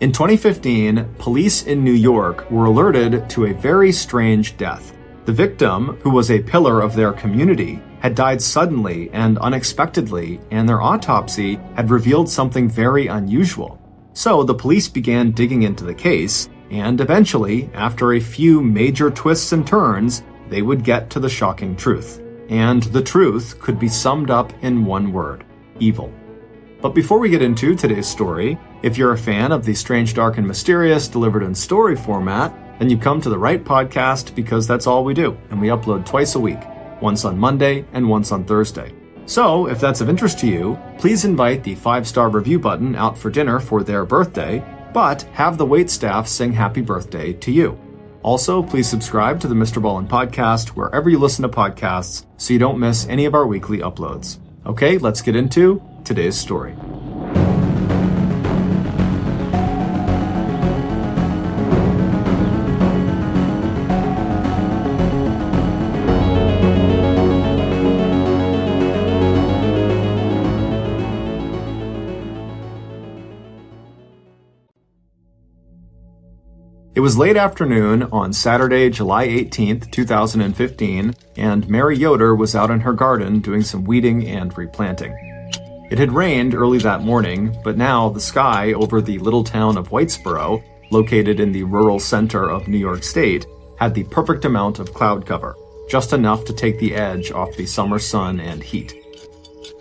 In 2015, police in New York were alerted to a very strange death. The victim, who was a pillar of their community, had died suddenly and unexpectedly, and their autopsy had revealed something very unusual. So the police began digging into the case, and eventually, after a few major twists and turns, they would get to the shocking truth. And the truth could be summed up in one word: evil. But before we get into today's story, if you're a fan of the strange, dark, and mysterious delivered in story format, then you've come to the right podcast, because that's all we do, and we upload twice a week, once on Monday and once on Thursday. So, if that's of interest to you, please invite the 5-star review button out for dinner for their birthday, but have the waitstaff sing happy birthday to you. Also, please subscribe to the MrBallen podcast wherever you listen to podcasts so you don't miss any of our weekly uploads. Okay, let's get into today's story. It was late afternoon on Saturday, July 18th, 2015, and Mary Yoder was out in her garden doing some weeding and replanting. It had rained early that morning, but now the sky over the little town of Whitesboro, located in the rural center of New York State, had the perfect amount of cloud cover, just enough to take the edge off the summer sun and heat.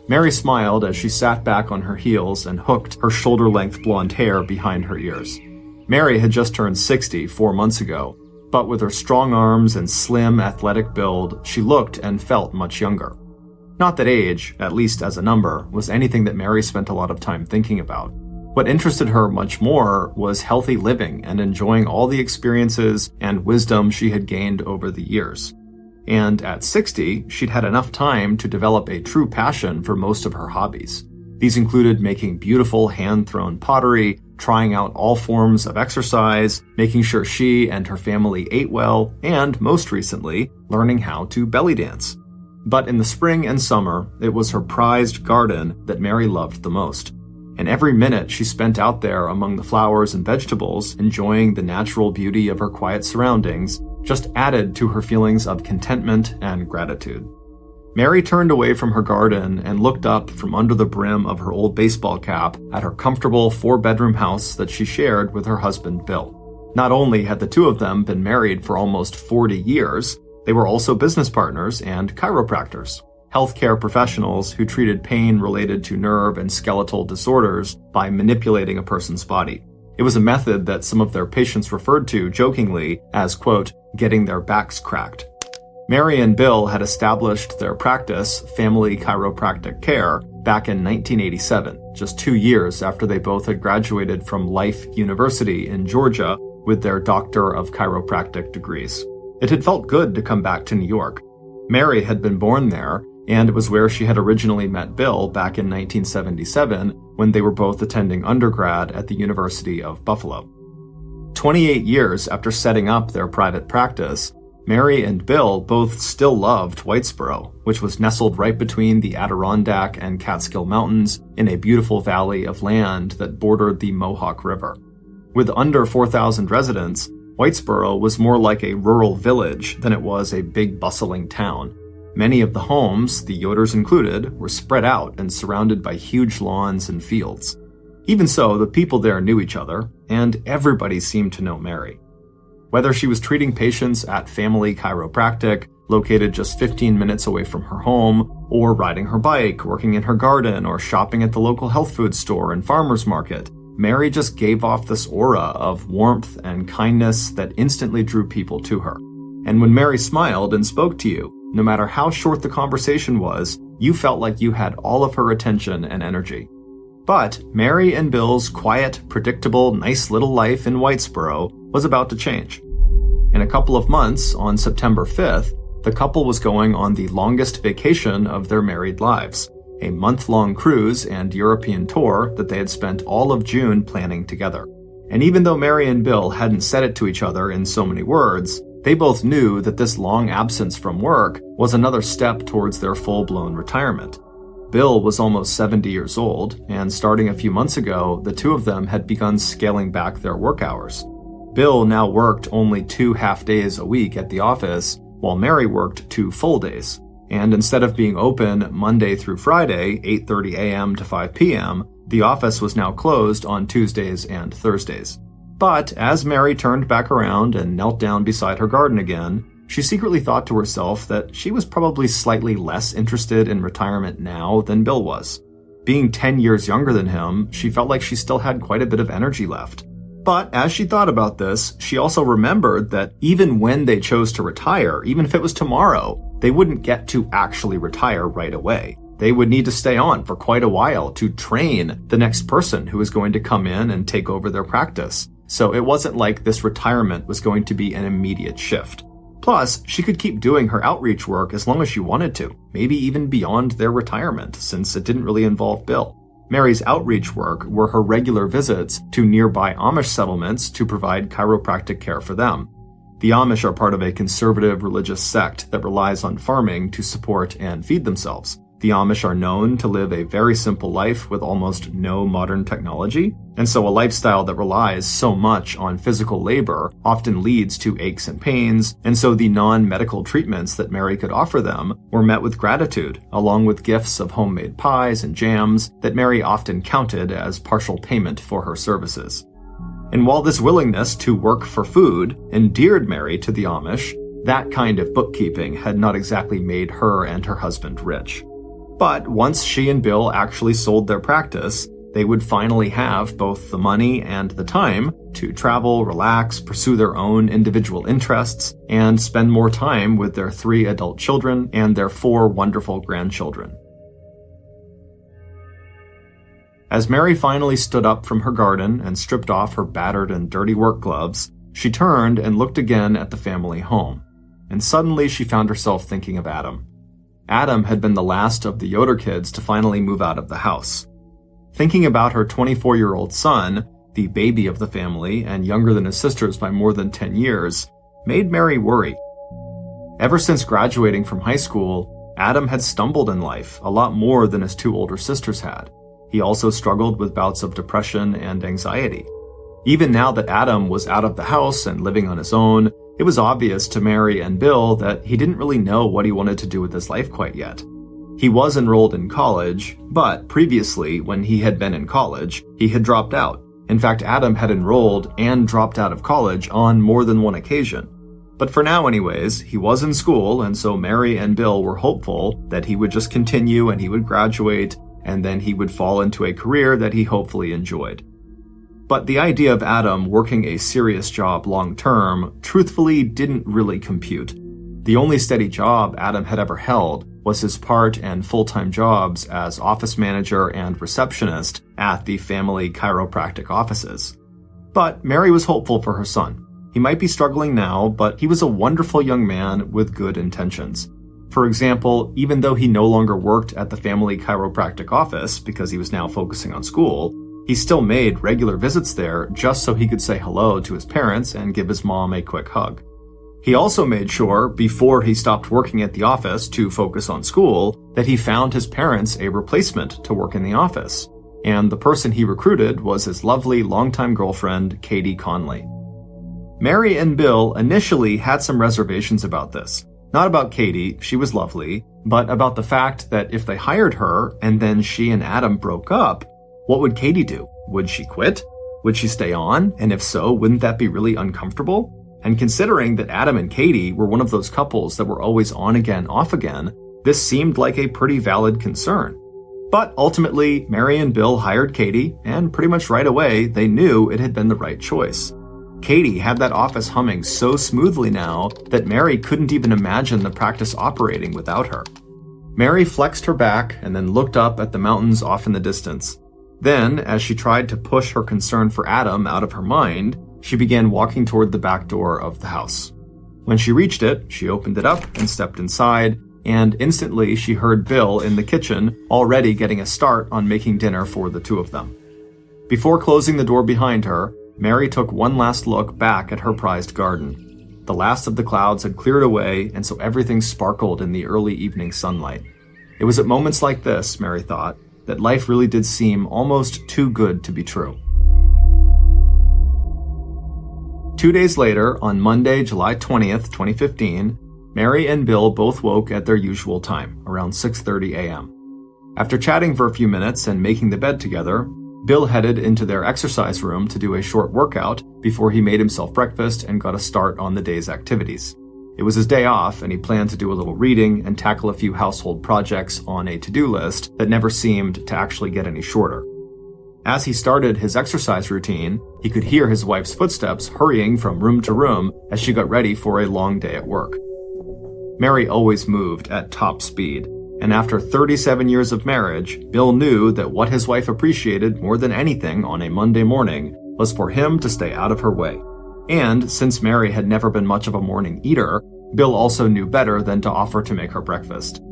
Mary smiled as she sat back on her heels and hooked her shoulder-length blonde hair behind her ears. Mary had just turned 60 4 months ago, but with her strong arms and slim, athletic build, she looked and felt much younger. Not that age, at least as a number, was anything that Mary spent a lot of time thinking about. What interested her much more was healthy living and enjoying all the experiences and wisdom she had gained over the years. And at 60, she'd had enough time to develop a true passion for most of her hobbies. These included making beautiful hand-thrown pottery, trying out all forms of exercise, making sure she and her family ate well, and, most recently, learning how to belly dance. But in the spring and summer, it was her prized garden that Mary loved the most. And every minute she spent out there among the flowers and vegetables, enjoying the natural beauty of her quiet surroundings, just added to her feelings of contentment and gratitude. Mary turned away from her garden and looked up from under the brim of her old baseball cap at her comfortable 4-bedroom house that she shared with her husband, Bill. Not only had the two of them been married for almost 40 years, they were also business partners and chiropractors, healthcare professionals who treated pain related to nerve and skeletal disorders by manipulating a person's body. It was a method that some of their patients referred to jokingly as, quote, getting their backs cracked. Mary and Bill had established their practice, Family Chiropractic Care, back in 1987, just 2 years after they both had graduated from Life University in Georgia with their Doctor of Chiropractic degrees. It had felt good to come back to New York. Mary had been born there, and it was where she had originally met Bill back in 1977 when they were both attending undergrad at the University of Buffalo. 28 years after setting up their private practice, Mary and Bill both still loved Whitesboro, which was nestled right between the Adirondack and Catskill Mountains in a beautiful valley of land that bordered the Mohawk River. With under 4,000 residents, Whitesboro was more like a rural village than it was a big bustling town. Many of the homes, the Yoders included, were spread out and surrounded by huge lawns and fields. Even so, the people there knew each other, and everybody seemed to know Mary. Whether she was treating patients at Family Chiropractic, located just 15 minutes away from her home, or riding her bike, working in her garden, or shopping at the local health food store and farmer's market, Mary just gave off this aura of warmth and kindness that instantly drew people to her. And when Mary smiled and spoke to you, no matter how short the conversation was, you felt like you had all of her attention and energy. But Mary and Bill's quiet, predictable, nice little life in Whitesboro was about to change. In a couple of months, on September 5th, the couple was going on the longest vacation of their married lives, a month-long cruise and European tour that they had spent all of June planning together. And even though Mary and Bill hadn't said it to each other in so many words, they both knew that this long absence from work was another step towards their full-blown retirement. Bill was almost 70 years old, and starting a few months ago, the two of them had begun scaling back their work hours. Bill now worked only 2 half-days a week at the office, while Mary worked 2 full days. And instead of being open Monday through Friday, 8:30 a.m. to 5 p.m., the office was now closed on Tuesdays and Thursdays. But as Mary turned back around and knelt down beside her garden again, she secretly thought to herself that she was probably slightly less interested in retirement now than Bill was. Being 10 years younger than him, she felt like she still had quite a bit of energy left. But as she thought about this, she also remembered that even when they chose to retire, even if it was tomorrow, they wouldn't get to actually retire right away. They would need to stay on for quite a while to train the next person who was going to come in and take over their practice. So it wasn't like this retirement was going to be an immediate shift. Plus, she could keep doing her outreach work as long as she wanted to, maybe even beyond their retirement, since it didn't really involve Bill. Mary's outreach work were her regular visits to nearby Amish settlements to provide chiropractic care for them. The Amish are part of a conservative religious sect that relies on farming to support and feed themselves. The Amish are known to live a very simple life with almost no modern technology, and so a lifestyle that relies so much on physical labor often leads to aches and pains, and so the non-medical treatments that Mary could offer them were met with gratitude, along with gifts of homemade pies and jams that Mary often counted as partial payment for her services. And while this willingness to work for food endeared Mary to the Amish, that kind of bookkeeping had not exactly made her and her husband rich. But once she and Bill actually sold their practice, they would finally have both the money and the time to travel, relax, pursue their own individual interests, and spend more time with their 3 adult children and their 4 wonderful grandchildren. As Mary finally stood up from her garden and stripped off her battered and dirty work gloves, she turned and looked again at the family home. And suddenly she found herself thinking of Adam. Adam had been the last of the Yoder kids to finally move out of the house. Thinking about her 24-year-old son, the baby of the family and younger than his sisters by more than 10 years, made Mary worry. Ever since graduating from high school, Adam had stumbled in life a lot more than his 2 older sisters had. He also struggled with bouts of depression and anxiety. Even now that Adam was out of the house and living on his own, it was obvious to Mary and Bill that he didn't really know what he wanted to do with his life quite yet. He was enrolled in college, but previously, when he had been in college, he had dropped out. In fact, Adam had enrolled and dropped out of college on more than one occasion. But for now anyways, he was in school, and so Mary and Bill were hopeful that he would just continue and he would graduate, and then he would fall into a career that he hopefully enjoyed. But the idea of Adam working a serious job long-term truthfully didn't really compute. The only steady job Adam had ever held was his part and full-time jobs as office manager and receptionist at the family chiropractic offices. But Mary was hopeful for her son. He might be struggling now, but he was a wonderful young man with good intentions. For example, even though he no longer worked at the family chiropractic office because he was now focusing on school, he still made regular visits there just so he could say hello to his parents and give his mom a quick hug. He also made sure, before he stopped working at the office to focus on school, that he found his parents a replacement to work in the office. And the person he recruited was his lovely longtime girlfriend, Katie Conley. Mary and Bill initially had some reservations about this. Not about Katie, she was lovely, but about the fact that if they hired her and then she and Adam broke up, what would Katie do? Would she quit? Would she stay on? And if so, wouldn't that be really uncomfortable? And considering that Adam and Katie were one of those couples that were always on again, off again, this seemed like a pretty valid concern. But ultimately, Mary and Bill hired Katie, and pretty much right away, they knew it had been the right choice. Katie had that office humming so smoothly now that Mary couldn't even imagine the practice operating without her. Mary flexed her back and then looked up at the mountains off in the distance. Then, as she tried to push her concern for Adam out of her mind, she began walking toward the back door of the house. When she reached it, she opened it up and stepped inside, and instantly she heard Bill in the kitchen already getting a start on making dinner for the 2 of them. Before closing the door behind her, Mary took one last look back at her prized garden. The last of the clouds had cleared away, and so everything sparkled in the early evening sunlight. It was at moments like this, Mary thought, that life really did seem almost too good to be true. 2 days later, on Monday, July 20th, 2015, Mary and Bill both woke at their usual time, around 6:30 a.m. After chatting for a few minutes and making the bed together, Bill headed into their exercise room to do a short workout before he made himself breakfast and got a start on the day's activities. It was his day off, and he planned to do a little reading and tackle a few household projects on a to-do list that never seemed to actually get any shorter. As he started his exercise routine, he could hear his wife's footsteps hurrying from room to room as she got ready for a long day at work. Mary always moved at top speed, and after 37 years of marriage, Bill knew that what his wife appreciated more than anything on a Monday morning was for him to stay out of her way. And since Mary had never been much of a morning eater, Bill also knew better than to offer to make her breakfast.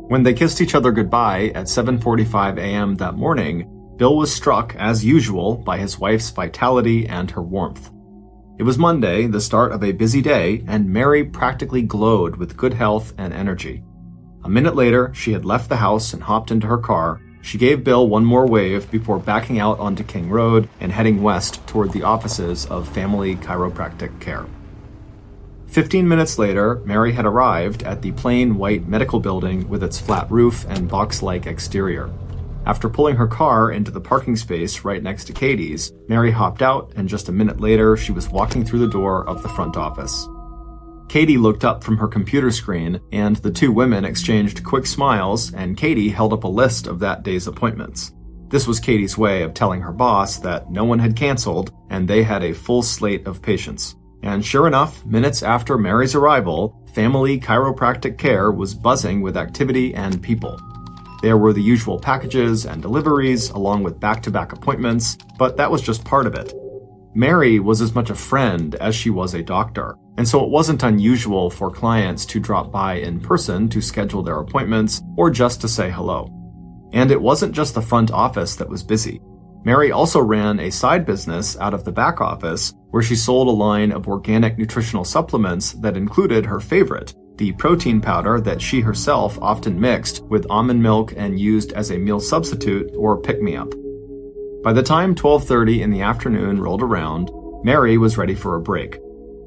When they kissed each other goodbye at 7:45 a.m. that morning, Bill was struck, as usual, by his wife's vitality and her warmth. It was Monday, the start of a busy day, and Mary practically glowed with good health and energy. A minute later, she had left the house and hopped into her car. She gave Bill one more wave before backing out onto King Road and heading west toward the offices of Family Chiropractic Care. 15 minutes later, Mary had arrived at the plain white medical building with its flat roof and box-like exterior. After pulling her car into the parking space right next to Katie's, Mary hopped out, and just a minute later, she was walking through the door of the front office. Katie looked up from her computer screen, and the two women exchanged quick smiles, and Katie held up a list of that day's appointments. This was Katie's way of telling her boss that no one had canceled, and they had a full slate of patients. And sure enough, minutes after Mary's arrival, Family Chiropractic Care was buzzing with activity and people. There were the usual packages and deliveries, along with back-to-back appointments, but that was just part of it. Mary was as much a friend as she was a doctor, and so it wasn't unusual for clients to drop by in person to schedule their appointments or just to say hello. And it wasn't just the front office that was busy. Mary also ran a side business out of the back office where she sold a line of organic nutritional supplements that included her favorite, the protein powder that she herself often mixed with almond milk and used as a meal substitute or pick-me-up. By the time 12:30 in the afternoon rolled around, Mary was ready for a break.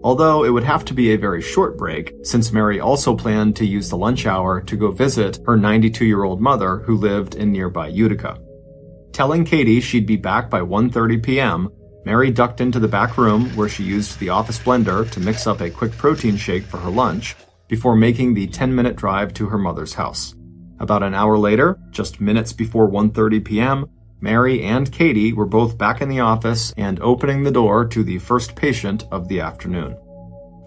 Although it would have to be a very short break, since Mary also planned to use the lunch hour to go visit her 92-year-old mother who lived in nearby Utica. Telling Katie she'd be back by 1:30 p.m., Mary ducked into the back room where she used the office blender to mix up a quick protein shake for her lunch before making the 10-minute drive to her mother's house. About an hour later, just minutes before 1:30 p.m., Mary and Katie were both back in the office and opening the door to the first patient of the afternoon.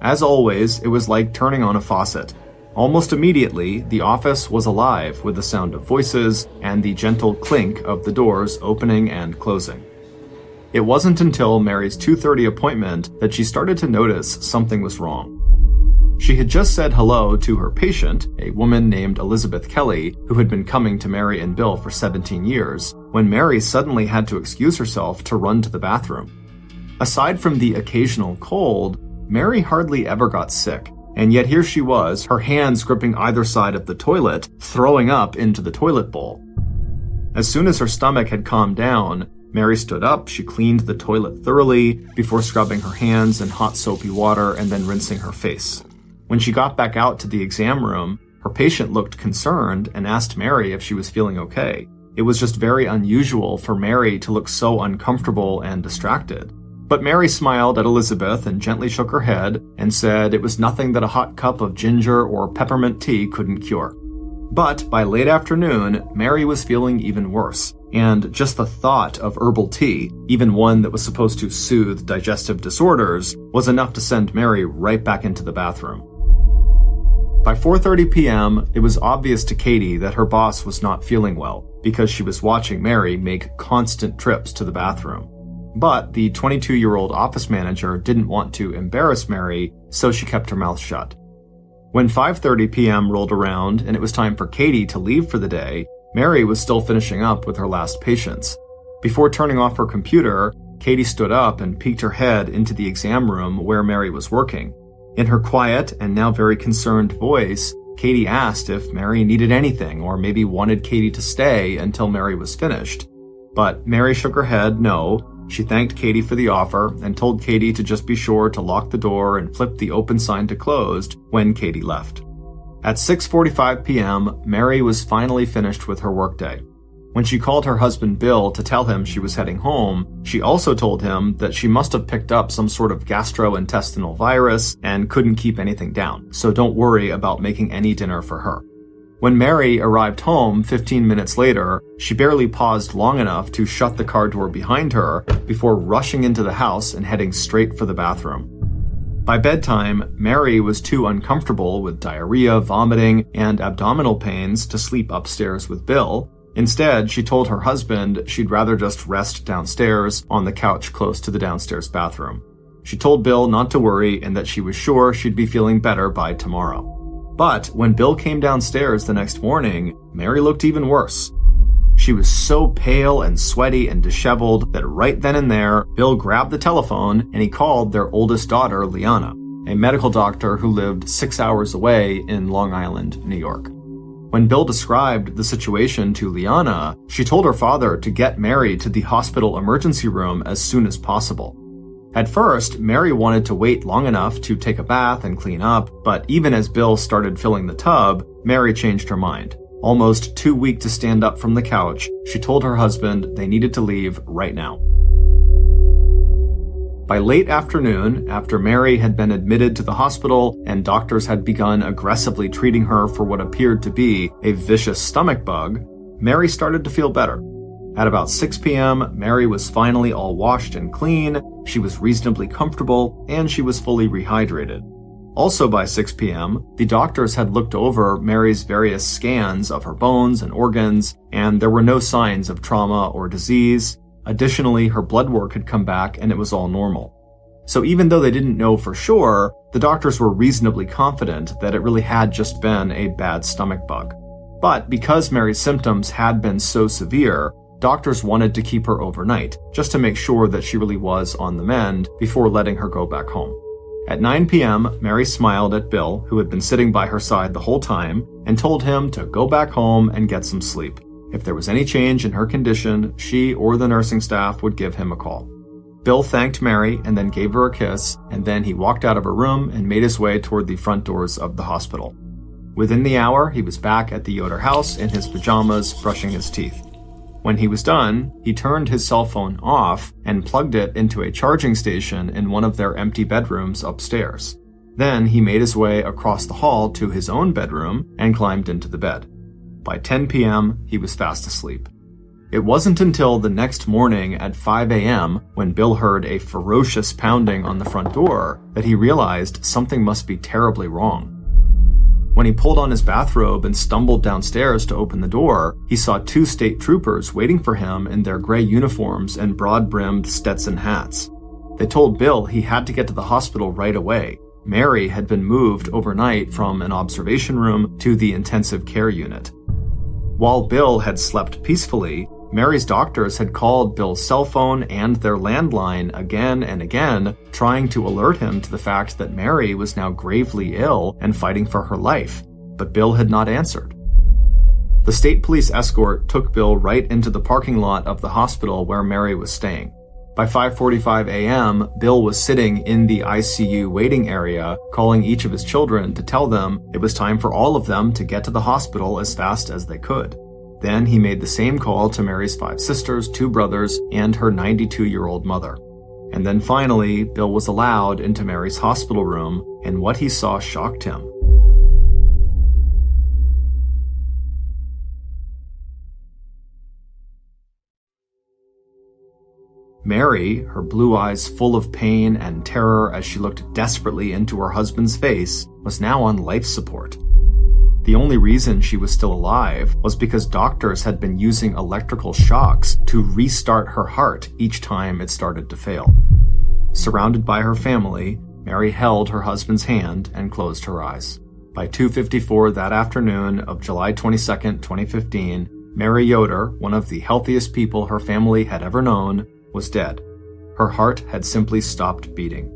As always, it was like turning on a faucet. Almost immediately, the office was alive with the sound of voices and the gentle clink of the doors opening and closing. It wasn't until Mary's 2:30 appointment that she started to notice something was wrong. She had just said hello to her patient, a woman named Elizabeth Kelly, who had been coming to Mary and Bill for 17 years, when Mary suddenly had to excuse herself to run to the bathroom. Aside from the occasional cold, Mary hardly ever got sick, and yet here she was, her hands gripping either side of the toilet, throwing up into the toilet bowl. As soon as her stomach had calmed down, Mary stood up, she cleaned the toilet thoroughly before scrubbing her hands in hot soapy water and then rinsing her face. When she got back out to the exam room, her patient looked concerned and asked Mary if she was feeling okay. It was just very unusual for Mary to look so uncomfortable and distracted. But Mary smiled at Elizabeth and gently shook her head and said it was nothing that a hot cup of ginger or peppermint tea couldn't cure. But by late afternoon, Mary was feeling even worse, and just the thought of herbal tea, even one that was supposed to soothe digestive disorders, was enough to send Mary right back into the bathroom. By 4:30 p.m., it was obvious to Katie that her boss was not feeling well because she was watching Mary make constant trips to the bathroom. But the 22-year-old office manager didn't want to embarrass Mary, so she kept her mouth shut. When 5:30 p.m. rolled around and it was time for Katie to leave for the day, Mary was still finishing up with her last patients. Before turning off her computer, Katie stood up and peeked her head into the exam room where Mary was working. In her quiet and now very concerned voice, Katie asked if Mary needed anything or maybe wanted Katie to stay until Mary was finished. But Mary shook her head no. She thanked Katie for the offer and told Katie to just be sure to lock the door and flip the open sign to closed when Katie left. At 6:45 p.m., Mary was finally finished with her workday. When she called her husband Bill to tell him she was heading home, she also told him that she must have picked up some sort of gastrointestinal virus and couldn't keep anything down, so don't worry about making any dinner for her. When Mary arrived home 15 minutes later, she barely paused long enough to shut the car door behind her before rushing into the house and heading straight for the bathroom. By bedtime, Mary was too uncomfortable with diarrhea, vomiting, and abdominal pains to sleep upstairs with Bill. Instead, she told her husband she'd rather just rest downstairs on the couch close to the downstairs bathroom. She told Bill not to worry and that she was sure she'd be feeling better by tomorrow. But when Bill came downstairs the next morning, Mary looked even worse. She was so pale and sweaty and disheveled that right then and there, Bill grabbed the telephone and he called their oldest daughter, Liana, a medical doctor who lived 6 hours away in Long Island, New York. When Bill described the situation to Liana, she told her father to get Mary to the hospital emergency room as soon as possible. At first, Mary wanted to wait long enough to take a bath and clean up, but even as Bill started filling the tub, Mary changed her mind. Almost too weak to stand up from the couch, she told her husband they needed to leave right now. By late afternoon, after Mary had been admitted to the hospital and doctors had begun aggressively treating her for what appeared to be a vicious stomach bug, Mary started to feel better. At about 6 p.m., Mary was finally all washed and clean, she was reasonably comfortable, and she was fully rehydrated. Also by 6 p.m., the doctors had looked over Mary's various scans of her bones and organs, and there were no signs of trauma or disease. Additionally, her blood work had come back and it was all normal. So even though they didn't know for sure, the doctors were reasonably confident that it really had just been a bad stomach bug. But because Mary's symptoms had been so severe, doctors wanted to keep her overnight, just to make sure that she really was on the mend before letting her go back home. At 9 p.m., Mary smiled at Bill, who had been sitting by her side the whole time, and told him to go back home and get some sleep. If there was any change in her condition, she or the nursing staff would give him a call. Bill thanked Mary and then gave her a kiss, and then he walked out of her room and made his way toward the front doors of the hospital. Within the hour, he was back at the Yoder house in his pajamas, brushing his teeth. When he was done, he turned his cell phone off and plugged it into a charging station in one of their empty bedrooms upstairs. Then he made his way across the hall to his own bedroom and climbed into the bed. By 10 p.m., he was fast asleep. It wasn't until the next morning at 5 a.m., when Bill heard a ferocious pounding on the front door, that he realized something must be terribly wrong. When he pulled on his bathrobe and stumbled downstairs to open the door, he saw 2 state troopers waiting for him in their gray uniforms and broad-brimmed Stetson hats. They told Bill he had to get to the hospital right away. Mary had been moved overnight from an observation room to the intensive care unit. While Bill had slept peacefully, Mary's doctors had called Bill's cell phone and their landline again and again, trying to alert him to the fact that Mary was now gravely ill and fighting for her life, but Bill had not answered. The state police escort took Bill right into the parking lot of the hospital where Mary was staying. By 5:45 a.m., Bill was sitting in the ICU waiting area, calling each of his children to tell them it was time for all of them to get to the hospital as fast as they could. Then he made the same call to Mary's 5 sisters, 2 brothers, and her 92-year-old mother. And then finally, Bill was allowed into Mary's hospital room, and what he saw shocked him. Mary, her blue eyes full of pain and terror as she looked desperately into her husband's face, was now on life support. The only reason she was still alive was because doctors had been using electrical shocks to restart her heart each time it started to fail. Surrounded by her family, Mary held her husband's hand and closed her eyes. By 2:54 that afternoon of July 22, 2015, Mary Yoder, one of the healthiest people her family had ever known, was dead. Her heart had simply stopped beating.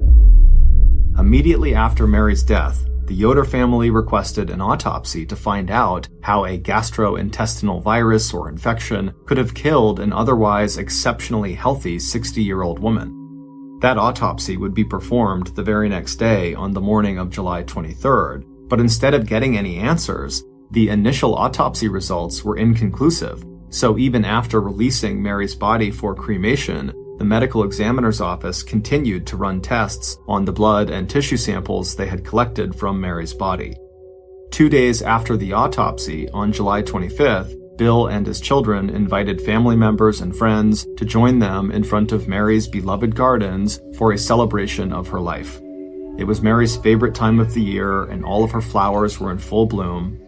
Immediately after Mary's death, the Yoder family requested an autopsy to find out how a gastrointestinal virus or infection could have killed an otherwise exceptionally healthy 60-year-old woman. That autopsy would be performed the very next day on the morning of July 23rd, but instead of getting any answers, the initial autopsy results were inconclusive, so even after releasing Mary's body for cremation, the medical examiner's office continued to run tests on the blood and tissue samples they had collected from Mary's body. 2 days after the autopsy, on July 25th, Bill and his children invited family members and friends to join them in front of Mary's beloved gardens for a celebration of her life. It was Mary's favorite time of the year, and all of her flowers were in full bloom.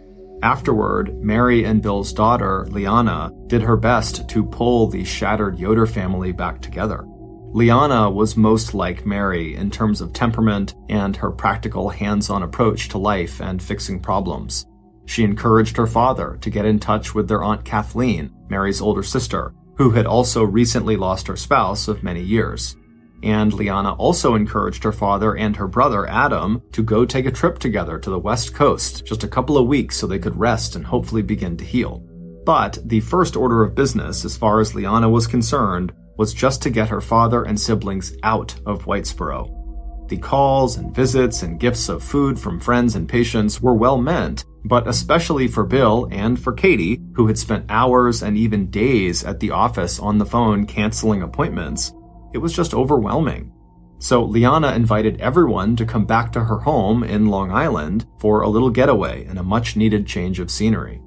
Afterward, Mary and Bill's daughter, Liana, did her best to pull the shattered Yoder family back together. Liana was most like Mary in terms of temperament and her practical, hands-on approach to life and fixing problems. She encouraged her father to get in touch with their Aunt Kathleen, Mary's older sister, who had also recently lost her spouse of many years. And Liana also encouraged her father and her brother, Adam, to go take a trip together to the West Coast just a couple of weeks so they could rest and hopefully begin to heal. But the first order of business, as far as Liana was concerned, was just to get her father and siblings out of Whitesboro. The calls and visits and gifts of food from friends and patients were well meant, but especially for Bill and for Katie, who had spent hours and even days at the office on the phone canceling appointments, it was just overwhelming. So Liana invited everyone to come back to her home in Long Island for a little getaway and a much-needed change of scenery.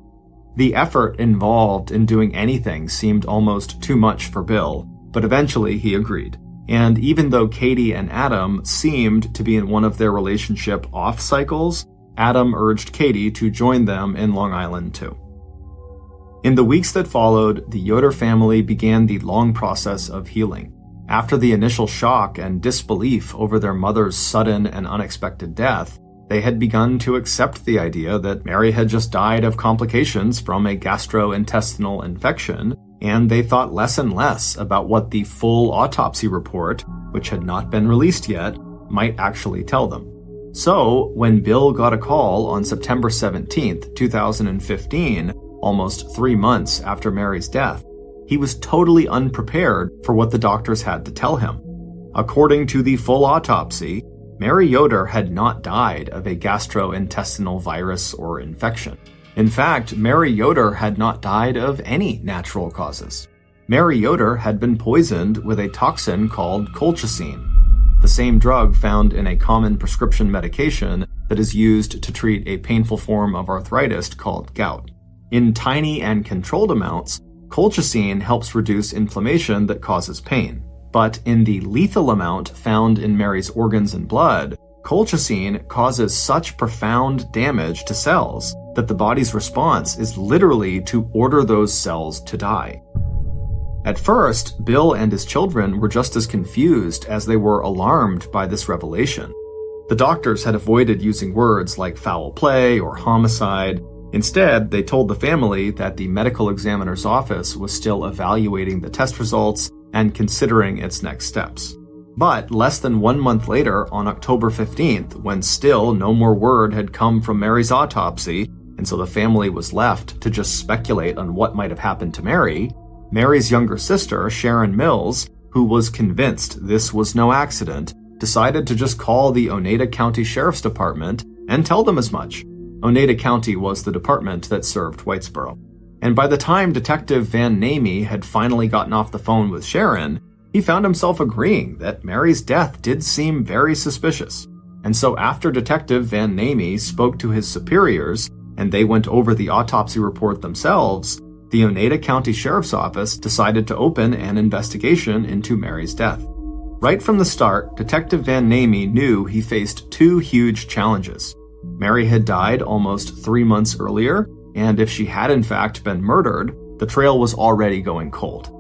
The effort involved in doing anything seemed almost too much for Bill, but eventually he agreed. And even though Katie and Adam seemed to be in one of their relationship off cycles, Adam urged Katie to join them in Long Island too. In the weeks that followed, the Yoder family began the long process of healing. After the initial shock and disbelief over their mother's sudden and unexpected death, they had begun to accept the idea that Mary had just died of complications from a gastrointestinal infection, and they thought less and less about what the full autopsy report, which had not been released yet, might actually tell them. So, when Bill got a call on September 17th, 2015, almost 3 months after Mary's death, he was totally unprepared for what the doctors had to tell him. According to the full autopsy, Mary Yoder had not died of a gastrointestinal virus or infection. In fact, Mary Yoder had not died of any natural causes. Mary Yoder had been poisoned with a toxin called colchicine, the same drug found in a common prescription medication that is used to treat a painful form of arthritis called gout. In tiny and controlled amounts, colchicine helps reduce inflammation that causes pain. But in the lethal amount found in Mary's organs and blood, colchicine causes such profound damage to cells that the body's response is literally to order those cells to die. At first, Bill and his children were just as confused as they were alarmed by this revelation. The doctors had avoided using words like foul play or homicide. Instead, they told the family that the medical examiner's office was still evaluating the test results and considering its next steps. But less than 1 month later, on October 15th, when still no more word had come from Mary's autopsy, and so the family was left to just speculate on what might have happened to Mary, Mary's younger sister, Sharon Mills, who was convinced this was no accident, decided to just call the Oneida County Sheriff's Department and tell them as much. Oneida County was the department that served Whitesboro. And by the time Detective Van Namey had finally gotten off the phone with Sharon, he found himself agreeing that Mary's death did seem very suspicious. And so after Detective Van Namey spoke to his superiors, and they went over the autopsy report themselves, the Oneida County Sheriff's Office decided to open an investigation into Mary's death. Right from the start, Detective Van Namey knew he faced two huge challenges. Mary had died almost 3 months earlier, and if she had in fact been murdered, the trail was already going cold.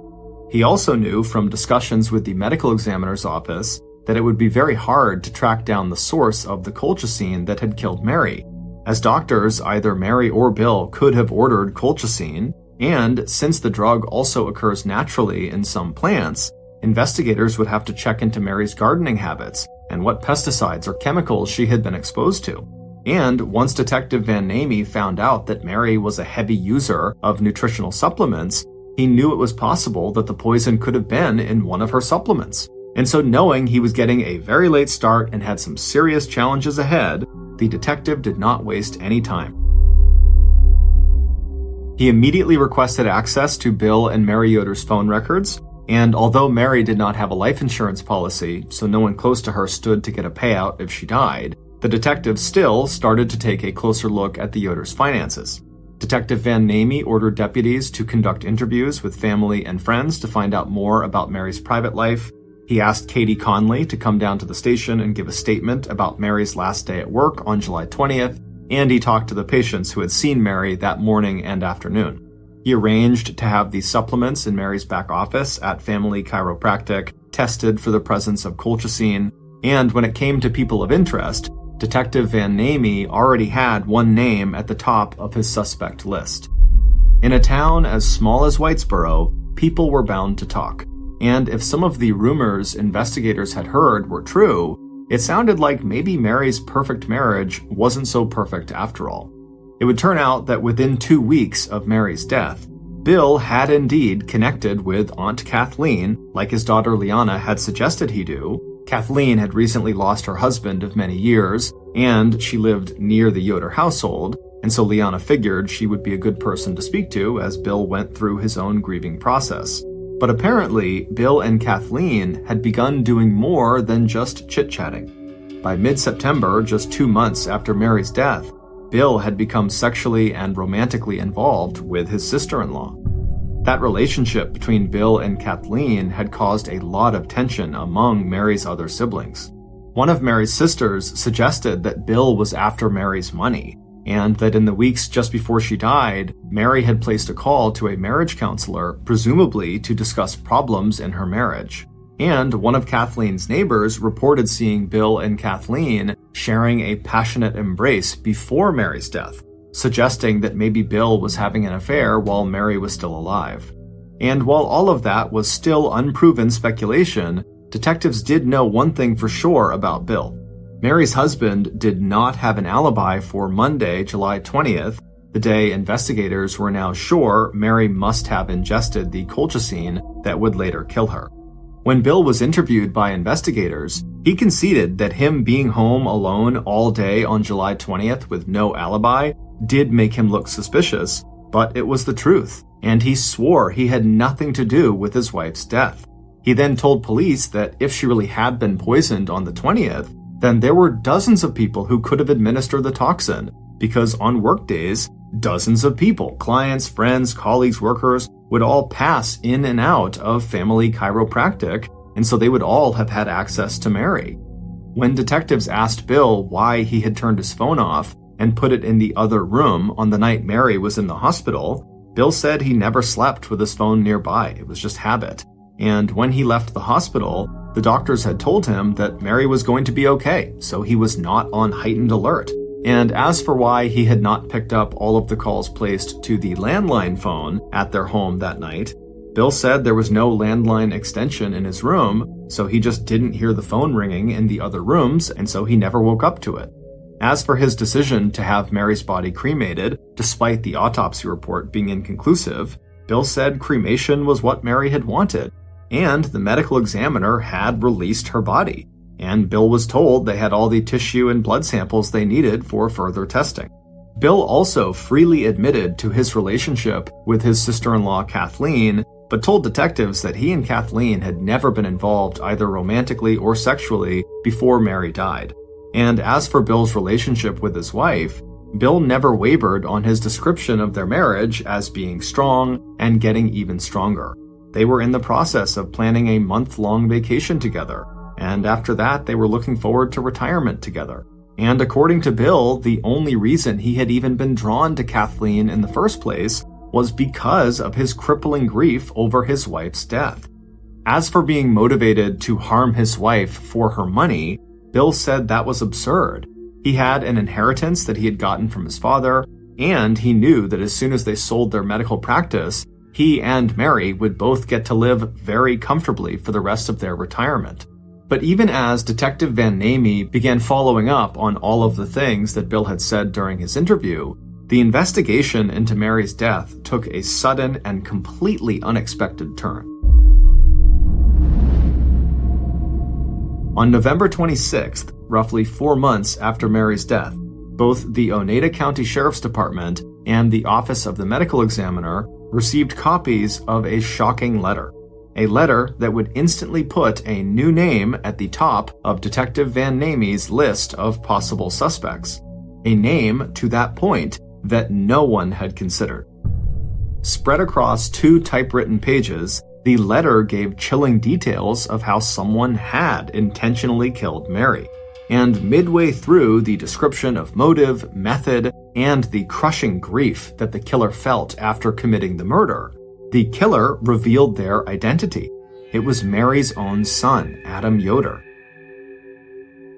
He also knew from discussions with the medical examiner's office that it would be very hard to track down the source of the colchicine that had killed Mary, as doctors, either Mary or Bill, could have ordered colchicine, and since the drug also occurs naturally in some plants, investigators would have to check into Mary's gardening habits and what pesticides or chemicals she had been exposed to. And once Detective Van Namey found out that Mary was a heavy user of nutritional supplements, he knew it was possible that the poison could have been in one of her supplements. And so, knowing he was getting a very late start and had some serious challenges ahead, the detective did not waste any time. He immediately requested access to Bill and Mary Yoder's phone records, and although Mary did not have a life insurance policy, so no one close to her stood to get a payout if she died, the detective still started to take a closer look at the Yoder's finances. Detective Van Namey ordered deputies to conduct interviews with family and friends to find out more about Mary's private life. He asked Katie Conley to come down to the station and give a statement about Mary's last day at work on July 20th, and he talked to the patients who had seen Mary that morning and afternoon. He arranged to have the supplements in Mary's back office at Family Chiropractic tested for the presence of colchicine, and when it came to people of interest, Detective Van Namey already had one name at the top of his suspect list. In a town as small as Whitesboro, people were bound to talk, and if some of the rumors investigators had heard were true, it sounded like maybe Mary's perfect marriage wasn't so perfect after all. It would turn out that within 2 weeks of Mary's death, Bill had indeed connected with Aunt Kathleen, like his daughter Liana had suggested he do. Kathleen had recently lost her husband of many years, and she lived near the Yoder household, and so Liana figured she would be a good person to speak to as Bill went through his own grieving process. But apparently, Bill and Kathleen had begun doing more than just chit-chatting. By mid-September, just 2 months after Mary's death, Bill had become sexually and romantically involved with his sister-in-law. That relationship between Bill and Kathleen had caused a lot of tension among Mary's other siblings. One of Mary's sisters suggested that Bill was after Mary's money, and that in the weeks just before she died, Mary had placed a call to a marriage counselor, presumably to discuss problems in her marriage. And one of Kathleen's neighbors reported seeing Bill and Kathleen sharing a passionate embrace before Mary's death, suggesting that maybe Bill was having an affair while Mary was still alive. And while all of that was still unproven speculation, detectives did know one thing for sure about Bill. Mary's husband did not have an alibi for Monday, July 20th, the day investigators were now sure Mary must have ingested the colchicine that would later kill her. When Bill was interviewed by investigators, he conceded that him being home alone all day on July 20th with no alibi did make him look suspicious, but it was the truth, and he swore he had nothing to do with his wife's death. He then told police that if she really had been poisoned on the 20th, then there were dozens of people who could have administered the toxin, because on work days, dozens of people, clients, friends, colleagues, workers, would all pass in and out of Family Chiropractic, and so they would all have had access to Mary. When detectives asked Bill why he had turned his phone off and put it in the other room on the night Mary was in the hospital, Bill said he never slept with his phone nearby, it was just habit. And when he left the hospital, the doctors had told him that Mary was going to be okay, so he was not on heightened alert. And as for why he had not picked up all of the calls placed to the landline phone at their home that night, Bill said there was no landline extension in his room, so he just didn't hear the phone ringing in the other rooms, and so he never woke up to it. As for his decision to have Mary's body cremated, despite the autopsy report being inconclusive, Bill said cremation was what Mary had wanted, and the medical examiner had released her body, and Bill was told they had all the tissue and blood samples they needed for further testing. Bill also freely admitted to his relationship with his sister-in-law Kathleen, but told detectives that he and Kathleen had never been involved either romantically or sexually before Mary died. And as for Bill's relationship with his wife, Bill never wavered on his description of their marriage as being strong and getting even stronger. They were in the process of planning a month-long vacation together, and after that they were looking forward to retirement together. And according to Bill, the only reason he had even been drawn to Kathleen in the first place was because of his crippling grief over his wife's death. As for being motivated to harm his wife for her money, Bill said that was absurd. He had an inheritance that he had gotten from his father, and he knew that as soon as they sold their medical practice, he and Mary would both get to live very comfortably for the rest of their retirement. But even as Detective Van Namey began following up on all of the things that Bill had said during his interview, the investigation into Mary's death took a sudden and completely unexpected turn. On November 26th, roughly 4 months after Mary's death, both the Oneida County Sheriff's Department and the Office of the Medical Examiner received copies of a shocking letter. A letter that would instantly put a new name at the top of Detective Van Namey's list of possible suspects. A name, to that point, that no one had considered. Spread across 2 typewritten pages, the letter gave chilling details of how someone had intentionally killed Mary. And midway through the description of motive, method, and the crushing grief that the killer felt after committing the murder, the killer revealed their identity. It was Mary's own son, Adam Yoder.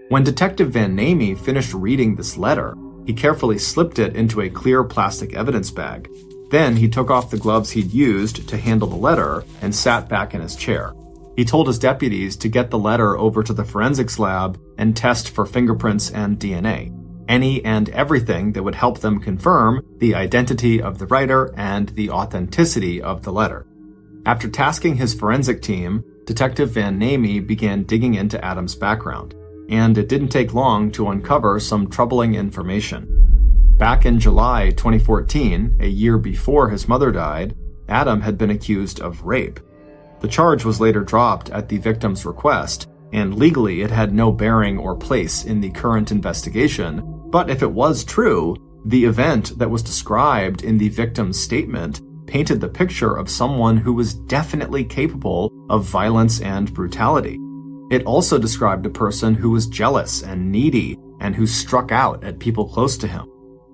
When Detective Van Namey finished reading this letter, he carefully slipped it into a clear plastic evidence bag. Then he took off the gloves he'd used to handle the letter and sat back in his chair. He told his deputies to get the letter over to the forensics lab and test for fingerprints and DNA. Any and everything that would help them confirm the identity of the writer and the authenticity of the letter. After tasking his forensic team, Detective Van Namey began digging into Adam's background, and it didn't take long to uncover some troubling information. Back in July 2014, a year before his mother died, Adam had been accused of rape. The charge was later dropped at the victim's request, and legally it had no bearing or place in the current investigation, but if it was true, the event that was described in the victim's statement painted the picture of someone who was definitely capable of violence and brutality. It also described a person who was jealous and needy and who struck out at people close to him.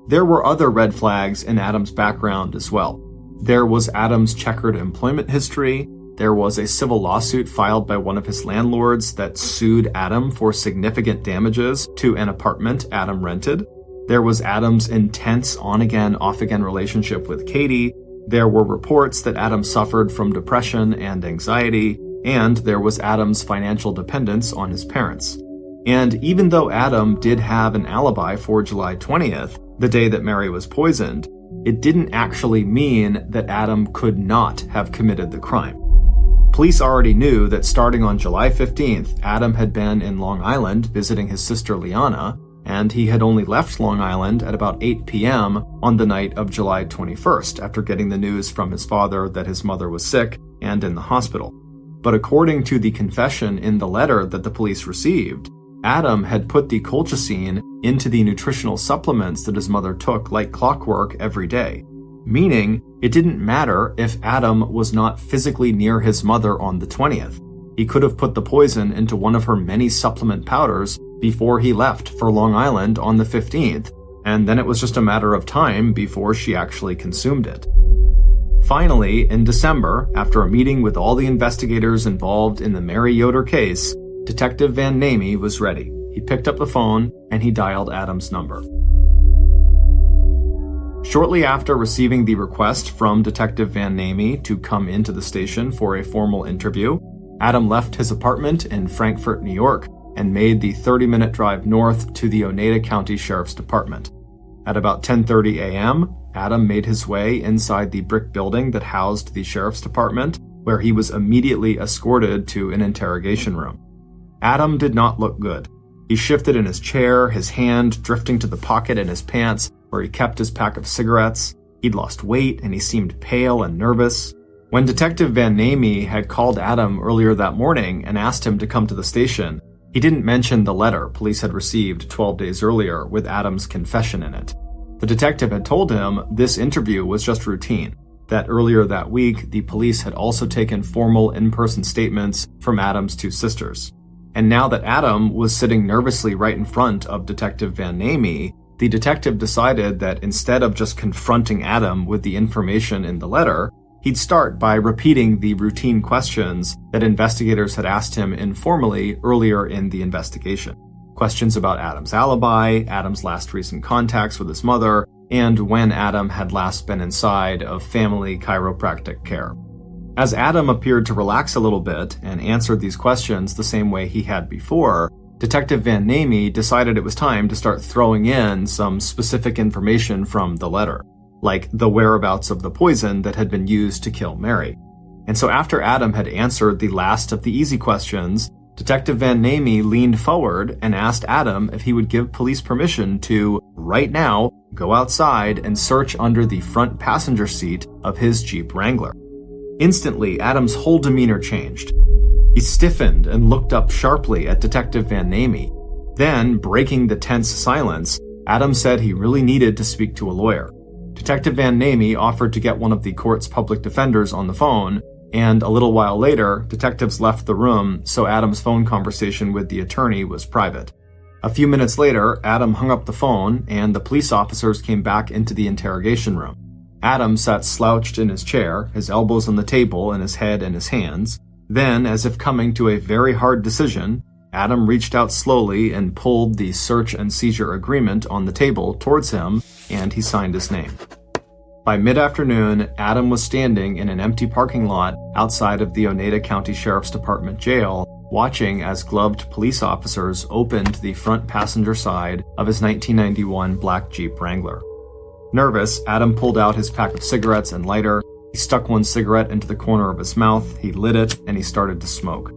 There were other red flags in Adam's background as well. There was Adam's checkered employment history. There was a civil lawsuit filed by one of his landlords that sued Adam for significant damages to an apartment Adam rented. There was Adam's intense on-again, off-again relationship with Katie. There were reports that Adam suffered from depression and anxiety. And there was Adam's financial dependence on his parents. And even though Adam did have an alibi for July 20th, the day that Mary was poisoned, it didn't actually mean that Adam could not have committed the crime. Police already knew that starting on July 15th, Adam had been in Long Island visiting his sister Liana, and he had only left Long Island at about 8 p.m. on the night of July 21st after getting the news from his father that his mother was sick and in the hospital. But according to the confession in the letter that the police received, Adam had put the colchicine into the nutritional supplements that his mother took like clockwork every day, meaning it didn't matter if Adam was not physically near his mother on the 20th. He could have put the poison into one of her many supplement powders before he left for Long Island on the 15th, and then it was just a matter of time before she actually consumed it. Finally, in December, after a meeting with all the investigators involved in the Mary Yoder case, Detective Van Namey was ready. He picked up the phone and he dialed Adam's number. Shortly after receiving the request from Detective Van Namey to come into the station for a formal interview, Adam left his apartment in Frankfort, New York, and made the 30-minute drive north to the Oneida County Sheriff's Department. At about 10:30 a.m., Adam made his way inside the brick building that housed the sheriff's department, where he was immediately escorted to an interrogation room. Adam did not look good. He shifted in his chair, his hand drifting to the pocket in his pants where he kept his pack of cigarettes. He'd lost weight and he seemed pale and nervous. When Detective Van Namey had called Adam earlier that morning and asked him to come to the station, he didn't mention the letter police had received 12 days earlier with Adam's confession in it. The detective had told him this interview was just routine, that earlier that week, the police had also taken formal in-person statements from Adam's 2 sisters. And now that Adam was sitting nervously right in front of Detective Van Namey, the detective decided that instead of just confronting Adam with the information in the letter, he'd start by repeating the routine questions that investigators had asked him informally earlier in the investigation. Questions about Adam's alibi, Adam's last recent contacts with his mother, and when Adam had last been inside of family chiropractic care. As Adam appeared to relax a little bit and answered these questions the same way he had before, Detective Van Namey decided it was time to start throwing in some specific information from the letter, like the whereabouts of the poison that had been used to kill Mary. And so after Adam had answered the last of the easy questions, Detective Van Namey leaned forward and asked Adam if he would give police permission to, right now, go outside and search under the front passenger seat of his Jeep Wrangler. Instantly, Adam's whole demeanor changed. He stiffened and looked up sharply at Detective Van Namey. Then, breaking the tense silence, Adam said he really needed to speak to a lawyer. Detective Van Namey offered to get one of the court's public defenders on the phone, and a little while later, detectives left the room, so Adam's phone conversation with the attorney was private. A few minutes later, Adam hung up the phone, and the police officers came back into the interrogation room. Adam sat slouched in his chair, his elbows on the table and his head in his hands. Then, as if coming to a very hard decision, Adam reached out slowly and pulled the search and seizure agreement on the table towards him, and he signed his name. By mid-afternoon, Adam was standing in an empty parking lot outside of the Oneida County Sheriff's Department jail, watching as gloved police officers opened the front passenger side of his 1991 black Jeep Wrangler. Nervous, Adam pulled out his pack of cigarettes and lighter. He stuck one cigarette into the corner of his mouth, he lit it, and he started to smoke.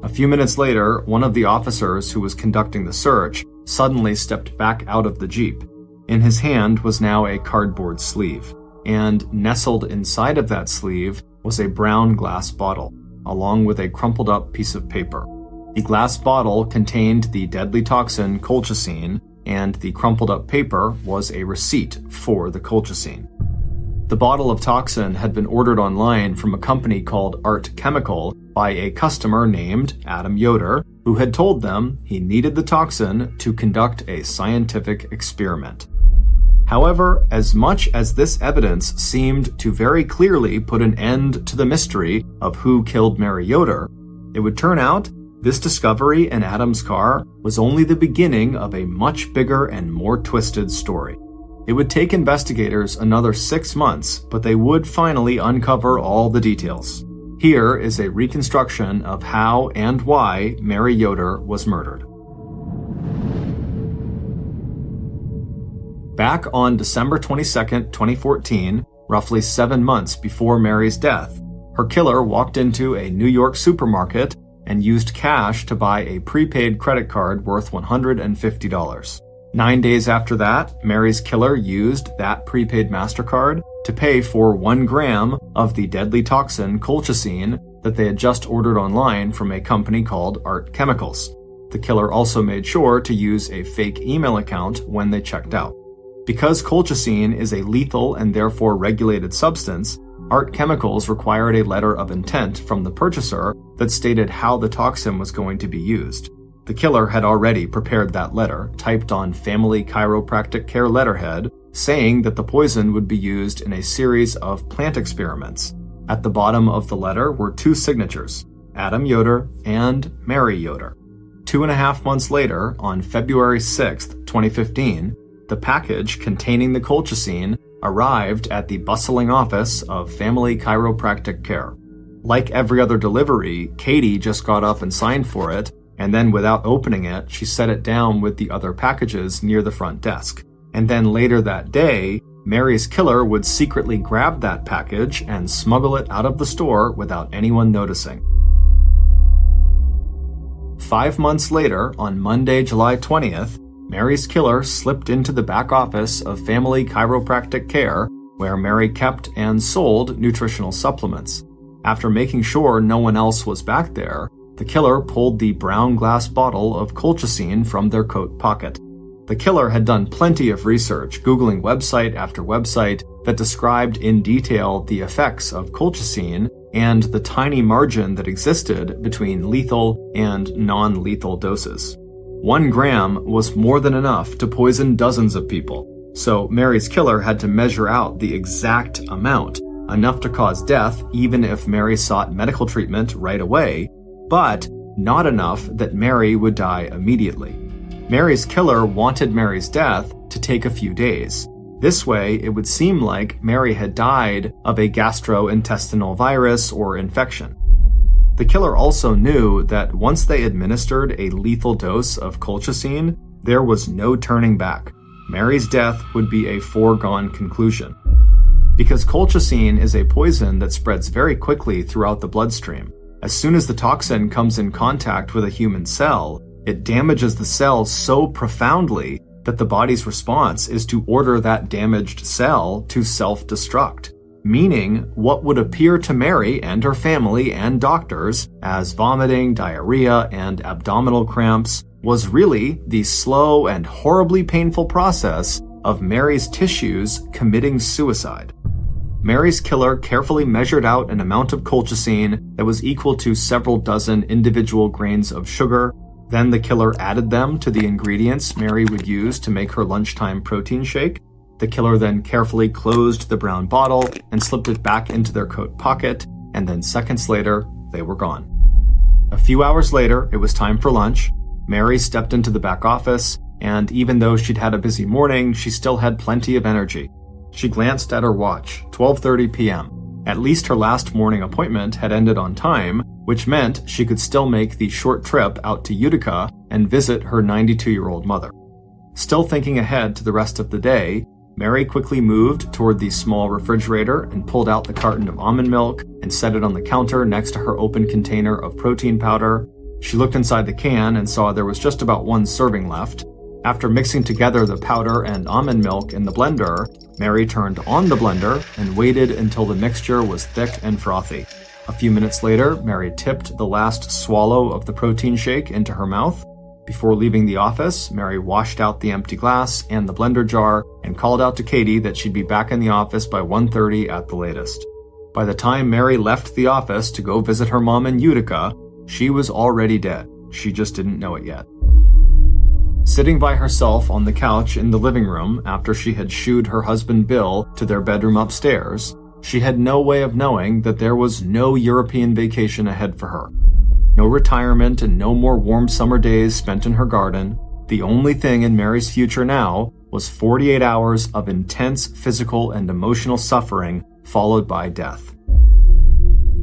A few minutes later, one of the officers who was conducting the search suddenly stepped back out of the Jeep. In his hand was now a cardboard sleeve, and nestled inside of that sleeve was a brown glass bottle, along with a crumpled up piece of paper. The glass bottle contained the deadly toxin colchicine, and the crumpled up paper was a receipt for the colchicine. The bottle of toxin had been ordered online from a company called Art Chemical by a customer named Adam Yoder, who had told them he needed the toxin to conduct a scientific experiment. However, as much as this evidence seemed to very clearly put an end to the mystery of who killed Mary Yoder, it would turn out this discovery in Adam's car was only the beginning of a much bigger and more twisted story. It would take investigators another 6 months, but they would finally uncover all the details. Here is a reconstruction of how and why Mary Yoder was murdered. Back on December 22, 2014, roughly 7 months before Mary's death, her killer walked into a New York supermarket and used cash to buy a prepaid credit card worth $150. 9 days after that, Mary's killer used that prepaid MasterCard to pay for 1 gram of the deadly toxin colchicine that they had just ordered online from a company called Art Chemicals. The killer also made sure to use a fake email account when they checked out. Because colchicine is a lethal and therefore regulated substance, Art Chemicals required a letter of intent from the purchaser that stated how the toxin was going to be used. The killer had already prepared that letter, typed on Family Chiropractic Care letterhead, saying that the poison would be used in a series of plant experiments. At the bottom of the letter were 2 signatures, Adam Yoder and Mary Yoder. 2.5 months later, on February 6, 2015, the package containing the colchicine arrived at the bustling office of Family Chiropractic Care. Like every other delivery, Katie just got up and signed for it, and then without opening it, she set it down with the other packages near the front desk. And then later that day, Mary's killer would secretly grab that package and smuggle it out of the store without anyone noticing. 5 months later, on Monday, July 20th, Mary's killer slipped into the back office of Family Chiropractic Care, where Mary kept and sold nutritional supplements. After making sure no one else was back there, the killer pulled the brown glass bottle of colchicine from their coat pocket. The killer had done plenty of research, Googling website after website that described in detail the effects of colchicine and the tiny margin that existed between lethal and non-lethal doses. 1 gram was more than enough to poison dozens of people, so Mary's killer had to measure out the exact amount, enough to cause death even if Mary sought medical treatment right away, but not enough that Mary would die immediately. Mary's killer wanted Mary's death to take a few days. This way, it would seem like Mary had died of a gastrointestinal virus or infection. The killer also knew that once they administered a lethal dose of colchicine, there was no turning back. Mary's death would be a foregone conclusion. Because colchicine is a poison that spreads very quickly throughout the bloodstream. As soon as the toxin comes in contact with a human cell, it damages the cell so profoundly that the body's response is to order that damaged cell to self-destruct, meaning what would appear to Mary and her family and doctors as vomiting, diarrhea, and abdominal cramps was really the slow and horribly painful process of Mary's tissues committing suicide. Mary's killer carefully measured out an amount of colchicine that was equal to several dozen individual grains of sugar. Then the killer added them to the ingredients Mary would use to make her lunchtime protein shake. The killer then carefully closed the brown bottle and slipped it back into their coat pocket, and then seconds later, they were gone. A few hours later, it was time for lunch. Mary stepped into the back office, and even though she'd had a busy morning, she still had plenty of energy. She glanced at her watch, 12:30 p.m. At least her last morning appointment had ended on time, which meant she could still make the short trip out to Utica and visit her 92-year-old mother. Still thinking ahead to the rest of the day, Mary quickly moved toward the small refrigerator and pulled out the carton of almond milk and set it on the counter next to her open container of protein powder. She looked inside the can and saw there was just about one serving left. After mixing together the powder and almond milk in the blender, Mary turned on the blender and waited until the mixture was thick and frothy. A few minutes later, Mary tipped the last swallow of the protein shake into her mouth. Before leaving the office, Mary washed out the empty glass and the blender jar and called out to Katie that she'd be back in the office by 1:30 at the latest. By the time Mary left the office to go visit her mom in Utica, she was already dead. She just didn't know it yet. Sitting by herself on the couch in the living room after she had shooed her husband Bill to their bedroom upstairs, she had no way of knowing that there was no European vacation ahead for her. No retirement and no more warm summer days spent in her garden. The only thing in Mary's future now was 48 hours of intense physical and emotional suffering followed by death.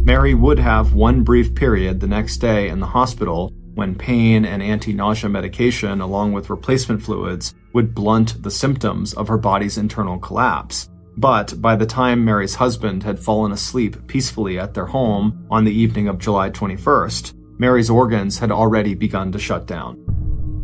Mary would have one brief period the next day in the hospital when pain and anti-nausea medication along with replacement fluids would blunt the symptoms of her body's internal collapse. But by the time Mary's husband had fallen asleep peacefully at their home on the evening of July 21st, Mary's organs had already begun to shut down.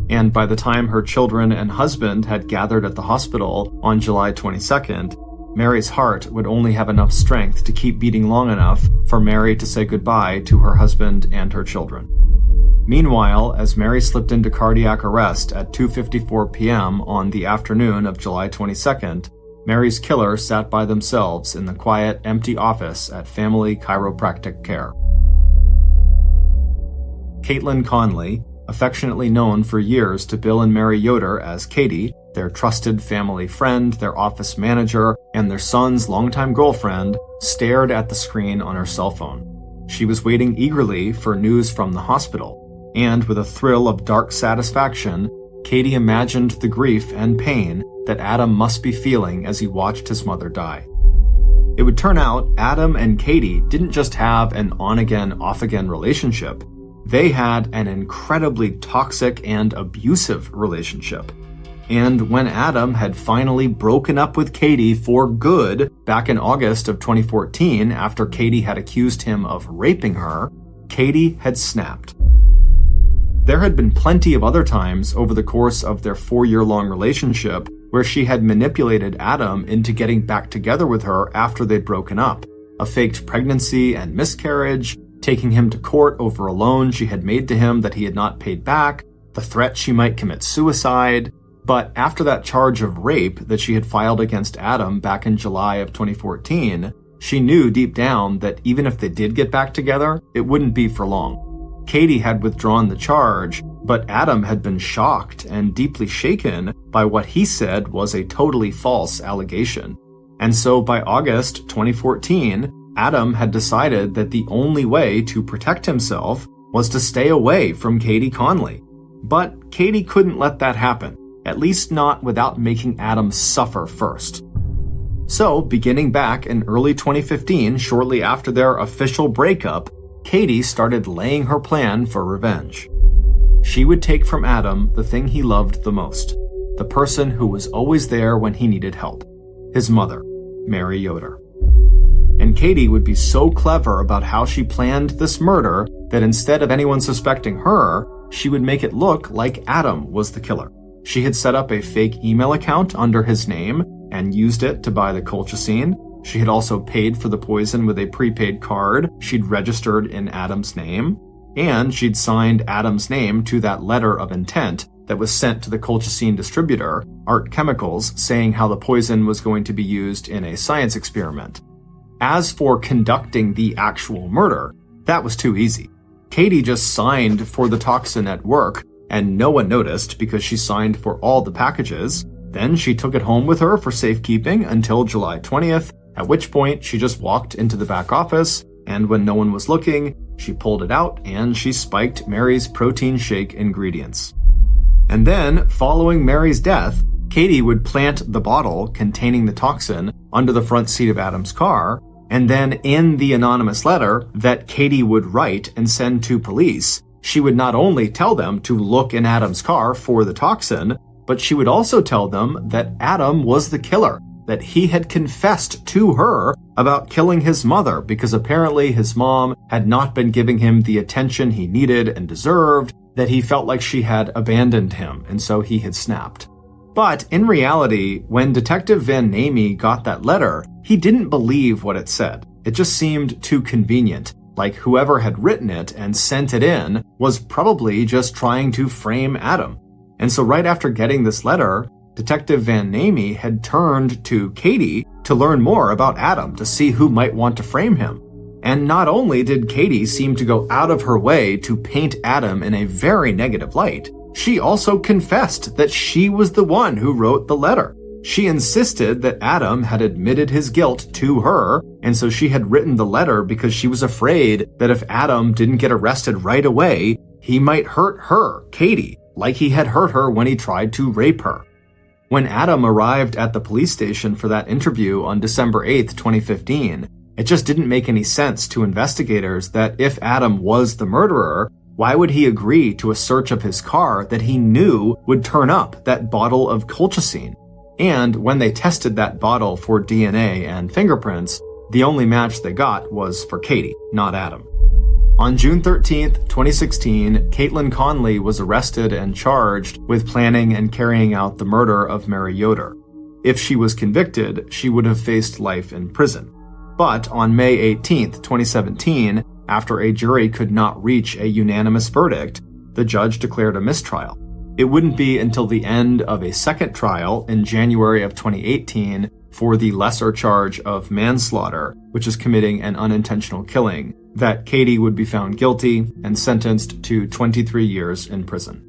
And by the time her children and husband had gathered at the hospital on July 22nd, Mary's heart would only have enough strength to keep beating long enough for Mary to say goodbye to her husband and her children. Meanwhile, as Mary slipped into cardiac arrest at 2:54 p.m. on the afternoon of July 22nd, Mary's killer sat by themselves in the quiet, empty office at Family Chiropractic Care. Caitlin Conley, affectionately known for years to Bill and Mary Yoder as Katie, their trusted family friend, their office manager, and their son's longtime girlfriend, stared at the screen on her cell phone. She was waiting eagerly for news from the hospital, and with a thrill of dark satisfaction, Katie imagined the grief and pain that Adam must be feeling as he watched his mother die. It would turn out Adam and Katie didn't just have an on-again, off-again relationship. They had an incredibly toxic and abusive relationship. And when Adam had finally broken up with Katie for good back in August of 2014 after Katie had accused him of raping her, Katie had snapped. There had been plenty of other times over the course of their 4-year-long relationship where she had manipulated Adam into getting back together with her after they'd broken up. A faked pregnancy and miscarriage, taking him to court over a loan she had made to him that he had not paid back, the threat she might commit suicide. But after that charge of rape that she had filed against Adam back in July of 2014, she knew deep down that even if they did get back together, it wouldn't be for long. Katie had withdrawn the charge, but Adam had been shocked and deeply shaken by what he said was a totally false allegation. And so by August 2014, Adam had decided that the only way to protect himself was to stay away from Katie Conley. But Katie couldn't let that happen, at least not without making Adam suffer first. So, beginning back in early 2015, shortly after their official breakup, Katie started laying her plan for revenge. She would take from Adam the thing he loved the most, the person who was always there when he needed help, his mother, Mary Yoder. And Katie would be so clever about how she planned this murder that instead of anyone suspecting her, she would make it look like Adam was the killer. She had set up a fake email account under his name and used it to buy the colchicine. She had also paid for the poison with a prepaid card she'd registered in Adam's name, and she'd signed Adam's name to that letter of intent that was sent to the colchicine distributor, Art Chemicals, saying how the poison was going to be used in a science experiment. As for conducting the actual murder, that was too easy. Katie just signed for the toxin at work, and no one noticed because she signed for all the packages. Then she took it home with her for safekeeping until July 20th, at which point she just walked into the back office, and when no one was looking, she pulled it out and she spiked Mary's protein shake ingredients. And then, following Mary's death, Katie would plant the bottle containing the toxin under the front seat of Adam's car, and then in the anonymous letter that Katie would write and send to police, she would not only tell them to look in Adam's car for the toxin, but she would also tell them that Adam was the killer, that he had confessed to her about killing his mother because apparently his mom had not been giving him the attention he needed and deserved, that he felt like she had abandoned him, and so he had snapped. But in reality, when Detective Van Namey got that letter, he didn't believe what it said. It just seemed too convenient, like whoever had written it and sent it in was probably just trying to frame Adam. And so right after getting this letter, Detective Van Namey had turned to Katie to learn more about Adam to see who might want to frame him. And not only did Katie seem to go out of her way to paint Adam in a very negative light, she also confessed that she was the one who wrote the letter. She insisted that Adam had admitted his guilt to her, and so she had written the letter because she was afraid that if Adam didn't get arrested right away, he might hurt her, Katie, like he had hurt her when he tried to rape her. When Adam arrived at the police station for that interview on December 8th, 2015, it just didn't make any sense to investigators that if Adam was the murderer, why would he agree to a search of his car that he knew would turn up that bottle of colchicine? And when they tested that bottle for DNA and fingerprints, the only match they got was for Katie, not Adam. On June 13th, 2016, Caitlin Conley was arrested and charged with planning and carrying out the murder of Mary Yoder. If she was convicted, she would have faced life in prison. But on May 18th, 2017, after a jury could not reach a unanimous verdict, the judge declared a mistrial. It wouldn't be until the end of a second trial in January of 2018 for the lesser charge of manslaughter, which is committing an unintentional killing, that Katie would be found guilty and sentenced to 23 years in prison.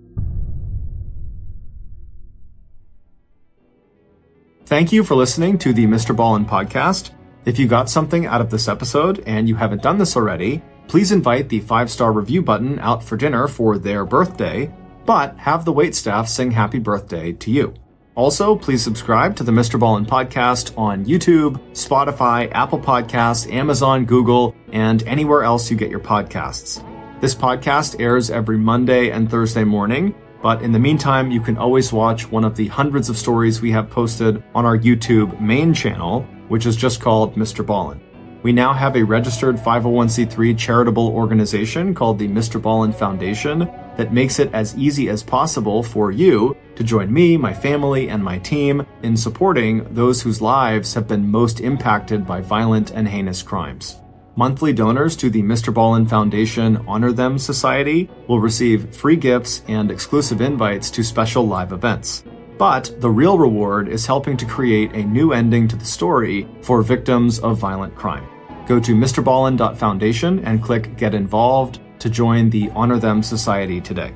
Thank you for listening to the MrBallen podcast. If you got something out of this episode and you haven't done this already, please invite the 5-star review button out for dinner for their birthday, but have the waitstaff sing happy birthday to you. Also, please subscribe to the MrBallen podcast on YouTube, Spotify, Apple Podcasts, Amazon, Google, and anywhere else you get your podcasts. This podcast airs every Monday and Thursday morning, but in the meantime, you can always watch one of the hundreds of stories we have posted on our YouTube main channel, which is just called MrBallen. We now have a registered 501c3 charitable organization called the MrBallen Foundation that makes it as easy as possible for you to join me, my family, and my team in supporting those whose lives have been most impacted by violent and heinous crimes. Monthly donors to the MrBallen Foundation Honor Them Society will receive free gifts and exclusive invites to special live events. But the real reward is helping to create a new ending to the story for victims of violent crime. Go to mrballen.foundation and click Get Involved to join the Honor Them Society today.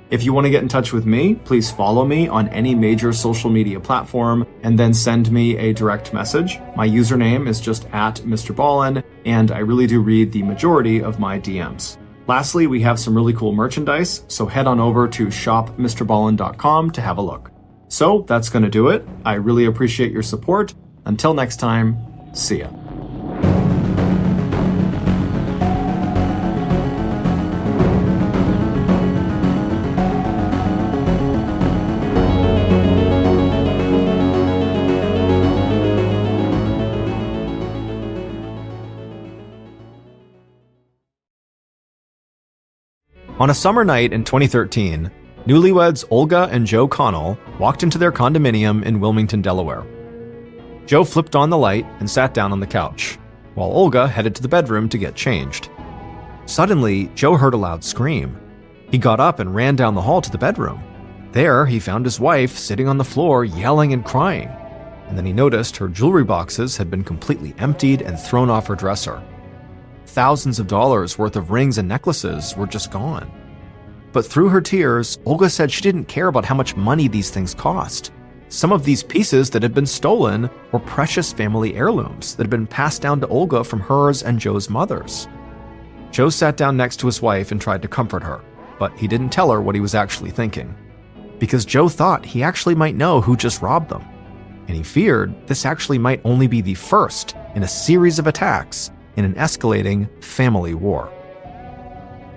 If you want to get in touch with me, please follow me on any major social media platform and then send me a direct message. My username is just @MrBallen, and I really do read the majority of my DMs. Lastly, we have some really cool merchandise, so head on over to shopmrballen.com to have a look. So that's going to do it. I really appreciate your support. Until next time, see ya. On a summer night in 2013, newlyweds Olga and Joe Connell walked into their condominium in Wilmington, Delaware. Joe flipped on the light and sat down on the couch, while Olga headed to the bedroom to get changed. Suddenly, Joe heard a loud scream. He got up and ran down the hall to the bedroom. There, he found his wife sitting on the floor yelling and crying, and then he noticed her jewelry boxes had been completely emptied and thrown off her dresser. Thousands of dollars worth of rings and necklaces were just gone. But through her tears, Olga said she didn't care about how much money these things cost. Some of these pieces that had been stolen were precious family heirlooms that had been passed down to Olga from hers and Joe's mothers. Joe sat down next to his wife and tried to comfort her, but he didn't tell her what he was actually thinking. Because Joe thought he actually might know who just robbed them. And he feared this actually might only be the first in a series of attacks in an escalating family war.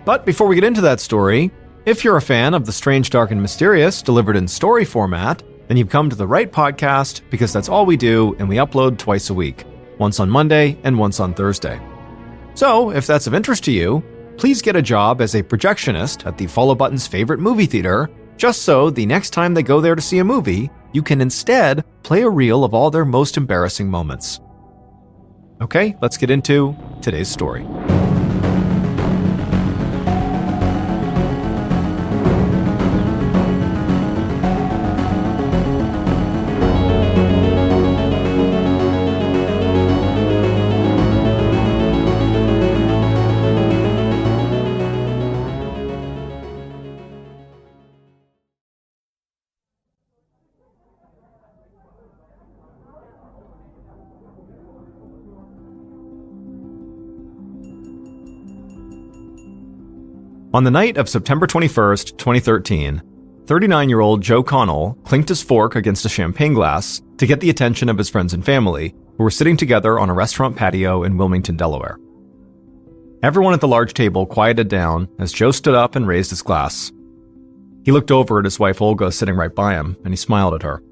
But before we get into that story, if you're a fan of the strange, dark, and mysterious delivered in story format, then you've come to the right podcast, because that's all we do, and we upload twice a week, once on Monday and once on Thursday. So, if that's of interest to you, please get a job as a projectionist at the Follow Button's favorite movie theater, just so the next time they go there to see a movie, you can instead play a reel of all their most embarrassing moments. Okay, let's get into today's story. On the night of September 21st, 2013, 39-year-old Joe Connell clinked his fork against a champagne glass to get the attention of his friends and family, who were sitting together on a restaurant patio in Wilmington, Delaware. Everyone at the large table quieted down as Joe stood up and raised his glass. He looked over at his wife Olga sitting right by him, and he smiled at her.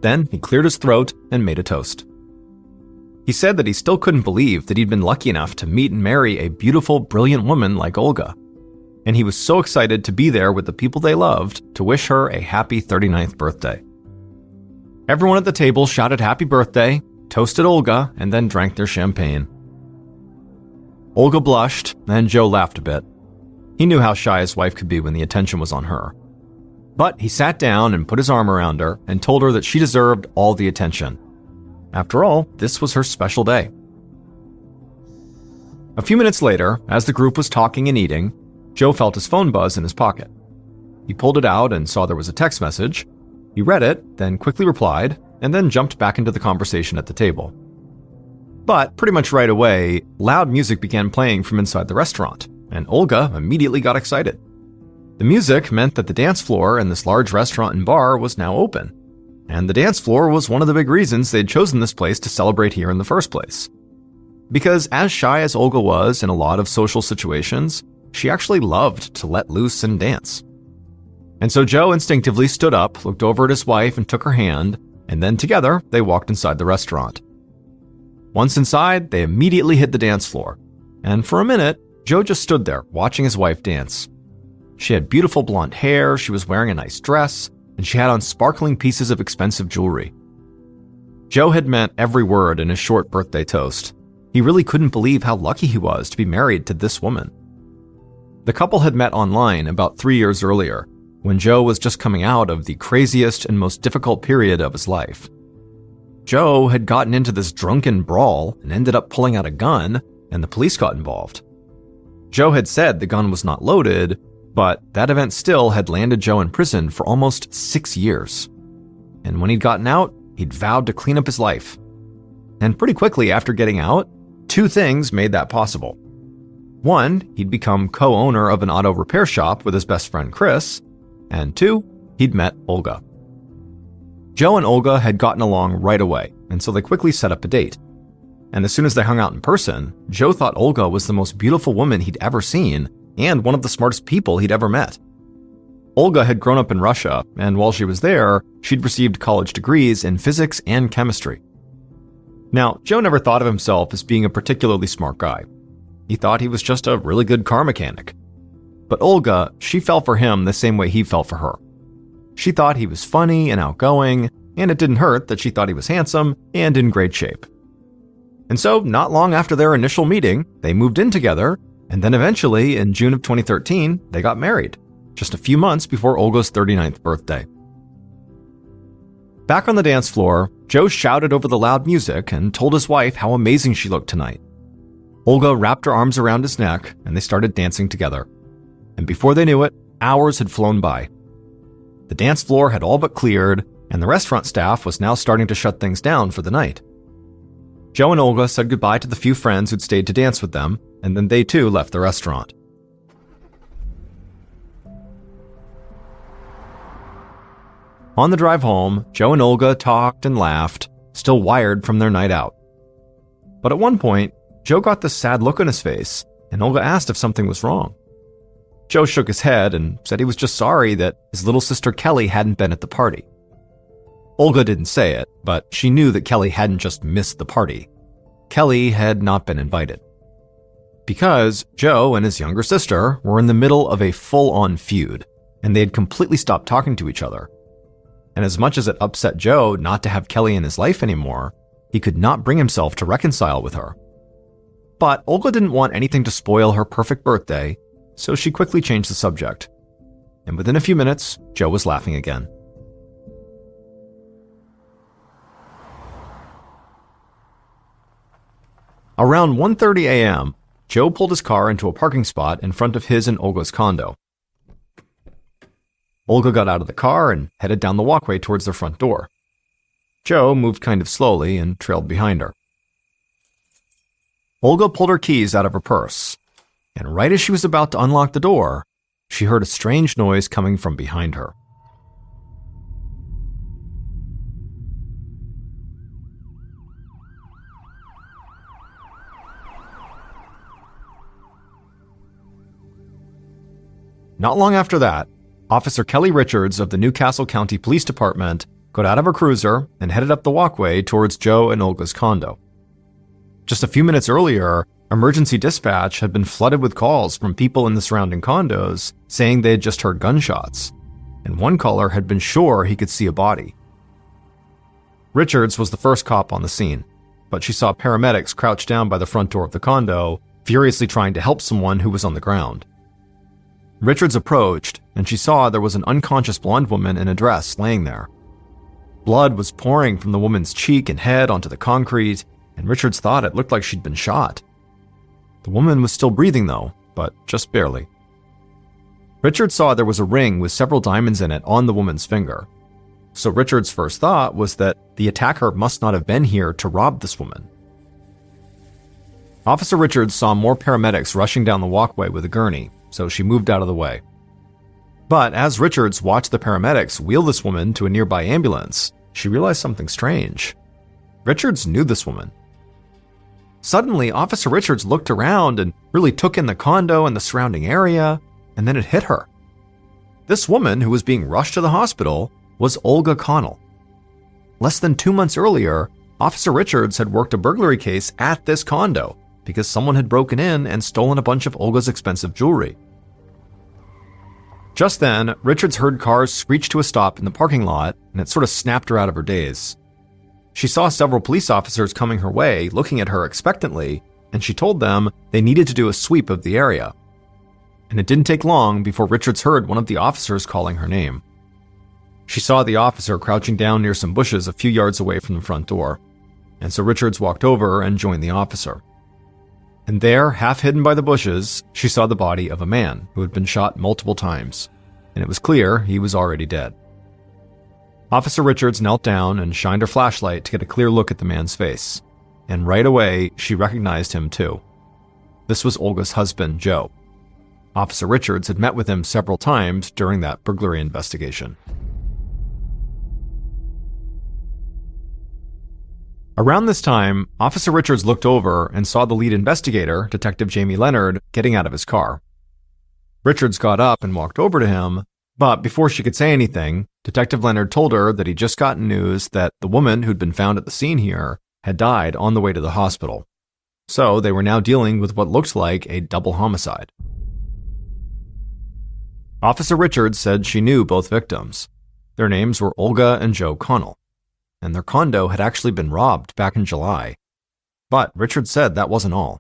Then he cleared his throat and made a toast. He said that he still couldn't believe that he'd been lucky enough to meet and marry a beautiful, brilliant woman like Olga. And he was so excited to be there with the people they loved to wish her a happy 39th birthday. Everyone at the table shouted happy birthday, toasted Olga, and then drank their champagne. Olga blushed, and Joe laughed a bit. He knew how shy his wife could be when the attention was on her. But he sat down and put his arm around her and told her that she deserved all the attention. After all, this was her special day. A few minutes later, as the group was talking and eating, Joe felt his phone buzz in his pocket. He pulled it out and saw there was a text message. He read it, then quickly replied, and then jumped back into the conversation at the table. But pretty much right away, loud music began playing from inside the restaurant, and Olga immediately got excited. The music meant that the dance floor in this large restaurant and bar was now open, and the dance floor was one of the big reasons they'd chosen this place to celebrate here in the first place. Because as shy as Olga was in a lot of social situations, she actually loved to let loose and dance. And so Joe instinctively stood up, looked over at his wife and took her hand, and then together they walked inside the restaurant. Once inside, they immediately hit the dance floor, and for a minute, Joe just stood there watching his wife dance. She had beautiful blonde hair, she was wearing a nice dress, and she had on sparkling pieces of expensive jewelry. Joe had meant every word in his short birthday toast. He really couldn't believe how lucky he was to be married to this woman. The couple had met online about 3 years earlier, when Joe was just coming out of the craziest and most difficult period of his life. Joe had gotten into this drunken brawl and ended up pulling out a gun, and the police got involved. Joe had said the gun was not loaded, but that event still had landed Joe in prison for almost 6 years. And when he'd gotten out, he'd vowed to clean up his life. And pretty quickly after getting out, 2 things made that possible. 1, he'd become co-owner of an auto repair shop with his best friend Chris, and 2, he'd met Olga. Joe and Olga had gotten along right away, and so they quickly set up a date. And as soon as they hung out in person, Joe thought Olga was the most beautiful woman he'd ever seen and one of the smartest people he'd ever met. Olga had grown up in Russia, and while she was there, she'd received college degrees in physics and chemistry. Now, Joe never thought of himself as being a particularly smart guy. He thought he was just a really good car mechanic. But Olga, she fell for him the same way he fell for her. She thought he was funny and outgoing, and it didn't hurt that she thought he was handsome and in great shape. And so, not long after their initial meeting, they moved in together, and then eventually, in June of 2013, they got married, just a few months before Olga's 39th birthday. Back on the dance floor, Joe shouted over the loud music and told his wife how amazing she looked tonight. Olga wrapped her arms around his neck, and they started dancing together. And before they knew it, hours had flown by. The dance floor had all but cleared, and the restaurant staff was now starting to shut things down for the night. Joe and Olga said goodbye to the few friends who'd stayed to dance with them, and then they too left the restaurant. On the drive home, Joe and Olga talked and laughed, still wired from their night out. But at one point, Joe got this sad look on his face, and Olga asked if something was wrong. Joe shook his head and said he was just sorry that his little sister Kelly hadn't been at the party. Olga didn't say it, but she knew that Kelly hadn't just missed the party. Kelly had not been invited. Because Joe and his younger sister were in the middle of a full-on feud, and they had completely stopped talking to each other. And as much as it upset Joe not to have Kelly in his life anymore, he could not bring himself to reconcile with her. But Olga didn't want anything to spoil her perfect birthday, so she quickly changed the subject. And within a few minutes, Joe was laughing again. Around 1:30 a.m., Joe pulled his car into a parking spot in front of his and Olga's condo. Olga got out of the car and headed down the walkway towards their front door. Joe moved kind of slowly and trailed behind her. Olga pulled her keys out of her purse, and right as she was about to unlock the door, she heard a strange noise coming from behind her. Not long after that, Officer Kelly Richards of the Newcastle County Police Department got out of her cruiser and headed up the walkway towards Joe and Olga's condo. Just a few minutes earlier, emergency dispatch had been flooded with calls from people in the surrounding condos saying they had just heard gunshots, and one caller had been sure he could see a body. Richards was the first cop on the scene, but she saw paramedics crouched down by the front door of the condo, furiously trying to help someone who was on the ground. Richards approached, and she saw there was an unconscious blonde woman in a dress laying there. Blood was pouring from the woman's cheek and head onto the concrete, and Richards thought it looked like she'd been shot. The woman was still breathing though, but just barely. Richards saw there was a ring with several diamonds in it on the woman's finger. So Richards' first thought was that the attacker must not have been here to rob this woman. Officer Richards saw more paramedics rushing down the walkway with a gurney, so she moved out of the way. But as Richards watched the paramedics wheel this woman to a nearby ambulance, she realized something strange. Richards knew this woman. Suddenly, Officer Richards looked around and really took in the condo and the surrounding area, and then it hit her. This woman, who was being rushed to the hospital, was Olga Connell. Less than 2 months earlier, Officer Richards had worked a burglary case at this condo because someone had broken in and stolen a bunch of Olga's expensive jewelry. Just then, Richards heard cars screech to a stop in the parking lot, and it sort of snapped her out of her daze. She saw several police officers coming her way, looking at her expectantly, and she told them they needed to do a sweep of the area. And it didn't take long before Richards heard one of the officers calling her name. She saw the officer crouching down near some bushes a few yards away from the front door, and so Richards walked over and joined the officer. And there, half hidden by the bushes, she saw the body of a man who had been shot multiple times, and it was clear he was already dead. Officer Richards knelt down and shined her flashlight to get a clear look at the man's face, and right away, she recognized him too. This was Olga's husband, Joe. Officer Richards had met with him several times during that burglary investigation. Around this time, Officer Richards looked over and saw the lead investigator, Detective Jamie Leonard, getting out of his car. Richards got up and walked over to him, but before she could say anything, Detective Leonard told her that he'd just gotten news that the woman who'd been found at the scene here had died on the way to the hospital. So they were now dealing with what looked like a double homicide. Officer Richards said she knew both victims. Their names were Olga and Joe Connell, and their condo had actually been robbed back in July. But Richards said that wasn't all.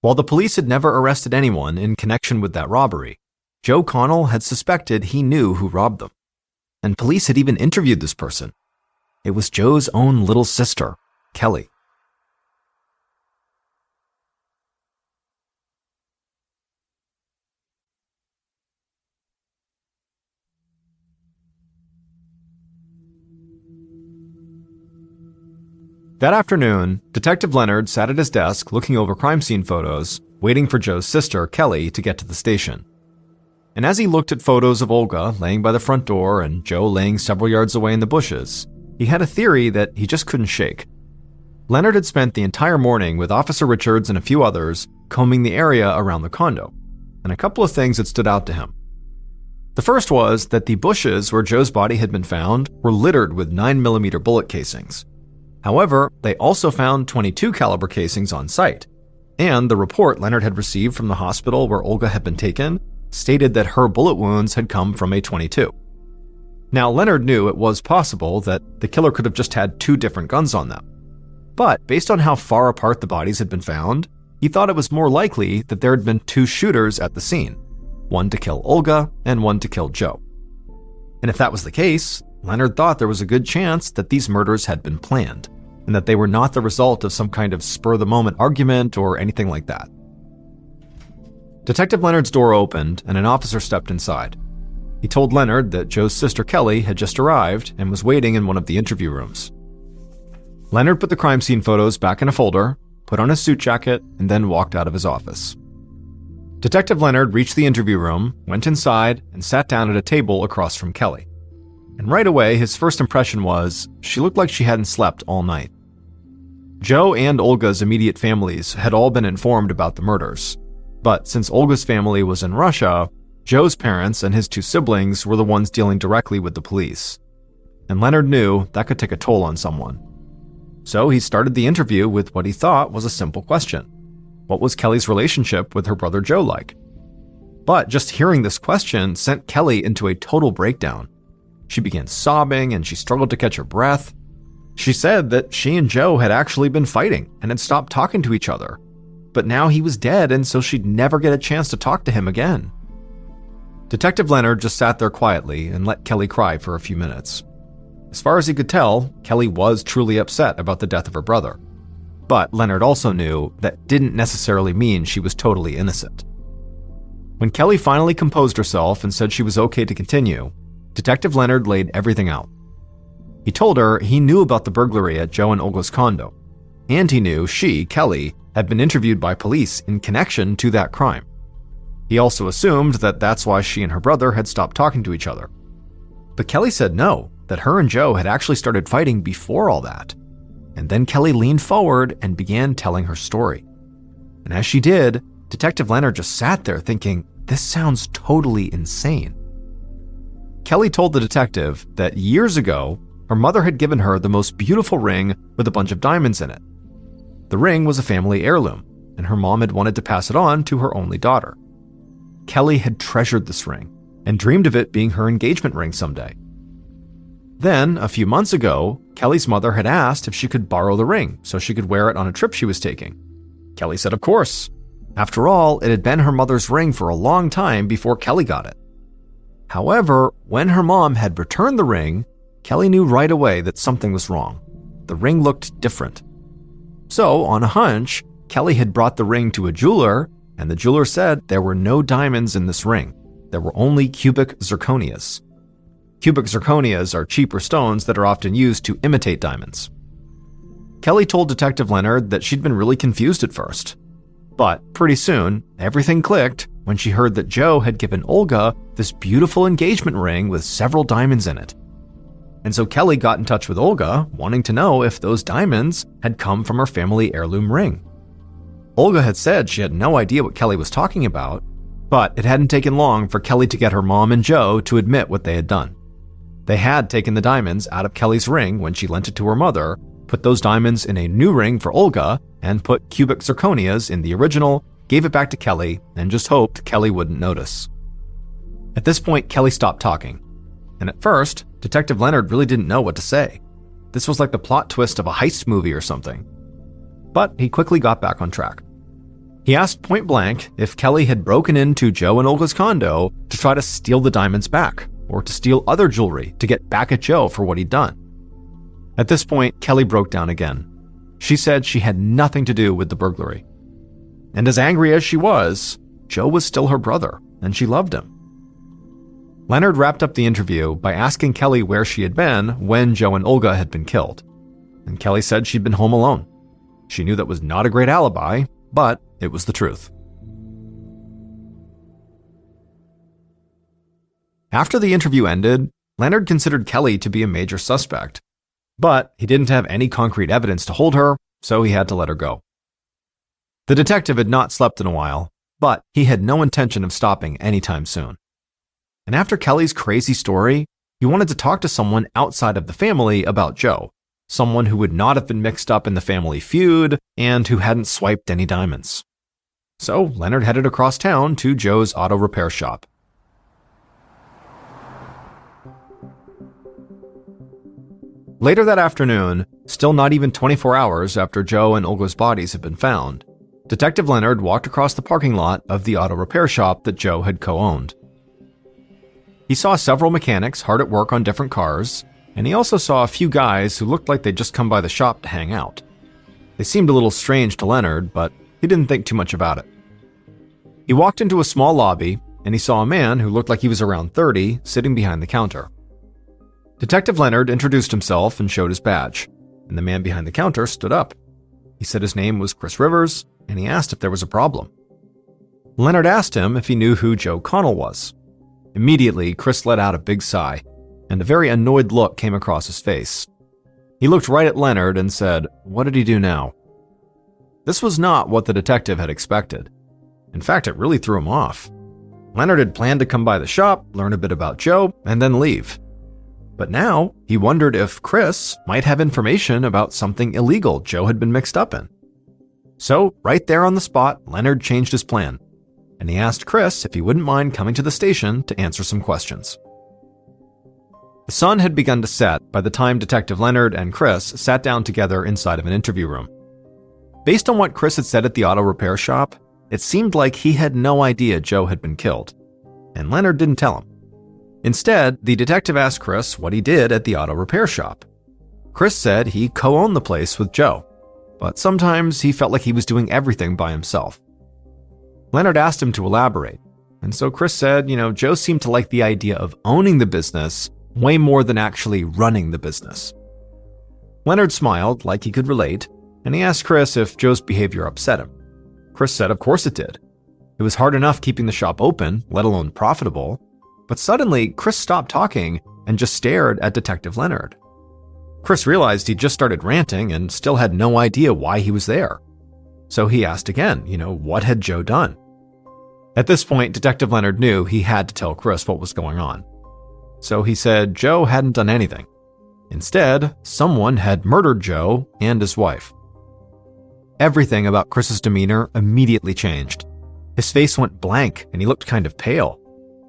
While the police had never arrested anyone in connection with that robbery, Joe Connell had suspected he knew who robbed them. And police had even interviewed this person. It was Joe's own little sister, Kelly. That afternoon, Detective Leonard sat at his desk looking over crime scene photos, waiting for Joe's sister, Kelly, to get to the station. And as he looked at photos of Olga laying by the front door and Joe laying several yards away in the bushes, he had a theory that he just couldn't shake. Leonard had spent the entire morning with Officer Richards and a few others combing the area around the condo, and a couple of things had stood out to him. The first was that the bushes where Joe's body had been found were littered with 9mm bullet casings. However, they also found .22 caliber casings on site, and the report Leonard had received from the hospital where Olga had been taken stated that her bullet wounds had come from a .22. Now, Leonard knew it was possible that the killer could have just had two different guns on them. But based on how far apart the bodies had been found, he thought it was more likely that there had been two shooters at the scene, one to kill Olga and one to kill Joe. And if that was the case, Leonard thought there was a good chance that these murders had been planned, and that they were not the result of some kind of spur-of-the-moment argument or anything like that. Detective Leonard's door opened and an officer stepped inside. He told Leonard that Joe's sister Kelly had just arrived and was waiting in one of the interview rooms. Leonard put the crime scene photos back in a folder, put on his suit jacket, and then walked out of his office. Detective Leonard reached the interview room, went inside, and sat down at a table across from Kelly. And right away, his first impression was she looked like she hadn't slept all night. Joe and Olga's immediate families had all been informed about the murders, but since Olga's family was in Russia, Joe's parents and his two siblings were the ones dealing directly with the police. And Leonard knew that could take a toll on someone. So he started the interview with what he thought was a simple question. What was Kelly's relationship with her brother Joe like? But just hearing this question sent Kelly into a total breakdown. She began sobbing and she struggled to catch her breath. She said that she and Joe had actually been fighting and had stopped talking to each other. But now he was dead, and so she'd never get a chance to talk to him again. Detective Leonard just sat there quietly and let Kelly cry for a few minutes. As far as he could tell, Kelly was truly upset about the death of her brother. But Leonard also knew that didn't necessarily mean she was totally innocent. When Kelly finally composed herself and said she was okay to continue, Detective Leonard laid everything out. He told her he knew about the burglary at Joe and Olga's condo, and he knew she, Kelly, had been interviewed by police in connection to that crime. He also assumed that that's why she and her brother had stopped talking to each other. But Kelly said no, that her and Joe had actually started fighting before all that. And then Kelly leaned forward and began telling her story. And as she did, Detective Leonard just sat there thinking, this sounds totally insane. Kelly told the detective that years ago, her mother had given her the most beautiful ring with a bunch of diamonds in it. The ring was a family heirloom, and her mom had wanted to pass it on to her only daughter. Kelly had treasured this ring and dreamed of it being her engagement ring someday. Then, a few months ago, Kelly's mother had asked if she could borrow the ring so she could wear it on a trip she was taking. Kelly said of course. After all, it had been her mother's ring for a long time before Kelly got it. However, when her mom had returned the ring, Kelly knew right away that something was wrong. The ring looked different. So, on a hunch, Kelly had brought the ring to a jeweler, and the jeweler said there were no diamonds in this ring. There were only cubic zirconias. Cubic zirconias are cheaper stones that are often used to imitate diamonds. Kelly told Detective Leonard that she'd been really confused at first. But pretty soon, everything clicked when she heard that Joe had given Olga this beautiful engagement ring with several diamonds in it. and so Kelly got in touch with Olga, wanting to know if those diamonds had come from her family heirloom ring. Olga had said she had no idea what Kelly was talking about, but it hadn't taken long for Kelly to get her mom and Joe to admit what they had done. They had taken the diamonds out of Kelly's ring when she lent it to her mother, put those diamonds in a new ring for Olga, and put cubic zirconias in the original, gave it back to Kelly, and just hoped Kelly wouldn't notice. At this point, Kelly stopped talking. And at first, Detective Leonard really didn't know what to say. This was like the plot twist of a heist movie or something. But he quickly got back on track. He asked point blank if Kelly had broken into Joe and Olga's condo to try to steal the diamonds back, or to steal other jewelry to get back at Joe for what he'd done. At this point, Kelly broke down again. She said she had nothing to do with the burglary. And as angry as she was, Joe was still her brother, and she loved him. Leonard wrapped up the interview by asking Kelly where she had been when Joe and Olga had been killed. And Kelly said she'd been home alone. She knew that was not a great alibi, but it was the truth. After the interview ended, Leonard considered Kelly to be a major suspect, but he didn't have any concrete evidence to hold her, so he had to let her go. The detective had not slept in a while, but he had no intention of stopping anytime soon. And after Kelly's crazy story, he wanted to talk to someone outside of the family about Joe, someone who would not have been mixed up in the family feud and who hadn't swiped any diamonds. So Leonard headed across town to Joe's auto repair shop. Later that afternoon, still not even 24 hours after Joe and Olga's bodies had been found, Detective Leonard walked across the parking lot of the auto repair shop that Joe had co-owned. He saw several mechanics hard at work on different cars, and he also saw a few guys who looked like they'd just come by the shop to hang out. They seemed a little strange to Leonard, but he didn't think too much about it. He walked into a small lobby, and he saw a man who looked like he was around 30 sitting behind the counter. Detective Leonard introduced himself and showed his badge, and the man behind the counter stood up. He said his name was Chris Rivers, and he asked if there was a problem. Leonard asked him if he knew who Joe Connell was. Immediately, Chris let out a big sigh, and a very annoyed look came across his face. He looked right at Leonard and said, "What did he do now?" This was not what the detective had expected. In fact, it really threw him off. Leonard had planned to come by the shop, learn a bit about Joe, and then leave. But now, he wondered if Chris might have information about something illegal Joe had been mixed up in. So, right there on the spot, Leonard changed his plan, and he asked Chris if he wouldn't mind coming to the station to answer some questions. The sun had begun to set by the time Detective Leonard and Chris sat down together inside of an interview room. Based on what Chris had said at the auto repair shop, it seemed like he had no idea Joe had been killed, and Leonard didn't tell him. Instead, the detective asked Chris what he did at the auto repair shop. Chris said he co-owned the place with Joe, but sometimes he felt like he was doing everything by himself. Leonard asked him to elaborate, and so Chris said, Joe seemed to like the idea of owning the business way more than actually running the business. Leonard smiled like he could relate, and he asked Chris if Joe's behavior upset him. Chris said of course it did. It was hard enough keeping the shop open, let alone profitable. But suddenly, Chris stopped talking and just stared at Detective Leonard. Chris realized he'd just started ranting and still had no idea why he was there. So he asked again, what had Joe done? At this point, Detective Leonard knew he had to tell Chris what was going on. So he said Joe hadn't done anything. Instead, someone had murdered Joe and his wife. Everything about Chris's demeanor immediately changed. His face went blank and he looked kind of pale.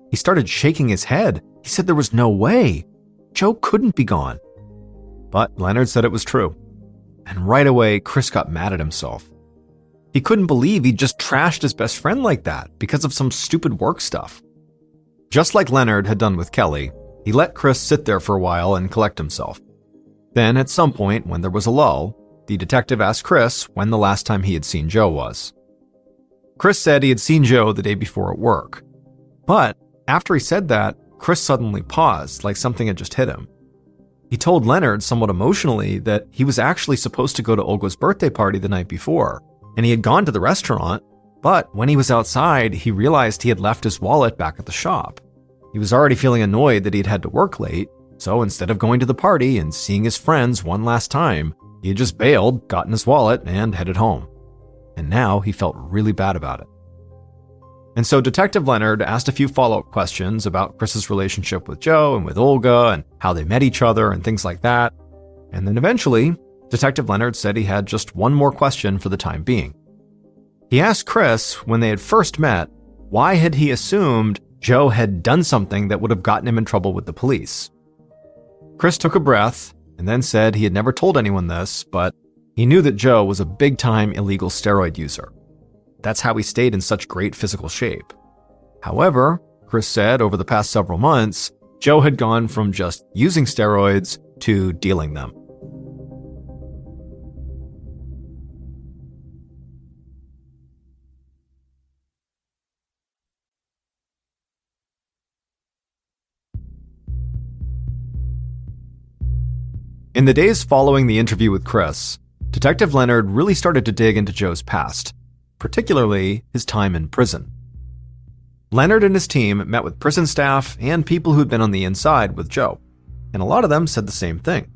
He started shaking his head. He said there was no way. Joe couldn't be gone. But Leonard said it was true. And right away, Chris got mad at himself. He couldn't believe he'd just trashed his best friend like that because of some stupid work stuff. Just like Leonard had done with Kelly, he let Chris sit there for a while and collect himself. Then, at some point, when there was a lull, the detective asked Chris when the last time he had seen Joe was. Chris said he had seen Joe the day before at work. But after he said that, Chris suddenly paused like something had just hit him. He told Leonard somewhat emotionally that he was actually supposed to go to Olga's birthday party the night before, and he had gone to the restaurant, but when he was outside, he realized he had left his wallet back at the shop. He was already feeling annoyed that he'd had to work late, So instead of going to the party and seeing his friends one last time, he had just bailed, gotten his wallet, and headed home. And now he felt really bad about it. And so Detective Leonard asked a few follow-up questions about Chris's relationship with Joe and with Olga and how they met each other and things like that. And then eventually, Detective Leonard said he had just one more question for the time being. He asked Chris, when they had first met, why had he assumed Joe had done something that would have gotten him in trouble with the police. Chris took a breath and then said he had never told anyone this, but he knew that Joe was a big-time illegal steroid user. That's how he stayed in such great physical shape. However, Chris said over the past several months, Joe had gone from just using steroids to dealing them. In the days following the interview with Chris, Detective Leonard really started to dig into Joe's past, particularly his time in prison. Leonard and his team met with prison staff and people who'd been on the inside with Joe, and a lot of them said the same thing.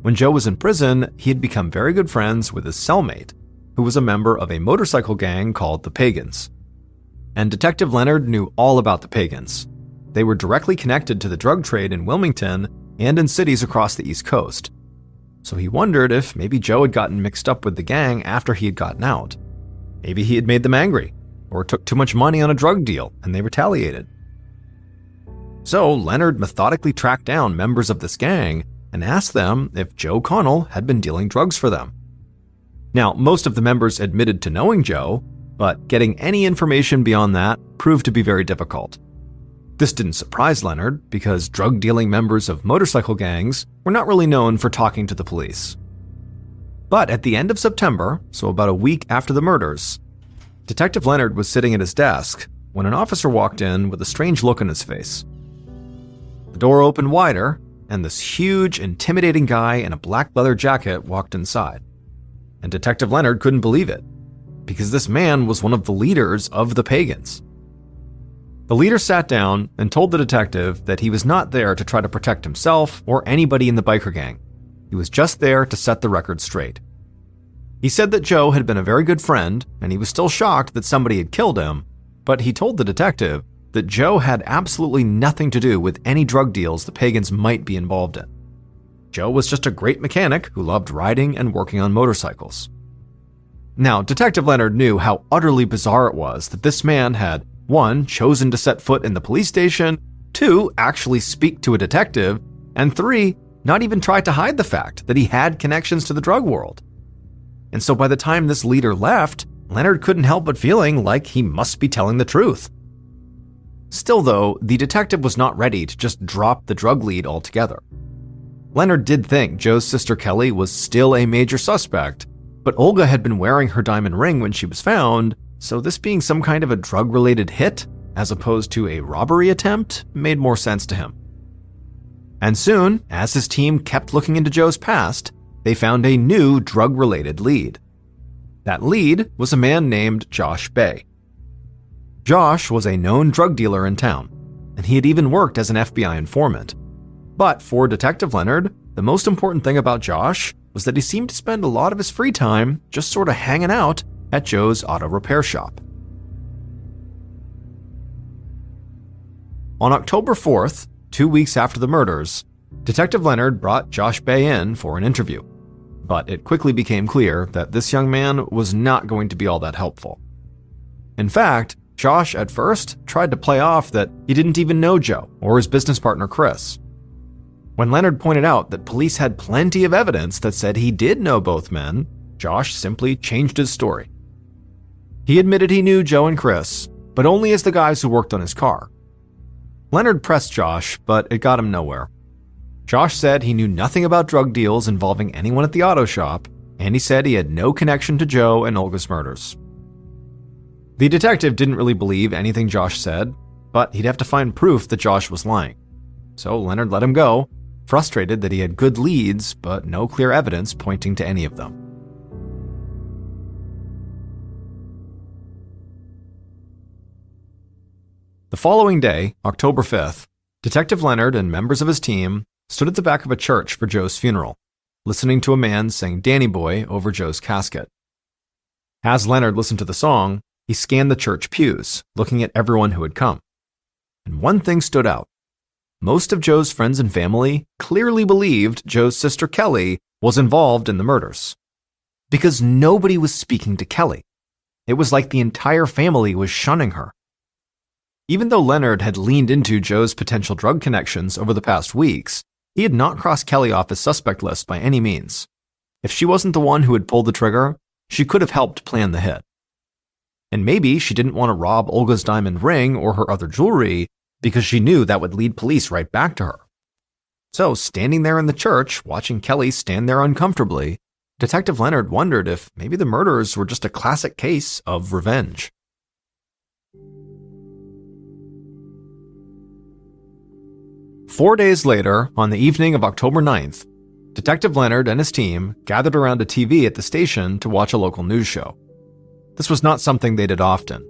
When Joe was in prison, he had become very good friends with his cellmate, who was a member of a motorcycle gang called the Pagans. And Detective Leonard knew all about the Pagans. They were directly connected to the drug trade in Wilmington and in cities across the East Coast. So he wondered if maybe Joe had gotten mixed up with the gang after he had gotten out. Maybe he had made them angry, or took too much money on a drug deal and they retaliated. So Leonard methodically tracked down members of this gang and asked them if Joe Connell had been dealing drugs for them. Now, most of the members admitted to knowing Joe, but getting any information beyond that proved to be very difficult. This didn't surprise Leonard, because drug-dealing members of motorcycle gangs were not really known for talking to the police. But at the end of September, so about a week after the murders, Detective Leonard was sitting at his desk when an officer walked in with a strange look on his face. The door opened wider, and this huge, intimidating guy in a black leather jacket walked inside. And Detective Leonard couldn't believe it, because this man was one of the leaders of the Pagans. The leader sat down and told the detective that he was not there to try to protect himself or anybody in the biker gang. He was just there to set the record straight. He said that Joe had been a very good friend, and he was still shocked that somebody had killed him, but he told the detective that Joe had absolutely nothing to do with any drug deals the Pagans might be involved in. Joe was just a great mechanic who loved riding and working on motorcycles. Now, Detective Leonard knew how utterly bizarre it was that this man had 1. Chosen to set foot in the police station, 2. Actually speak to a detective, and 3. Not even tried to hide the fact that he had connections to the drug world. And so by the time this leader left, Leonard couldn't help but feeling like he must be telling the truth. Still though, the detective was not ready to just drop the drug lead altogether. Leonard did think Joe's sister Kelly was still a major suspect, but Olga had been wearing her diamond ring when she was found, so this being some kind of a drug-related hit, as opposed to a robbery attempt, made more sense to him. And soon, as his team kept looking into Joe's past, they found a new drug-related lead. That lead was a man named Josh Bay. Josh was a known drug dealer in town, and he had even worked as an FBI informant. But for Detective Leonard, the most important thing about Josh was that he seemed to spend a lot of his free time just sort of hanging out at Joe's auto repair shop. On October 4th, 2 weeks after the murders, Detective Leonard brought Josh Bay in for an interview. But it quickly became clear that this young man was not going to be all that helpful. In fact, Josh at first tried to play off that he didn't even know Joe or his business partner Chris. When Leonard pointed out that police had plenty of evidence that said he did know both men, Josh simply changed his story. He admitted he knew Joe and Chris, but only as the guys who worked on his car. Leonard pressed Josh, but it got him nowhere. Josh said he knew nothing about drug deals involving anyone at the auto shop, and he said he had no connection to Joe and Olga's murders. The detective didn't really believe anything Josh said, but he'd have to find proof that Josh was lying. So Leonard let him go, frustrated that he had good leads, but no clear evidence pointing to any of them. The following day, October 5th, Detective Leonard and members of his team stood at the back of a church for Joe's funeral, listening to a man sing Danny Boy over Joe's casket. As Leonard listened to the song, he scanned the church pews, looking at everyone who had come. And one thing stood out. Most of Joe's friends and family clearly believed Joe's sister Kelly was involved in the murders. Because nobody was speaking to Kelly. It was like the entire family was shunning her. Even though Leonard had leaned into Joe's potential drug connections over the past weeks, he had not crossed Kelly off his suspect list by any means. If she wasn't the one who had pulled the trigger, she could have helped plan the hit. And maybe she didn't want to rob Olga's diamond ring or her other jewelry because she knew that would lead police right back to her. So, standing there in the church, watching Kelly stand there uncomfortably, Detective Leonard wondered if maybe the murders were just a classic case of revenge. Four days later, on the evening of October 9th, Detective Leonard and his team gathered around a TV at the station to watch a local news show. This was not something they did often,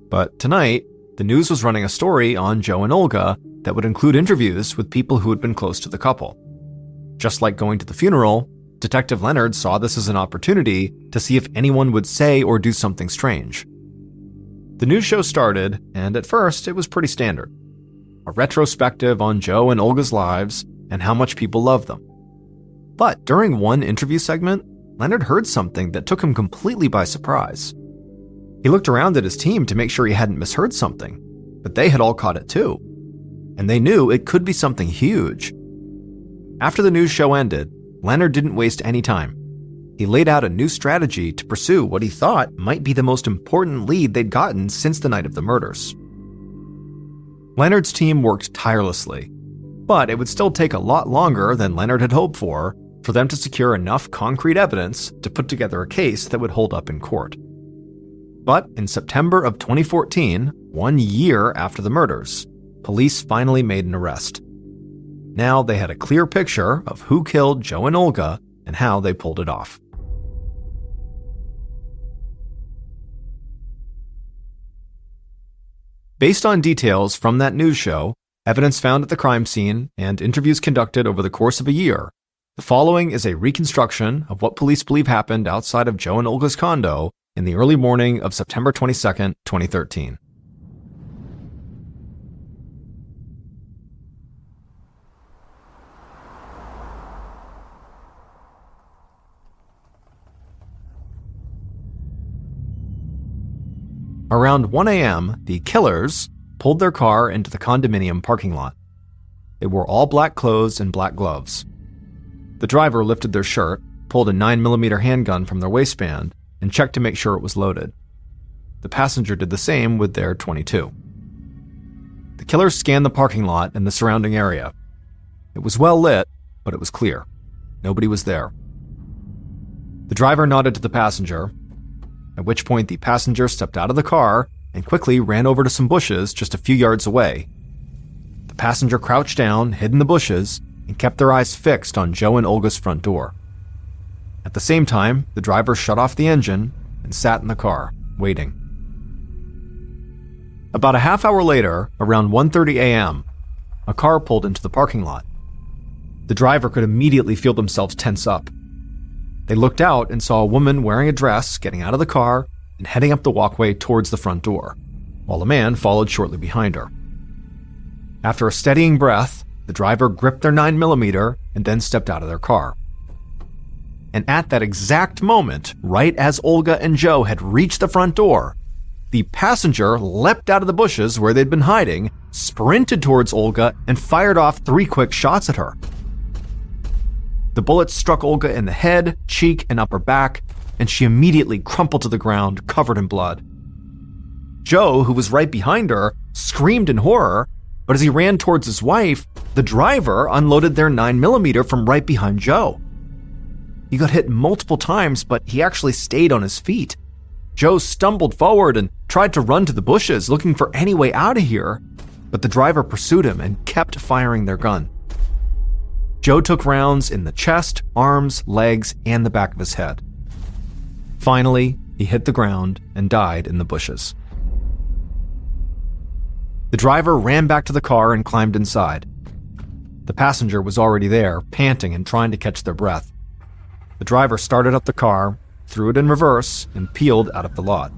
but tonight, the news was running a story on Joe and Olga that would include interviews with people who had been close to the couple. Just like going to the funeral, Detective Leonard saw this as an opportunity to see if anyone would say or do something strange. The news show started, and at first, it was pretty standard. A retrospective on Joe and Olga's lives and how much people love them. But during one interview segment, Leonard heard something that took him completely by surprise. He looked around at his team to make sure he hadn't misheard something, but they had all caught it too. And they knew it could be something huge. After the news show ended, Leonard didn't waste any time. He laid out a new strategy to pursue what he thought might be the most important lead they'd gotten since the night of the murders. Leonard's team worked tirelessly, but it would still take a lot longer than Leonard had hoped for them to secure enough concrete evidence to put together a case that would hold up in court. But in September of 2014, 1 year after the murders, police finally made an arrest. Now they had a clear picture of who killed Joe and Olga and how they pulled it off. Based on details from that news show, evidence found at the crime scene, and interviews conducted over the course of a year, the following is a reconstruction of what police believe happened outside of Joe and Olga's condo in the early morning of September 22, 2013. Around 1 a.m., the killers pulled their car into the condominium parking lot. They wore all black clothes and black gloves. The driver lifted their shirt, pulled a 9mm handgun from their waistband, and checked to make sure it was loaded. The passenger did the same with their .22. The killers scanned the parking lot and the surrounding area. It was well lit, but it was clear. Nobody was there. The driver nodded to the passenger, at which point the passenger stepped out of the car and quickly ran over to some bushes just a few yards away. The passenger crouched down, hid in the bushes, and kept their eyes fixed on Joe and Olga's front door. At the same time, the driver shut off the engine and sat in the car, waiting. About a half hour later, around 1:30 a.m., a car pulled into the parking lot. The driver could immediately feel themselves tense up. They looked out and saw a woman wearing a dress getting out of the car and heading up the walkway towards the front door, while a man followed shortly behind her. After a steadying breath, the driver gripped their 9mm and then stepped out of their car. And at that exact moment, right as Olga and Joe had reached the front door, the passenger leapt out of the bushes where they'd been hiding, sprinted towards Olga, and fired off 3 quick shots at her. The bullets struck Olga in the head, cheek, and upper back, and she immediately crumpled to the ground, covered in blood. Joe, who was right behind her, screamed in horror, but as he ran towards his wife, the driver unloaded their 9mm from right behind Joe. He got hit multiple times, but he actually stayed on his feet. Joe stumbled forward and tried to run to the bushes, looking for any way out of here, but the driver pursued him and kept firing their gun. Joe took rounds in the chest, arms, legs, and the back of his head. Finally, he hit the ground and died in the bushes. The driver ran back to the car and climbed inside. The passenger was already there, panting and trying to catch their breath. The driver started up the car, threw it in reverse, and peeled out of the lot.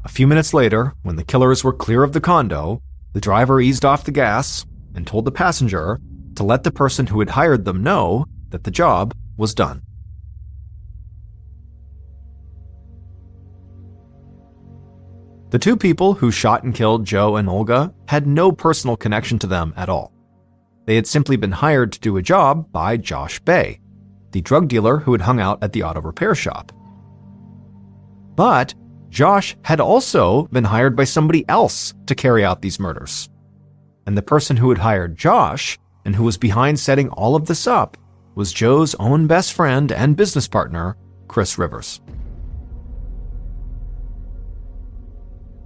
A few minutes later, when the killers were clear of the condo, the driver eased off the gas and told the passenger to let the person who had hired them know that the job was done. The two people who shot and killed Joe and Olga had no personal connection to them at all. They had simply been hired to do a job by Josh Bay, the drug dealer who had hung out at the auto repair shop. But Josh had also been hired by somebody else to carry out these murders. And the person who had hired Josh and who was behind setting all of this up was Joe's own best friend and business partner, Chris Rivers.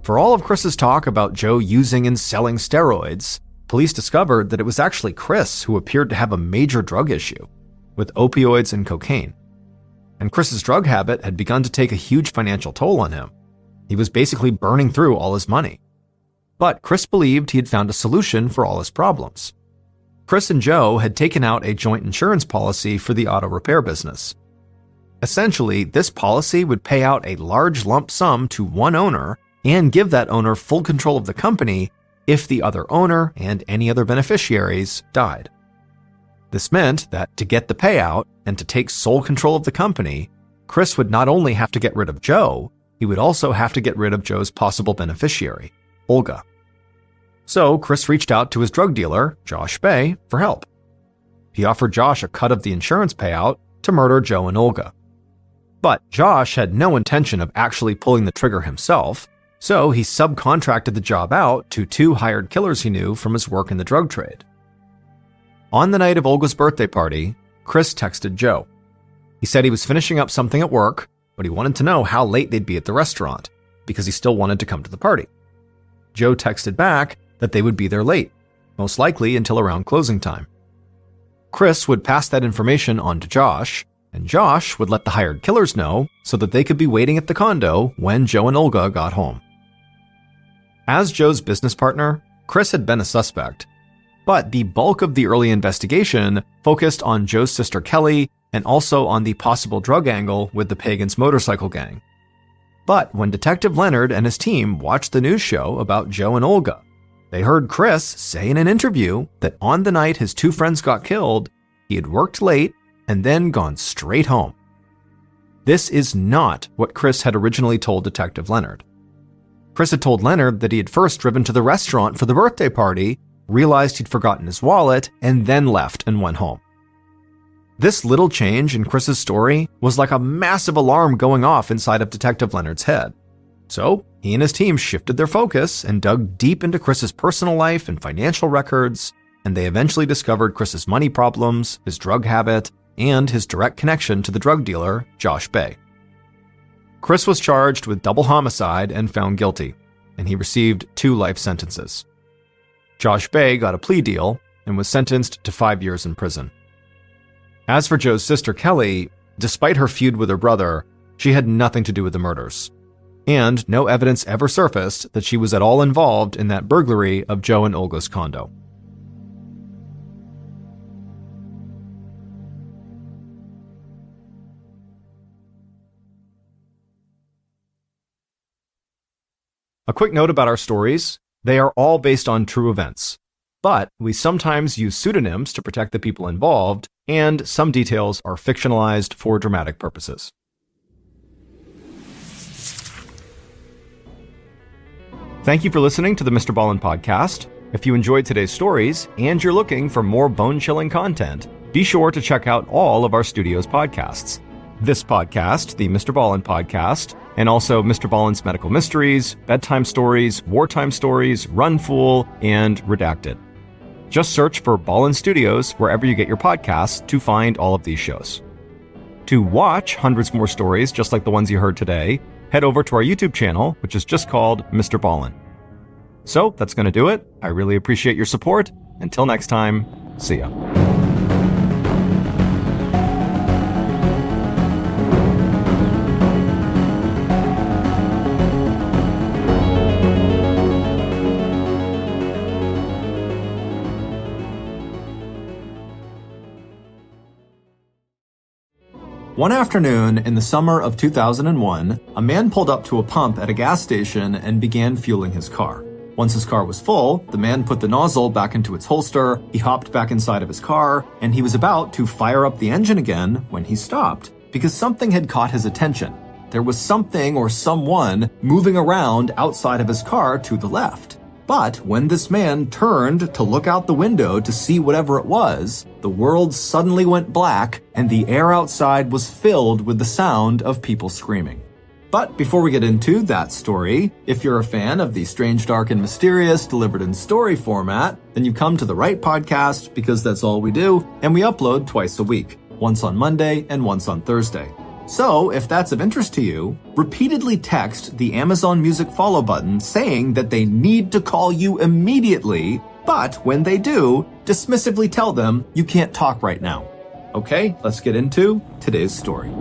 For all of Chris's talk about Joe using and selling steroids, police discovered that it was actually Chris who appeared to have a major drug issue, with opioids and cocaine. And Chris's drug habit had begun to take a huge financial toll on him. He was basically burning through all his money. But Chris believed he had found a solution for all his problems. Chris and Joe had taken out a joint insurance policy for the auto repair business. Essentially, this policy would pay out a large lump sum to one owner and give that owner full control of the company if the other owner and any other beneficiaries died. This meant that to get the payout and to take sole control of the company, Chris would not only have to get rid of Joe, he would also have to get rid of Joe's possible beneficiary, Olga. So Chris reached out to his drug dealer, Josh Bay, for help. He offered Josh a cut of the insurance payout to murder Joe and Olga. But Josh had no intention of actually pulling the trigger himself, so he subcontracted the job out to two hired killers he knew from his work in the drug trade. On the night of Olga's birthday party, Chris texted Joe. He said he was finishing up something at work, but he wanted to know how late they'd be at the restaurant, because he still wanted to come to the party. Joe texted back that they would be there late, most likely until around closing time. Chris would pass that information on to Josh, and Josh would let the hired killers know so that they could be waiting at the condo when Joe and Olga got home. As Joe's business partner, Chris had been a suspect, but the bulk of the early investigation focused on Joe's sister Kelly and also on the possible drug angle with the Pagans motorcycle gang. But when Detective Leonard and his team watched the news show about Joe and Olga, they heard Chris say in an interview that on the night his two friends got killed, he had worked late and then gone straight home. This is not what Chris had originally told Detective Leonard. Chris had told Leonard that he had first driven to the restaurant for the birthday party, realized he'd forgotten his wallet, and then left and went home. This little change in Chris's story was like a massive alarm going off inside of Detective Leonard's head. So he and his team shifted their focus and dug deep into Chris's personal life and financial records, and they eventually discovered Chris's money problems, his drug habit, and his direct connection to the drug dealer, Josh Bay. Chris was charged with double homicide and found guilty, and he received 2 life sentences. Josh Bay got a plea deal and was sentenced to 5 years in prison. As for Joe's sister Kelly, despite her feud with her brother, she had nothing to do with the murders, and no evidence ever surfaced that she was at all involved in that burglary of Joe and Olga's condo. A quick note about our stories: they are all based on true events, but we sometimes use pseudonyms to protect the people involved, and some details are fictionalized for dramatic purposes. Thank you for listening to the MrBallen podcast. If you enjoyed today's stories and you're looking for more bone-chilling content, be sure to check out all of our studio's podcasts. This podcast, the MrBallen podcast, and also MrBallen's Medical Mysteries, Bedtime Stories, Wartime Stories, Run Fool, and Redacted. Just search for Ballen Studios wherever you get your podcasts to find all of these shows. To watch hundreds more stories just like the ones you heard today, head over to our YouTube channel, which is just called MrBallen. So that's going to do it. I really appreciate your support. Until next time, see ya. One afternoon in the summer of 2001, a man pulled up to a pump at a gas station and began fueling his car. Once his car was full, the man put the nozzle back into its holster, he hopped back inside of his car, and he was about to fire up the engine again when he stopped, because something had caught his attention. There was something or someone moving around outside of his car to the left. But when this man turned to look out the window to see whatever it was, the world suddenly went black and the air outside was filled with the sound of people screaming. But before we get into that story, if you're a fan of the strange, dark, and mysterious delivered in story format, then you've come to the right podcast because that's all we do, and we upload twice a week, once on Monday and once on Thursday. So, if that's of interest to you, repeatedly text the Amazon Music follow button saying that they need to call you immediately, but when they do, dismissively tell them you can't talk right now. Okay, let's get into today's story.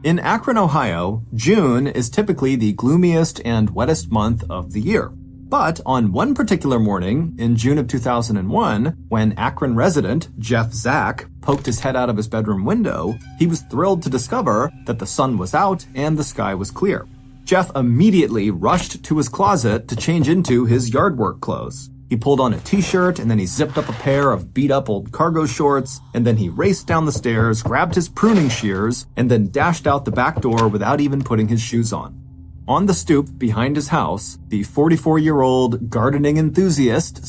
In Akron, Ohio, June is typically the gloomiest and wettest month of the year. But on one particular morning in June of 2001, when Akron resident Jeff Zach poked his head out of his bedroom window, he was thrilled to discover that the sun was out and the sky was clear. Jeff immediately rushed to his closet to change into his yard work clothes. He pulled on a t-shirt and then he zipped up a pair of beat-up old cargo shorts, and then he raced down the stairs, grabbed his pruning shears, and then dashed out the back door without even putting his shoes on. On the stoop behind his house, the 44-year-old gardening enthusiast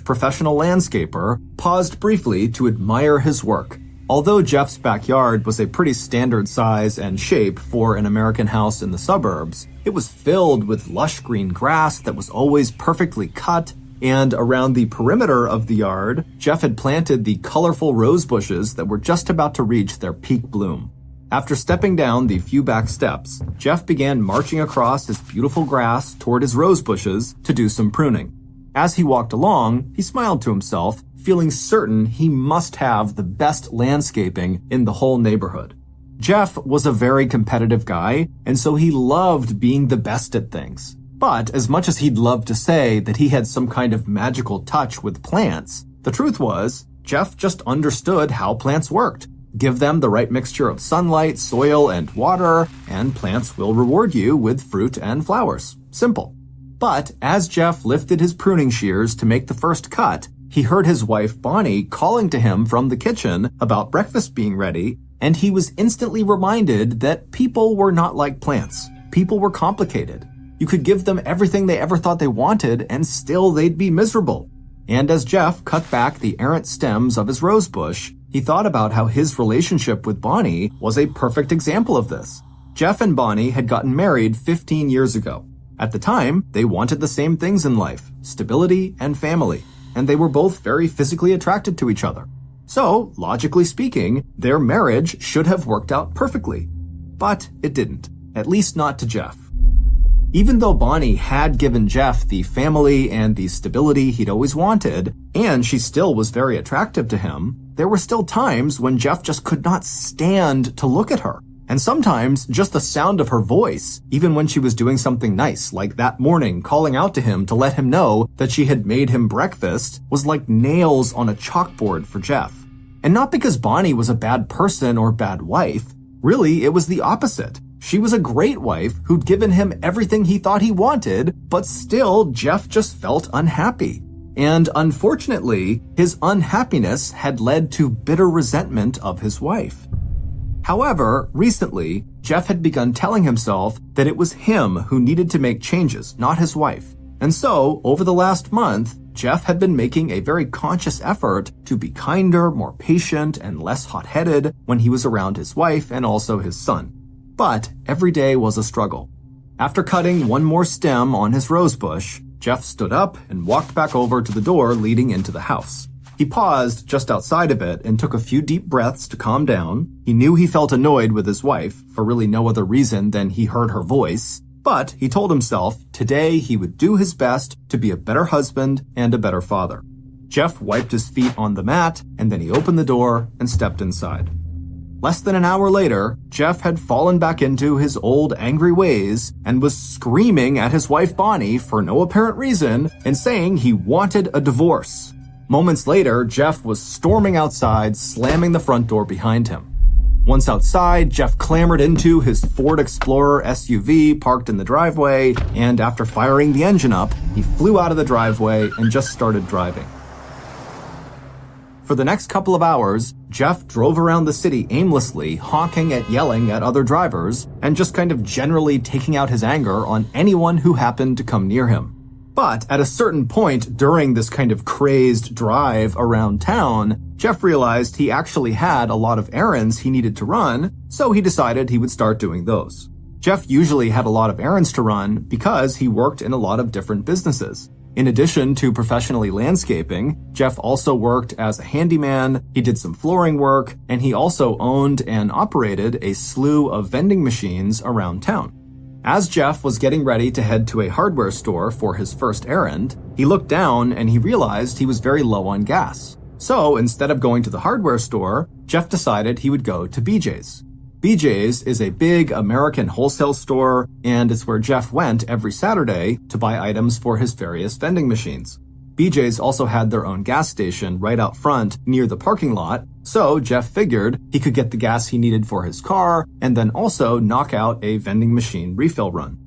/ professional landscaper paused briefly to admire his work. Although Jeff's backyard was a pretty standard size and shape for an American house in the suburbs, it was filled with lush green grass that was always perfectly cut, and around the perimeter of the yard, Jeff had planted the colorful rose bushes that were just about to reach their peak bloom. After stepping down the few back steps, Jeff began marching across his beautiful grass toward his rose bushes to do some pruning. As he walked along, he smiled to himself, feeling certain he must have the best landscaping in the whole neighborhood. Jeff was a very competitive guy, and so he loved being the best at things. But as much as he'd love to say that he had some kind of magical touch with plants, the truth was, Jeff just understood how plants worked. Give them the right mixture of sunlight, soil, and water, and plants will reward you with fruit and flowers. Simple. But as Jeff lifted his pruning shears to make the first cut, he heard his wife Bonnie calling to him from the kitchen about breakfast being ready, and he was instantly reminded that people were not like plants. People were complicated. You could give them everything they ever thought they wanted, and still they'd be miserable. And as Jeff cut back the errant stems of his rose bush, he thought about how his relationship with Bonnie was a perfect example of this. Jeff and Bonnie had gotten married 15 years ago. At the time, they wanted the same things in life, stability and family, and they were both very physically attracted to each other. So, logically speaking, their marriage should have worked out perfectly. But it didn't, at least not to Jeff. Even though Bonnie had given Jeff the family and the stability he'd always wanted, and she still was very attractive to him, there were still times when Jeff just could not stand to look at her. And sometimes just the sound of her voice, even when she was doing something nice, like that morning calling out to him to let him know that she had made him breakfast, was like nails on a chalkboard for Jeff. And not because Bonnie was a bad person or bad wife. Really, it was the opposite. She was a great wife who'd given him everything he thought he wanted, but still Jeff just felt unhappy. And unfortunately, his unhappiness had led to bitter resentment of his wife. However, recently, Jeff had begun telling himself that it was him who needed to make changes, not his wife. And so, over the last month, Jeff had been making a very conscious effort to be kinder, more patient, and less hot-headed when he was around his wife and also his son. But every day was a struggle. After cutting one more stem on his rose bush, Jeff stood up and walked back over to the door leading into the house. He paused just outside of it and took a few deep breaths to calm down. He knew he felt annoyed with his wife for really no other reason than he heard her voice, but he told himself today he would do his best to be a better husband and a better father. Jeff wiped his feet on the mat, and then he opened the door and stepped inside. Less than an hour later, Jeff had fallen back into his old angry ways and was screaming at his wife Bonnie for no apparent reason and saying he wanted a divorce. Moments later, Jeff was storming outside, slamming the front door behind him. Once outside, Jeff clambered into his Ford Explorer SUV parked in the driveway, and after firing the engine up, he flew out of the driveway and just started driving. For the next couple of hours, Jeff drove around the city aimlessly, honking and yelling at other drivers, and just kind of generally taking out his anger on anyone who happened to come near him. But at a certain point during this kind of crazed drive around town, Jeff realized he actually had a lot of errands he needed to run, so he decided he would start doing those. Jeff usually had a lot of errands to run because he worked in a lot of different businesses. In addition to professionally landscaping, Jeff also worked as a handyman, he did some flooring work, and he also owned and operated a slew of vending machines around town. As Jeff was getting ready to head to a hardware store for his first errand, he looked down and he realized he was very low on gas. So instead of going to the hardware store, Jeff decided he would go to BJ's. BJ's is a big American wholesale store, and it's where Jeff went every Saturday to buy items for his various vending machines. BJ's also had their own gas station right out front near the parking lot, so Jeff figured he could get the gas he needed for his car and then also knock out a vending machine refill run.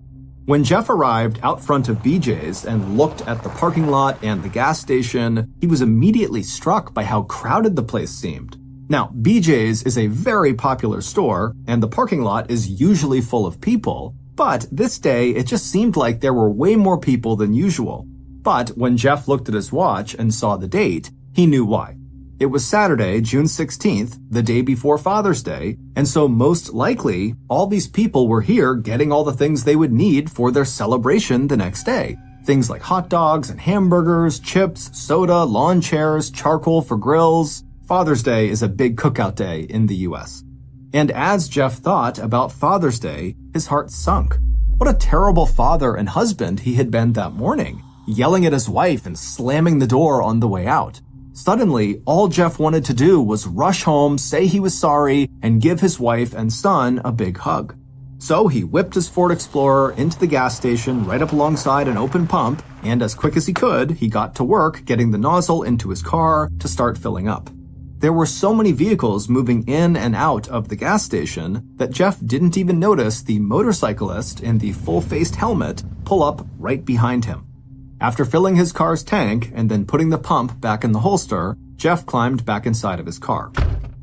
When Jeff arrived out front of BJ's and looked at the parking lot and the gas station, he was immediately struck by how crowded the place seemed. Now, BJ's is a very popular store, and the parking lot is usually full of people, but this day it just seemed like there were way more people than usual. But when Jeff looked at his watch and saw the date, he knew why. It was Saturday, June 16th, the day before Father's Day, and so most likely, all these people were here getting all the things they would need for their celebration the next day. Things like hot dogs and hamburgers, chips, soda, lawn chairs, charcoal for grills. Father's Day is a big cookout day in the US. And as Jeff thought about Father's Day, his heart sunk. What a terrible father and husband he had been that morning, yelling at his wife and slamming the door on the way out. Suddenly, all Jeff wanted to do was rush home, say he was sorry, and give his wife and son a big hug. So he whipped his Ford Explorer into the gas station right up alongside an open pump, and as quick as he could, he got to work getting the nozzle into his car to start filling up. There were so many vehicles moving in and out of the gas station that Jeff didn't even notice the motorcyclist in the full-faced helmet pull up right behind him. After filling his car's tank and then putting the pump back in the holster, Jeff climbed back inside of his car.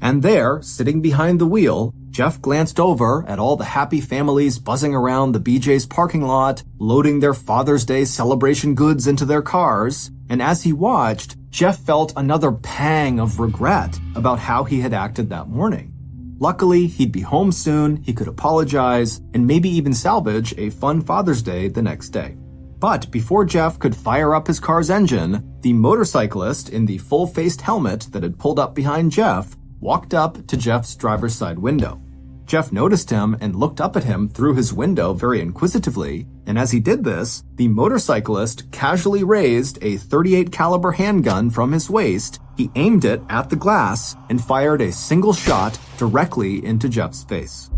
And there, sitting behind the wheel, Jeff glanced over at all the happy families buzzing around the BJ's parking lot, loading their Father's Day celebration goods into their cars, and as he watched, Jeff felt another pang of regret about how he had acted that morning. Luckily, he'd be home soon, he could apologize, and maybe even salvage a fun Father's Day the next day. But before Jeff could fire up his car's engine, the motorcyclist in the full-faced helmet that had pulled up behind Jeff walked up to Jeff's driver's side window. Jeff noticed him and looked up at him through his window very inquisitively, and as he did this, the motorcyclist casually raised a .38 caliber handgun from his waist, he aimed it at the glass, and fired a single shot directly into Jeff's face.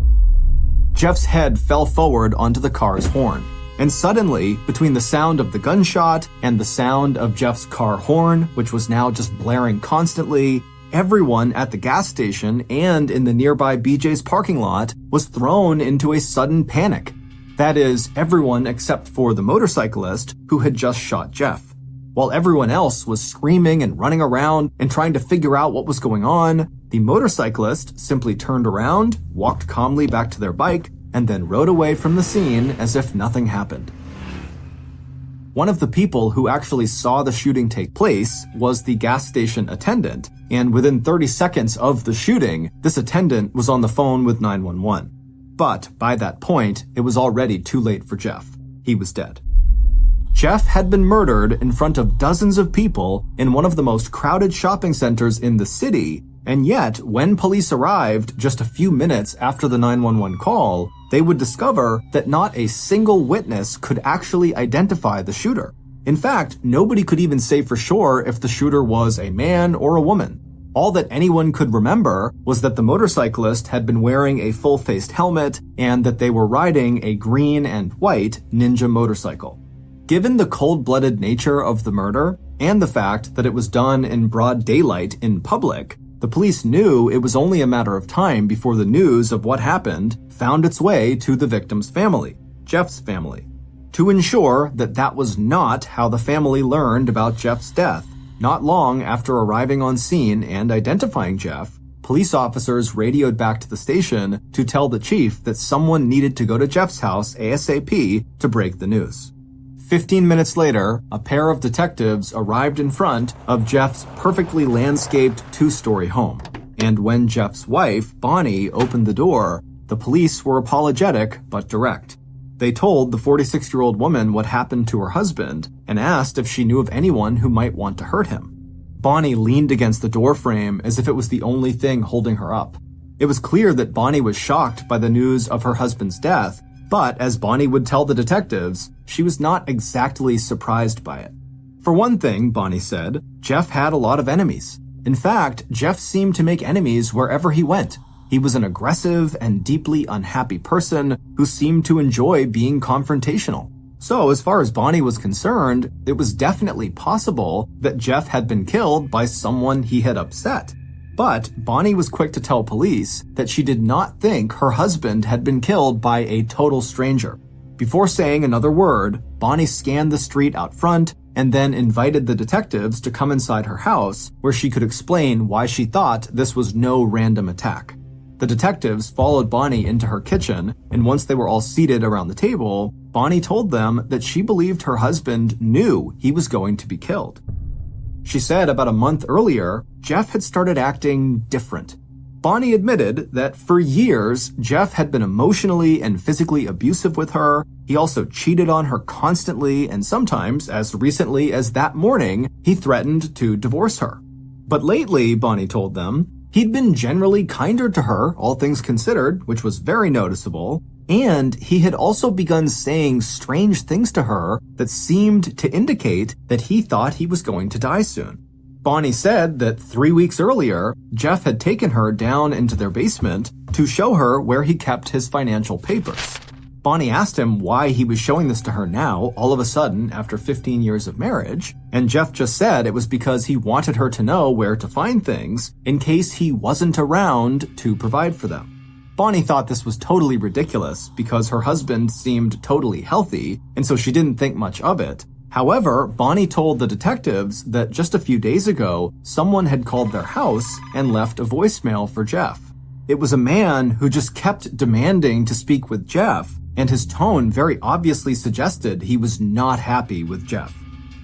Jeff's head fell forward onto the car's horn, and suddenly, between the sound of the gunshot and the sound of Jeff's car horn, which was now just blaring constantly, everyone at the gas station and in the nearby BJ's parking lot was thrown into a sudden panic. That is, everyone except for the motorcyclist who had just shot Jeff. While everyone else was screaming and running around and trying to figure out what was going on, the motorcyclist simply turned around, walked calmly back to their bike, and then rode away from the scene as if nothing happened. One of the people who actually saw the shooting take place was the gas station attendant, and within 30 seconds of the shooting, this attendant was on the phone with 911. But by that point, it was already too late for Jeff. He was dead. Jeff had been murdered in front of dozens of people in one of the most crowded shopping centers in the city, and yet, when police arrived just a few minutes after the 911 call, they would discover that not a single witness could actually identify the shooter. In fact, nobody could even say for sure if the shooter was a man or a woman. All that anyone could remember was that the motorcyclist had been wearing a full-faced helmet and that they were riding a green and white ninja motorcycle. Given the cold-blooded nature of the murder and the fact that it was done in broad daylight in public, the police knew it was only a matter of time before the news of what happened found its way to the victim's family, Jeff's family. To ensure that that was not how the family learned about Jeff's death, not long after arriving on scene and identifying Jeff, police officers radioed back to the station to tell the chief that someone needed to go to Jeff's house ASAP to break the news. 15 minutes later, a pair of detectives arrived in front of Jeff's perfectly landscaped two-story home. And when Jeff's wife, Bonnie, opened the door, the police were apologetic but direct. They told the 46-year-old woman what happened to her husband and asked if she knew of anyone who might want to hurt him. Bonnie leaned against the doorframe as if it was the only thing holding her up. It was clear that Bonnie was shocked by the news of her husband's death, but as Bonnie would tell the detectives, she was not exactly surprised by it. For one thing, Bonnie said, Jeff had a lot of enemies. In fact, Jeff seemed to make enemies wherever he went. He was an aggressive and deeply unhappy person who seemed to enjoy being confrontational. So, as far as Bonnie was concerned, it was definitely possible that Jeff had been killed by someone he had upset. But Bonnie was quick to tell police that she did not think her husband had been killed by a total stranger. Before saying another word, Bonnie scanned the street out front and then invited the detectives to come inside her house where she could explain why she thought this was no random attack. The detectives followed Bonnie into her kitchen, and once they were all seated around the table, Bonnie told them that she believed her husband knew he was going to be killed. She said about a month earlier, Jeff had started acting different. Bonnie admitted that for years, Jeff had been emotionally and physically abusive with her. He also cheated on her constantly, and sometimes, as recently as that morning, he threatened to divorce her. But lately, Bonnie told them, he'd been generally kinder to her, all things considered, which was very noticeable, and he had also begun saying strange things to her that seemed to indicate that he thought he was going to die soon. Bonnie said that 3 weeks earlier, Jeff had taken her down into their basement to show her where he kept his financial papers. Bonnie asked him why he was showing this to her now, all of a sudden, after 15 years of marriage, and Jeff just said it was because he wanted her to know where to find things in case he wasn't around to provide for them. Bonnie thought this was totally ridiculous because her husband seemed totally healthy, and so she didn't think much of it. However, Bonnie told the detectives that just a few days ago, someone had called their house and left a voicemail for Jeff. It was a man who just kept demanding to speak with Jeff, and his tone very obviously suggested he was not happy with Jeff.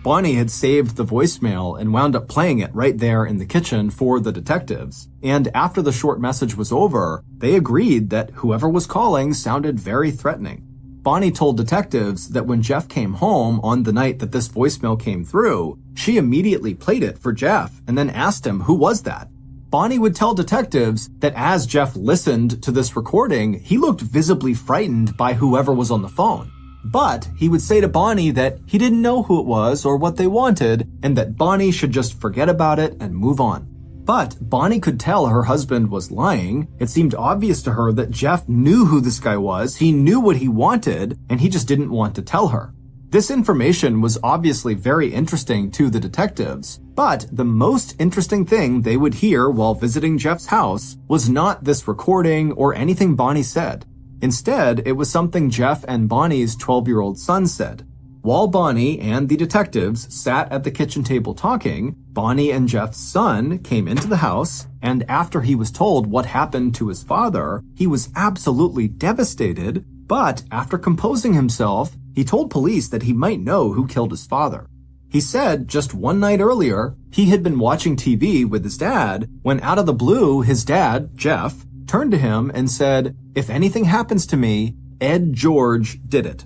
Bonnie had saved the voicemail and wound up playing it right there in the kitchen for the detectives, and after the short message was over, they agreed that whoever was calling sounded very threatening. Bonnie told detectives that when Jeff came home on the night that this voicemail came through, she immediately played it for Jeff and then asked him who was that. Bonnie would tell detectives that as Jeff listened to this recording, he looked visibly frightened by whoever was on the phone. But he would say to Bonnie that he didn't know who it was or what they wanted, and that Bonnie should just forget about it and move on. But Bonnie could tell her husband was lying. It seemed obvious to her that Jeff knew who this guy was, he knew what he wanted, and he just didn't want to tell her. This information was obviously very interesting to the detectives, but the most interesting thing they would hear while visiting Jeff's house was not this recording or anything Bonnie said. Instead, it was something Jeff and Bonnie's 12-year-old son said. While Bonnie and the detectives sat at the kitchen table talking, Bonnie and Jeff's son came into the house, and after he was told what happened to his father, he was absolutely devastated, but after composing himself, he told police that he might know who killed his father. He said just one night earlier, he had been watching TV with his dad when out of the blue, his dad, Jeff, turned to him and said, "If anything happens to me, Ed George did it."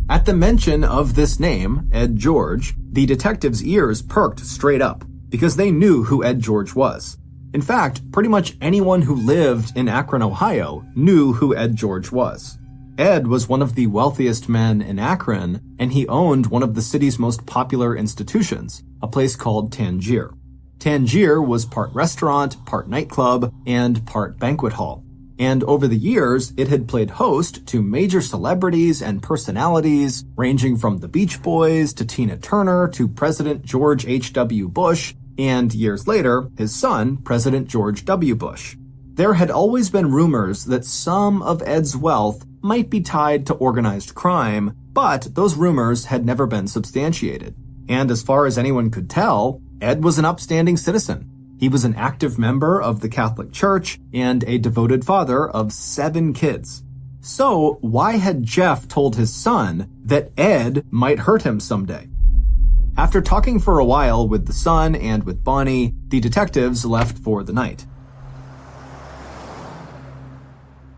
At the mention of this name, Ed George, the detectives' ears perked straight up because they knew who Ed George was. In fact, pretty much anyone who lived in Akron, Ohio knew who Ed George was. Ed was one of the wealthiest men in Akron, and he owned one of the city's most popular institutions, a place called Tangier. Tangier was part restaurant, part nightclub, and part banquet hall. And over the years, it had played host to major celebrities and personalities, ranging from the Beach Boys to Tina Turner to President George H.W. Bush, and years later, his son, President George W. Bush. There had always been rumors that some of Ed's wealth might be tied to organized crime, but those rumors had never been substantiated. And as far as anyone could tell, Ed was an upstanding citizen. He was an active member of the Catholic Church and a devoted father of 7 kids. So why had Jeff told his son that Ed might hurt him someday? After talking for a while with the son and with Bonnie, the detectives left for the night.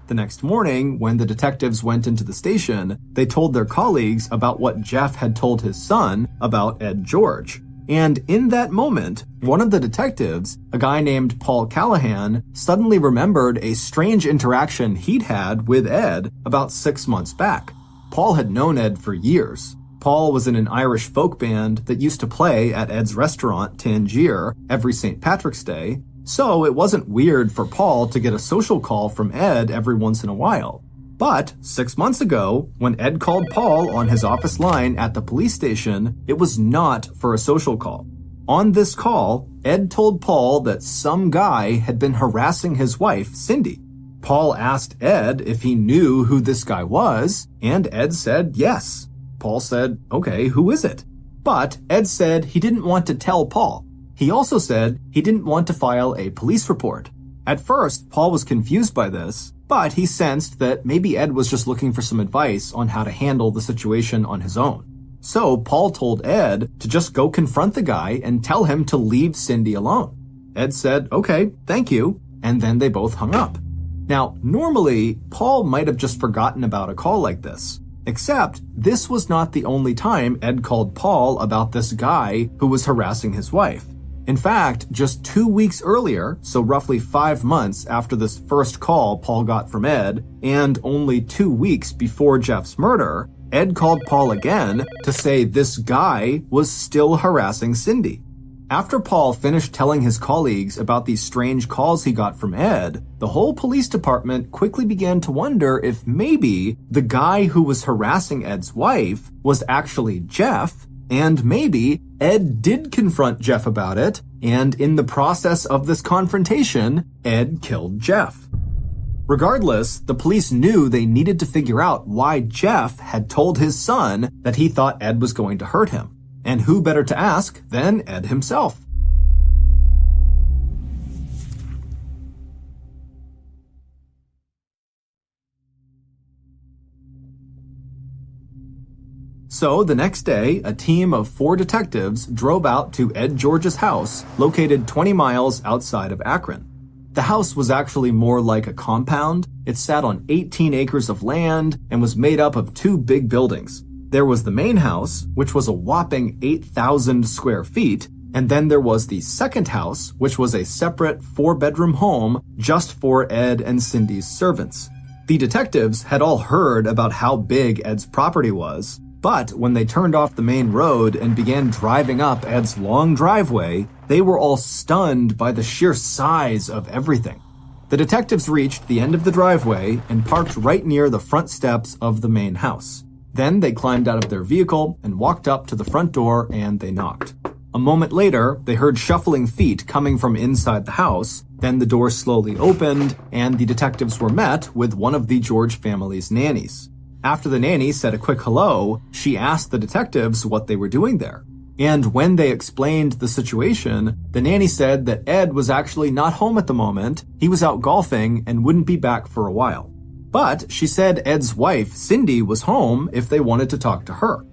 The next morning, when the detectives went into the station, they told their colleagues about what Jeff had told his son about Ed George. And in that moment, one of the detectives, a guy named Paul Callahan, suddenly remembered a strange interaction he'd had with Ed about 6 months back. Paul had known Ed for years. Paul was in an Irish folk band that used to play at Ed's restaurant, Tangier, every St. Patrick's Day, so it wasn't weird for Paul to get a social call from Ed every once in a while. But 6 months ago, when Ed called Paul on his office line at the police station, it was not for a social call. On this call, Ed told Paul that some guy had been harassing his wife, Cindy. Paul asked Ed if he knew who this guy was, and Ed said yes. Paul said, "Okay, who is it?" But Ed said he didn't want to tell Paul. He also said he didn't want to file a police report. At first, Paul was confused by this, but he sensed that maybe Ed was just looking for some advice on how to handle the situation on his own. So Paul told Ed to just go confront the guy and tell him to leave Cindy alone. Ed said, "Okay, thank you," and then they both hung up. Now, normally, Paul might have just forgotten about a call like this. Except, this was not the only time Ed called Paul about this guy who was harassing his wife. In fact, just 2 weeks earlier, so roughly 5 months after this first call Paul got from Ed, and only 2 weeks before Jeff's murder, Ed called Paul again to say this guy was still harassing Cindy. After Paul finished telling his colleagues about these strange calls he got from Ed, the whole police department quickly began to wonder if maybe the guy who was harassing Ed's wife was actually Jeff, and maybe Ed did confront Jeff about it, and in the process of this confrontation, Ed killed Jeff. Regardless, the police knew they needed to figure out why Jeff had told his son that he thought Ed was going to hurt him. And who better to ask than Ed himself? So the next day, a team of 4 detectives drove out to Ed George's house, located 20 miles outside of Akron. The house was actually more like a compound. It sat on 18 acres of land and was made up of 2 big buildings. There was the main house, which was a whopping 8,000 square feet, and then there was the second house, which was a separate 4-bedroom home just for Ed and Cindy's servants. The detectives had all heard about how big Ed's property was, but when they turned off the main road and began driving up Ed's long driveway, they were all stunned by the sheer size of everything. The detectives reached the end of the driveway and parked right near the front steps of the main house. Then they climbed out of their vehicle and walked up to the front door and they knocked. A moment later, they heard shuffling feet coming from inside the house. Then the door slowly opened and the detectives were met with one of the George family's nannies. After the nanny said a quick hello, she asked the detectives what they were doing there. And when they explained the situation, the nanny said that Ed was actually not home at the moment. He was out golfing and wouldn't be back for a while. But she said Ed's wife, Cindy, was home if they wanted to talk to her.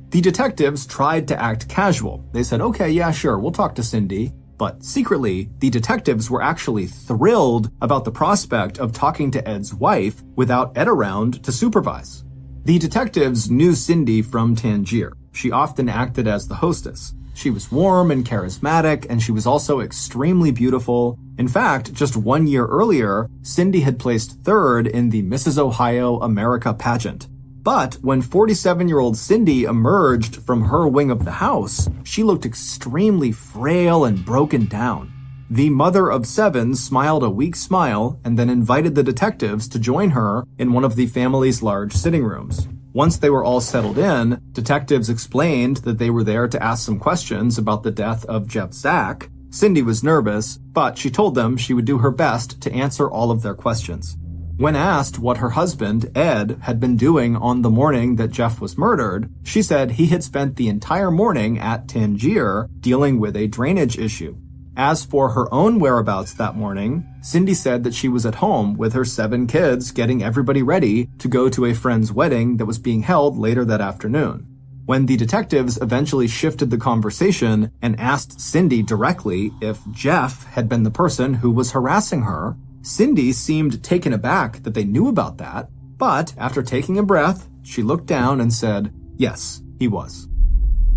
The detectives tried to act casual. They said, "Okay, yeah, sure, we'll talk to Cindy." But secretly, the detectives were actually thrilled about the prospect of talking to Ed's wife without Ed around to supervise. The detectives knew Cindy from Tangier. She often acted as the hostess. She was warm and charismatic, and she was also extremely beautiful. In fact, just 1 year earlier, Cindy had placed third in the Mrs. Ohio America pageant. But when 47-year-old Cindy emerged from her wing of the house, she looked extremely frail and broken down. The mother of 7 smiled a weak smile and then invited the detectives to join her in one of the family's large sitting rooms. Once they were all settled in, detectives explained that they were there to ask some questions about the death of Jeff Zach. Cindy was nervous, but she told them she would do her best to answer all of their questions. When asked what her husband, Ed, had been doing on the morning that Jeff was murdered, she said he had spent the entire morning at Tangier dealing with a drainage issue. As for her own whereabouts that morning, Cindy said that she was at home with her 7 kids getting everybody ready to go to a friend's wedding that was being held later that afternoon. When the detectives eventually shifted the conversation and asked Cindy directly if Jeff had been the person who was harassing her, Cindy seemed taken aback that they knew about that, but after taking a breath, she looked down and said, yes, he was.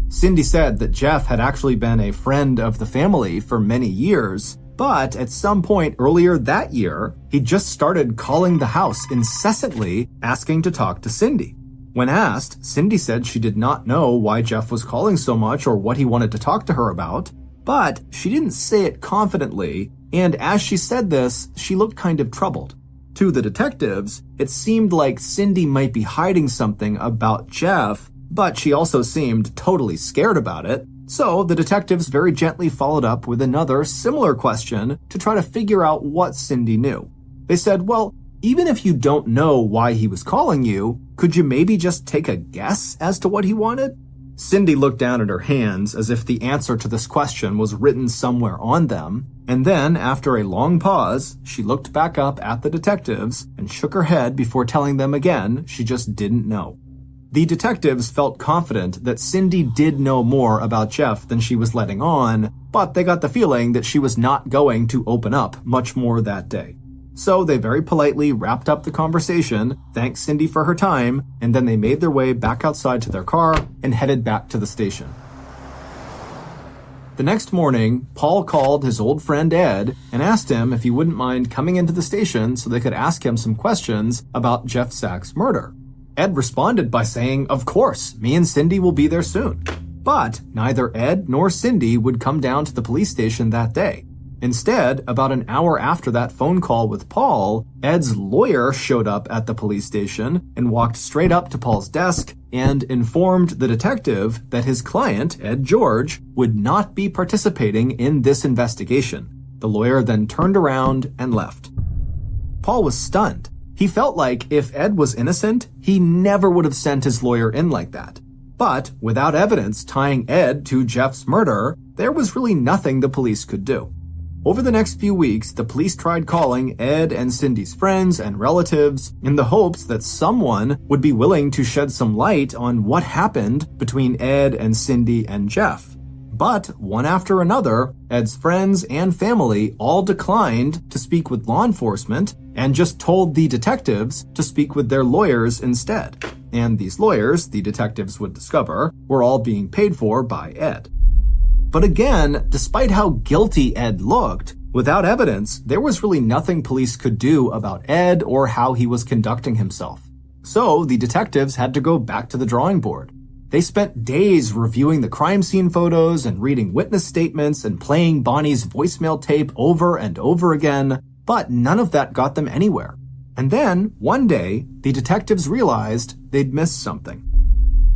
Cindy said that Jeff had actually been a friend of the family for many years, but at some point earlier that year, he just started calling the house incessantly, asking to talk to Cindy. When asked, Cindy said she did not know why Jeff was calling so much or what he wanted to talk to her about, but she didn't say it confidently, and as she said this, she looked kind of troubled. To the detectives, it seemed like Cindy might be hiding something about Jeff, but she also seemed totally scared about it, so the detectives very gently followed up with another similar question to try to figure out what Cindy knew. They said, well, even if you don't know why he was calling you, could you maybe just take a guess as to what he wanted? Cindy looked down at her hands as if the answer to this question was written somewhere on them, and then, after a long pause, she looked back up at the detectives and shook her head before telling them again she just didn't know. The detectives felt confident that Cindy did know more about Jeff than she was letting on, but they got the feeling that she was not going to open up much more that day. So they very politely wrapped up the conversation, thanked Cindy for her time, and then they made their way back outside to their car and headed back to the station. The next morning, Paul called his old friend Ed and asked him if he wouldn't mind coming into the station so they could ask him some questions about Jeff Zach's murder. Ed responded by saying, of course, me and Cindy will be there soon. But neither Ed nor Cindy would come down to the police station that day. Instead, about an hour after that phone call with Paul, Ed's lawyer showed up at the police station and walked straight up to Paul's desk and informed the detective that his client, Ed George, would not be participating in this investigation. The lawyer then turned around and left. Paul was stunned. He felt like if Ed was innocent, he never would have sent his lawyer in like that. But without evidence tying Ed to Jeff's murder, there was really nothing the police could do. Over the next few weeks, the police tried calling Ed and Cindy's friends and relatives in the hopes that someone would be willing to shed some light on what happened between Ed and Cindy and Jeff. But one after another, Ed's friends and family all declined to speak with law enforcement and just told the detectives to speak with their lawyers instead. And these lawyers, the detectives would discover, were all being paid for by Ed. But again, despite how guilty Ed looked, without evidence, there was really nothing police could do about Ed or how he was conducting himself. So the detectives had to go back to the drawing board. They spent days reviewing the crime scene photos and reading witness statements and playing Bonnie's voicemail tape over and over again, but none of that got them anywhere. And then, one day, the detectives realized they'd missed something.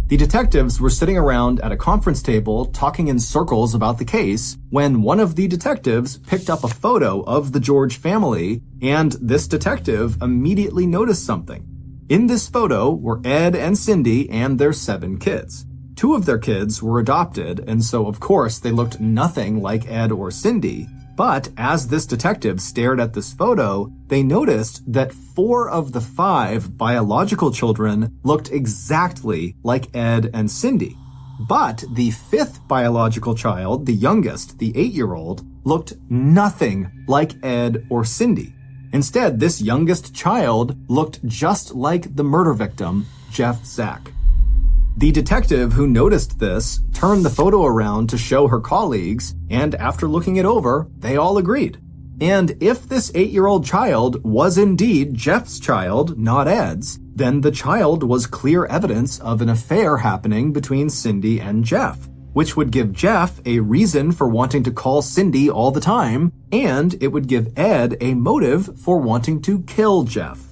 The detectives were sitting around at a conference table talking in circles about the case when one of the detectives picked up a photo of the George family, and this detective immediately noticed something. In this photo were Ed and Cindy and their 7 kids. 2 of their kids were adopted, and so of course they looked nothing like Ed or Cindy. But as this detective stared at this photo, they noticed that 4 of the 5 biological children looked exactly like Ed and Cindy. But the 5th biological child, the youngest, the 8-year-old, looked nothing like Ed or Cindy. Instead, this youngest child looked just like the murder victim, Jeff Zach. The detective who noticed this turned the photo around to show her colleagues, and after looking it over, they all agreed. And if this 8-year-old child was indeed Jeff's child, not Ed's, then the child was clear evidence of an affair happening between Cindy and Jeff, which would give Jeff a reason for wanting to call Cindy all the time, and it would give Ed a motive for wanting to kill Jeff.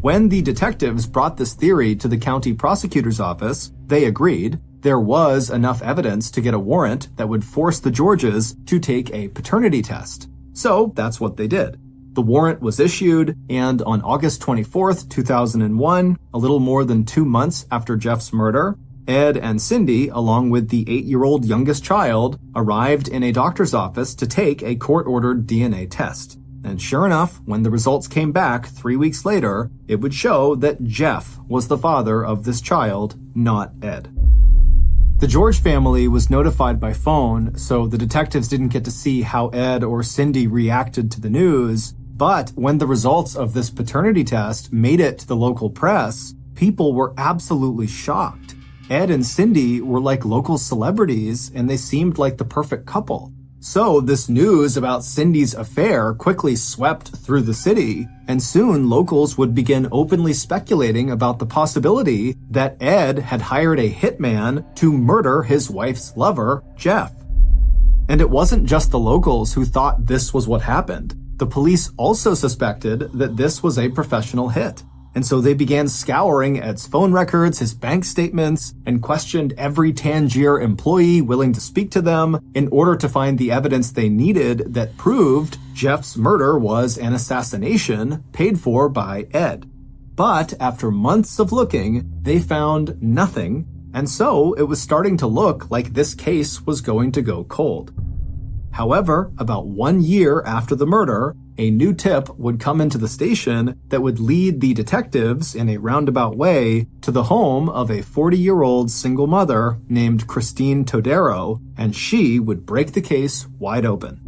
When the detectives brought this theory to the county prosecutor's office, they agreed there was enough evidence to get a warrant that would force the Georges to take a paternity test. So that's what they did. The warrant was issued, and on August 24th, 2001, a little more than 2 months after Jeff's murder, Ed and Cindy, along with the 8-year-old youngest child, arrived in a doctor's office to take a court-ordered DNA test. And sure enough, when the results came back 3 weeks later, it would show that Jeff was the father of this child, not Ed. The George family was notified by phone, so the detectives didn't get to see how Ed or Cindy reacted to the news, but when the results of this paternity test made it to the local press, people were absolutely shocked. Ed and Cindy were like local celebrities, and they seemed like the perfect couple. So this news about Cindy's affair quickly swept through the city, and soon locals would begin openly speculating about the possibility that Ed had hired a hitman to murder his wife's lover, Jeff. And it wasn't just the locals who thought this was what happened. The police also suspected that this was a professional hit. And so they began scouring Ed's phone records, his bank statements, and questioned every Tangier employee willing to speak to them in order to find the evidence they needed that proved Jeff's murder was an assassination paid for by Ed. But after months of looking, they found nothing, and so it was starting to look like this case was going to go cold. However, about 1 year after the murder, a new tip would come into the station that would lead the detectives in a roundabout way to the home of a 40-year-old single mother named Christine Todero, and she would break the case wide open.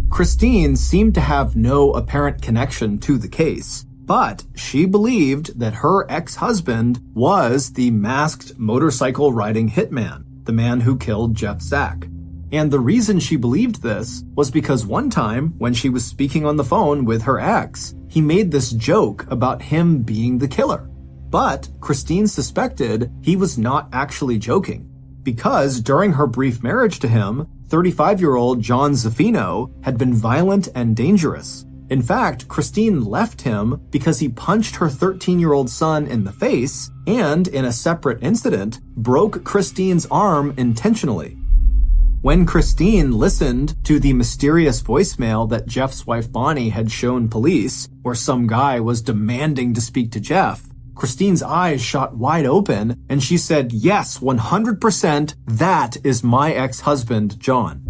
Christine seemed to have no apparent connection to the case, but she believed that her ex-husband was the masked motorcycle-riding hitman, the man who killed Jeff Zack. And the reason she believed this was because one time, when she was speaking on the phone with her ex, he made this joke about him being the killer. But Christine suspected he was not actually joking, because during her brief marriage to him, 35-year-old John Zaffino had been violent and dangerous. In fact, Christine left him because he punched her 13-year-old son in the face and, in a separate incident, broke Christine's arm intentionally. When Christine listened to the mysterious voicemail that Jeff's wife Bonnie had shown police, where some guy was demanding to speak to Jeff, Christine's eyes shot wide open and she said, "Yes, 100%, that is my ex-husband, John."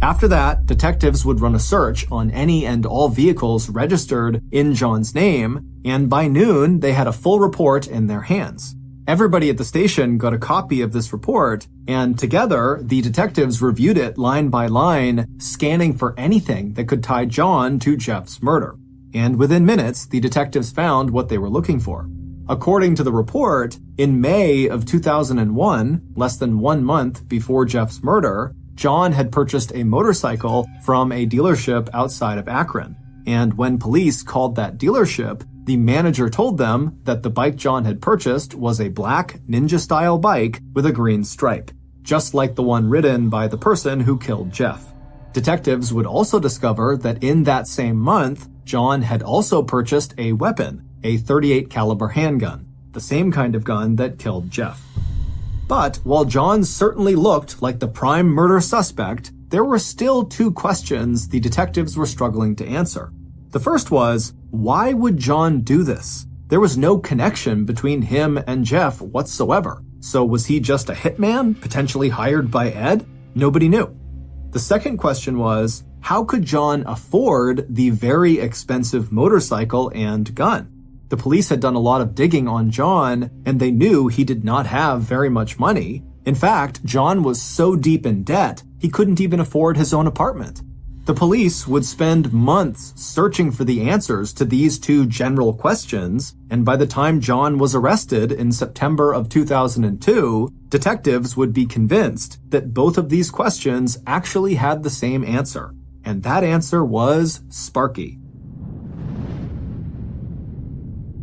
After that, detectives would run a search on any and all vehicles registered in John's name, and by noon, they had a full report in their hands. Everybody at the station got a copy of this report, and together, the detectives reviewed it line by line, scanning for anything that could tie John to Jeff's murder. And within minutes, the detectives found what they were looking for. According to the report, in May of 2001, less than 1 month before Jeff's murder, John had purchased a motorcycle from a dealership outside of Akron. And when police called that dealership, the manager told them that the bike John had purchased was a black ninja-style bike with a green stripe, just like the one ridden by the person who killed Jeff. Detectives would also discover that in that same month, John had also purchased a weapon, a .38 caliber handgun, the same kind of gun that killed Jeff. But while John certainly looked like the prime murder suspect, there were still 2 questions the detectives were struggling to answer. The first was, why would John do this? There was no connection between him and Jeff whatsoever. So was he just a hitman, potentially hired by Ed? Nobody knew. The second question was, how could John afford the very expensive motorcycle and gun? The police had done a lot of digging on John, and they knew he did not have very much money. In fact, John was so deep in debt, he couldn't even afford his own apartment. The police would spend months searching for the answers to these two general questions, and by the time John was arrested in September of 2002, detectives would be convinced that both of these questions actually had the same answer, and that answer was Sparky.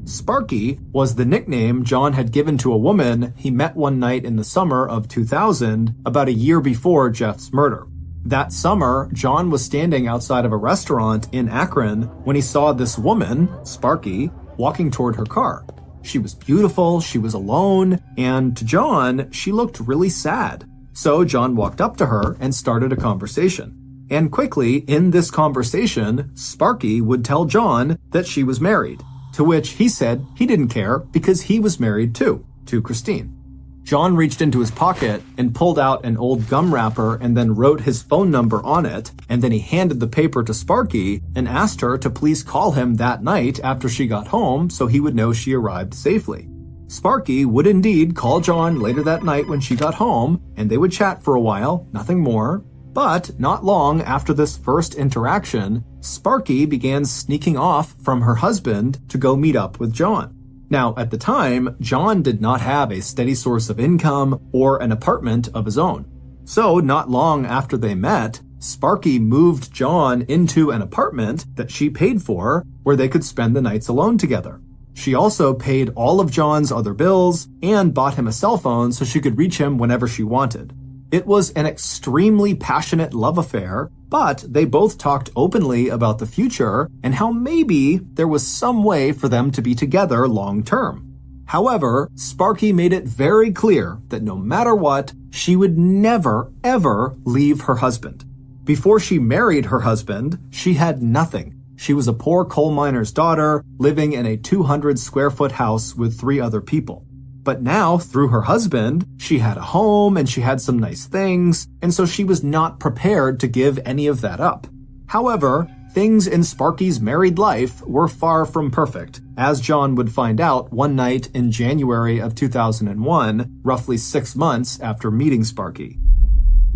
Sparky was the nickname John had given to a woman he met one night in the summer of 2000, about a year before Jeff's murder. That summer, John was standing outside of a restaurant in Akron when he saw this woman, Sparky, walking toward her car. She was beautiful, she was alone, and to John, she looked really sad. So John walked up to her and started a conversation. And quickly, in this conversation, Sparky would tell John that she was married, to which he said he didn't care because he was married too, to Christine. John reached into his pocket and pulled out an old gum wrapper and then wrote his phone number on it, and then he handed the paper to Sparky and asked her to please call him that night after she got home so he would know she arrived safely. Sparky would indeed call John later that night when she got home, and they would chat for a while, nothing more. But not long after this first interaction, Sparky began sneaking off from her husband to go meet up with John. Now, at the time, John did not have a steady source of income or an apartment of his own. So, not long after they met, Sparky moved John into an apartment that she paid for where they could spend the nights alone together. She also paid all of John's other bills and bought him a cell phone so she could reach him whenever she wanted. It was an extremely passionate love affair, but they both talked openly about the future and how maybe there was some way for them to be together long term. However, Sparky made it very clear that no matter what, she would never, ever leave her husband. Before she married her husband, she had nothing. She was a poor coal miner's daughter living in a 200-square-foot house with 3 other people. But now, through her husband, she had a home and she had some nice things, and so she was not prepared to give any of that up. However, things in Sparky's married life were far from perfect, as John would find out one night in January of 2001, roughly 6 months after meeting Sparky.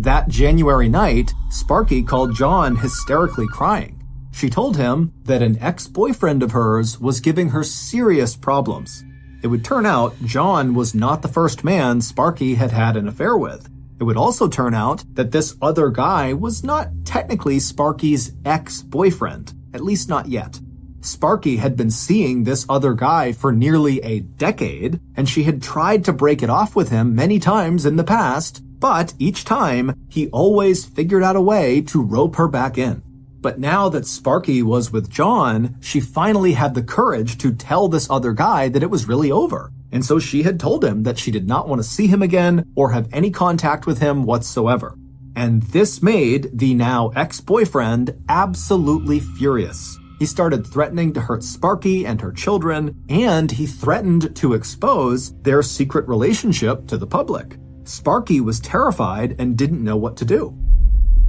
That January night, Sparky called John hysterically crying. She told him that an ex-boyfriend of hers was giving her serious problems. It would turn out John was not the first man Sparky had had an affair with. It would also turn out that this other guy was not technically Sparky's ex-boyfriend, at least not yet. Sparky had been seeing this other guy for nearly a decade, and she had tried to break it off with him many times in the past, but each time he always figured out a way to rope her back in. But now that Sparky was with John, she finally had the courage to tell this other guy that it was really over. And so she had told him that she did not want to see him again or have any contact with him whatsoever. And this made the now ex-boyfriend absolutely furious. He started threatening to hurt Sparky and her children, and he threatened to expose their secret relationship to the public. Sparky was terrified and didn't know what to do.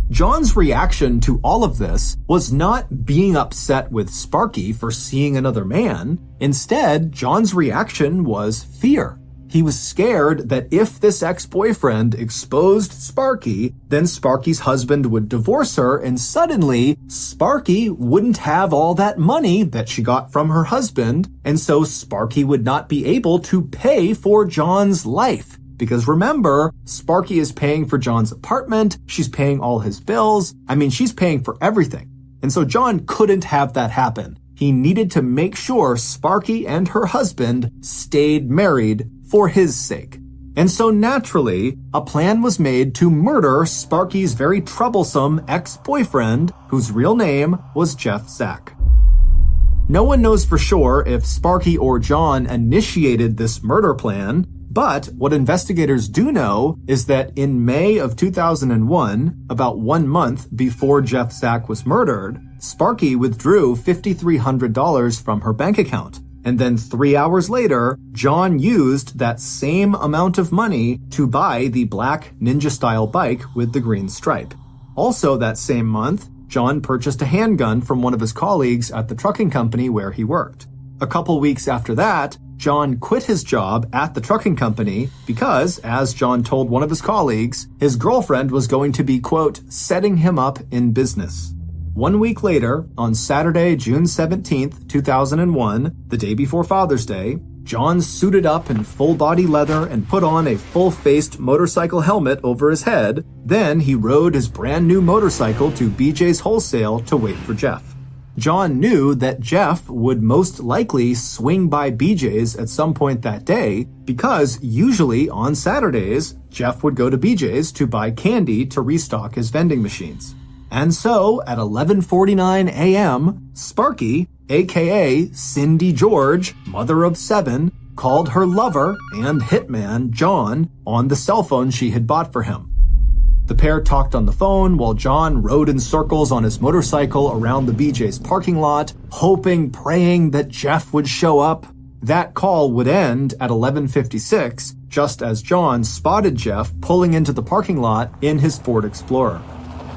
John's reaction to all of this was not being upset with Sparky for seeing another man. Instead, John's reaction was fear. He was scared that if this ex-boyfriend exposed Sparky, then Sparky's husband would divorce her, and suddenly Sparky wouldn't have all that money that she got from her husband, and so Sparky would not be able to pay for John's life. Because remember, Sparky is paying for John's apartment, she's paying all his bills, she's paying for everything. And so John couldn't have that happen. He needed to make sure Sparky and her husband stayed married for his sake. And so naturally, a plan was made to murder Sparky's very troublesome ex-boyfriend, whose real name was Jeff Zack. No one knows for sure if Sparky or John initiated this murder plan, but what investigators do know is that in May of 2001, about 1 month before Jeff Zack was murdered, Sparky withdrew $5,300 from her bank account. And then 3 hours later, John used that same amount of money to buy the black Ninja-style bike with the green stripe. Also that same month, John purchased a handgun from one of his colleagues at the trucking company where he worked. A couple weeks after that, John quit his job at the trucking company because, as John told one of his colleagues, his girlfriend was going to be, quote, setting him up in business. 1 week later, on Saturday, June 17th, 2001, the day before Father's Day, John suited up in full-body leather and put on a full-faced motorcycle helmet over his head. Then he rode his brand-new motorcycle to BJ's Wholesale to wait for Jeff. John knew that Jeff would most likely swing by BJ's at some point that day because usually on Saturdays, Jeff would go to BJ's to buy candy to restock his vending machines. And so, at 11:49 a.m., Sparky, aka Cindy George, mother of 7, called her lover and hitman, John, on the cell phone she had bought for him. The pair talked on the phone while John rode in circles on his motorcycle around the BJ's parking lot, hoping, praying that Jeff would show up. That call would end at 11:56, just as John spotted Jeff pulling into the parking lot in his Ford Explorer.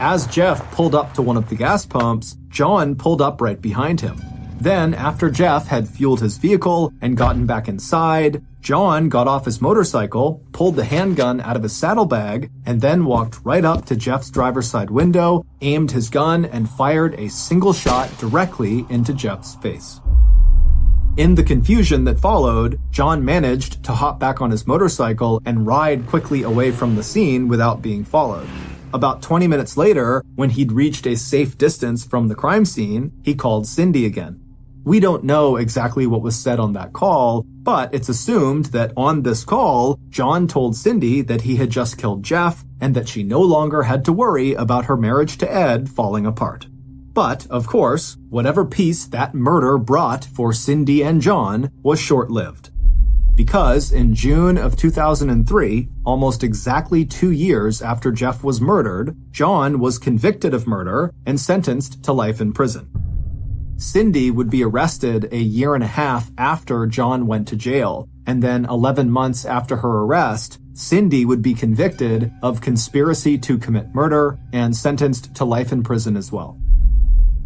As Jeff pulled up to one of the gas pumps, John pulled up right behind him. Then, after Jeff had fueled his vehicle and gotten back inside, John got off his motorcycle, pulled the handgun out of his saddlebag, and then walked right up to Jeff's driver's side window, aimed his gun, and fired a single shot directly into Jeff's face. In the confusion that followed, John managed to hop back on his motorcycle and ride quickly away from the scene without being followed. About 20 minutes later, when he'd reached a safe distance from the crime scene, he called Cindy again. We don't know exactly what was said on that call, but it's assumed that on this call, John told Cindy that he had just killed Jeff and that she no longer had to worry about her marriage to Ed falling apart. But, of course, whatever peace that murder brought for Cindy and John was short-lived. Because in June of 2003, almost exactly 2 years after Jeff was murdered, John was convicted of murder and sentenced to life in prison. Cindy would be arrested a year and a half after John went to jail, and then 11 months after her arrest, Cindy would be convicted of conspiracy to commit murder and sentenced to life in prison as well.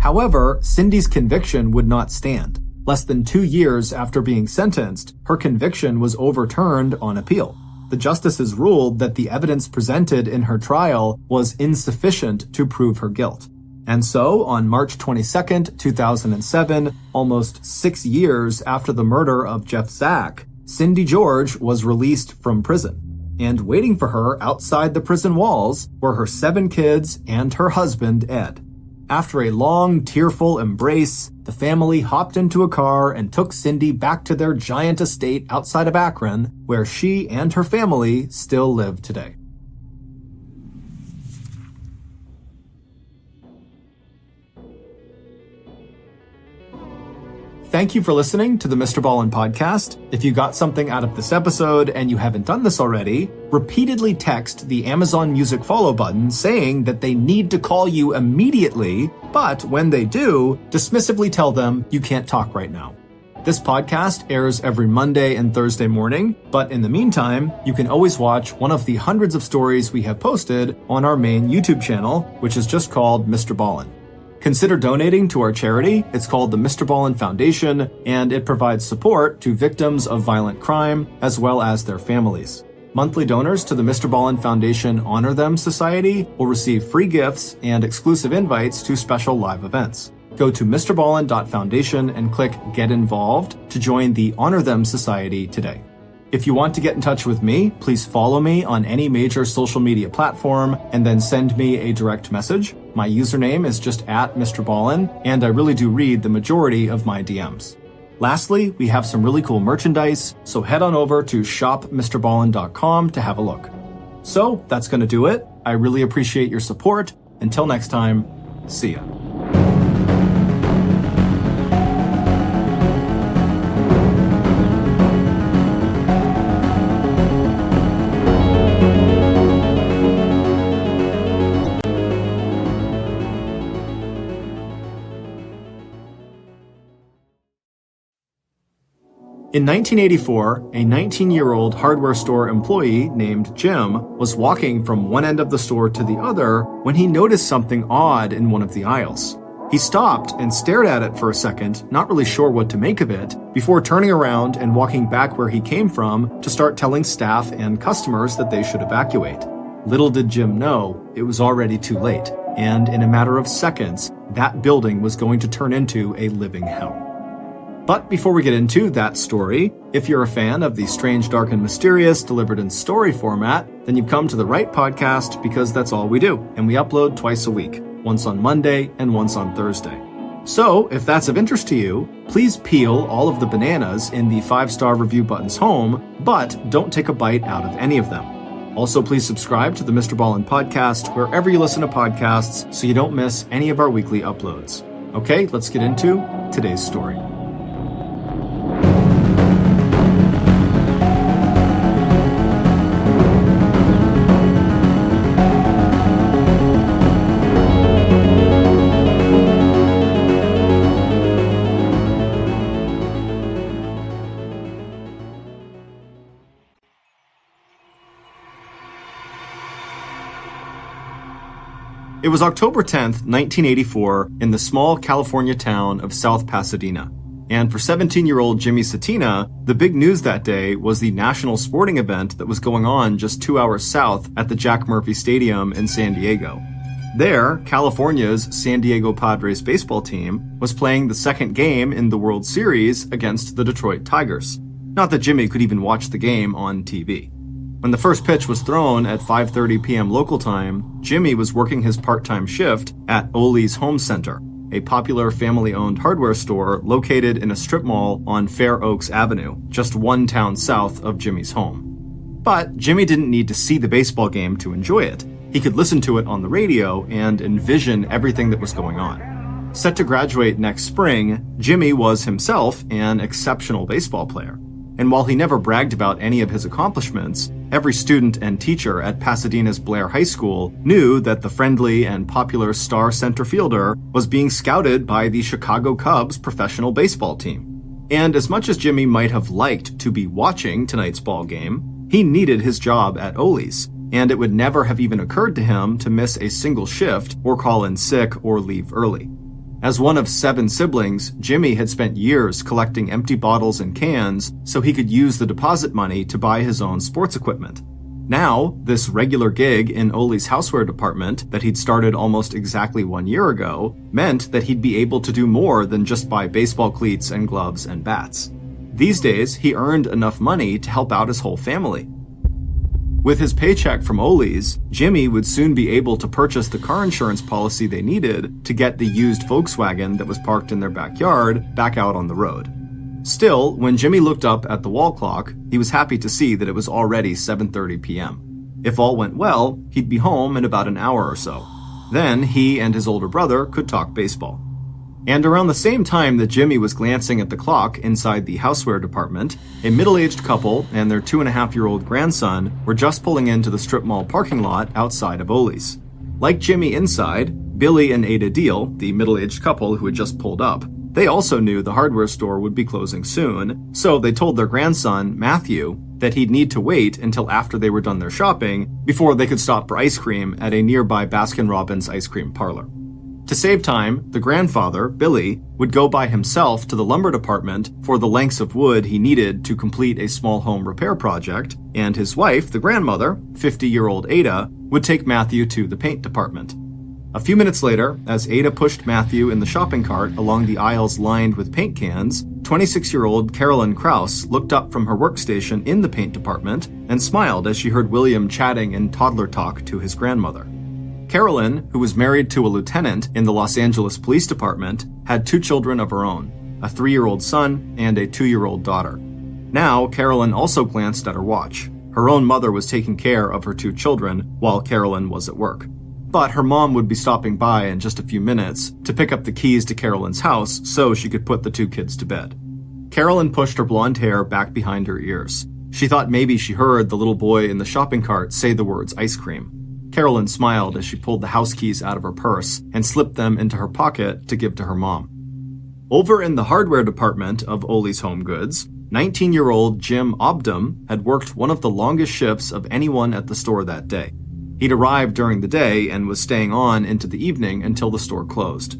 However, Cindy's conviction would not stand. Less than 2 years after being sentenced, her conviction was overturned on appeal. The justices ruled that the evidence presented in her trial was insufficient to prove her guilt. And so, on March 22, 2007, almost 6 years after the murder of Jeff Zack, Cindy George was released from prison. And waiting for her outside the prison walls were her 7 kids and her husband, Ed. After a long, tearful embrace, the family hopped into a car and took Cindy back to their giant estate outside of Akron, where she and her family still live today. Thank you for listening to the MrBallen podcast. If you got something out of this episode and you haven't done this already, repeatedly text the Amazon Music follow button saying that they need to call you immediately, but when they do, dismissively tell them you can't talk right now. This podcast airs every Monday and Thursday morning, but in the meantime, you can always watch one of the hundreds of stories we have posted on our main YouTube channel, which is just called MrBallen. Consider donating to our charity. It's called the MrBallen Foundation, and it provides support to victims of violent crime as well as their families. Monthly donors to the MrBallen Foundation Honor Them Society will receive free gifts and exclusive invites to special live events. Go to mrballen.foundation and click Get Involved to join the Honor Them Society today. If you want to get in touch with me, please follow me on any major social media platform and then send me a direct message. My username is just @MrBallen, and I really do read the majority of my DMs. Lastly, we have some really cool merchandise, so head on over to shopmrballen.com to have a look. So that's going to do it. I really appreciate your support. Until next time, see ya. In 1984, a 19-year-old hardware store employee named Jim was walking from one end of the store to the other when he noticed something odd in one of the aisles. He stopped and stared at it for a second, not really sure what to make of it, before turning around and walking back where he came from to start telling staff and customers that they should evacuate. Little did Jim know, it was already too late. and in a matter of seconds, that building was going to turn into a living hell. But before we get into that story, if you're a fan of the strange, dark, and mysterious delivered in story format, then you've come to the right podcast because that's all we do, and we upload twice a week, once on Monday and once on Thursday. So, if that's of interest to you, please peel all of the bananas in the 5-star review buttons home, but don't take a bite out of any of them. Also, please subscribe to the MrBallen podcast wherever you listen to podcasts so you don't miss any of our weekly uploads. Okay, let's get into today's story. It was October 10th, 1984, in the small California town of South Pasadena. And for 17-year-old Jimmy Satina, the big news that day was the national sporting event that was going on just 2 hours south at the Jack Murphy Stadium in San Diego. There, California's San Diego Padres baseball team was playing the second game in the World Series against the Detroit Tigers. Not that Jimmy could even watch the game on TV. When the first pitch was thrown at 5:30 p.m. local time, Jimmy was working his part-time shift at Ollie's Home Center, a popular family-owned hardware store located in a strip mall on Fair Oaks Avenue, just one town south of Jimmy's home. But Jimmy didn't need to see the baseball game to enjoy it. He could listen to it on the radio and envision everything that was going on. Set to graduate next spring, Jimmy was himself an exceptional baseball player. And while he never bragged about any of his accomplishments, every student and teacher at Pasadena's Blair High School knew that the friendly and popular star center fielder was being scouted by the Chicago Cubs professional baseball team. And as much as Jimmy might have liked to be watching tonight's ball game, he needed his job at Ollie's, and it would never have even occurred to him to miss a single shift or call in sick or leave early. As one of 7 siblings, Jimmy had spent years collecting empty bottles and cans so he could use the deposit money to buy his own sports equipment. Now, this regular gig in Ollie's houseware department that he'd started almost exactly 1 year ago meant that he'd be able to do more than just buy baseball cleats and gloves and bats. These days, he earned enough money to help out his whole family. With his paycheck from Ollie's, Jimmy would soon be able to purchase the car insurance policy they needed to get the used Volkswagen that was parked in their backyard back out on the road. Still, when Jimmy looked up at the wall clock, he was happy to see that it was already 7:30 p.m. If all went well, he'd be home in about an hour or so. Then he and his older brother could talk baseball. And around the same time that Jimmy was glancing at the clock inside the houseware department, a middle-aged couple and their 2.5-year-old grandson were just pulling into the strip mall parking lot outside of Ollie's. Like Jimmy inside, Billy and Ada Deal, the middle-aged couple who had just pulled up, they also knew the hardware store would be closing soon, so they told their grandson, Matthew, that he'd need to wait until after they were done their shopping before they could stop for ice cream at a nearby Baskin-Robbins ice cream parlor. To save time, the grandfather, Billy, would go by himself to the lumber department for the lengths of wood he needed to complete a small home repair project, and his wife, the grandmother, 50-year-old Ada, would take Matthew to the paint department. A few minutes later, as Ada pushed Matthew in the shopping cart along the aisles lined with paint cans, 26-year-old Carolyn Krause looked up from her workstation in the paint department and smiled as she heard William chatting in toddler talk to his grandmother. Carolyn, who was married to a lieutenant in the Los Angeles Police Department, had 2 children of her own, a 3-year-old son and a 2-year-old daughter. Now, Carolyn also glanced at her watch. Her own mother was taking care of her 2 children while Carolyn was at work. But her mom would be stopping by in just a few minutes to pick up the keys to Carolyn's house so she could put the 2 kids to bed. Carolyn pushed her blonde hair back behind her ears. She thought maybe she heard the little boy in the shopping cart say the words ice cream. Carolyn smiled as she pulled the house keys out of her purse and slipped them into her pocket to give to her mom. Over in the hardware department of Ollie's Home Goods, 19-year-old Jim Obdam had worked one of the longest shifts of anyone at the store that day. He'd arrived during the day and was staying on into the evening until the store closed.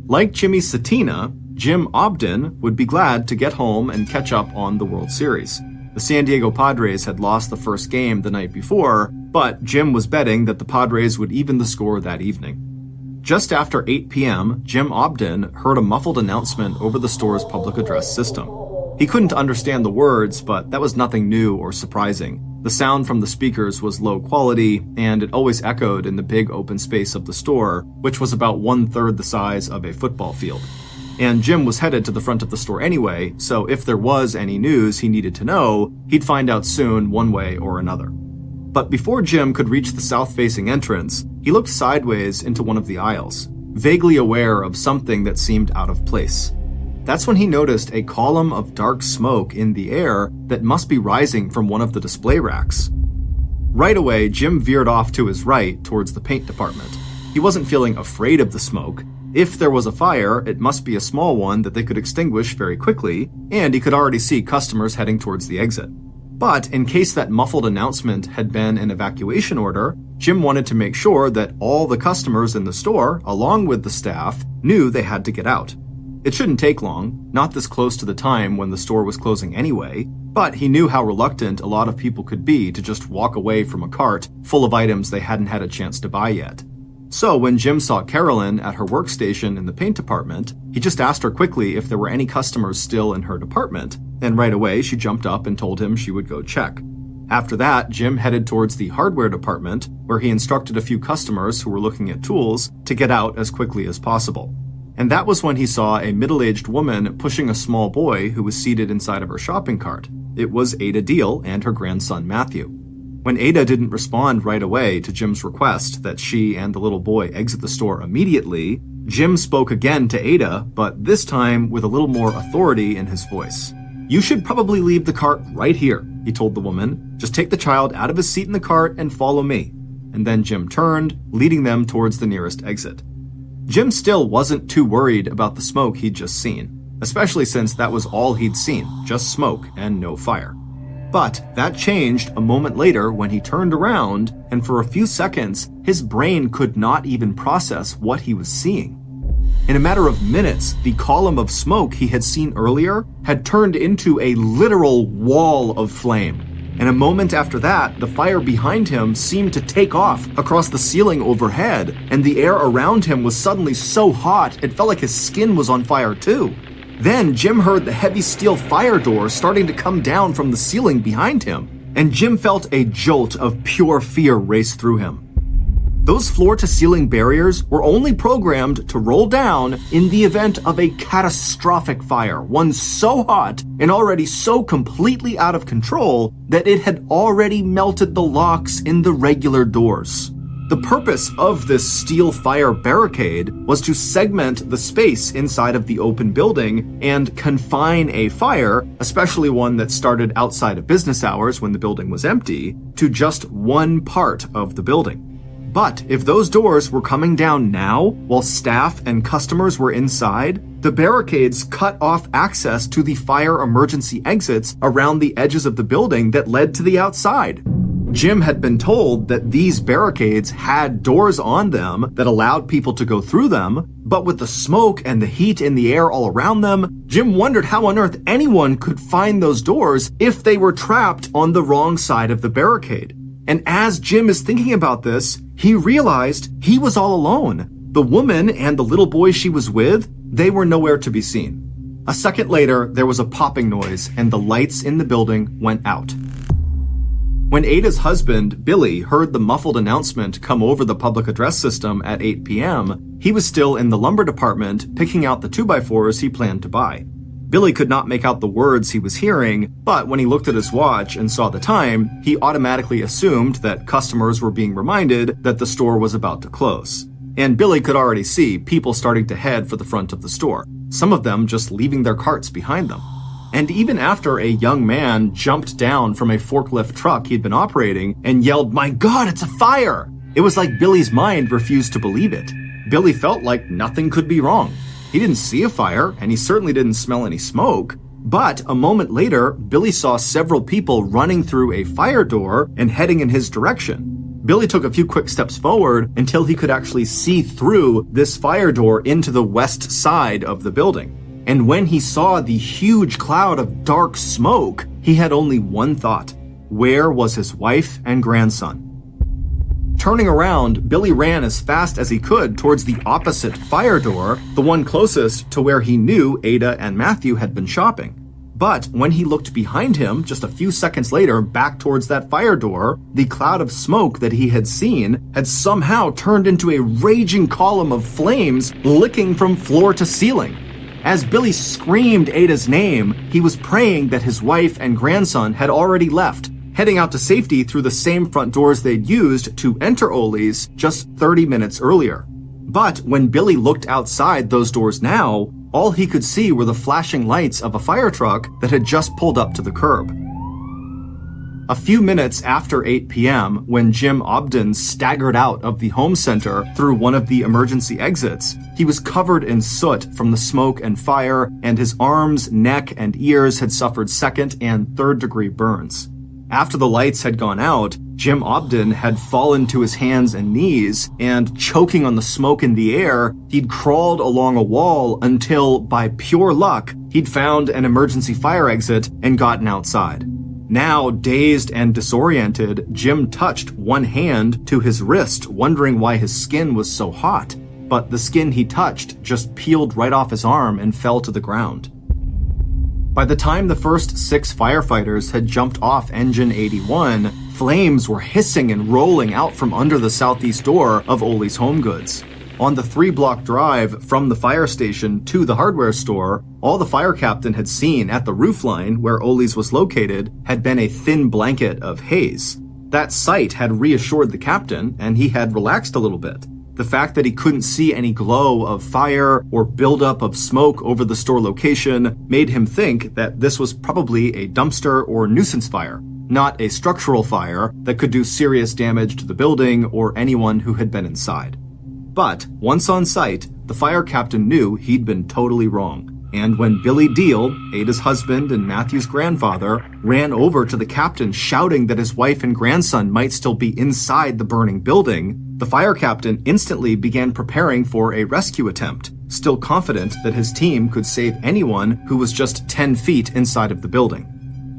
Like Jimmy Satina, Jim Obdam would be glad to get home and catch up on the World Series. The San Diego Padres had lost the first game the night before, but Jim was betting that the Padres would even the score that evening. Just after 8 p.m., Jim Obden heard a muffled announcement over the store's public address system. He couldn't understand the words, but that was nothing new or surprising. The sound from the speakers was low quality, and it always echoed in the big open space of the store, which was about 1/3 the size of a football field. And Jim was headed to the front of the store anyway, so if there was any news he needed to know, he'd find out soon one way or another. But before Jim could reach the south-facing entrance, he looked sideways into one of the aisles, vaguely aware of something that seemed out of place. That's when he noticed a column of dark smoke in the air that must be rising from one of the display racks. Right away, Jim veered off to his right towards the paint department. He wasn't feeling afraid of the smoke. If there was a fire, it must be a small one that they could extinguish very quickly, and he could already see customers heading towards the exit. But in case that muffled announcement had been an evacuation order, Jim wanted to make sure that all the customers in the store, along with the staff, knew they had to get out. It shouldn't take long, not this close to the time when the store was closing anyway, but he knew how reluctant a lot of people could be to just walk away from a cart full of items they hadn't had a chance to buy yet. So when Jim saw Carolyn at her workstation in the paint department, he just asked her quickly if there were any customers still in her department, and right away she jumped up and told him she would go check. After that, Jim headed towards the hardware department, where he instructed a few customers who were looking at tools to get out as quickly as possible. And that was when he saw a middle-aged woman pushing a small boy who was seated inside of her shopping cart. It was Ada Deal and her grandson Matthew. When Ada didn't respond right away to Jim's request that she and the little boy exit the store immediately, Jim spoke again to Ada, but this time with a little more authority in his voice. "You should probably leave the cart right here," he told the woman. "Just take the child out of his seat in the cart and follow me." And then Jim turned, leading them towards the nearest exit. Jim still wasn't too worried about the smoke he'd just seen, especially since that was all he'd seen, just smoke and no fire. But that changed a moment later when he turned around, and for a few seconds, his brain could not even process what he was seeing. In a matter of minutes, the column of smoke he had seen earlier had turned into a literal wall of flame. And a moment after that, the fire behind him seemed to take off across the ceiling overhead, and the air around him was suddenly so hot it felt like his skin was on fire too. Then Jim heard the heavy steel fire door starting to come down from the ceiling behind him, and Jim felt a jolt of pure fear race through him. Those floor-to-ceiling barriers were only programmed to roll down in the event of a catastrophic fire, one so hot and already so completely out of control that it had already melted the locks in the regular doors. The purpose of this steel fire barricade was to segment the space inside of the open building and confine a fire, especially one that started outside of business hours when the building was empty, to just one part of the building. But if those doors were coming down now, while staff and customers were inside, the barricades cut off access to the fire emergency exits around the edges of the building that led to the outside. Jim had been told that these barricades had doors on them that allowed people to go through them, but with the smoke and the heat in the air all around them, Jim wondered how on earth anyone could find those doors if they were trapped on the wrong side of the barricade. And as Jim is thinking about this, he realized he was all alone. The woman and the little boy she was with, they were nowhere to be seen. A second later, there was a popping noise and the lights in the building went out. When Ada's husband, Billy, heard the muffled announcement come over the public address system at 8 p.m., he was still in the lumber department picking out the 2x4s he planned to buy. Billy could not make out the words he was hearing, but when he looked at his watch and saw the time, he automatically assumed that customers were being reminded that the store was about to close. And Billy could already see people starting to head for the front of the store, some of them just leaving their carts behind them. And even after a young man jumped down from a forklift truck he'd been operating and yelled, "My God, it's a fire!" It was like Billy's mind refused to believe it. Billy felt like nothing could be wrong. He didn't see a fire, and he certainly didn't smell any smoke. But a moment later, Billy saw several people running through a fire door and heading in his direction. Billy took a few quick steps forward until he could actually see through this fire door into the west side of the building. And when he saw the huge cloud of dark smoke, he had only one thought. Where was his wife and grandson? Turning around, Billy ran as fast as he could towards the opposite fire door, the one closest to where he knew Ada and Matthew had been shopping. But when he looked behind him, just a few seconds later, back towards that fire door, the cloud of smoke that he had seen had somehow turned into a raging column of flames licking from floor to ceiling. As Billy screamed Ada's name, he was praying that his wife and grandson had already left, heading out to safety through the same front doors they'd used to enter Ole's just 30 minutes earlier. But when Billy looked outside those doors now, all he could see were the flashing lights of a fire truck that had just pulled up to the curb. A few minutes after 8 p.m., when Jim Obden staggered out of the home center through one of the emergency exits, he was covered in soot from the smoke and fire, and his arms, neck, and ears had suffered second and third-degree burns. After the lights had gone out, Jim Obden had fallen to his hands and knees, and choking on the smoke in the air, he'd crawled along a wall until, by pure luck, he'd found an emergency fire exit and gotten outside. Now, dazed and disoriented, Jim touched one hand to his wrist, wondering why his skin was so hot. But the skin he touched just peeled right off his arm and fell to the ground. By the time the first 6 firefighters had jumped off engine 81, flames were hissing and rolling out from under the southeast door of Ole's Home Goods. On the 3-block drive from the fire station to the hardware store, all the fire captain had seen at the roofline where Ole's was located had been a thin blanket of haze. That sight had reassured the captain, and he had relaxed a little bit. The fact that he couldn't see any glow of fire or buildup of smoke over the store location made him think that this was probably a dumpster or nuisance fire, not a structural fire that could do serious damage to the building or anyone who had been inside. But once on site, the fire captain knew he'd been totally wrong. And when Billy Deal, Ada's husband and Matthew's grandfather, ran over to the captain shouting that his wife and grandson might still be inside the burning building, the fire captain instantly began preparing for a rescue attempt, still confident that his team could save anyone who was just 10 feet inside of the building.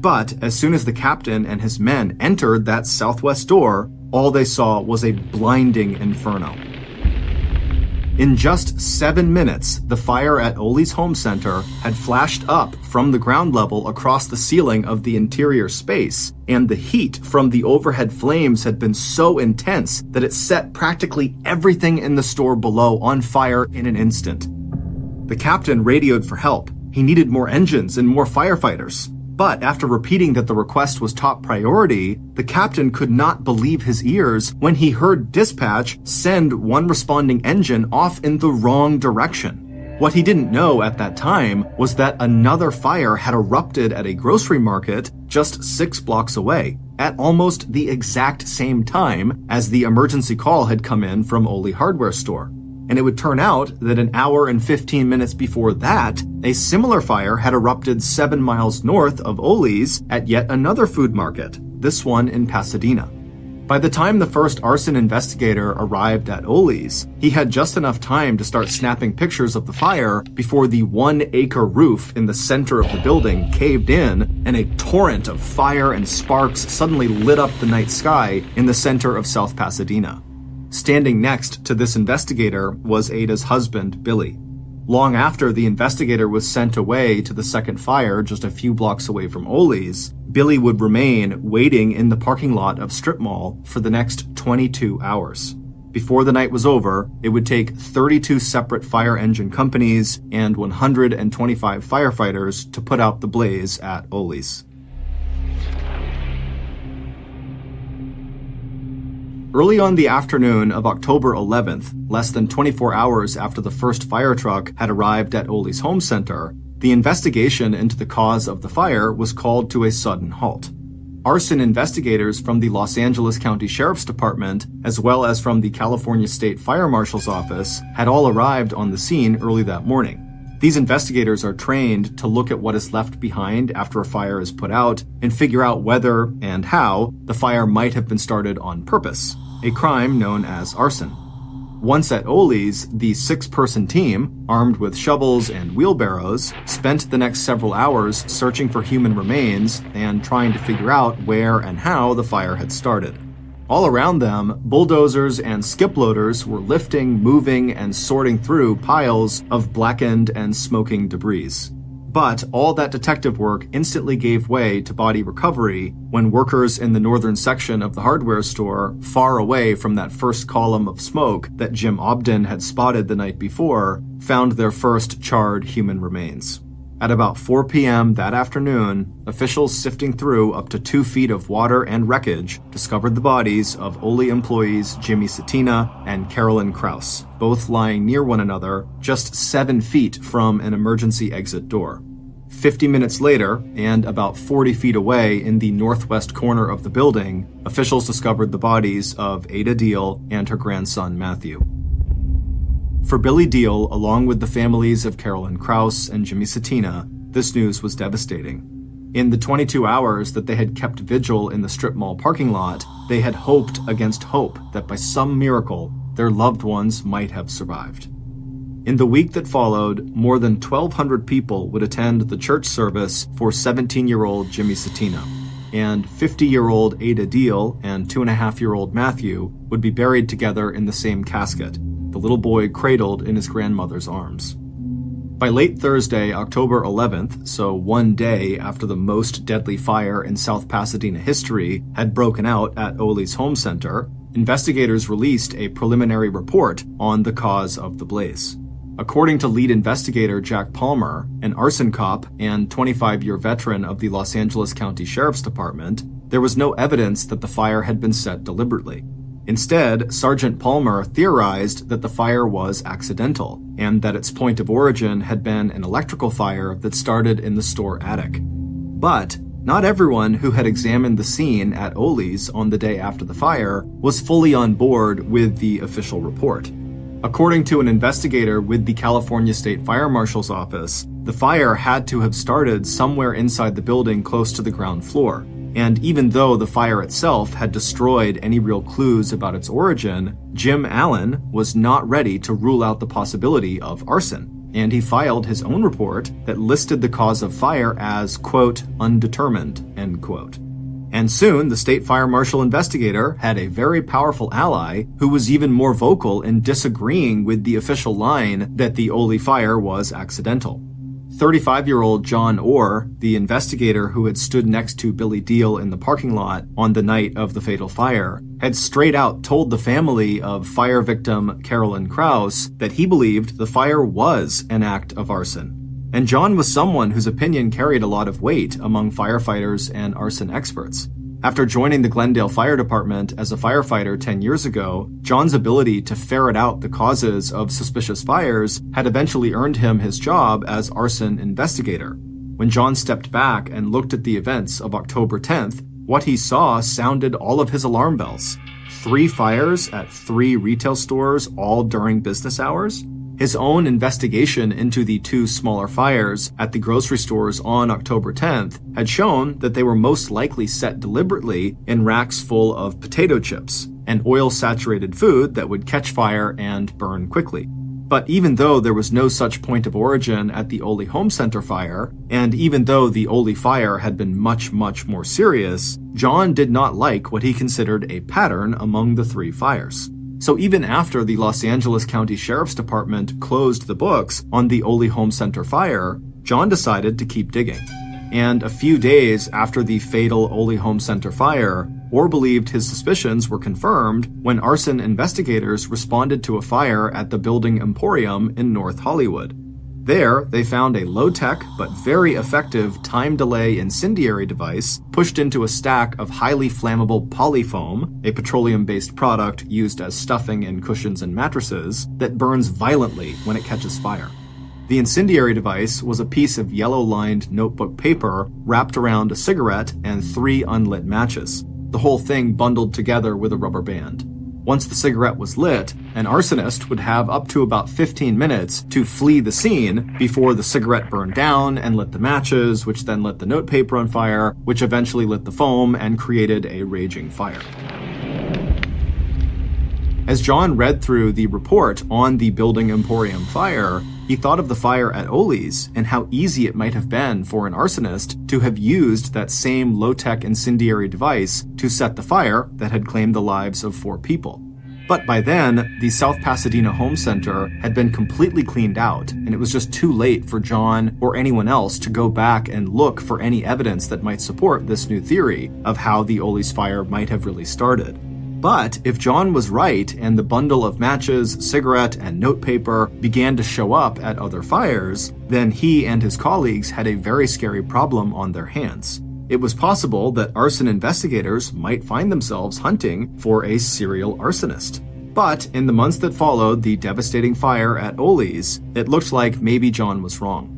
But as soon as the captain and his men entered that southwest door, all they saw was a blinding inferno. In just 7 minutes, the fire at Ole's Home Center had flashed up from the ground level across the ceiling of the interior space, and the heat from the overhead flames had been so intense that it set practically everything in the store below on fire in an instant. The captain radioed for help. He needed more engines and more firefighters. But after repeating that the request was top priority, the captain could not believe his ears when he heard dispatch send one responding engine off in the wrong direction. What he didn't know at that time was that another fire had erupted at a grocery market just 6 blocks away, at almost the exact same time as the emergency call had come in from Ole Hardware Store. And it would turn out that an hour and 15 minutes before that, a similar fire had erupted 7 miles north of Ole's at yet another food market, this one in Pasadena. By the time the first arson investigator arrived at Ole's, he had just enough time to start snapping pictures of the fire before the 1-acre roof in the center of the building caved in and a torrent of fire and sparks suddenly lit up the night sky in the center of South Pasadena. Standing next to this investigator was Ada's husband, Billy. Long after the investigator was sent away to the second fire just a few blocks away from Ole's, Billy would remain waiting in the parking lot of Strip Mall for the next 22 hours. Before the night was over, it would take 32 separate fire engine companies and 125 firefighters to put out the blaze at Ole's. Early on the afternoon of October 11th, less than 24 hours after the first fire truck had arrived at Ole's Home Center, the investigation into the cause of the fire was called to a sudden halt. Arson investigators from the Los Angeles County Sheriff's Department, as well as from the California State Fire Marshal's office, had all arrived on the scene early that morning. These investigators are trained to look at what is left behind after a fire is put out and figure out whether and how the fire might have been started on purpose, a crime known as arson. Once at Ole's, the 6-person team, armed with shovels and wheelbarrows, spent the next several hours searching for human remains and trying to figure out where and how the fire had started. All around them, bulldozers and skip loaders were lifting, moving, and sorting through piles of blackened and smoking debris. But all that detective work instantly gave way to body recovery when workers in the northern section of the hardware store, far away from that first column of smoke that Jim Obden had spotted the night before, found their first charred human remains. At about 4 p.m. that afternoon, officials sifting through up to 2 feet of water and wreckage discovered the bodies of Ole employees Jimmy Satina and Carolyn Krause, both lying near one another just 7 feet from an emergency exit door. 50 minutes later, and about 40 feet away in the northwest corner of the building, officials discovered the bodies of Ada Deal and her grandson Matthew. For Billy Deal, along with the families of Carolyn Krause and Jimmy Satina, this news was devastating. In the 22 hours that they had kept vigil in the strip mall parking lot, they had hoped against hope that by some miracle, their loved ones might have survived. In the week that followed, more than 1,200 people would attend the church service for 17-year-old Jimmy Satina, and 50-year-old Ada Deal and 2.5-year-old Matthew would be buried together in the same casket, the little boy cradled in his grandmother's arms. By late Thursday, October 11th, so one day after the most deadly fire in South Pasadena history had broken out at Ole's home center, investigators released a preliminary report on the cause of the blaze. According to lead investigator Jack Palmer, an arson cop and 25-year veteran of the Los Angeles County Sheriff's Department, there was no evidence that the fire had been set deliberately. Instead, Sergeant Palmer theorized that the fire was accidental, and that its point of origin had been an electrical fire that started in the store attic. But not everyone who had examined the scene at Ole's on the day after the fire was fully on board with the official report. According to an investigator with the California State Fire Marshal's office, the fire had to have started somewhere inside the building close to the ground floor. And even though the fire itself had destroyed any real clues about its origin, Jim Allen was not ready to rule out the possibility of arson, and he filed his own report that listed the cause of fire as, quote, undetermined, end quote. And soon, the state fire marshal investigator had a very powerful ally who was even more vocal in disagreeing with the official line that the Ole fire was accidental. 35-year-old John Orr, the investigator who had stood next to Billy Deal in the parking lot on the night of the fatal fire, had straight out told the family of fire victim Carolyn Krause that he believed the fire was an act of arson. And John was someone whose opinion carried a lot of weight among firefighters and arson experts. After joining the Glendale Fire Department as a firefighter 10 years ago, John's ability to ferret out the causes of suspicious fires had eventually earned him his job as arson investigator. When John stepped back and looked at the events of October 10th, what he saw sounded all of his alarm bells. 3 fires at 3 retail stores, all during business hours. His own investigation into the 2 smaller fires at the grocery stores on October 10th had shown that they were most likely set deliberately in racks full of potato chips, an oil-saturated food that would catch fire and burn quickly. But even though there was no such point of origin at the Ole Home Center fire, and even though the Ole fire had been much, much more serious, John did not like what he considered a pattern among the 3 fires. So even after the Los Angeles County Sheriff's Department closed the books on the Ole Home Center fire, John decided to keep digging. And a few days after the fatal Ole Home Center fire, Orr believed his suspicions were confirmed when arson investigators responded to a fire at the Building Emporium in North Hollywood. There, they found a low-tech but very effective time-delay incendiary device pushed into a stack of highly flammable polyfoam, a petroleum-based product used as stuffing in cushions and mattresses, that burns violently when it catches fire. The incendiary device was a piece of yellow-lined notebook paper wrapped around a cigarette and 3 unlit matches, the whole thing bundled together with a rubber band. Once the cigarette was lit, an arsonist would have up to about 15 minutes to flee the scene before the cigarette burned down and lit the matches, which then lit the notepaper on fire, which eventually lit the foam and created a raging fire. As John read through the report on the Building Emporium fire, He thought of the fire at Ole's and how easy it might have been for an arsonist to have used that same low-tech incendiary device to set the fire that had claimed the lives of 4 people. But by then, the South Pasadena Home Center had been completely cleaned out, and it was just too late for John or anyone else to go back and look for any evidence that might support this new theory of how the Ole's fire might have really started. But if John was right and the bundle of matches, cigarette, and notepaper began to show up at other fires, then he and his colleagues had a very scary problem on their hands. It was possible that arson investigators might find themselves hunting for a serial arsonist. But in the months that followed the devastating fire at Ole's, it looked like maybe John was wrong.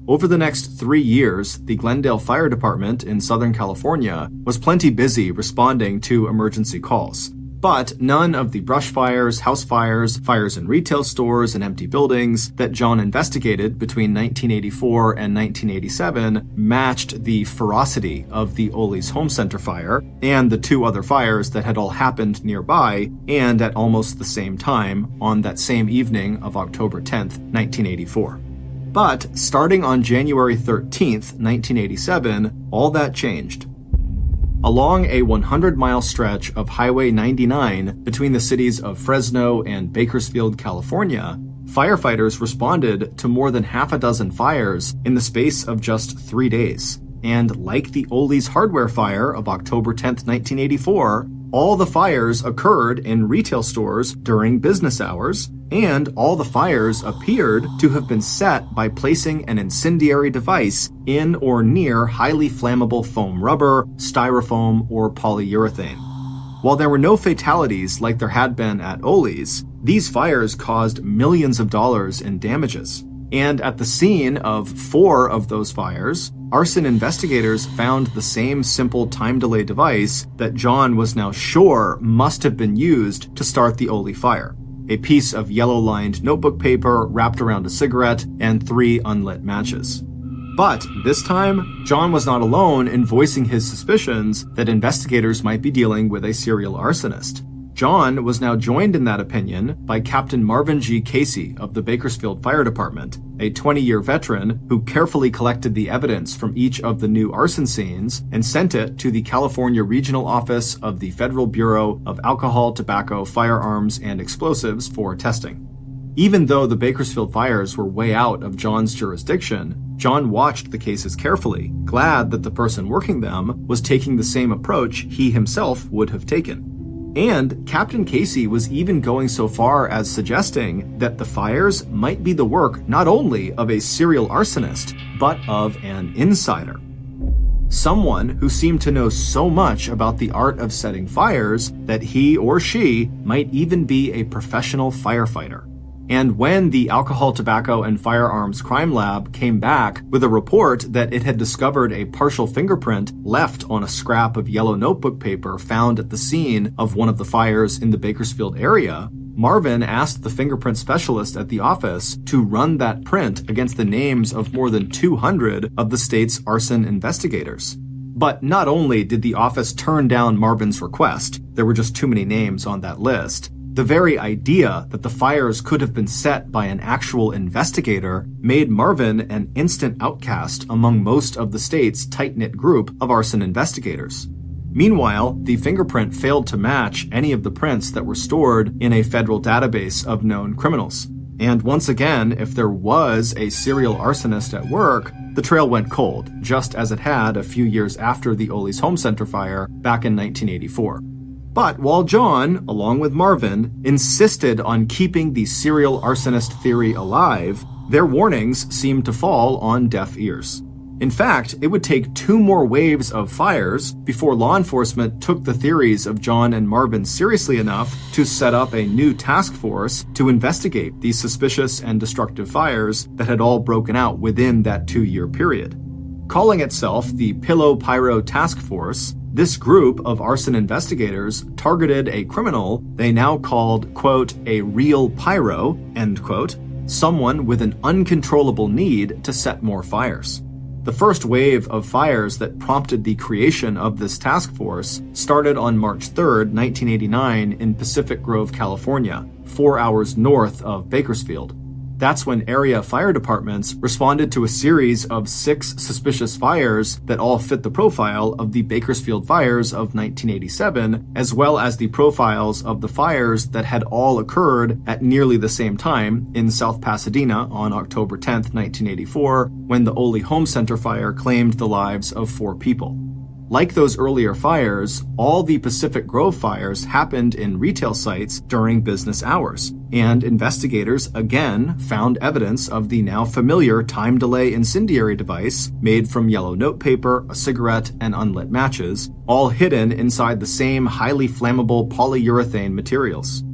Over the next 3 years, the Glendale Fire Department in Southern California was plenty busy responding to emergency calls. But none of the brush fires, house fires, fires in retail stores, and empty buildings that John investigated between 1984 and 1987 matched the ferocity of the Ole's Home Center fire and the 2 other fires that had all happened nearby and at almost the same time on that same evening of October 10th, 1984. But starting on January 13th, 1987, all that changed. Along a 100-mile stretch of Highway 99 between the cities of Fresno and Bakersfield, California, firefighters responded to more than half a dozen fires in the space of just 3 days. And like the Ole's hardware fire of October 10th, 1984, all the fires occurred in retail stores during business hours, and all the fires appeared to have been set by placing an incendiary device in or near highly flammable foam rubber, styrofoam, or polyurethane. While there were no fatalities like there had been at Ole's, these fires caused millions of dollars in damages. And at the scene of 4 of those fires, arson investigators found the same simple time delay device that John was now sure must have been used to start the Ole fire: a piece of yellow-lined notebook paper wrapped around a cigarette and 3 unlit matches. But this time, John was not alone in voicing his suspicions that investigators might be dealing with a serial arsonist. John was now joined in that opinion by Captain Marvin G. Casey of the Bakersfield Fire Department, a 20-year veteran who carefully collected the evidence from each of the new arson scenes and sent it to the California Regional Office of the Federal Bureau of Alcohol, Tobacco, Firearms, and Explosives for testing. Even though the Bakersfield fires were way out of John's jurisdiction, John watched the cases carefully, glad that the person working them was taking the same approach he himself would have taken. And Captain Casey was even going so far as suggesting that the fires might be the work not only of a serial arsonist, but of an insider. Someone who seemed to know so much about the art of setting fires that he or she might even be a professional firefighter. And when the Alcohol, Tobacco, and Firearms Crime Lab came back with a report that it had discovered a partial fingerprint left on a scrap of yellow notebook paper found at the scene of one of the fires in the Bakersfield area, Marvin asked the fingerprint specialist at the office to run that print against the names of more than 200 of the state's arson investigators. But not only did the office turn down Marvin's request, there were just too many names on that list. The very idea that the fires could have been set by an actual investigator made Marvin an instant outcast among most of the state's tight-knit group of arson investigators. Meanwhile, the fingerprint failed to match any of the prints that were stored in a federal database of known criminals. And once again, if there was a serial arsonist at work, the trail went cold, just as it had a few years after the Ole's Home Center fire back in 1984. But while John, along with Marvin, insisted on keeping the serial arsonist theory alive, their warnings seemed to fall on deaf ears. In fact, it would take 2 more waves of fires before law enforcement took the theories of John and Marvin seriously enough to set up a new task force to investigate these suspicious and destructive fires that had all broken out within that 2-year period. Calling itself the Pillow Pyro Task Force, this group of arson investigators targeted a criminal they now called, quote, a real pyro, end quote, someone with an uncontrollable need to set more fires. The first wave of fires that prompted the creation of this task force started on March 3, 1989 in Pacific Grove, California, 4 hours north of Bakersfield. That's when area fire departments responded to a series of 6 suspicious fires that all fit the profile of the Bakersfield fires of 1987, as well as the profiles of the fires that had all occurred at nearly the same time in South Pasadena on October 10, 1984, when the Ole Home Center fire claimed the lives of 4 people. Like those earlier fires, all the Pacific Grove fires happened in retail sites during business hours, and investigators again found evidence of the now familiar time delay incendiary device made from yellow notepaper, a cigarette, and unlit matches, all hidden inside the same highly flammable polyurethane materials.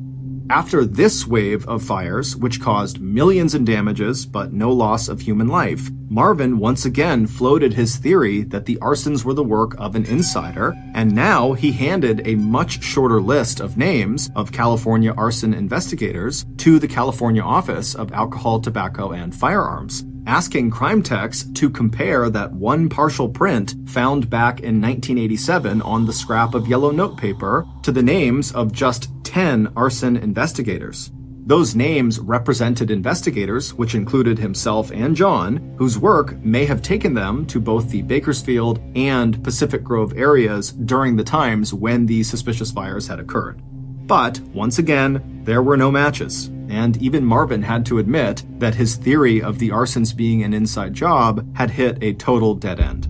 After this wave of fires, which caused millions in damages but no loss of human life, Marvin once again floated his theory that the arsons were the work of an insider, and now he handed a much shorter list of names of California arson investigators to the California Office of Alcohol, Tobacco, and Firearms, asking crime techs to compare that one partial print found back in 1987 on the scrap of yellow notepaper to the names of just 10 arson investigators. Those names represented investigators, which included himself and John, whose work may have taken them to both the Bakersfield and Pacific Grove areas during the times when these suspicious fires had occurred. But, once again, there were no matches, and even Marvin had to admit that his theory of the arsons being an inside job had hit a total dead end.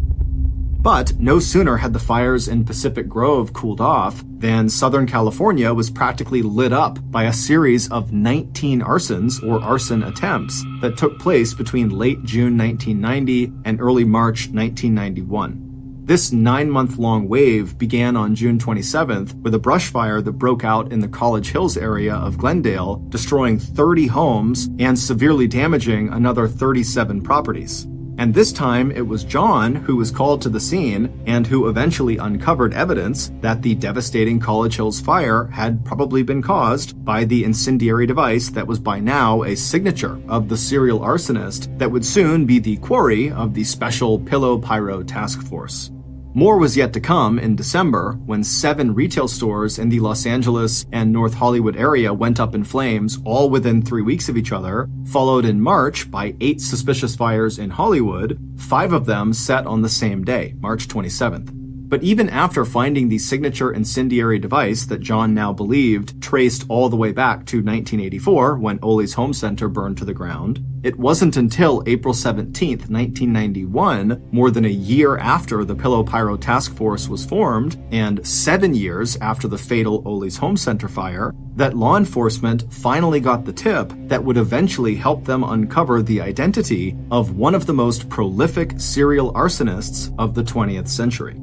But no sooner had the fires in Pacific Grove cooled off than Southern California was practically lit up by a series of 19 arsons or arson attempts that took place between late June 1990 and early March 1991. This 9-month-long wave began on June 27th with a brush fire that broke out in the College Hills area of Glendale, destroying 30 homes and severely damaging another 37 properties. And this time, it was John who was called to the scene and who eventually uncovered evidence that the devastating College Hills fire had probably been caused by the incendiary device that was by now a signature of the serial arsonist that would soon be the quarry of the Special Pillow Pyro Task Force. More was yet to come in December when 7 retail stores in the Los Angeles and North Hollywood area went up in flames all within 3 weeks of each other, followed in March by 8 suspicious fires in Hollywood, 5 of them set on the same day, March 27th. But even after finding the signature incendiary device that John now believed traced all the way back to 1984 when Ole's Home Center burned to the ground, it wasn't until April 17, 1991, more than a year after the Pillow Pyro Task Force was formed, and 7 years after the fatal Ole's Home Center fire, that law enforcement finally got the tip that would eventually help them uncover the identity of one of the most prolific serial arsonists of the 20th century.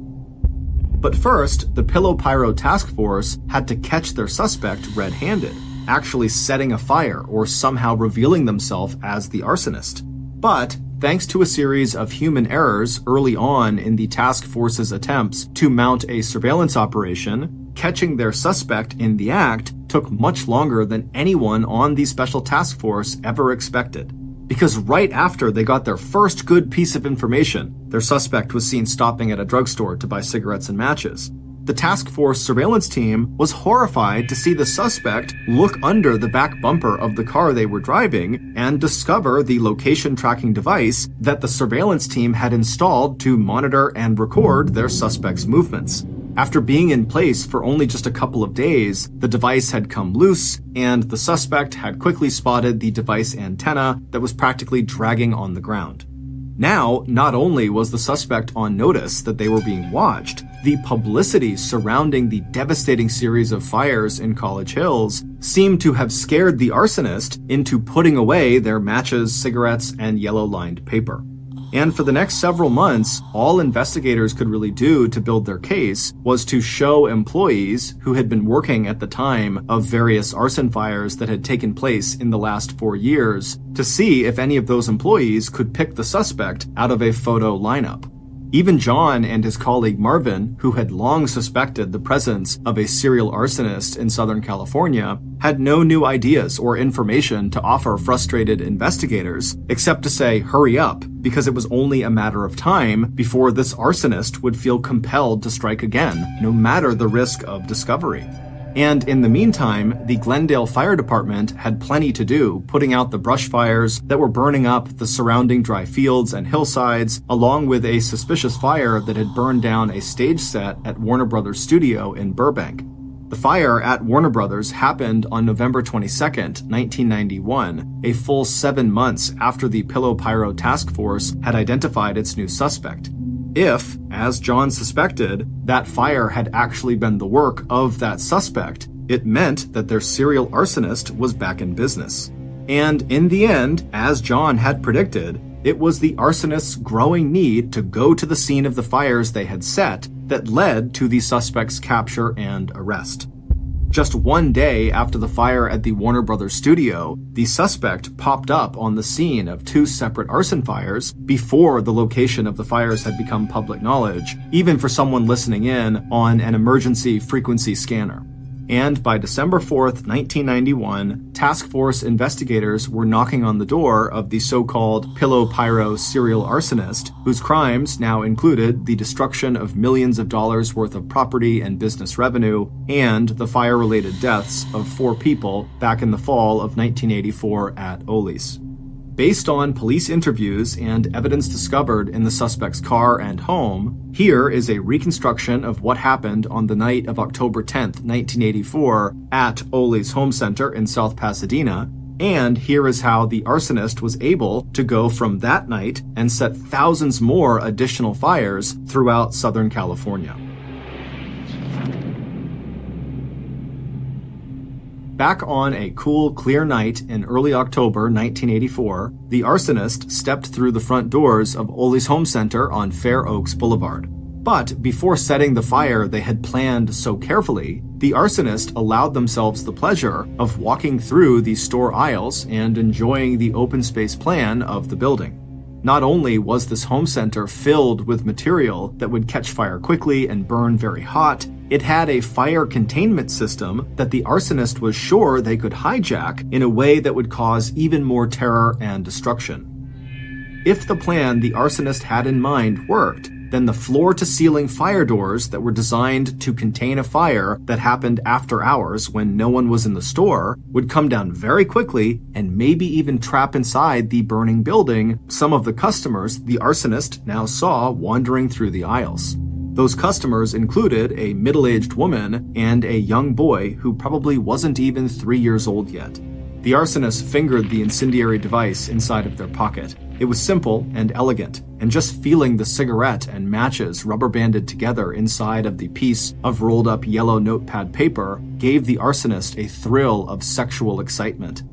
But first, the Pillow Pyro Task Force had to catch their suspect red-handed, actually setting a fire or somehow revealing themselves as the arsonist. But, thanks to a series of human errors early on in the task force's attempts to mount a surveillance operation, catching their suspect in the act took much longer than anyone on the special task force ever expected. Because right after they got their first good piece of information, their suspect was seen stopping at a drugstore to buy cigarettes and matches. The task force surveillance team was horrified to see the suspect look under the back bumper of the car they were driving and discover the location tracking device that the surveillance team had installed to monitor and record their suspect's movements. After being in place for only just a couple of days, the device had come loose, and the suspect had quickly spotted the device antenna that was practically dragging on the ground. Now, not only was the suspect on notice that they were being watched, the publicity surrounding the devastating series of fires in College Hills seemed to have scared the arsonist into putting away their matches, cigarettes, and yellow-lined paper. And for the next several months, all investigators could really do to build their case was to show employees who had been working at the time of various arson fires that had taken place in the last 4 years to see if any of those employees could pick the suspect out of a photo lineup. Even John and his colleague Marvin, who had long suspected the presence of a serial arsonist in Southern California, had no new ideas or information to offer frustrated investigators, except to say, hurry up, because it was only a matter of time before this arsonist would feel compelled to strike again, no matter the risk of discovery. And in the meantime, the Glendale Fire Department had plenty to do, putting out the brush fires that were burning up the surrounding dry fields and hillsides, along with a suspicious fire that had burned down a stage set at Warner Brothers studio in Burbank. The fire at Warner Brothers happened on November 22, 1991, a full 7 months after the Pillow Pyro Task Force had identified its new suspect. If, as John suspected, that fire had actually been the work of that suspect, it meant that their serial arsonist was back in business. And in the end, as John had predicted, it was the arsonist's growing need to go to the scene of the fires they had set that led to the suspect's capture and arrest. Just 1 day after the fire at the Warner Brothers studio, the suspect popped up on the scene of 2 separate arson fires before the location of the fires had become public knowledge, even for someone listening in on an emergency frequency scanner. And by December 4th, 1991, task force investigators were knocking on the door of the so-called Pillow Pyro serial arsonist, whose crimes now included the destruction of millions of dollars worth of property and business revenue, and the fire-related deaths of 4 people back in the fall of 1984 at Ole's. Based on police interviews and evidence discovered in the suspect's car and home, here is a reconstruction of what happened on the night of October 10th, 1984 at Ole's Home Center in South Pasadena, and here is how the arsonist was able to go from that night and set thousands more additional fires throughout Southern California. Back on a cool, clear night in early October 1984, the arsonist stepped through the front doors of Ole's Home Center on Fair Oaks Boulevard. But before setting the fire they had planned so carefully, the arsonist allowed themselves the pleasure of walking through the store aisles and enjoying the open space plan of the building. Not only was this home center filled with material that would catch fire quickly and burn very hot, it had a fire containment system that the arsonist was sure they could hijack in a way that would cause even more terror and destruction. If the plan the arsonist had in mind worked, then the floor-to-ceiling fire doors that were designed to contain a fire that happened after hours when no one was in the store would come down very quickly and maybe even trap inside the burning building some of the customers the arsonist now saw wandering through the aisles. Those customers included a middle-aged woman and a young boy who probably wasn't even 3 years old yet. The arsonist fingered the incendiary device inside of their pocket. It was simple and elegant, and just feeling the cigarette and matches rubber-banded together inside of the piece of rolled-up yellow notepad paper gave the arsonist a thrill of sexual excitement.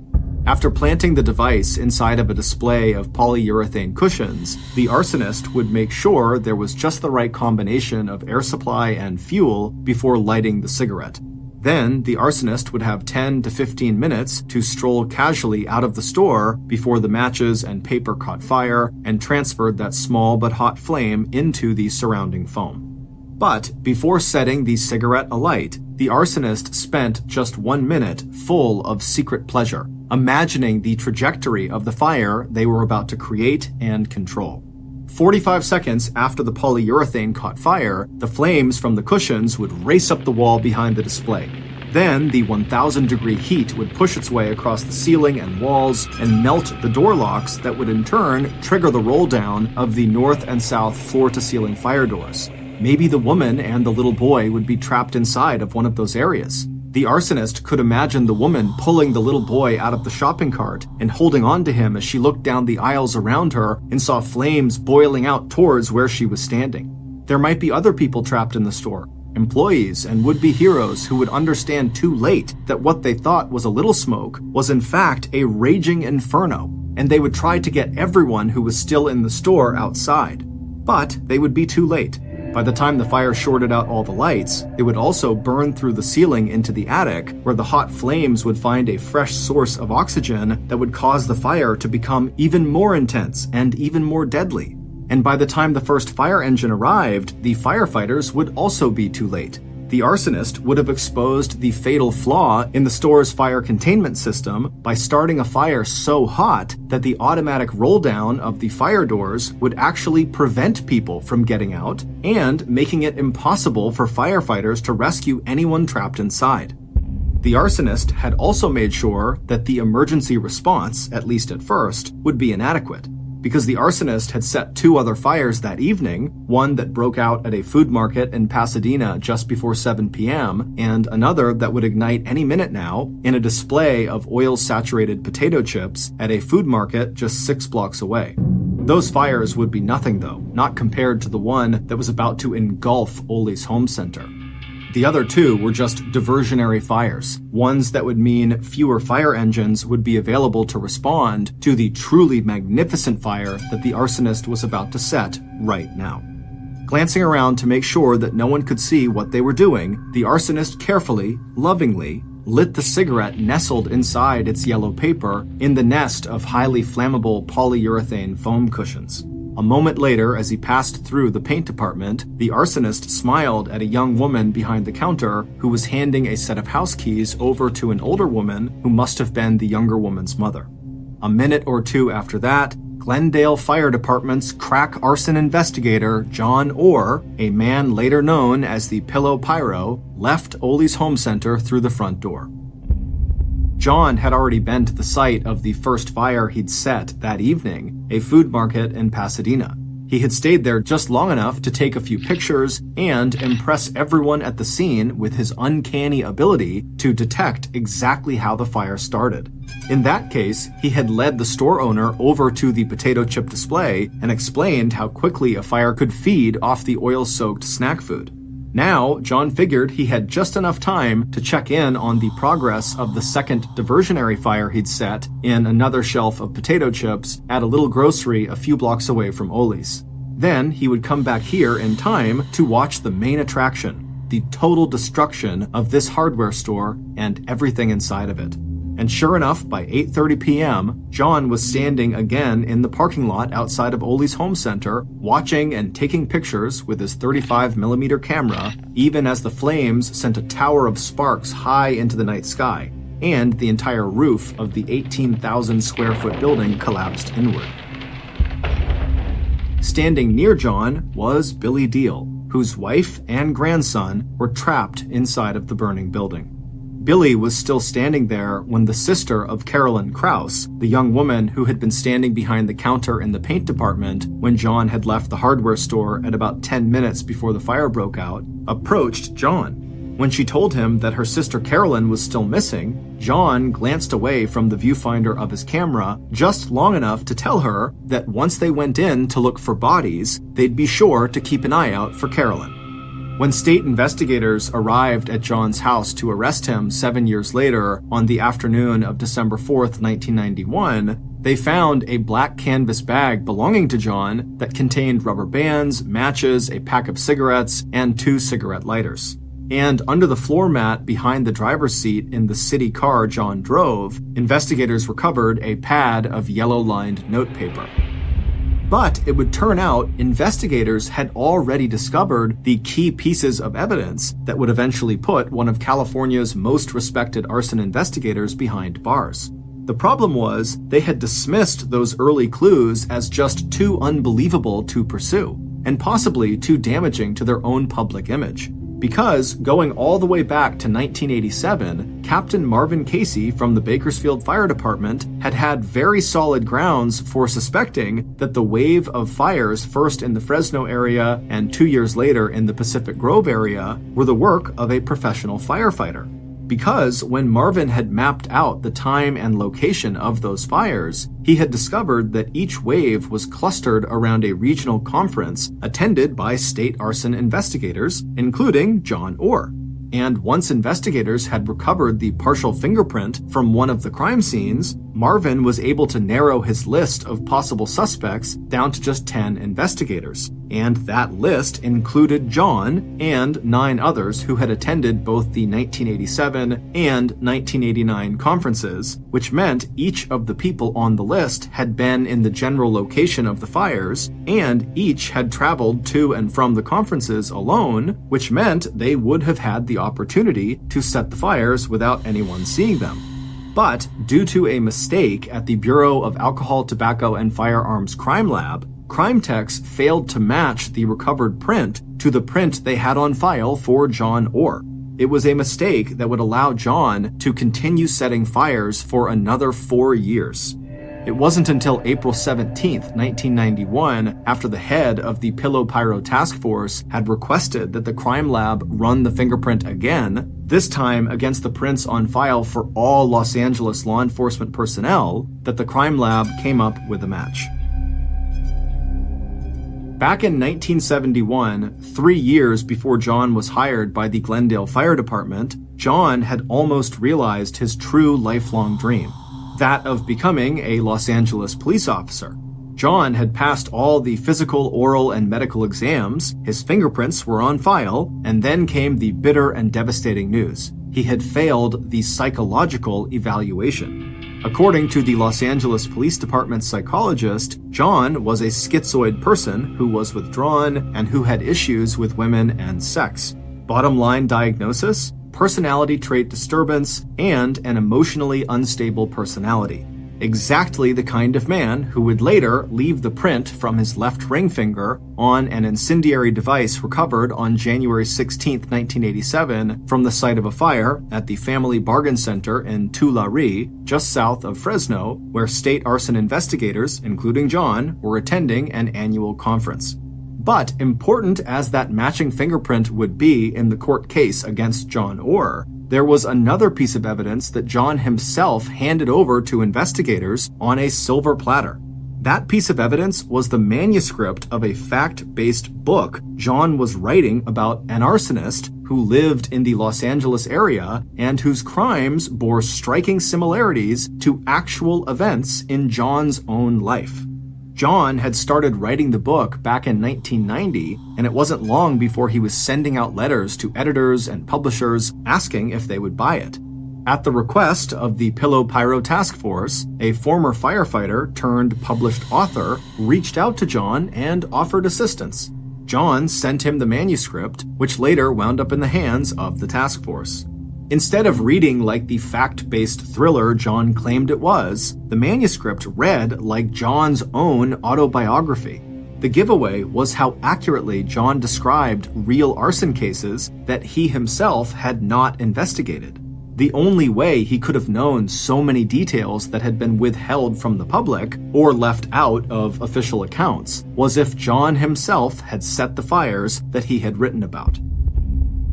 After planting the device inside of a display of polyurethane cushions, the arsonist would make sure there was just the right combination of air supply and fuel before lighting the cigarette. Then, the arsonist would have 10 to 15 minutes to stroll casually out of the store before the matches and paper caught fire and transferred that small but hot flame into the surrounding foam. But before setting the cigarette alight, the arsonist spent just 1 minute full of secret pleasure, imagining the trajectory of the fire they were about to create and control. 45 seconds after the polyurethane caught fire, the flames from the cushions would race up the wall behind the display. Then the 1,000-degree heat would push its way across the ceiling and walls and melt the door locks that would in turn trigger the roll down of the north and south floor-to-ceiling fire doors. Maybe the woman and the little boy would be trapped inside of one of those areas. The arsonist could imagine the woman pulling the little boy out of the shopping cart and holding on to him as she looked down the aisles around her and saw flames boiling out towards where she was standing. There might be other people trapped in the store, employees and would-be heroes who would understand too late that what they thought was a little smoke was in fact a raging inferno, and they would try to get everyone who was still in the store outside. But they would be too late. By the time the fire shorted out all the lights, it would also burn through the ceiling into the attic, where the hot flames would find a fresh source of oxygen that would cause the fire to become even more intense and even more deadly. And by the time the first fire engine arrived, the firefighters would also be too late. The arsonist would have exposed the fatal flaw in the store's fire containment system by starting a fire so hot that the automatic roll down of the fire doors would actually prevent people from getting out and making it impossible for firefighters to rescue anyone trapped inside. The arsonist had also made sure that the emergency response, at least at first, would be inadequate, because the arsonist had set 2 other fires that evening, one that broke out at a food market in Pasadena just before 7 p.m., and another that would ignite any minute now in a display of oil-saturated potato chips at a food market just 6 blocks away. Those fires would be nothing, though, not compared to the one that was about to engulf Ole's home center. The other 2 were just diversionary fires, ones that would mean fewer fire engines would be available to respond to the truly magnificent fire that the arsonist was about to set right now. Glancing around to make sure that no one could see what they were doing, the arsonist carefully, lovingly, lit the cigarette nestled inside its yellow paper in the nest of highly flammable polyurethane foam cushions. A moment later, as he passed through the paint department, the arsonist smiled at a young woman behind the counter who was handing a set of house keys over to an older woman who must have been the younger woman's mother. A minute or 2 after that, Glendale Fire Department's crack arson investigator, John Orr, a man later known as the Pillow Pyro, left Ole's home center through the front door. John had already been to the site of the first fire he'd set that evening, a food market in Pasadena. He had stayed there just long enough to take a few pictures and impress everyone at the scene with his uncanny ability to detect exactly how the fire started. In that case, he had led the store owner over to the potato chip display and explained how quickly a fire could feed off the oil-soaked snack food. Now, John figured he had just enough time to check in on the progress of the second diversionary fire he'd set in another shelf of potato chips at a little grocery a few blocks away from Ole's. Then he would come back here in time to watch the main attraction, the total destruction of this hardware store and everything inside of it. And sure enough, by 8:30 p.m., John was standing again in the parking lot outside of Ole's home center, watching and taking pictures with his 35mm camera, even as the flames sent a tower of sparks high into the night sky, and the entire roof of the 18,000 square foot building collapsed inward. Standing near John was Billy Deal, whose wife and grandson were trapped inside of the burning building. Billy was still standing there when the sister of Carolyn Krause, the young woman who had been standing behind the counter in the paint department when John had left the hardware store at about 10 minutes before the fire broke out, approached John. When she told him that her sister Carolyn was still missing, John glanced away from the viewfinder of his camera just long enough to tell her that once they went in to look for bodies, they'd be sure to keep an eye out for Carolyn. When state investigators arrived at John's house to arrest him 7 years later on the afternoon of December 4th, 1991, they found a black canvas bag belonging to John that contained rubber bands, matches, a pack of cigarettes, and 2 cigarette lighters. And under the floor mat behind the driver's seat in the city car John drove, investigators recovered a pad of yellow-lined notepaper. But it would turn out investigators had already discovered the key pieces of evidence that would eventually put one of California's most respected arson investigators behind bars. The problem was they had dismissed those early clues as just too unbelievable to pursue, and possibly too damaging to their own public image. Because, going all the way back to 1987, Captain Marvin Casey from the Bakersfield Fire Department had very solid grounds for suspecting that the wave of fires, first in the Fresno area and 2 years later in the Pacific Grove area, were the work of a professional firefighter. Because when Marvin had mapped out the time and location of those fires, he had discovered that each wave was clustered around a regional conference attended by state arson investigators, including John Orr. and once investigators had recovered the partial fingerprint from one of the crime scenes, Marvin was able to narrow his list of possible suspects down to just 10 investigators. And that list included John and 9 others who had attended both the 1987 and 1989 conferences, which meant each of the people on the list had been in the general location of the fires, and each had traveled to and from the conferences alone, which meant they would have had the opportunity to set the fires without anyone seeing them. But due to a mistake at the Bureau of Alcohol, Tobacco, and Firearms Crime Lab, crime techs failed to match the recovered print to the print they had on file for John Orr. It was a mistake that would allow John to continue setting fires for another 4 years. It wasn't until April 17, 1991, after the head of the Pillow Pyro Task Force had requested that the crime lab run the fingerprint again, this time against the prints on file for all Los Angeles law enforcement personnel, that the crime lab came up with a match. Back in 1971, 3 years before John was hired by the Glendale Fire Department, John had almost realized his true lifelong dream, that of becoming a Los Angeles police officer. John had passed all the physical, oral, and medical exams, his fingerprints were on file, and then came the bitter and devastating news. He had failed the psychological evaluation. According to the Los Angeles Police Department's psychologist, John was a schizoid person who was withdrawn and who had issues with women and sex. Bottom line diagnosis: personality trait disturbance and an emotionally unstable personality. Exactly the kind of man who would later leave the print from his left ring finger on an incendiary device recovered on January 16, 1987 from the site of a fire at the Family Bargain Center in Tulare, just south of Fresno, where state arson investigators, including John, were attending an annual conference. But important as that matching fingerprint would be in the court case against John Orr, there was another piece of evidence that John himself handed over to investigators on a silver platter. That piece of evidence was the manuscript of a fact-based book John was writing about an arsonist who lived in the Los Angeles area and whose crimes bore striking similarities to actual events in John's own life. John had started writing the book back in 1990, and it wasn't long before he was sending out letters to editors and publishers asking if they would buy it. At the request of the Pillow Pyro Task Force, a former firefighter turned published author reached out to John and offered assistance. John sent him the manuscript, which later wound up in the hands of the task force. Instead of reading like the fact-based thriller John claimed it was, the manuscript read like John's own autobiography. The giveaway was how accurately John described real arson cases that he himself had not investigated. The only way he could have known so many details that had been withheld from the public or left out of official accounts was if John himself had set the fires that he had written about.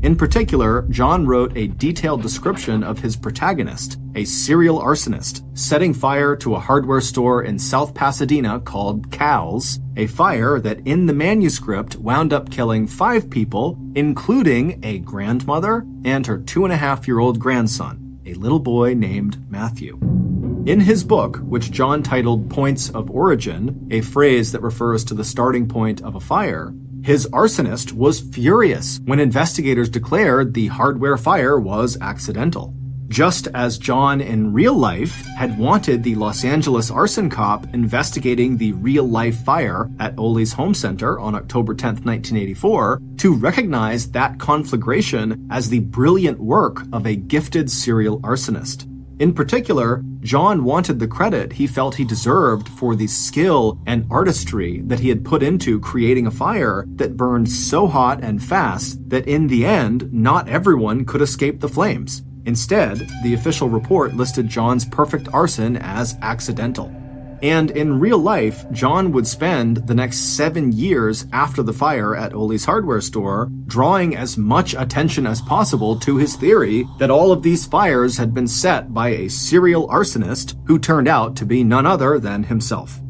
In particular, John wrote a detailed description of his protagonist, a serial arsonist, setting fire to a hardware store in South Pasadena called Cal's, a fire that in the manuscript wound up killing 5 people, including a grandmother and her 2.5-year-old grandson, a little boy named Matthew. In his book, which John titled Points of Origin, a phrase that refers to the starting point of a fire, his arsonist was furious when investigators declared the hardware fire was accidental. Just as John in real life had wanted the Los Angeles arson cop investigating the real-life fire at Ole's Home Center on October 10, 1984, to recognize that conflagration as the brilliant work of a gifted serial arsonist. In particular, John wanted the credit he felt he deserved for the skill and artistry that he had put into creating a fire that burned so hot and fast that in the end, not everyone could escape the flames. Instead, the official report listed John's perfect arson as accidental. And in real life, John would spend the next 7 years after the fire at Ole's hardware store drawing as much attention as possible to his theory that all of these fires had been set by a serial arsonist who turned out to be none other than himself.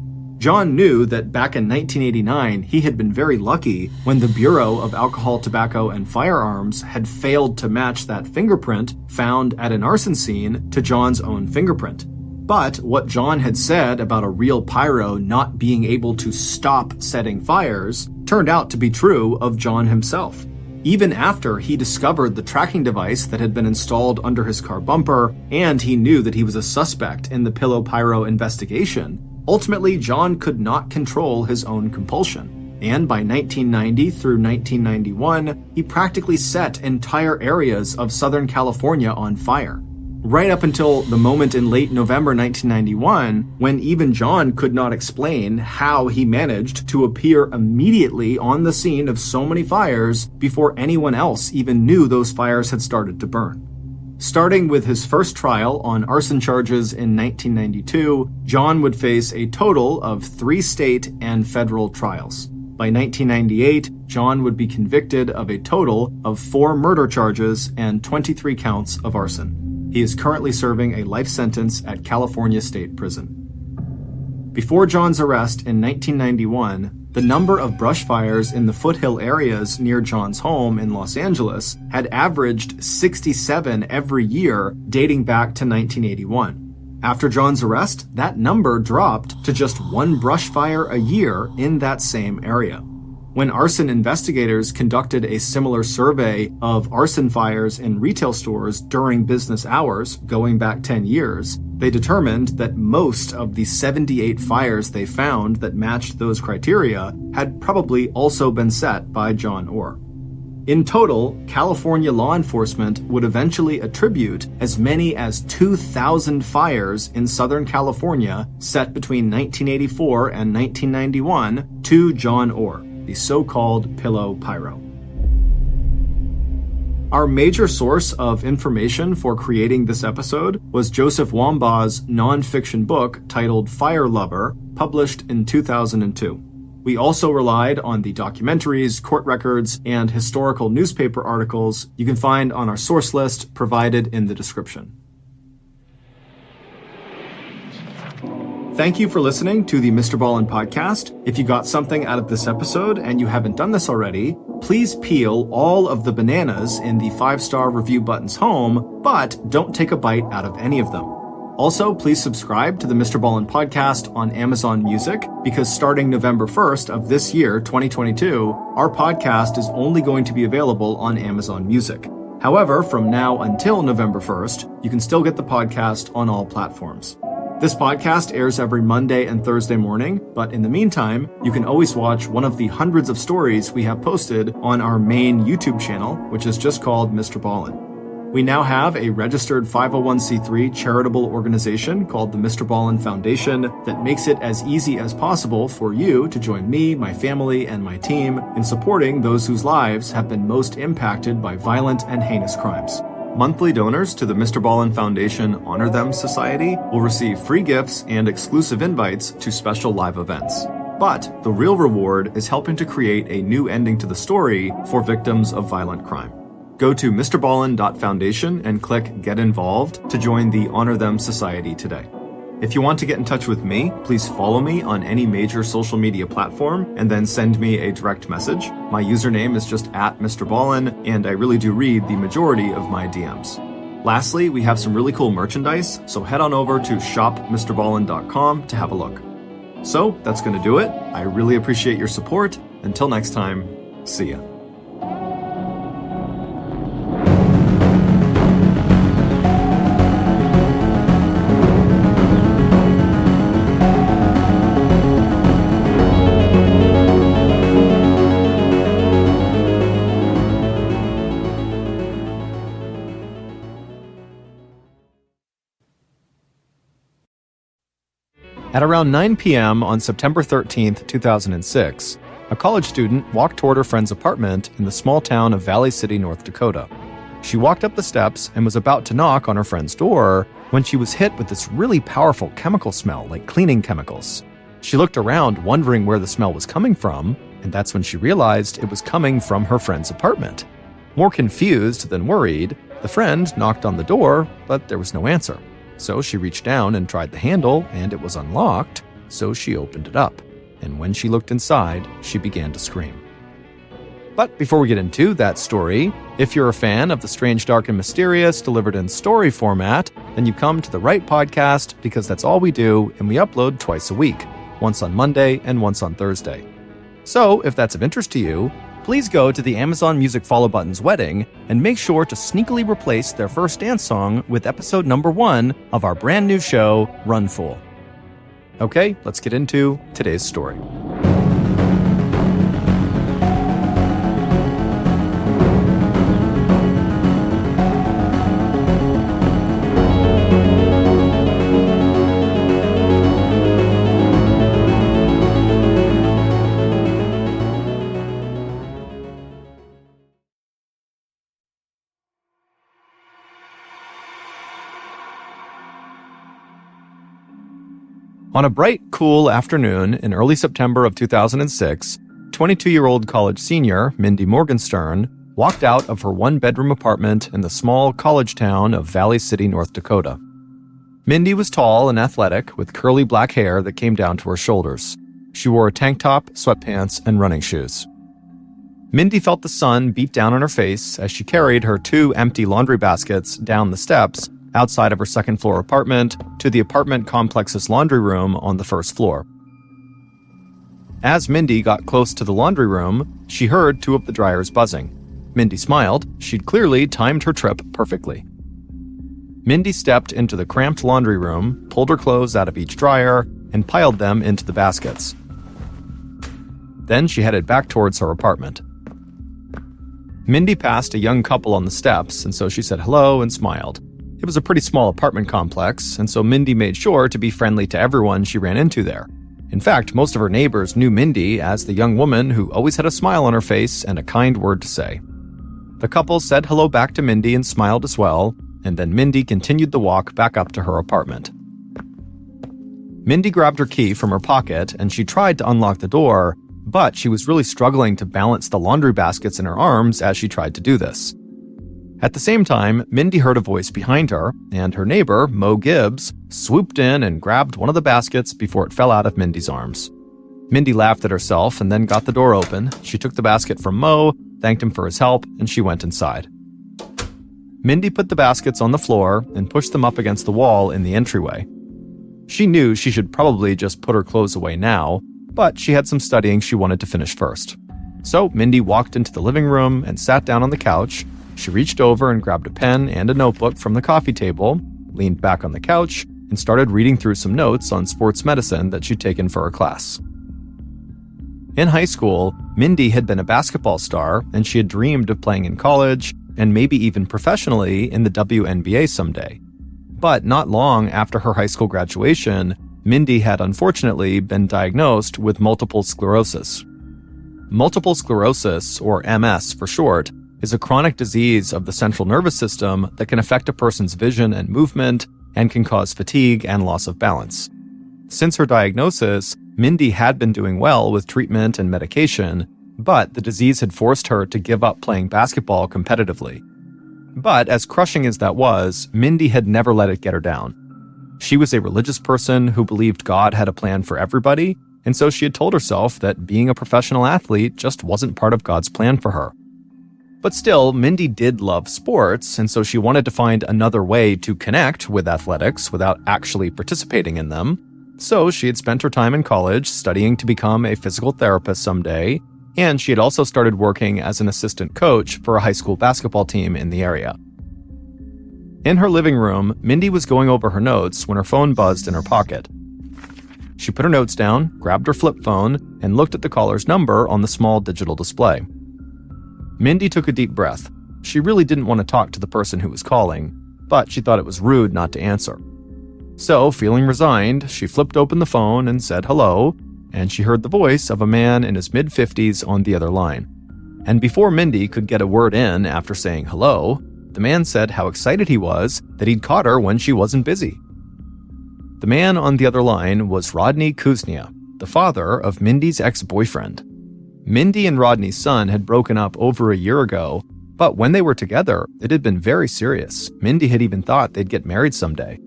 John knew that back in 1989, he had been very lucky when the Bureau of Alcohol, Tobacco, and Firearms had failed to match that fingerprint found at an arson scene to John's own fingerprint. But what John had said about a real pyro not being able to stop setting fires turned out to be true of John himself. Even after he discovered the tracking device that had been installed under his car bumper, and he knew that he was a suspect in the Pillow Pyro investigation, ultimately John could not control his own compulsion. And by 1990 through 1991, he practically set entire areas of Southern California on fire. Right up until the moment in late November 1991, when even John could not explain how he managed to appear immediately on the scene of so many fires before anyone else even knew those fires had started to burn. Starting with his first trial on arson charges in 1992, John would face a total of 3 state and federal trials. By 1998, John would be convicted of a total of 4 murder charges and 23 counts of arson. He is currently serving a life sentence at California State Prison. Before John's arrest in 1991, the number of brush fires in the foothill areas near John's home in Los Angeles had averaged 67 every year dating back to 1981. After John's arrest, that number dropped to just 1 brush fire a year in that same area. When arson investigators conducted a similar survey of arson fires in retail stores during business hours going back 10 years, they determined that most of the 78 fires they found that matched those criteria had probably also been set by John Orr. In total, California law enforcement would eventually attribute as many as 2,000 fires in Southern California set between 1984 and 1991 to John Orr, the so-called Pillow Pyro. Our major source of information for creating this episode was Joseph Wambaugh's non-fiction book titled Fire Lover, published in 2002. We also relied on the documentaries, court records, and historical newspaper articles you can find on our source list provided in the description. Thank you for listening to the MrBallen podcast. If you got something out of this episode and you haven't done this already, please peel all of the bananas in the 5-star review buttons home, but don't take a bite out of any of them. Also, please subscribe to the MrBallen podcast on Amazon Music, because starting November 1st of this year, 2022, our podcast is only going to be available on Amazon Music. However, from now until November 1st, you can still get the podcast on all platforms. This podcast airs every Monday and Thursday morning, but in the meantime, you can always watch one of the hundreds of stories we have posted on our main YouTube channel, which is just called MrBallen. We now have a registered 501c3 charitable organization called the MrBallen Foundation that makes it as easy as possible for you to join me, my family, and my team in supporting those whose lives have been most impacted by violent and heinous crimes. Monthly donors to the MrBallen Foundation Honor Them Society will receive free gifts and exclusive invites to special live events. But the real reward is helping to create a new ending to the story for victims of violent crime. Go to mrballen.foundation and click Get Involved to join the Honor Them Society today. If you want to get in touch with me, please follow me on any major social media platform and then send me a direct message. My username is just @MrBallen, and I really do read the majority of my DMs. Lastly, we have some really cool merchandise, so head on over to shopmrballen.com to have a look. So that's going to do it. I really appreciate your support. Until next time, see ya. At around 9 p.m. on September 13, 2006, a college student walked toward her friend's apartment in the small town of Valley City, North Dakota. She walked up the steps and was about to knock on her friend's door when she was hit with this really powerful chemical smell, like cleaning chemicals. She looked around, wondering where the smell was coming from, and that's when she realized it was coming from her friend's apartment. More confused than worried, the friend knocked on the door, but there was no answer. So she reached down and tried the handle, and it was unlocked. so she opened it up, and when she looked inside, she began to scream. But before we get into that story, if you're a fan of the strange, dark, and mysterious delivered in story format, then you've come to the right podcast, because that's all we do, and we upload twice a week, once on Monday and once on Thursday. So, if that's of interest to you, please go to the Amazon Music follow button's wedding and make sure to sneakily replace their first dance song with episode number 1 of our brand new show, Run Fool. Okay, let's get into today's story. On a bright, cool afternoon in early September of 2006, 22-year-old college senior Mindy Morgenstern walked out of her one-bedroom apartment in the small college town of Valley City, North Dakota. Mindy was tall and athletic, with curly black hair that came down to her shoulders. She wore a tank top, sweatpants, and running shoes. Mindy felt the sun beat down on her face as she carried her 2 empty laundry baskets down the steps outside of her second-floor apartment to the apartment complex's laundry room on the first floor. As Mindy got close to the laundry room, she heard 2 of the dryers buzzing. Mindy smiled. She'd clearly timed her trip perfectly. Mindy stepped into the cramped laundry room, pulled her clothes out of each dryer, and piled them into the baskets. Then she headed back towards her apartment. Mindy passed a young couple on the steps, and so she said hello and smiled. It was a pretty small apartment complex, and so Mindy made sure to be friendly to everyone she ran into there. In fact, most of her neighbors knew Mindy as the young woman who always had a smile on her face and a kind word to say. The couple said hello back to Mindy and smiled as well, and then Mindy continued the walk back up to her apartment. Mindy grabbed her key from her pocket and she tried to unlock the door, but she was really struggling to balance the laundry baskets in her arms as she tried to do this. At the same time, Mindy heard a voice behind her, and her neighbor, Mo Gibbs, swooped in and grabbed one of the baskets before it fell out of Mindy's arms. Mindy laughed at herself and then got the door open. She took the basket from Mo, thanked him for his help, and she went inside. Mindy put the baskets on the floor and pushed them up against the wall in the entryway. She knew she should probably just put her clothes away now, but she had some studying she wanted to finish first. So Mindy walked into the living room and sat down on the couch. She reached over and grabbed a pen and a notebook from the coffee table, leaned back on the couch, and started reading through some notes on sports medicine that she'd taken for her class. In high school, Mindy had been a basketball star, and she had dreamed of playing in college, and maybe even professionally in the WNBA someday. But not long after her high school graduation, Mindy had unfortunately been diagnosed with multiple sclerosis. Multiple sclerosis, or MS for short, is a chronic disease of the central nervous system that can affect a person's vision and movement and can cause fatigue and loss of balance. Since her diagnosis, Mindy had been doing well with treatment and medication, but the disease had forced her to give up playing basketball competitively. But as crushing as that was, Mindy had never let it get her down. She was a religious person who believed God had a plan for everybody, and so she had told herself that being a professional athlete just wasn't part of God's plan for her. But still, Mindy did love sports, and so she wanted to find another way to connect with athletics without actually participating in them. So she had spent her time in college studying to become a physical therapist someday, and she had also started working as an assistant coach for a high school basketball team in the area. In her living room, Mindy was going over her notes when her phone buzzed in her pocket. She put her notes down, grabbed her flip phone, and looked at the caller's number on the small digital display. Mindy took a deep breath. She really didn't want to talk to the person who was calling, but she thought it was rude not to answer. So, feeling resigned, she flipped open the phone and said hello, and she heard the voice of a man in his mid-50s on the other line. And before Mindy could get a word in after saying hello, the man said how excited he was that he'd caught her when she wasn't busy. The man on the other line was Rodney Kuznia, the father of Mindy's ex-boyfriend. Mindy and Rodney's son had broken up over a year ago, but when they were together, it had been very serious. Mindy had even thought they'd get married someday.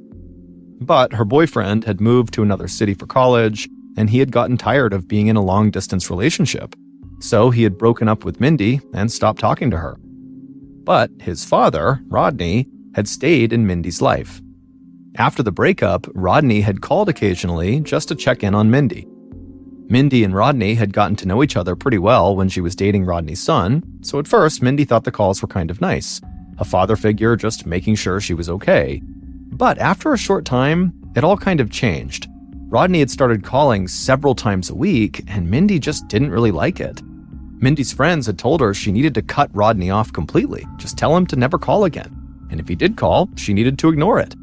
But her boyfriend had moved to another city for college, and he had gotten tired of being in a long-distance relationship. So he had broken up with Mindy and stopped talking to her. But his father, Rodney, had stayed in Mindy's life. After the breakup, Rodney had called occasionally just to check in on Mindy. Mindy and Rodney had gotten to know each other pretty well when she was dating Rodney's son, so at first Mindy thought the calls were kind of nice. A father figure just making sure she was okay. But after a short time, it all kind of changed. Rodney had started calling several times a week, and Mindy just didn't really like it. Mindy's friends had told her she needed to cut Rodney off completely, just tell him to never call again. And if he did call, she needed to ignore it.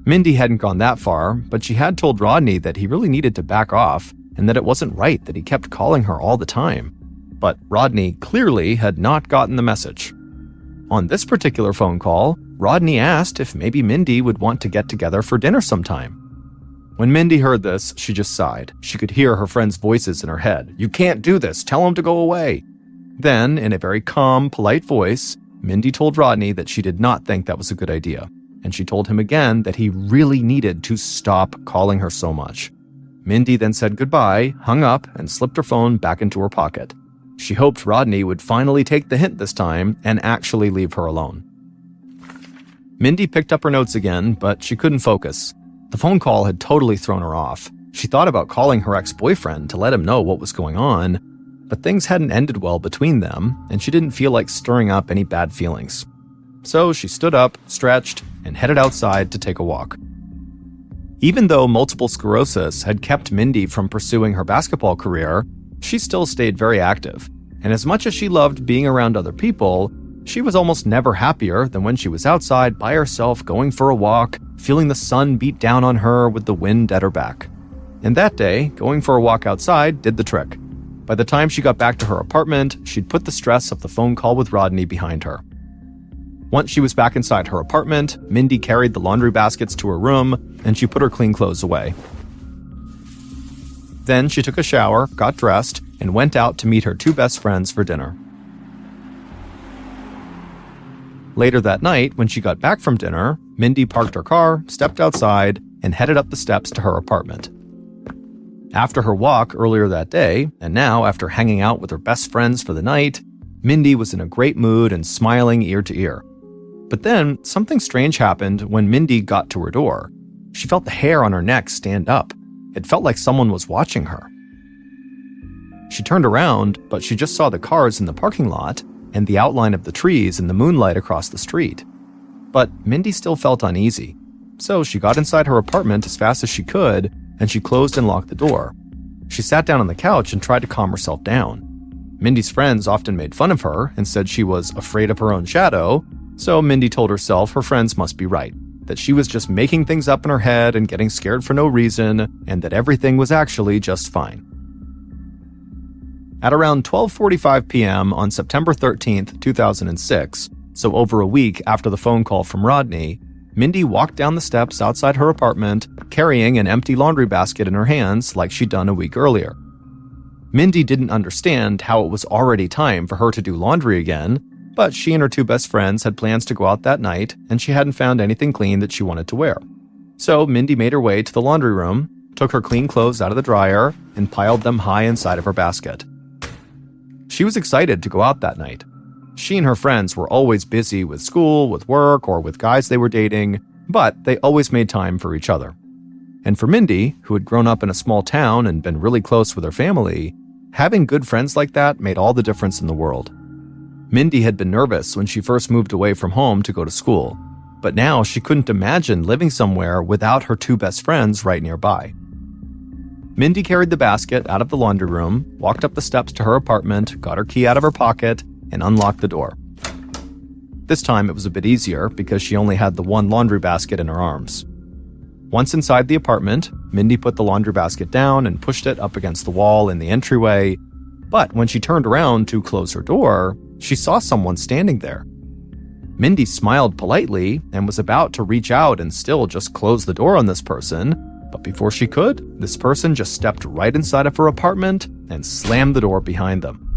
Mindy hadn't gone that far, but she had told Rodney that he really needed to back off and that it wasn't right that he kept calling her all the time. But Rodney clearly had not gotten the message. On this particular phone call, Rodney asked if maybe Mindy would want to get together for dinner sometime. When Mindy heard this, she just sighed. She could hear her friends' voices in her head. "You can't do this. Tell him to go away." Then, in a very calm, polite voice, Mindy told Rodney that she did not think that was a good idea. And she told him again that he really needed to stop calling her so much. Mindy then said goodbye, hung up, and slipped her phone back into her pocket. She hoped Rodney would finally take the hint this time and actually leave her alone. Mindy picked up her notes again, but she couldn't focus. The phone call had totally thrown her off. She thought about calling her ex-boyfriend to let him know what was going on, but things hadn't ended well between them, and she didn't feel like stirring up any bad feelings. So she stood up, stretched, and headed outside to take a walk. Even though multiple sclerosis had kept Mindy from pursuing her basketball career, she still stayed very active. And as much as she loved being around other people, she was almost never happier than when she was outside by herself going for a walk, feeling the sun beat down on her with the wind at her back. And that day, going for a walk outside did the trick. By the time she got back to her apartment, she'd put the stress of the phone call with Rodney behind her. Once she was back inside her apartment, Mindy carried the laundry baskets to her room, and she put her clean clothes away. Then she took a shower, got dressed, and went out to meet her two best friends for dinner. Later that night, when she got back from dinner, Mindy parked her car, stepped outside, and headed up the steps to her apartment. After her walk earlier that day, and now after hanging out with her best friends for the night, Mindy was in a great mood and smiling ear to ear. But then, something strange happened when Mindy got to her door. She felt the hair on her neck stand up. It felt like someone was watching her. She turned around, but she just saw the cars in the parking lot and the outline of the trees in the moonlight across the street. But Mindy still felt uneasy. So she got inside her apartment as fast as she could, and she closed and locked the door. She sat down on the couch and tried to calm herself down. Mindy's friends often made fun of her and said she was afraid of her own shadow, so Mindy told herself her friends must be right, that she was just making things up in her head and getting scared for no reason, and that everything was actually just fine. At around 12:45 p.m. on September 13th, 2006, so over a week after the phone call from Rodney, Mindy walked down the steps outside her apartment, carrying an empty laundry basket in her hands like she'd done a week earlier. Mindy didn't understand how it was already time for her to do laundry again, but she and her two best friends had plans to go out that night, and she hadn't found anything clean that she wanted to wear. So Mindy made her way to the laundry room, took her clean clothes out of the dryer, and piled them high inside of her basket. She was excited to go out that night. She and her friends were always busy with school, with work, or with guys they were dating, but they always made time for each other. And for Mindy, who had grown up in a small town and been really close with her family, having good friends like that made all the difference in the world. Mindy had been nervous when she first moved away from home to go to school, but now she couldn't imagine living somewhere without her two best friends right nearby. Mindy carried the basket out of the laundry room, walked up the steps to her apartment, got her key out of her pocket, and unlocked the door. This time it was a bit easier because she only had the one laundry basket in her arms. Once inside the apartment, Mindy put the laundry basket down and pushed it up against the wall in the entryway, but when she turned around to close her door, she saw someone standing there. Mindy smiled politely and was about to reach out and still just close the door on this person, but before she could, this person just stepped right inside of her apartment and slammed the door behind them.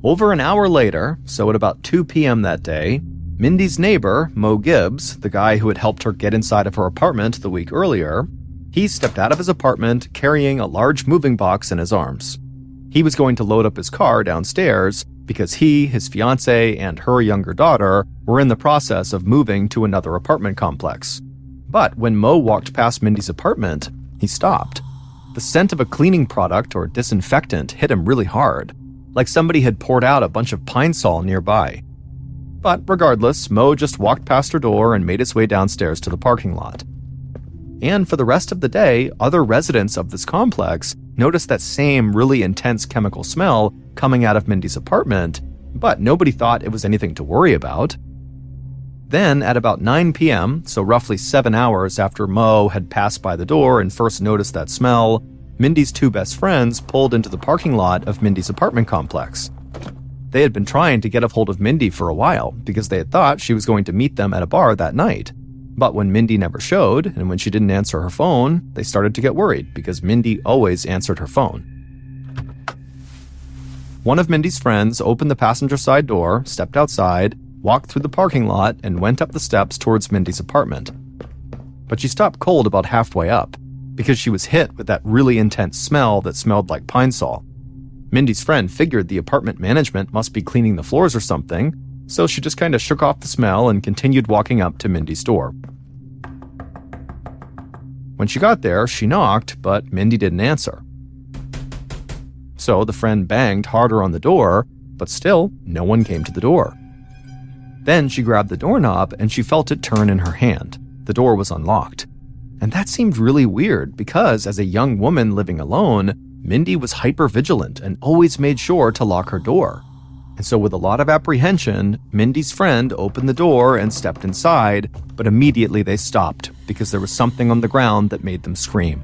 Over an hour later, so at about 2 p.m. that day, Mindy's neighbor, Mo Gibbs, the guy who had helped her get inside of her apartment the week earlier, he stepped out of his apartment carrying a large moving box in his arms. He was going to load up his car downstairs because he, his fiancée, and her younger daughter were in the process of moving to another apartment complex. But when Mo walked past Mindy's apartment, he stopped. The scent of a cleaning product or disinfectant hit him really hard, like somebody had poured out a bunch of Pine Sol nearby. But regardless, Mo just walked past her door and made his way downstairs to the parking lot. And for the rest of the day, other residents of this complex noticed that same really intense chemical smell coming out of Mindy's apartment, but nobody thought it was anything to worry about. Then, at about 9 p.m., so roughly 7 hours after Mo had passed by the door and first noticed that smell, Mindy's two best friends pulled into the parking lot of Mindy's apartment complex. They had been trying to get a hold of Mindy for a while because they had thought she was going to meet them at a bar that night. But when Mindy never showed, and when she didn't answer her phone, they started to get worried because Mindy always answered her phone. One of Mindy's friends opened the passenger side door, stepped outside, walked through the parking lot, and went up the steps towards Mindy's apartment. But she stopped cold about halfway up because she was hit with that really intense smell that smelled like Pine Sol. Mindy's friend figured the apartment management must be cleaning the floors or something, so she just kind of shook off the smell and continued walking up to Mindy's door. When she got there, she knocked, but Mindy didn't answer. So the friend banged harder on the door, but still, no one came to the door. Then she grabbed the doorknob and she felt it turn in her hand. The door was unlocked. And that seemed really weird because, as a young woman living alone, Mindy was hyper-vigilant and always made sure to lock her door. And so with a lot of apprehension, Mindy's friend opened the door and stepped inside, but immediately they stopped because there was something on the ground that made them scream.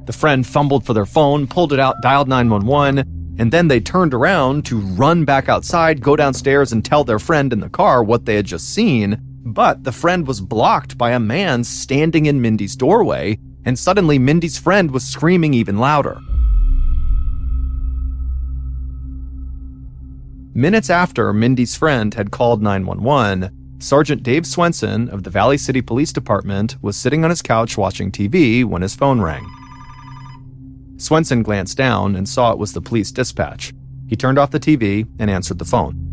The friend fumbled for their phone, pulled it out, dialed 911, and then they turned around to run back outside, go downstairs, and tell their friend in the car what they had just seen, but the friend was blocked by a man standing in Mindy's doorway, and suddenly Mindy's friend was screaming even louder. Minutes after Mindy's friend had called 911, Sergeant Dave Swenson of the Valley City Police Department was sitting on his couch watching TV when his phone rang. Swenson glanced down and saw it was the police dispatch. He turned off the TV and answered the phone.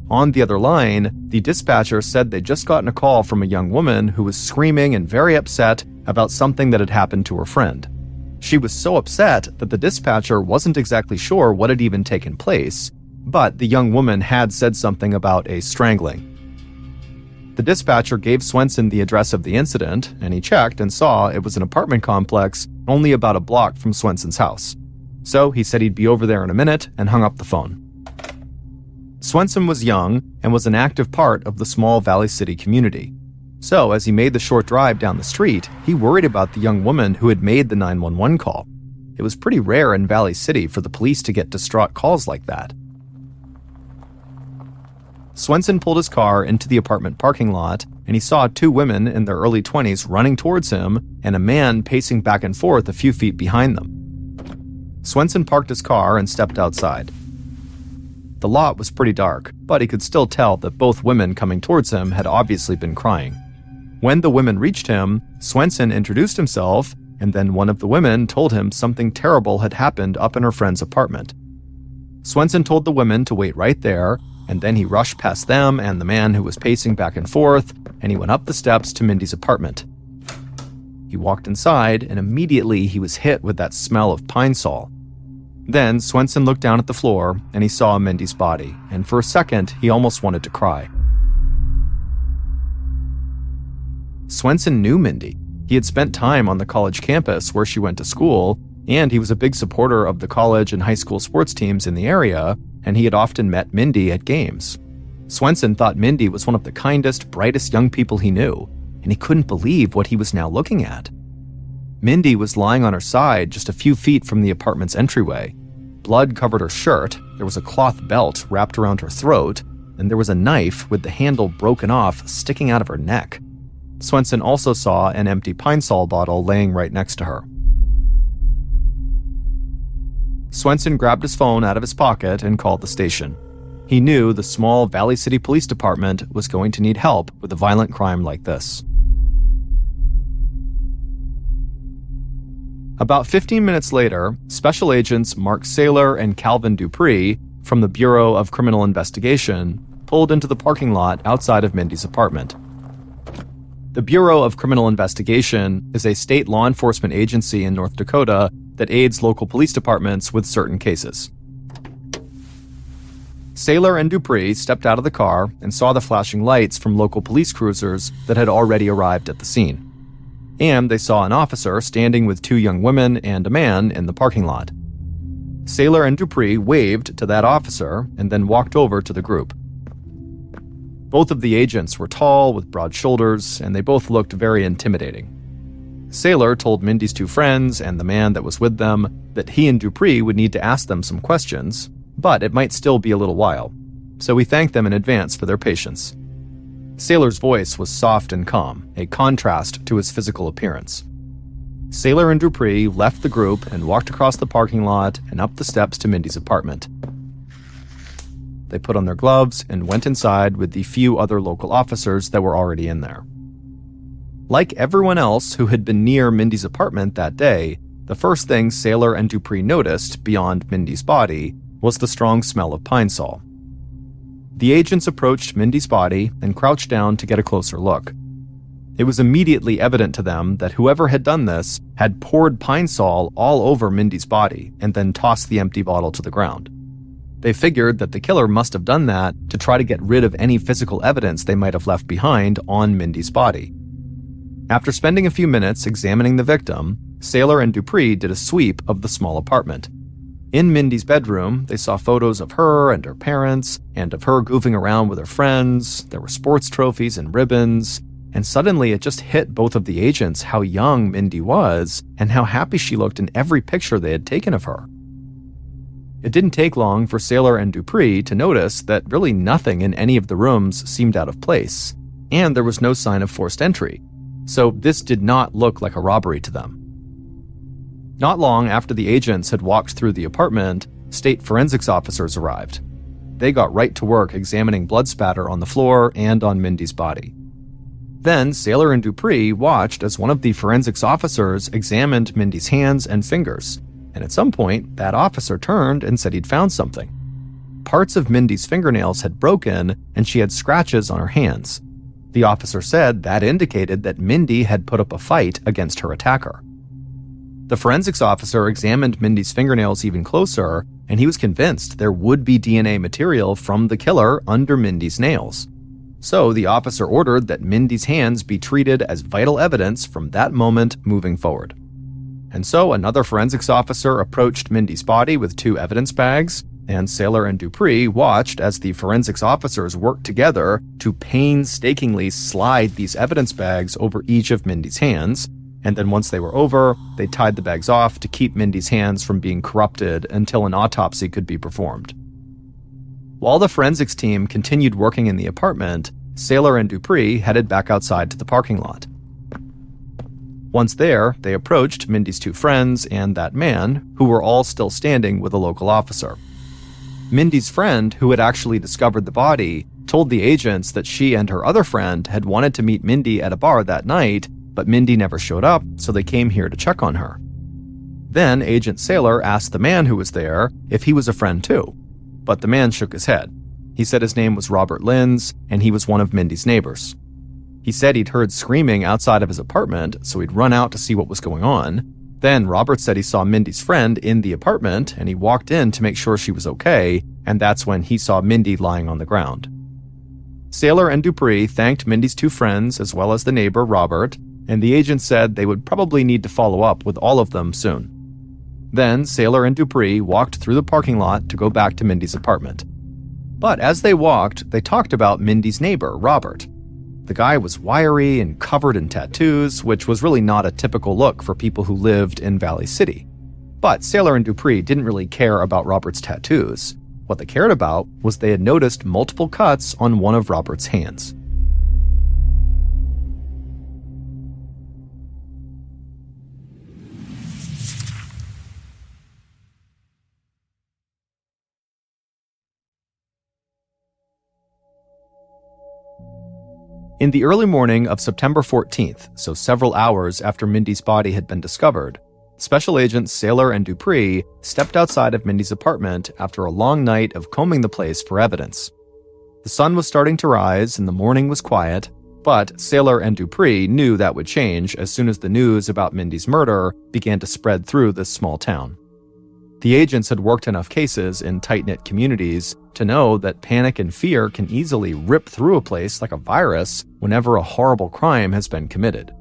On the other line, the dispatcher said they'd just gotten a call from a young woman who was screaming and very upset about something that had happened to her friend. She was so upset that the dispatcher wasn't exactly sure what had even taken place, but the young woman had said something about a strangling. The dispatcher gave Swenson the address of the incident, and he checked and saw it was an apartment complex only about a block from Swenson's house. So he said he'd be over there in a minute and hung up the phone. Swenson was young and was an active part of the small Valley City community. So as he made the short drive down the street, he worried about the young woman who had made the 911 call. It was pretty rare in Valley City for the police to get distraught calls like that. Swenson pulled his car into the apartment parking lot, and he saw two women in their early 20s running towards him and a man pacing back and forth a few feet behind them. Swenson parked his car and stepped outside. The lot was pretty dark, but he could still tell that both women coming towards him had obviously been crying. When the women reached him, Swenson introduced himself, and then one of the women told him something terrible had happened up in her friend's apartment. Swenson told the women to wait right there, and then he rushed past them and the man who was pacing back and forth, and he went up the steps to Mindy's apartment. He walked inside, and immediately he was hit with that smell of Pine Sol. Then Swenson looked down at the floor, and he saw Mindy's body, and for a second, he almost wanted to cry. Swenson knew Mindy. He had spent time on the college campus where she went to school, and he was a big supporter of the college and high school sports teams in the area, and he had often met Mindy at games. Swenson thought Mindy was one of the kindest, brightest young people he knew, and he couldn't believe what he was now looking at. Mindy was lying on her side just a few feet from the apartment's entryway. Blood covered her shirt, there was a cloth belt wrapped around her throat, and there was a knife with the handle broken off sticking out of her neck. Swenson also saw an empty Pine Sol bottle laying right next to her. Swenson grabbed his phone out of his pocket and called the station. He knew the small Valley City Police Department was going to need help with a violent crime like this. About 15 minutes later, Special Agents Mark Saylor and Calvin Dupree from the Bureau of Criminal Investigation pulled into the parking lot outside of Mindy's apartment. The Bureau of Criminal Investigation is a state law enforcement agency in North Dakota that aids local police departments with certain cases. Saylor and Dupree stepped out of the car and saw the flashing lights from local police cruisers that had already arrived at the scene. And they saw an officer standing with two young women and a man in the parking lot. Saylor and Dupree waved to that officer and then walked over to the group. Both of the agents were tall, with broad shoulders, and they both looked very intimidating. Saylor told Mindy's two friends and the man that was with them that he and Dupree would need to ask them some questions, but it might still be a little while, so he thanked them in advance for their patience. Saylor's voice was soft and calm, a contrast to his physical appearance. Saylor and Dupree left the group and walked across the parking lot and up the steps to Mindy's apartment. They put on their gloves and went inside with the few other local officers that were already in there. Like everyone else who had been near Mindy's apartment that day, the first thing Saylor and Dupree noticed beyond Mindy's body was the strong smell of pine sol. The agents approached Mindy's body and crouched down to get a closer look. It was immediately evident to them that whoever had done this had poured pine sol all over Mindy's body and then tossed the empty bottle to the ground. They figured that the killer must have done that to try to get rid of any physical evidence they might have left behind on Mindy's body. After spending a few minutes examining the victim, Saylor and Dupree did a sweep of the small apartment. In Mindy's bedroom, they saw photos of her and her parents, and of her goofing around with her friends. There were sports trophies and ribbons, and suddenly it just hit both of the agents how young Mindy was and how happy she looked in every picture they had taken of her. It didn't take long for Saylor and Dupree to notice that really nothing in any of the rooms seemed out of place, and there was no sign of forced entry, so this did not look like a robbery to them. Not long after the agents had walked through the apartment, state forensics officers arrived. They got right to work examining blood spatter on the floor and on Mindy's body. Then Saylor and Dupree watched as one of the forensics officers examined Mindy's hands and fingers, and at some point, that officer turned and said he'd found something. Parts of Mindy's fingernails had broken, and she had scratches on her hands. The officer said that indicated that Mindy had put up a fight against her attacker. The forensics officer examined Mindy's fingernails even closer, and he was convinced there would be DNA material from the killer under Mindy's nails. So the officer ordered that Mindy's hands be treated as vital evidence from that moment moving forward. And so another forensics officer approached Mindy's body with two evidence bags, and Saylor and Dupree watched as the forensics officers worked together to painstakingly slide these evidence bags over each of Mindy's hands, and then once they were over, they tied the bags off to keep Mindy's hands from being corrupted until an autopsy could be performed. While the forensics team continued working in the apartment, Saylor and Dupree headed back outside to the parking lot. Once there, they approached Mindy's two friends and that man, who were all still standing with a local officer. Mindy's friend, who had actually discovered the body, told the agents that she and her other friend had wanted to meet Mindy at a bar that night, but Mindy never showed up, so they came here to check on her. Then Agent Saylor asked the man who was there if he was a friend too, but the man shook his head. He said his name was Robert Linz, and he was one of Mindy's neighbors. He said he'd heard screaming outside of his apartment, so he'd run out to see what was going on. Then Robert said he saw Mindy's friend in the apartment, and he walked in to make sure she was okay, and that's when he saw Mindy lying on the ground. Saylor and Dupree thanked Mindy's two friends as well as the neighbor, Robert, and the agent said they would probably need to follow up with all of them soon. Then Saylor and Dupree walked through the parking lot to go back to Mindy's apartment. But as they walked, they talked about Mindy's neighbor, Robert. The guy was wiry and covered in tattoos, which was really not a typical look for people who lived in Valley City. But Saylor and Dupree didn't really care about Robert's tattoos. What they cared about was they had noticed multiple cuts on one of Robert's hands. In the early morning of September 14th, so several hours after Mindy's body had been discovered, Special Agents Saylor and Dupree stepped outside of Mindy's apartment after a long night of combing the place for evidence. The sun was starting to rise and the morning was quiet, but Saylor and Dupree knew that would change as soon as the news about Mindy's murder began to spread through this small town. The agents had worked enough cases in tight-knit communities to know that panic and fear can easily rip through a place like a virus whenever a horrible crime has been committed.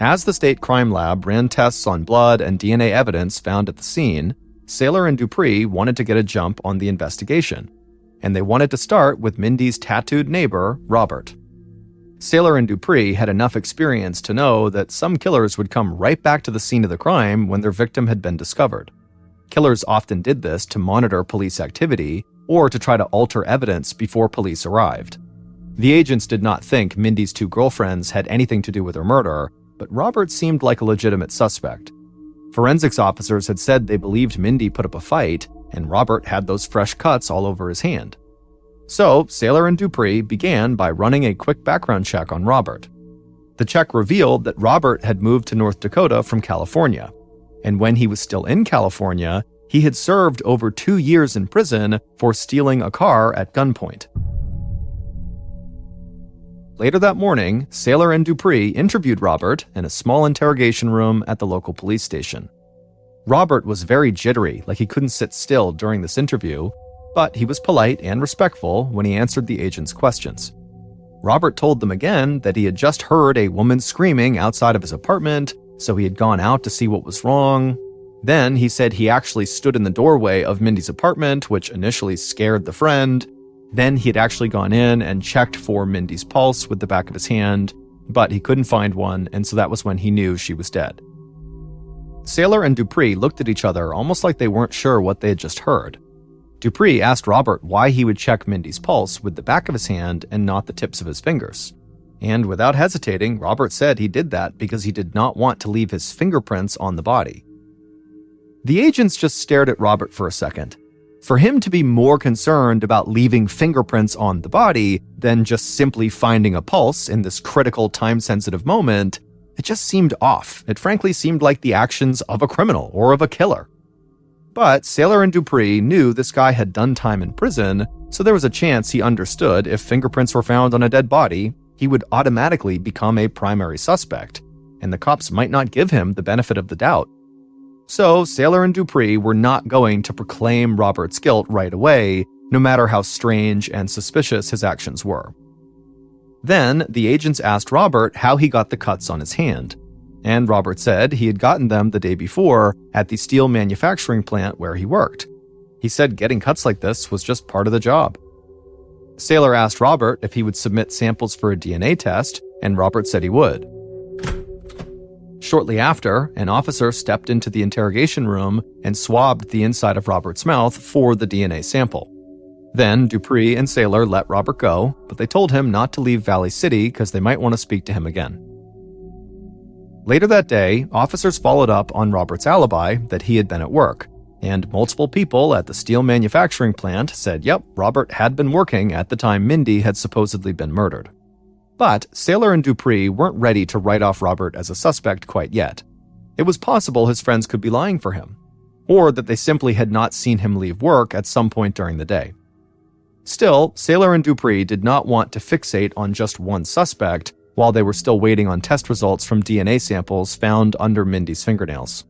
As the state crime lab ran tests on blood and DNA evidence found at the scene, Saylor and Dupree wanted to get a jump on the investigation, and they wanted to start with Mindy's tattooed neighbor, Robert. Saylor and Dupree had enough experience to know that some killers would come right back to the scene of the crime when their victim had been discovered. Killers often did this to monitor police activity or to try to alter evidence before police arrived. The agents did not think Mindy's two girlfriends had anything to do with her murder, but Robert seemed like a legitimate suspect. Forensics officers had said they believed Mindy put up a fight, and Robert had those fresh cuts all over his hand. So, Saylor and Dupree began by running a quick background check on Robert. The check revealed that Robert had moved to North Dakota from California, and when he was still in California, he had served over 2 years in prison for stealing a car at gunpoint. Later that morning, Saylor and Dupree interviewed Robert in a small interrogation room at the local police station. Robert was very jittery, like he couldn't sit still during this interview, but he was polite and respectful when he answered the agents' questions. Robert told them again that he had just heard a woman screaming outside of his apartment, so he had gone out to see what was wrong. Then he said he actually stood in the doorway of Mindy's apartment, which initially scared the friend. Then he had actually gone in and checked for Mindy's pulse with the back of his hand, but he couldn't find one, and so that was when he knew she was dead. Saylor and Dupree looked at each other almost like they weren't sure what they had just heard. Dupree asked Robert why he would check Mindy's pulse with the back of his hand and not the tips of his fingers. And without hesitating, Robert said he did that because he did not want to leave his fingerprints on the body. The agents just stared at Robert for a second. For him to be more concerned about leaving fingerprints on the body than just simply finding a pulse in this critical time-sensitive moment, it just seemed off. It frankly seemed like the actions of a criminal or of a killer. But Saylor and Dupree knew this guy had done time in prison, so there was a chance he understood if fingerprints were found on a dead body, he would automatically become a primary suspect, and the cops might not give him the benefit of the doubt. So Saylor and Dupree were not going to proclaim Robert's guilt right away, no matter how strange and suspicious his actions were. Then the agents asked Robert how he got the cuts on his hand, and Robert said he had gotten them the day before at the steel manufacturing plant where he worked. He said getting cuts like this was just part of the job. Saylor asked Robert if he would submit samples for a DNA test, and Robert said he would. Shortly after, an officer stepped into the interrogation room and swabbed the inside of Robert's mouth for the DNA sample. Then Dupree and Saylor let Robert go, but they told him not to leave Valley City because they might want to speak to him again. Later that day, officers followed up on Robert's alibi that he had been at work, and multiple people at the steel manufacturing plant said, yep, Robert had been working at the time Mindy had supposedly been murdered. But Saylor and Dupree weren't ready to write off Robert as a suspect quite yet. It was possible his friends could be lying for him, or that they simply had not seen him leave work at some point during the day. Still, Saylor and Dupree did not want to fixate on just one suspect while they were still waiting on test results from DNA samples found under Mindy's fingernails.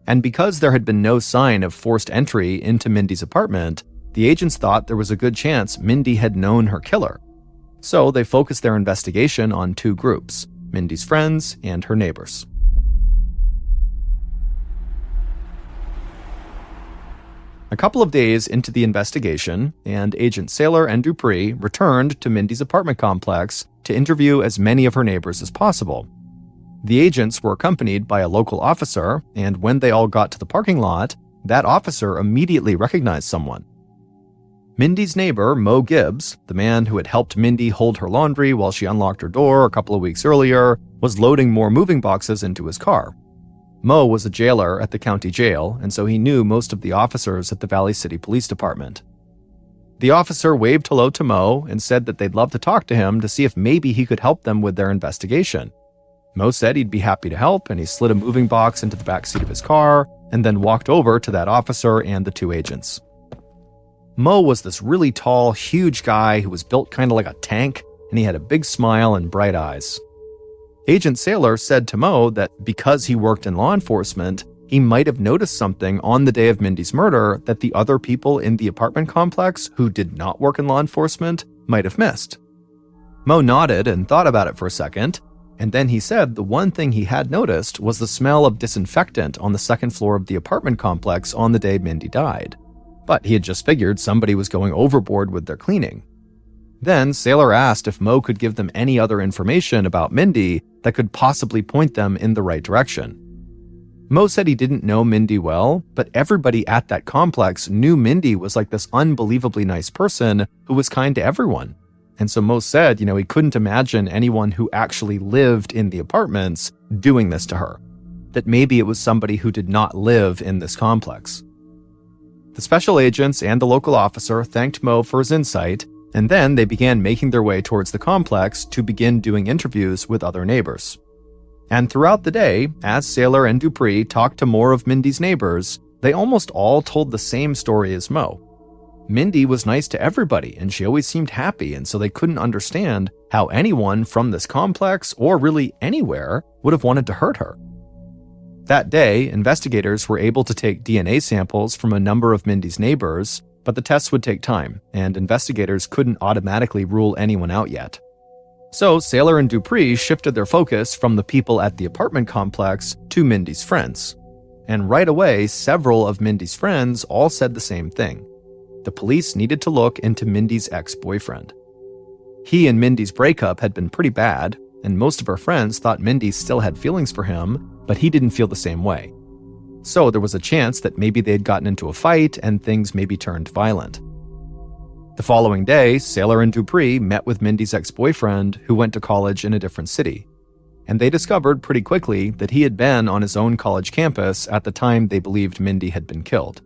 And because there had been no sign of forced entry into Mindy's apartment, the agents thought there was a good chance Mindy had known her killer. So they focused their investigation on two groups, Mindy's friends and her neighbors. A couple of days into the investigation, and Agent Saylor and Dupree returned to Mindy's apartment complex to interview as many of her neighbors as possible. The agents were accompanied by a local officer, and when they all got to the parking lot, that officer immediately recognized someone. Mindy's neighbor, Mo Gibbs, the man who had helped Mindy hold her laundry while she unlocked her door a couple of weeks earlier, was loading more moving boxes into his car. Mo was a jailer at the county jail, and so he knew most of the officers at the Valley City Police Department. The officer waved hello to Mo and said that they'd love to talk to him to see if maybe he could help them with their investigation. Mo said he'd be happy to help, and he slid a moving box into the backseat of his car and then walked over to that officer and the two agents. Mo was this really tall, huge guy who was built kind of like a tank, and he had a big smile and bright eyes. Agent Saylor said to Mo that because he worked in law enforcement, he might have noticed something on the day of Mindy's murder that the other people in the apartment complex who did not work in law enforcement might have missed. Mo nodded and thought about it for a second, and then he said the one thing he had noticed was the smell of disinfectant on the second floor of the apartment complex on the day Mindy died. But he had just figured somebody was going overboard with their cleaning. Then Saylor asked if Mo could give them any other information about Mindy that could possibly point them in the right direction. Mo said he didn't know Mindy well, but everybody at that complex knew Mindy was like this unbelievably nice person who was kind to everyone. And so Mo said, he couldn't imagine anyone who actually lived in the apartments doing this to her. That maybe it was somebody who did not live in this complex. The special agents and the local officer thanked Mo for his insight, and then they began making their way towards the complex to begin doing interviews with other neighbors. And throughout the day, as Saylor and Dupree talked to more of Mindy's neighbors, they almost all told the same story as Mo. Mindy was nice to everybody, and she always seemed happy, and so they couldn't understand how anyone from this complex, or really anywhere, would have wanted to hurt her. That day, investigators were able to take DNA samples from a number of Mindy's neighbors, but the tests would take time, and investigators couldn't automatically rule anyone out yet. So Saylor and Dupree shifted their focus from the people at the apartment complex to Mindy's friends. And right away, several of Mindy's friends all said the same thing. The police needed to look into Mindy's ex-boyfriend. He and Mindy's breakup had been pretty bad, and most of her friends thought Mindy still had feelings for him, but he didn't feel the same way. So there was a chance that maybe they'd gotten into a fight and things maybe turned violent. The following day, Saylor and Dupree met with Mindy's ex-boyfriend, who went to college in a different city. And they discovered pretty quickly that he had been on his own college campus at the time they believed Mindy had been killed.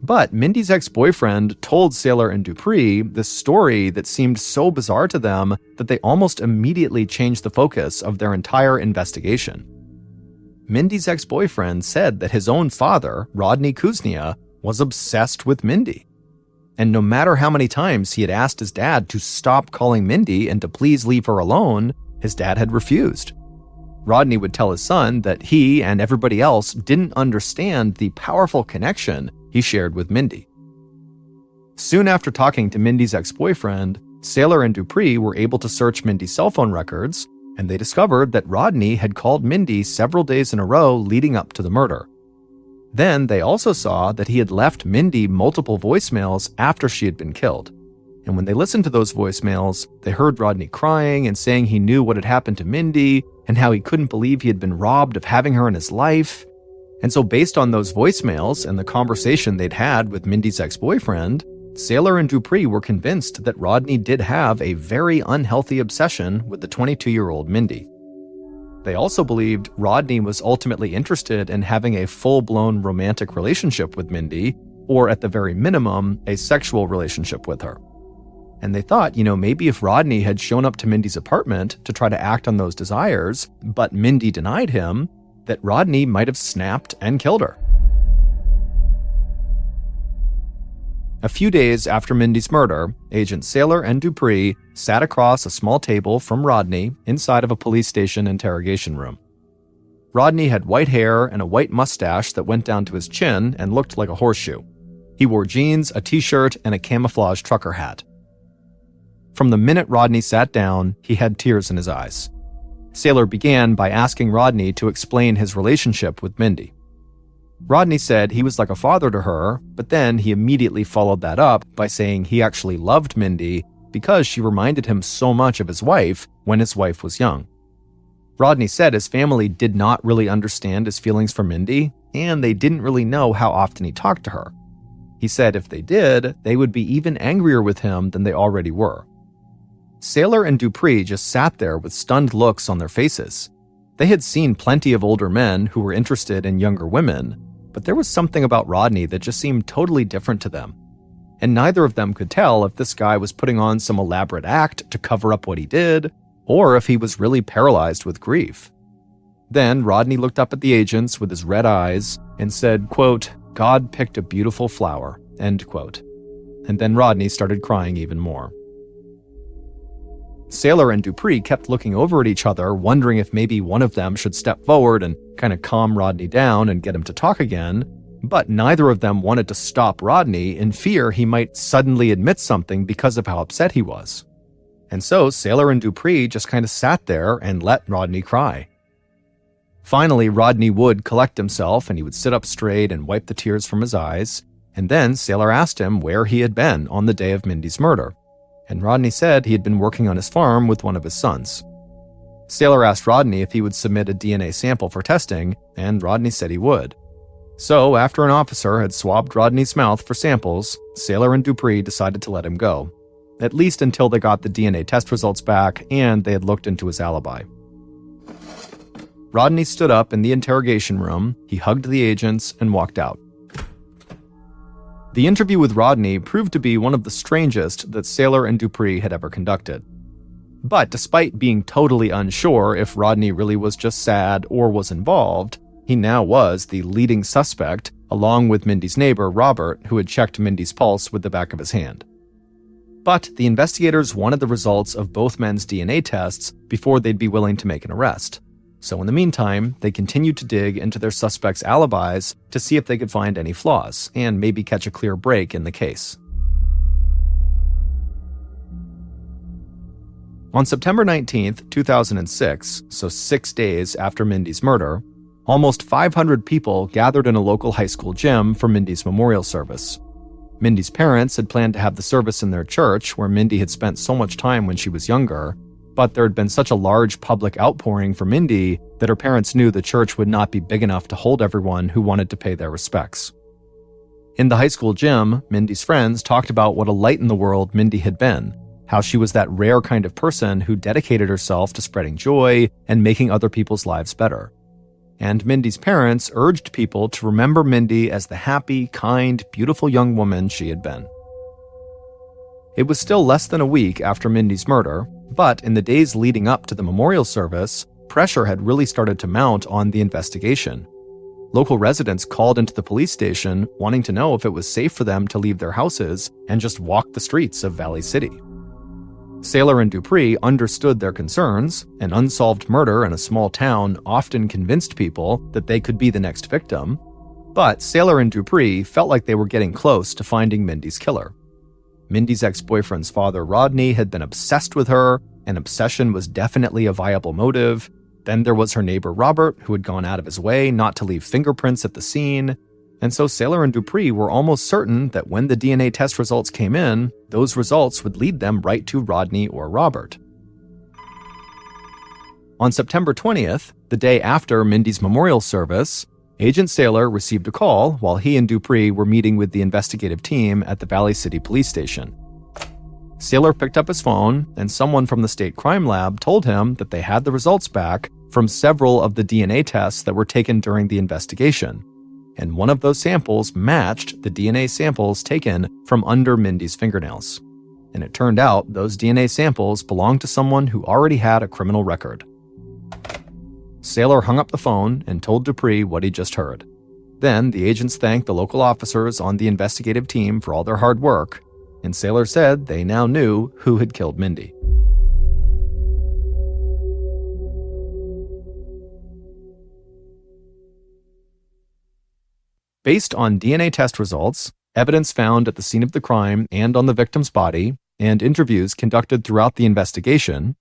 But Mindy's ex-boyfriend told Saylor and Dupree this story that seemed so bizarre to them that they almost immediately changed the focus of their entire investigation. Mindy's ex-boyfriend said that his own father, Rodney Kuznia, was obsessed with Mindy. And no matter how many times he had asked his dad to stop calling Mindy and to please leave her alone, his dad had refused. Rodney would tell his son that he and everybody else didn't understand the powerful connection he shared with Mindy. Soon after talking to Mindy's ex-boyfriend, Saylor and Dupree were able to search Mindy's cell phone records, and they discovered that Rodney had called Mindy several days in a row leading up to the murder. Then they also saw that he had left Mindy multiple voicemails after she had been killed. And when they listened to those voicemails, they heard Rodney crying and saying he knew what had happened to Mindy and how he couldn't believe he had been robbed of having her in his life. And so based on those voicemails and the conversation they'd had with Mindy's ex-boyfriend, Saylor and Dupree were convinced that Rodney did have a very unhealthy obsession with the 22-year-old Mindy. They also believed Rodney was ultimately interested in having a full-blown romantic relationship with Mindy, or at the very minimum, a sexual relationship with her. And they thought, maybe if Rodney had shown up to Mindy's apartment to try to act on those desires, but Mindy denied him, that Rodney might have snapped and killed her. A few days after Mindy's murder, Agent Saylor and Dupree sat across a small table from Rodney inside of a police station interrogation room. Rodney had white hair and a white mustache that went down to his chin and looked like a horseshoe. He wore jeans, a t-shirt, and a camouflage trucker hat. From the minute Rodney sat down, he had tears in his eyes. Saylor began by asking Rodney to explain his relationship with Mindy. Rodney said he was like a father to her, but then he immediately followed that up by saying he actually loved Mindy because she reminded him so much of his wife when his wife was young. Rodney said his family did not really understand his feelings for Mindy, and they didn't really know how often he talked to her. He said if they did, they would be even angrier with him than they already were. Saylor and Dupree just sat there with stunned looks on their faces. They had seen plenty of older men who were interested in younger women, but there was something about Rodney that just seemed totally different to them. and neither of them could tell if this guy was putting on some elaborate act to cover up what he did, or if he was really paralyzed with grief. Then Rodney looked up at the agents with his red eyes and said, quote, "God picked a beautiful flower," end quote. And then Rodney started crying even more. Saylor and Dupree kept looking over at each other, wondering if maybe one of them should step forward and kind of calm Rodney down and get him to talk again, but neither of them wanted to stop Rodney in fear he might suddenly admit something because of how upset he was. And so Saylor and Dupree just kind of sat there and let Rodney cry. Finally, Rodney would collect himself and he would sit up straight and wipe the tears from his eyes, and then Saylor asked him where he had been on the day of Mindy's murder. And Rodney said he had been working on his farm with one of his sons. Saylor asked Rodney if he would submit a DNA sample for testing, and Rodney said he would. So, after an officer had swabbed Rodney's mouth for samples, Saylor and Dupree decided to let him go, at least until they got the DNA test results back and they had looked into his alibi. Rodney stood up in the interrogation room, he hugged the agents, and walked out. The interview with Rodney proved to be one of the strangest that Saylor and Dupree had ever conducted. But despite being totally unsure if Rodney really was just sad or was involved, he now was the leading suspect, along with Mindy's neighbor, Robert, who had checked Mindy's pulse with the back of his hand. But the investigators wanted the results of both men's DNA tests before they'd be willing to make an arrest. So in the meantime, they continued to dig into their suspects' alibis to see if they could find any flaws and maybe catch a clear break in the case. On September 19th, 2006, so 6 days after Mindy's murder, almost 500 people gathered in a local high school gym for Mindy's memorial service. Mindy's parents had planned to have the service in their church, where Mindy had spent so much time when she was younger, but there had been such a large public outpouring for Mindy that her parents knew the church would not be big enough to hold everyone who wanted to pay their respects. In the high school gym, Mindy's friends talked about what a light in the world Mindy had been, how she was that rare kind of person who dedicated herself to spreading joy and making other people's lives better. And Mindy's parents urged people to remember Mindy as the happy, kind, beautiful young woman she had been. It was still less than a week after Mindy's murder, but in the days leading up to the memorial service, pressure had really started to mount on the investigation. Local residents called into the police station wanting to know if it was safe for them to leave their houses and just walk the streets of Valley City. Saylor and Dupree understood their concerns. An unsolved murder in a small town often convinced people that they could be the next victim, but Saylor and Dupree felt like they were getting close to finding Mindy's killer. Mindy's ex-boyfriend's father, Rodney, had been obsessed with her, and obsession was definitely a viable motive. Then there was her neighbor, Robert, who had gone out of his way not to leave fingerprints at the scene. And so Saylor and Dupree were almost certain that when the DNA test results came in, those results would lead them right to Rodney or Robert. On September 20th, the day after Mindy's memorial service, Agent Saylor received a call while he and Dupree were meeting with the investigative team at the Valley City Police Station. Saylor picked up his phone, and someone from the state crime lab told him that they had the results back from several of the DNA tests that were taken during the investigation, and one of those samples matched the DNA samples taken from under Mindy's fingernails. And it turned out those DNA samples belonged to someone who already had a criminal record. Saylor hung up the phone and told Dupree what he just heard. Then the agents thanked the local officers on the investigative team for all their hard work, and Saylor said they now knew who had killed Mindy. Based on DNA test results, evidence found at the scene of the crime and on the victim's body, and interviews conducted throughout the investigation,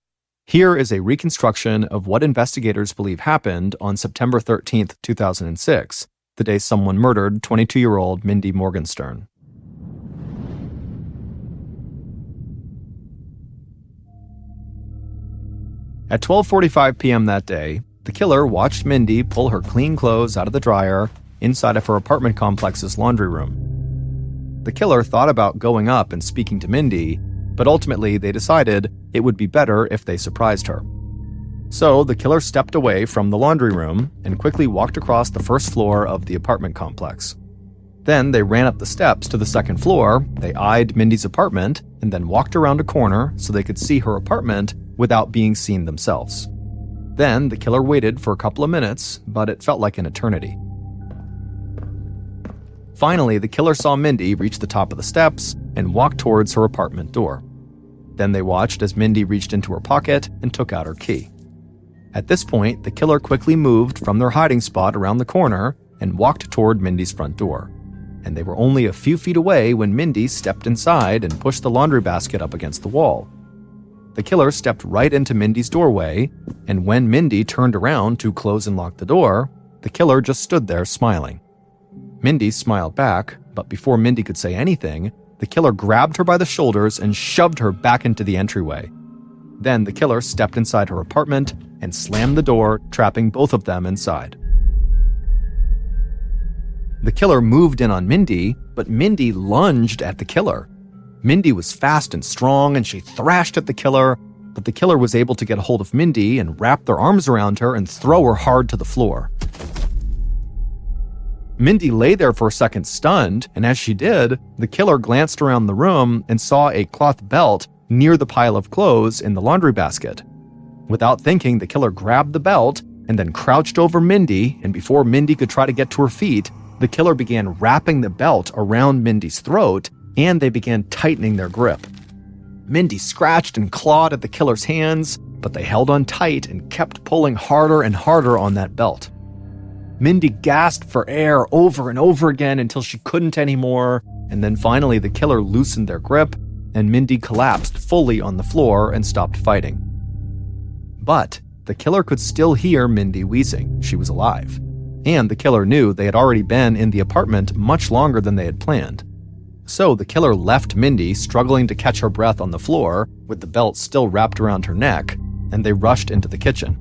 here is a reconstruction of what investigators believe happened on September 13th, 2006, the day someone murdered 22-year-old Mindy Morgenstern. At 12:45 p.m. that day, the killer watched Mindy pull her clean clothes out of the dryer inside of her apartment complex's laundry room. The killer thought about going up and speaking to Mindy, but ultimately they decided it would be better if they surprised her. So the killer stepped away from the laundry room and quickly walked across the first floor of the apartment complex. Then they ran up the steps to the second floor, they eyed Mindy's apartment, and then walked around a corner so they could see her apartment without being seen themselves. Then the killer waited for a couple of minutes, but it felt like an eternity. Finally, the killer saw Mindy reach the top of the steps and walk towards her apartment door. Then they watched as Mindy reached into her pocket and took out her key. At this point, the killer quickly moved from their hiding spot around the corner and walked toward Mindy's front door. And they were only a few feet away when Mindy stepped inside and pushed the laundry basket up against the wall. The killer stepped right into Mindy's doorway, and when Mindy turned around to close and lock the door, the killer just stood there smiling. Mindy smiled back, but before Mindy could say anything, the killer grabbed her by the shoulders and shoved her back into the entryway. Then the killer stepped inside her apartment and slammed the door, trapping both of them inside. The killer moved in on Mindy, but Mindy lunged at the killer. Mindy was fast and strong, and she thrashed at the killer, but the killer was able to get a hold of Mindy and wrap their arms around her and throw her hard to the floor. Mindy lay there for a second stunned, and as she did, the killer glanced around the room and saw a cloth belt near the pile of clothes in the laundry basket. Without thinking, the killer grabbed the belt and then crouched over Mindy, and before Mindy could try to get to her feet, the killer began wrapping the belt around Mindy's throat, and they began tightening their grip. Mindy scratched and clawed at the killer's hands, but they held on tight and kept pulling harder and harder on that belt. Mindy gasped for air over and over again until she couldn't anymore, and then finally the killer loosened their grip, and Mindy collapsed fully on the floor and stopped fighting. But the killer could still hear Mindy wheezing. She was alive. And the killer knew they had already been in the apartment much longer than they had planned. So the killer left Mindy struggling to catch her breath on the floor, with the belt still wrapped around her neck, and they rushed into the kitchen.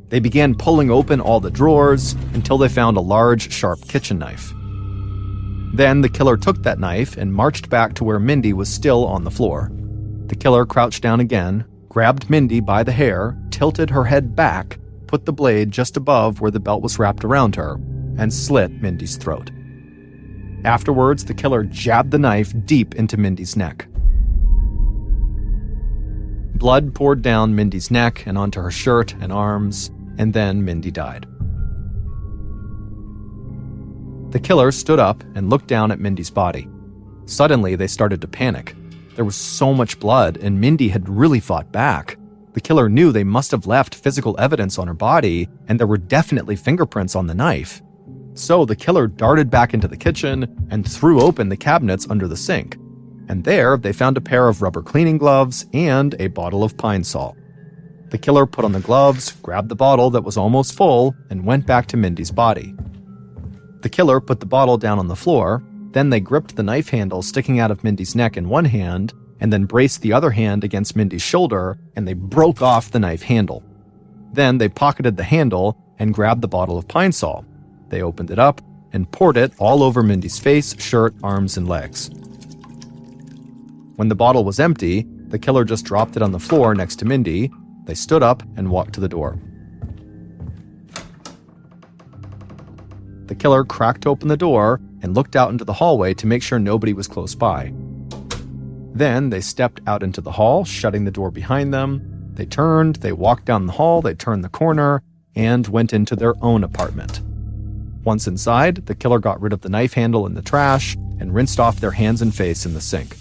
They began pulling open all the drawers until they found a large, sharp kitchen knife. Then the killer took that knife and marched back to where Mindy was still on the floor. The killer crouched down again, grabbed Mindy by the hair, tilted her head back, put the blade just above where the belt was wrapped around her, and slit Mindy's throat. Afterwards, the killer jabbed the knife deep into Mindy's neck. Blood poured down Mindy's neck and onto her shirt and arms, and then Mindy died. The killer stood up and looked down at Mindy's body. Suddenly, they started to panic. There was so much blood, and Mindy had really fought back. The killer knew they must have left physical evidence on her body, and there were definitely fingerprints on the knife. So the killer darted back into the kitchen and threw open the cabinets under the sink. And there, they found a pair of rubber cleaning gloves and a bottle of Pine Sol. The killer put on the gloves, grabbed the bottle that was almost full, and went back to Mindy's body. The killer put the bottle down on the floor, then they gripped the knife handle sticking out of Mindy's neck in one hand, and then braced the other hand against Mindy's shoulder, and they broke off the knife handle. Then they pocketed the handle and grabbed the bottle of Pine Sol. They opened it up and poured it all over Mindy's face, shirt, arms, and legs. When the bottle was empty, the killer just dropped it on the floor next to Mindy. They stood up and walked to the door. The killer cracked open the door and looked out into the hallway to make sure nobody was close by. Then they stepped out into the hall, shutting the door behind them. They turned, they walked down the hall, they turned the corner, and went into their own apartment. Once inside, the killer got rid of the knife handle in the trash and rinsed off their hands and face in the sink.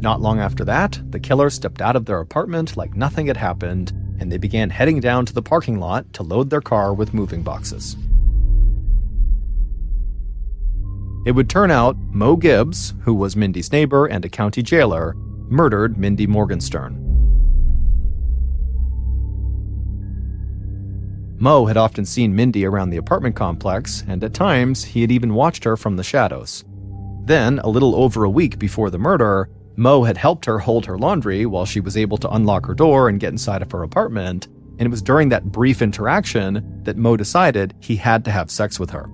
Not long after that, the killer stepped out of their apartment like nothing had happened, and they began heading down to the parking lot to load their car with moving boxes. It would turn out Mo Gibbs, who was Mindy's neighbor and a county jailer, murdered Mindy Morgenstern. Mo had often seen Mindy around the apartment complex, and at times he had even watched her from the shadows. Then, a little over a week before the murder, Mo had helped her hold her laundry while she was able to unlock her door and get inside of her apartment, and it was during that brief interaction that Mo decided he had to have sex with her.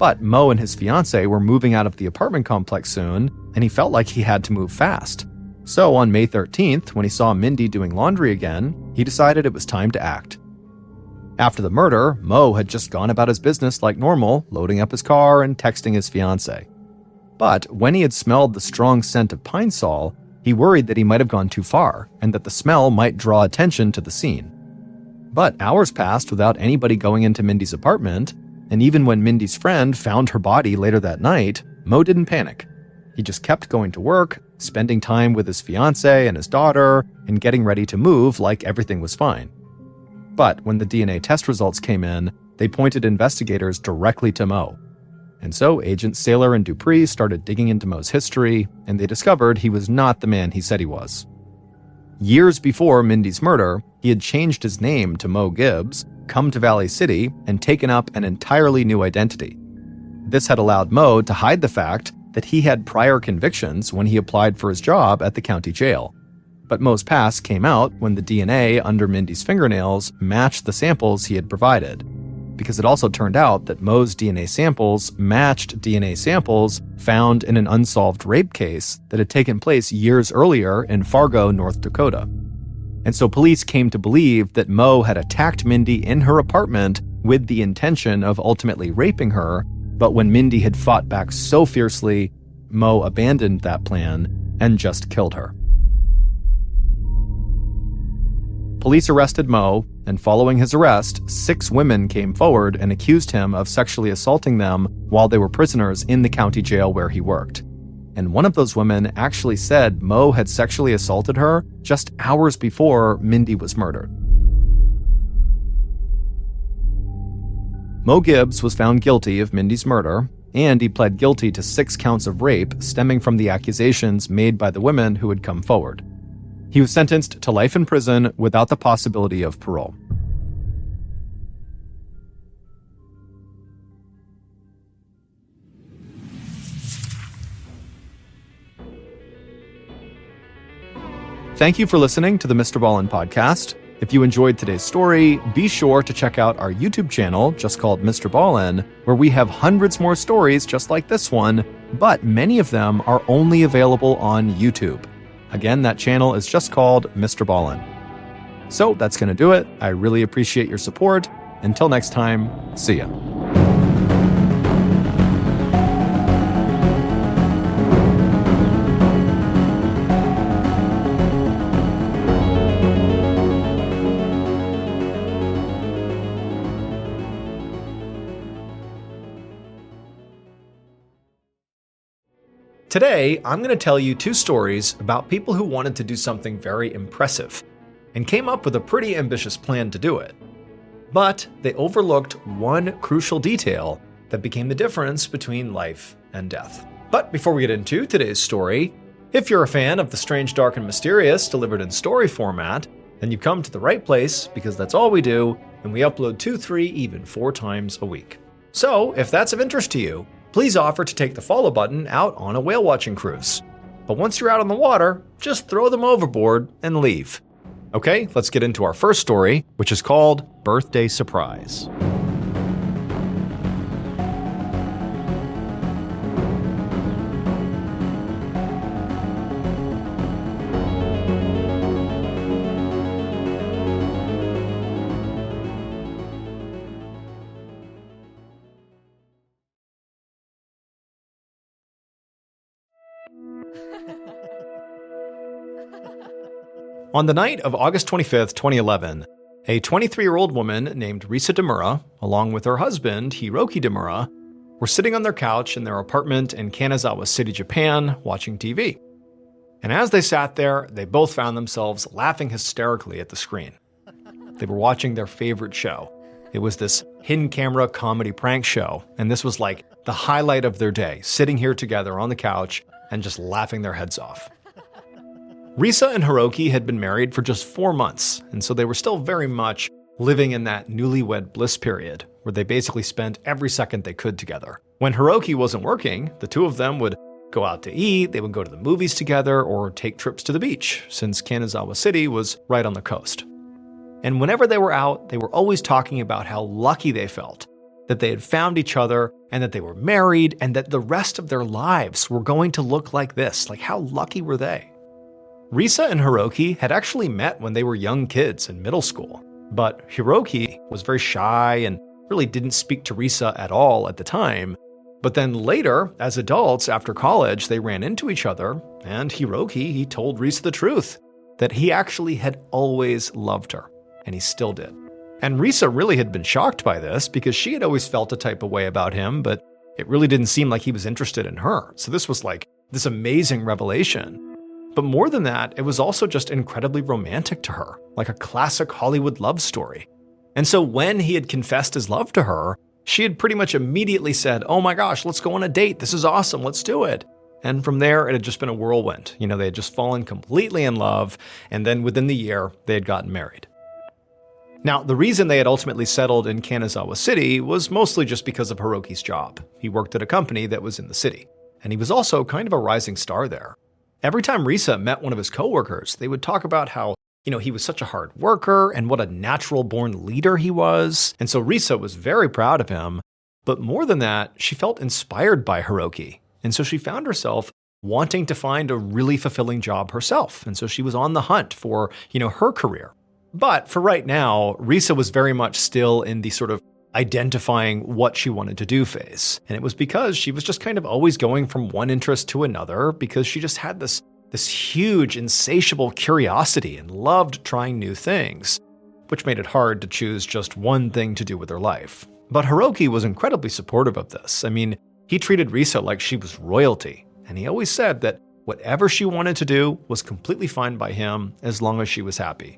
But Mo and his fiancée were moving out of the apartment complex soon, and he felt like he had to move fast. So on May 13th, when he saw Mindy doing laundry again, he decided it was time to act. After the murder, Mo had just gone about his business like normal, loading up his car and texting his fiancée. But when he had smelled the strong scent of pine sol, he worried that he might have gone too far and that the smell might draw attention to the scene. But hours passed without anybody going into Mindy's apartment, and even when Mindy's friend found her body later that night, Mo didn't panic. He just kept going to work, spending time with his fiancée and his daughter, and getting ready to move like everything was fine. But when the DNA test results came in, they pointed investigators directly to Mo. And so Agents Saylor and Dupree started digging into Mo's history, and they discovered he was not the man he said he was. Years before Mindy's murder, he had changed his name to Mo Gibbs, come to Valley City, and taken up an entirely new identity. This had allowed Mo to hide the fact that he had prior convictions when he applied for his job at the county jail. But Mo's past came out when the DNA under Mindy's fingernails matched the samples he had provided, because it also turned out that Mo's DNA samples matched DNA samples found in an unsolved rape case that had taken place years earlier in Fargo, North Dakota. And so police came to believe that Mo had attacked Mindy in her apartment with the intention of ultimately raping her, but when Mindy had fought back so fiercely, Mo abandoned that plan and just killed her. Police arrested Mo, and following his arrest, 6 women came forward and accused him of sexually assaulting them while they were prisoners in the county jail where he worked. And one of those women actually said Mo had sexually assaulted her just hours before Mindy was murdered. Mo Gibbs was found guilty of Mindy's murder, and he pled guilty to 6 counts of rape stemming from the accusations made by the women who had come forward. He was sentenced to life in prison without the possibility of parole. Thank you for listening to the MrBallen podcast. If you enjoyed today's story, be sure to check out our YouTube channel, just called MrBallen, where we have hundreds more stories just like this one, but many of them are only available on YouTube. Again, that channel is just called MrBallen. So that's going to do it. I really appreciate your support. Until next time, see ya. Today, I'm going to tell you 2 stories about people who wanted to do something very impressive and came up with a pretty ambitious plan to do it. But they overlooked one crucial detail that became the difference between life and death. But before we get into today's story, if you're a fan of the strange, dark, and mysterious delivered in story format, then you've come to the right place because that's all we do, and we upload 2, 3, even 4 times a week. So, if that's of interest to you, please offer to take the follow button out on a whale watching cruise. But once you're out on the water, just throw them overboard and leave. Okay, let's get into our first story, which is called Birthday Surprise. On the night of August 25th, 2011, a 23-year-old woman named Risa Demura, along with her husband, Hiroki Demura, were sitting on their couch in their apartment in Kanazawa City, Japan, watching TV. And as they sat there, they both found themselves laughing hysterically at the screen. They were watching their favorite show. It was this hidden camera comedy prank show, and this was like the highlight of their day, sitting here together on the couch and just laughing their heads off. Risa and Hiroki had been married for just 4 months, and so they were still very much living in that newlywed bliss period, where they basically spent every second they could together. When Hiroki wasn't working, the 2 of them would go out to eat, they would go to the movies together, or take trips to the beach, since Kanazawa City was right on the coast. And whenever they were out, they were always talking about how lucky they felt, that they had found each other, and that they were married, and that the rest of their lives were going to look like this. Like, how lucky were they? Risa and Hiroki had actually met when they were young kids in middle school. But Hiroki was very shy and really didn't speak to Risa at all at the time. But then later, as adults after college, they ran into each other, and Hiroki, he told Risa the truth, that he actually had always loved her, and he still did. And Risa really had been shocked by this because she had always felt a type of way about him, but it really didn't seem like he was interested in her. So this was like this amazing revelation. But more than that, it was also just incredibly romantic to her, like a classic Hollywood love story. And so when he had confessed his love to her, she had pretty much immediately said, "Oh my gosh, let's go on a date. This is awesome. Let's do it." And from there, it had just been a whirlwind. They had just fallen completely in love, and then within the year, they had gotten married. Now, the reason they had ultimately settled in Kanazawa City was mostly just because of Hiroki's job. He worked at a company that was in the city, and he was also kind of a rising star there. Every time Risa met one of his coworkers, they would talk about how, he was such a hard worker and what a natural-born leader he was. And so Risa was very proud of him. But more than that, she felt inspired by Hiroki. And so she found herself wanting to find a really fulfilling job herself. And so she was on the hunt for, her career. But for right now, Risa was very much still in the sort of identifying what she wanted to do phase. And it was because she was just kind of always going from one interest to another because she just had this huge, insatiable curiosity and loved trying new things, which made it hard to choose just one thing to do with her life. But Hiroki was incredibly supportive of this. I mean, he treated Risa like she was royalty, and he always said that whatever she wanted to do was completely fine by him as long as she was happy.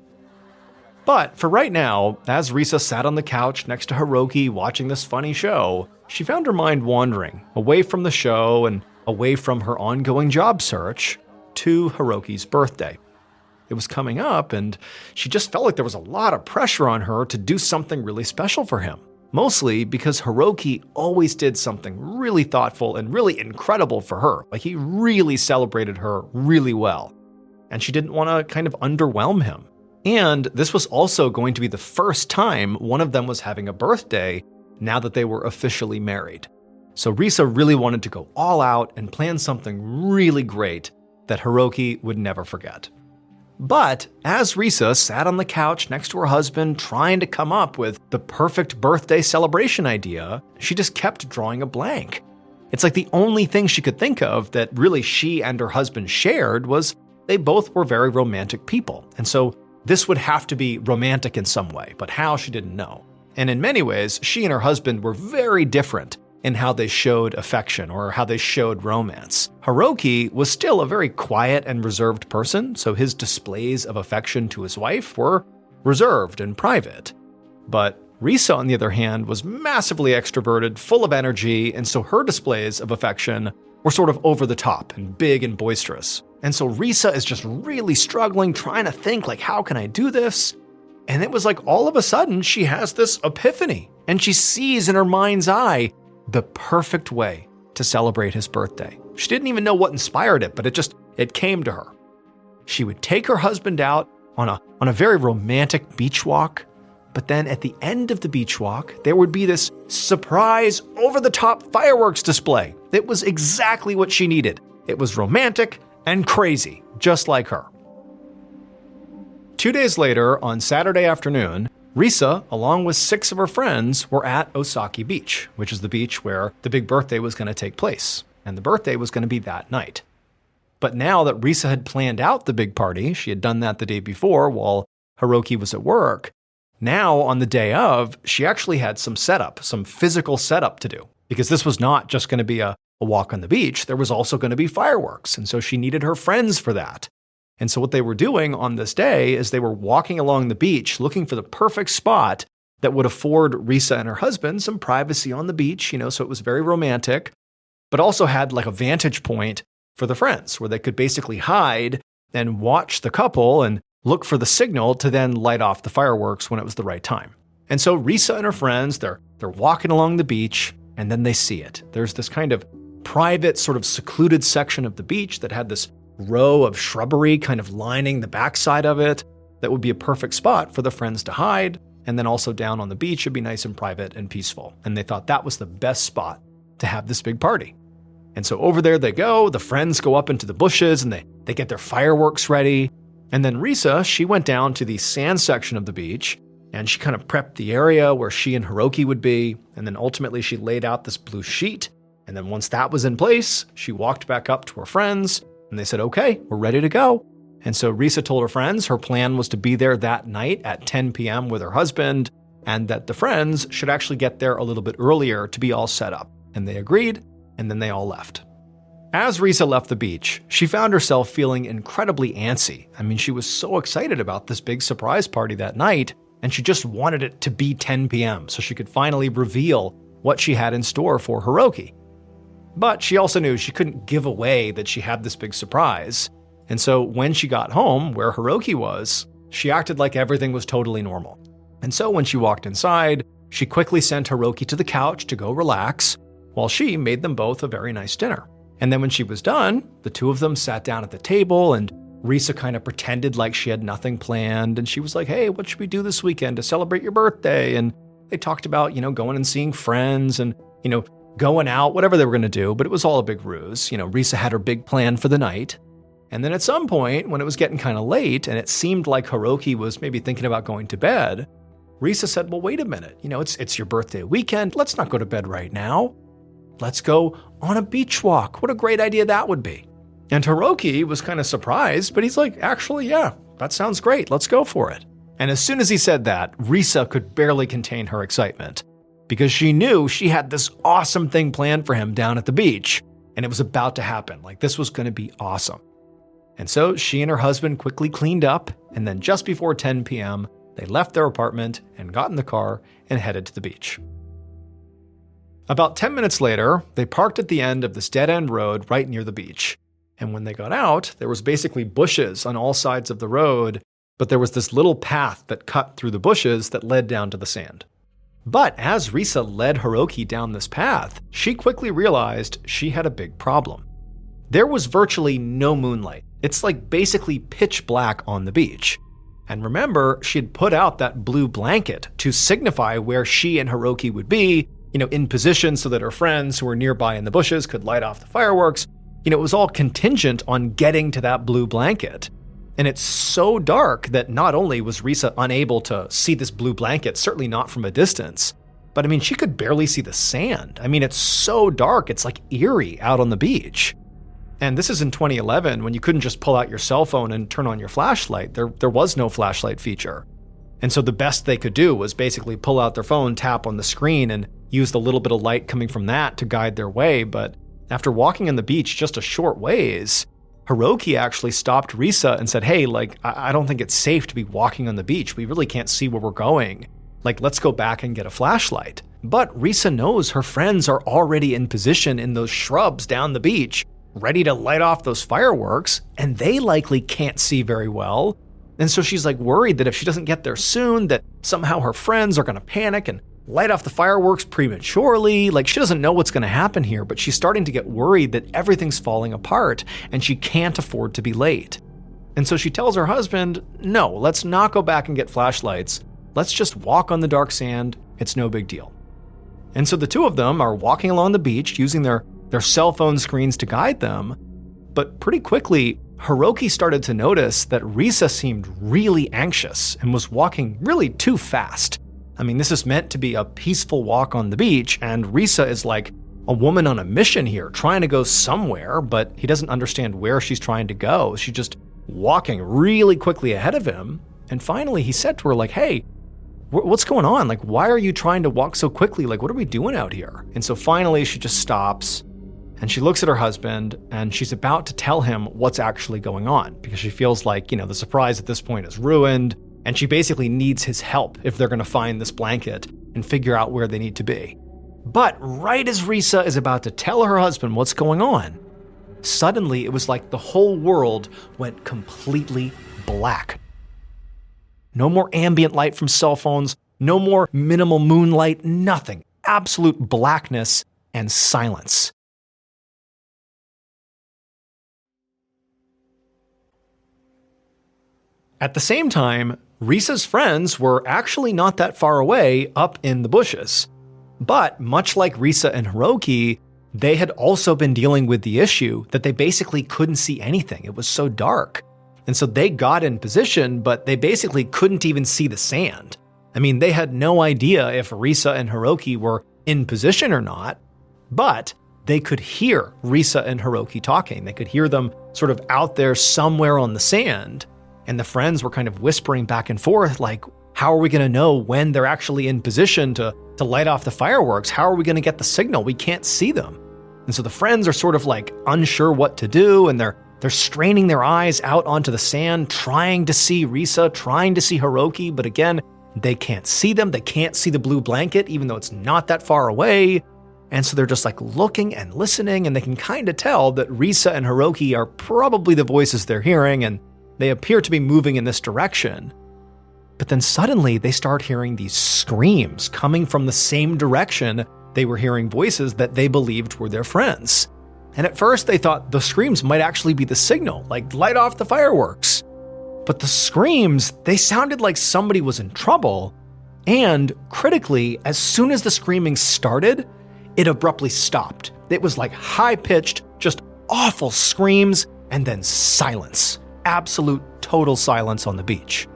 But for right now, as Risa sat on the couch next to Hiroki watching this funny show, she found her mind wandering away from the show and away from her ongoing job search to Hiroki's birthday. It was coming up, and she just felt like there was a lot of pressure on her to do something really special for him. Mostly because Hiroki always did something really thoughtful and really incredible for her. Like, he really celebrated her really well. And she didn't want to kind of underwhelm him. And this was also going to be the first time one of them was having a birthday now that they were officially married. So Risa really wanted to go all out and plan something really great that Hiroki would never forget. But as Risa sat on the couch next to her husband trying to come up with the perfect birthday celebration idea, she just kept drawing a blank. It's like the only thing she could think of that really she and her husband shared was they both were very romantic people. And so this would have to be romantic in some way, but how, she didn't know. And in many ways, she and her husband were very different in how they showed affection or how they showed romance. Hiroki was still a very quiet and reserved person, so his displays of affection to his wife were reserved and private. But Risa, on the other hand, was massively extroverted, full of energy, and so her displays of affection were sort of over the top and big and boisterous. And so Risa is just really struggling, trying to think, like, how can I do this? And it was like all of a sudden she has this epiphany, and she sees in her mind's eye the perfect way to celebrate his birthday. She didn't even know what inspired it, but it came to her. She would take her husband out on a very romantic beach walk, but then at the end of the beach walk, there would be this surprise over-the-top fireworks display. It was exactly what she needed. It was romantic and crazy, just like her. 2 days later, on Saturday afternoon, Risa, along with 6 of her friends, were at Osaki Beach, which is the beach where the big birthday was going to take place, and the birthday was going to be that night. But now that Risa had planned out the big party, she had done that the day before while Hiroki was at work, now on the day of, she actually had some physical setup to do, because this was not just going to be a walk on the beach, there was also going to be fireworks, and so she needed her friends for that. And so what they were doing on this day is they were walking along the beach looking for the perfect spot that would afford Risa and her husband some privacy on the beach, so it was very romantic, but also had like a vantage point for the friends where they could basically hide and watch the couple and look for the signal to then light off the fireworks when it was the right time. And so Risa and her friends, they're walking along the beach, and then they see it. There's this kind of private, sort of secluded section of the beach that had this row of shrubbery kind of lining the backside of it that would be a perfect spot for the friends to hide, and then also down on the beach it'd be nice and private and peaceful. And they thought that was the best spot to have this big party. And so over there they go, the friends go up into the bushes and they get their fireworks ready. And then Risa, she went down to the sand section of the beach and she kind of prepped the area where she and Hiroki would be, and then ultimately she laid out this blue sheet, and then once that was in place, she walked back up to her friends, and they said, okay, we're ready to go. And so Risa told her friends her plan was to be there that night at 10 p.m. with her husband, and that the friends should actually get there a little bit earlier to be all set up. And they agreed, and then they all left. As Risa left the beach, she found herself feeling incredibly antsy. I mean, she was so excited about this big surprise party that night, and she just wanted it to be 10 p.m. so she could finally reveal what she had in store for Hiroki. But she also knew she couldn't give away that she had this big surprise. And so when she got home, where Hiroki was, she acted like everything was totally normal. And so when she walked inside, she quickly sent Hiroki to the couch to go relax, while she made them both a very nice dinner. And then when she was done, the two of them sat down at the table, and Risa kind of pretended like she had nothing planned, and she was like, hey, what should we do this weekend to celebrate your birthday? And they talked about, going and seeing friends and, going out, whatever they were going to do, but it was all a big ruse. Risa had her big plan for the night. And then at some point, when it was getting kind of late and it seemed like Hiroki was maybe thinking about going to bed, Risa said, well, wait a minute, it's your birthday weekend. Let's not go to bed right now. Let's go on a beach walk. What a great idea that would be. And Hiroki was kind of surprised, but he's like, actually, yeah, that sounds great. Let's go for it. And as soon as he said that, Risa could barely contain her excitement because she knew she had this awesome thing planned for him down at the beach, and it was about to happen. Like, this was going to be awesome. And so she and her husband quickly cleaned up, and then just before 10 p.m., they left their apartment and got in the car and headed to the beach. About 10 minutes later, they parked at the end of this dead-end road right near the beach. And when they got out, there was basically bushes on all sides of the road, but there was this little path that cut through the bushes that led down to the sand. But as Risa led Hiroki down this path, she quickly realized she had a big problem. There was virtually no moonlight. It's like basically pitch black on the beach. And remember, she had put out that blue blanket to signify where she and Hiroki would be, in position so that her friends who were nearby in the bushes could light off the fireworks. It was all contingent on getting to that blue blanket. And it's so dark that not only was Risa unable to see this blue blanket, certainly not from a distance, but she could barely see the sand. It's so dark, it's like eerie out on the beach. And this is in 2011 when you couldn't just pull out your cell phone and turn on your flashlight. There was no flashlight feature. And so the best they could do was basically pull out their phone, tap on the screen, and use the little bit of light coming from that to guide their way. But after walking on the beach just a short ways, Hiroki actually stopped Risa and said, hey, I don't think it's safe to be walking on the beach. We really can't see where we're going. Let's go back and get a flashlight. But Risa knows her friends are already in position in those shrubs down the beach, ready to light off those fireworks, and they likely can't see very well. And so she's worried that if she doesn't get there soon, that somehow her friends are going to panic and light off the fireworks prematurely. She doesn't know what's going to happen here, but she's starting to get worried that everything's falling apart and she can't afford to be late. And so she tells her husband, no, let's not go back and get flashlights. Let's just walk on the dark sand. It's no big deal. And so the two of them are walking along the beach using their cell phone screens to guide them. But pretty quickly, Hiroki started to notice that Risa seemed really anxious and was walking really too fast. This is meant to be a peaceful walk on the beach, and Risa is like a woman on a mission here, trying to go somewhere, but he doesn't understand where she's trying to go. She's just walking really quickly ahead of him. And finally, he said to her, hey, what's going on? Why are you trying to walk so quickly? What are we doing out here? And so finally, she just stops, and she looks at her husband, and she's about to tell him what's actually going on, because she feels like, the surprise at this point is ruined. And she basically needs his help if they're going to find this blanket and figure out where they need to be. But right as Risa is about to tell her husband what's going on, suddenly it was like the whole world went completely black. No more ambient light from cell phones, no more minimal moonlight, nothing. Absolute blackness and silence. At the same time, Risa's friends were actually not that far away up in the bushes. But much like Risa and Hiroki, they had also been dealing with the issue that they basically couldn't see anything. It was so dark. And so they got in position, but they basically couldn't even see the sand. I mean, they had no idea if Risa and Hiroki were in position or not, but they could hear Risa and Hiroki talking. They could hear them sort of out there somewhere on the sand. And the friends were kind of whispering back and forth, like, how are we going to know when they're actually in position to light off the fireworks? How are we going to get the signal? We can't see them. And so the friends are sort of like unsure what to do, and they're straining their eyes out onto the sand, trying to see Risa, trying to see Hiroki, but again, they can't see them. They can't see the blue blanket, even though it's not that far away. And so they're just like looking and listening, and they can kind of tell that Risa and Hiroki are probably the voices they're hearing, and they appear to be moving in this direction. But then suddenly they start hearing these screams coming from the same direction they were hearing voices that they believed were their friends. And at first they thought the screams might actually be the signal, like light off the fireworks. But the screams, they sounded like somebody was in trouble. And critically, as soon as the screaming started, it abruptly stopped. It was like high-pitched, just awful screams, and then silence. Absolute total silence on the beach.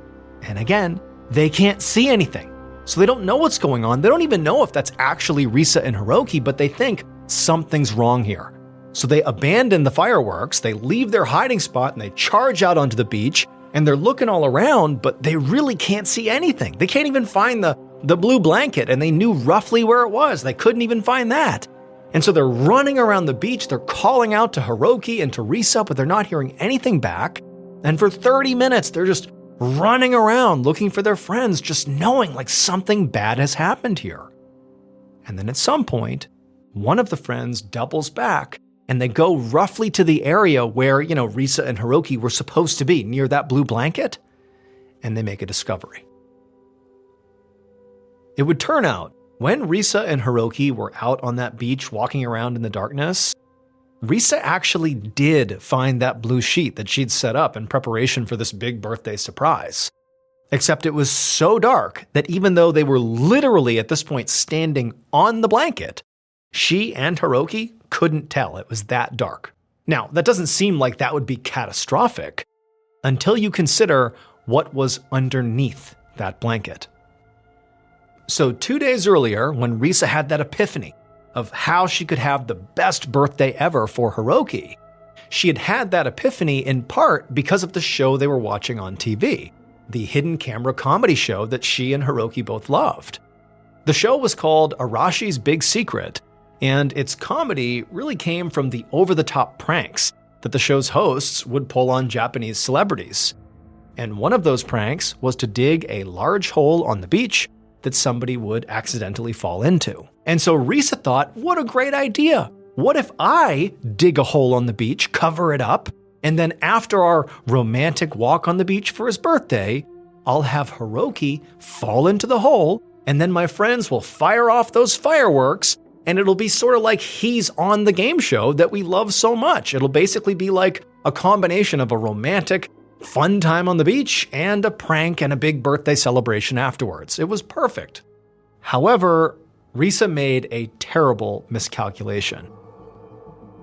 And again, they can't see anything. So they don't know what's going on. They don't even know if that's actually Risa and Hiroki, but they think something's wrong here. So they abandon the fireworks, they leave their hiding spot, and they charge out onto the beach, and they're looking all around, but they really can't see anything. They can't even find the blue blanket, and they knew roughly where it was. They couldn't even find that. And so they're running around the beach, they're calling out to Hiroki and to Risa, but they're not hearing anything back. And for 30 minutes, they're just running around looking for their friends, just knowing like something bad has happened here. And then at some point, one of the friends doubles back and they go roughly to the area where, Risa and Hiroki were supposed to be, near that blue blanket, and they make a discovery. It would turn out, when Risa and Hiroki were out on that beach walking around in the darkness, Risa actually did find that blue sheet that she'd set up in preparation for this big birthday surprise. Except it was so dark that even though they were literally at this point standing on the blanket, she and Hiroki couldn't tell. It was that dark. Now, that doesn't seem like that would be catastrophic until you consider what was underneath that blanket. So 2 days earlier, when Risa had that epiphany of how she could have the best birthday ever for Hiroki, she had that epiphany in part because of the show they were watching on TV, the hidden camera comedy show that she and Hiroki both loved. The show was called Arashi's Big Secret, and its comedy really came from the over-the-top pranks that the show's hosts would pull on Japanese celebrities. And one of those pranks was to dig a large hole on the beach that somebody would accidentally fall into. And so Risa thought, what a great idea. What if I dig a hole on the beach, cover it up, and then after our romantic walk on the beach for his birthday, I'll have Hiroki fall into the hole, and then my friends will fire off those fireworks, and it'll be sort of like he's on the game show that we love so much. It'll basically be like a combination of a romantic, fun time on the beach and a prank and a big birthday celebration afterwards. It was perfect. However, Risa made a terrible miscalculation.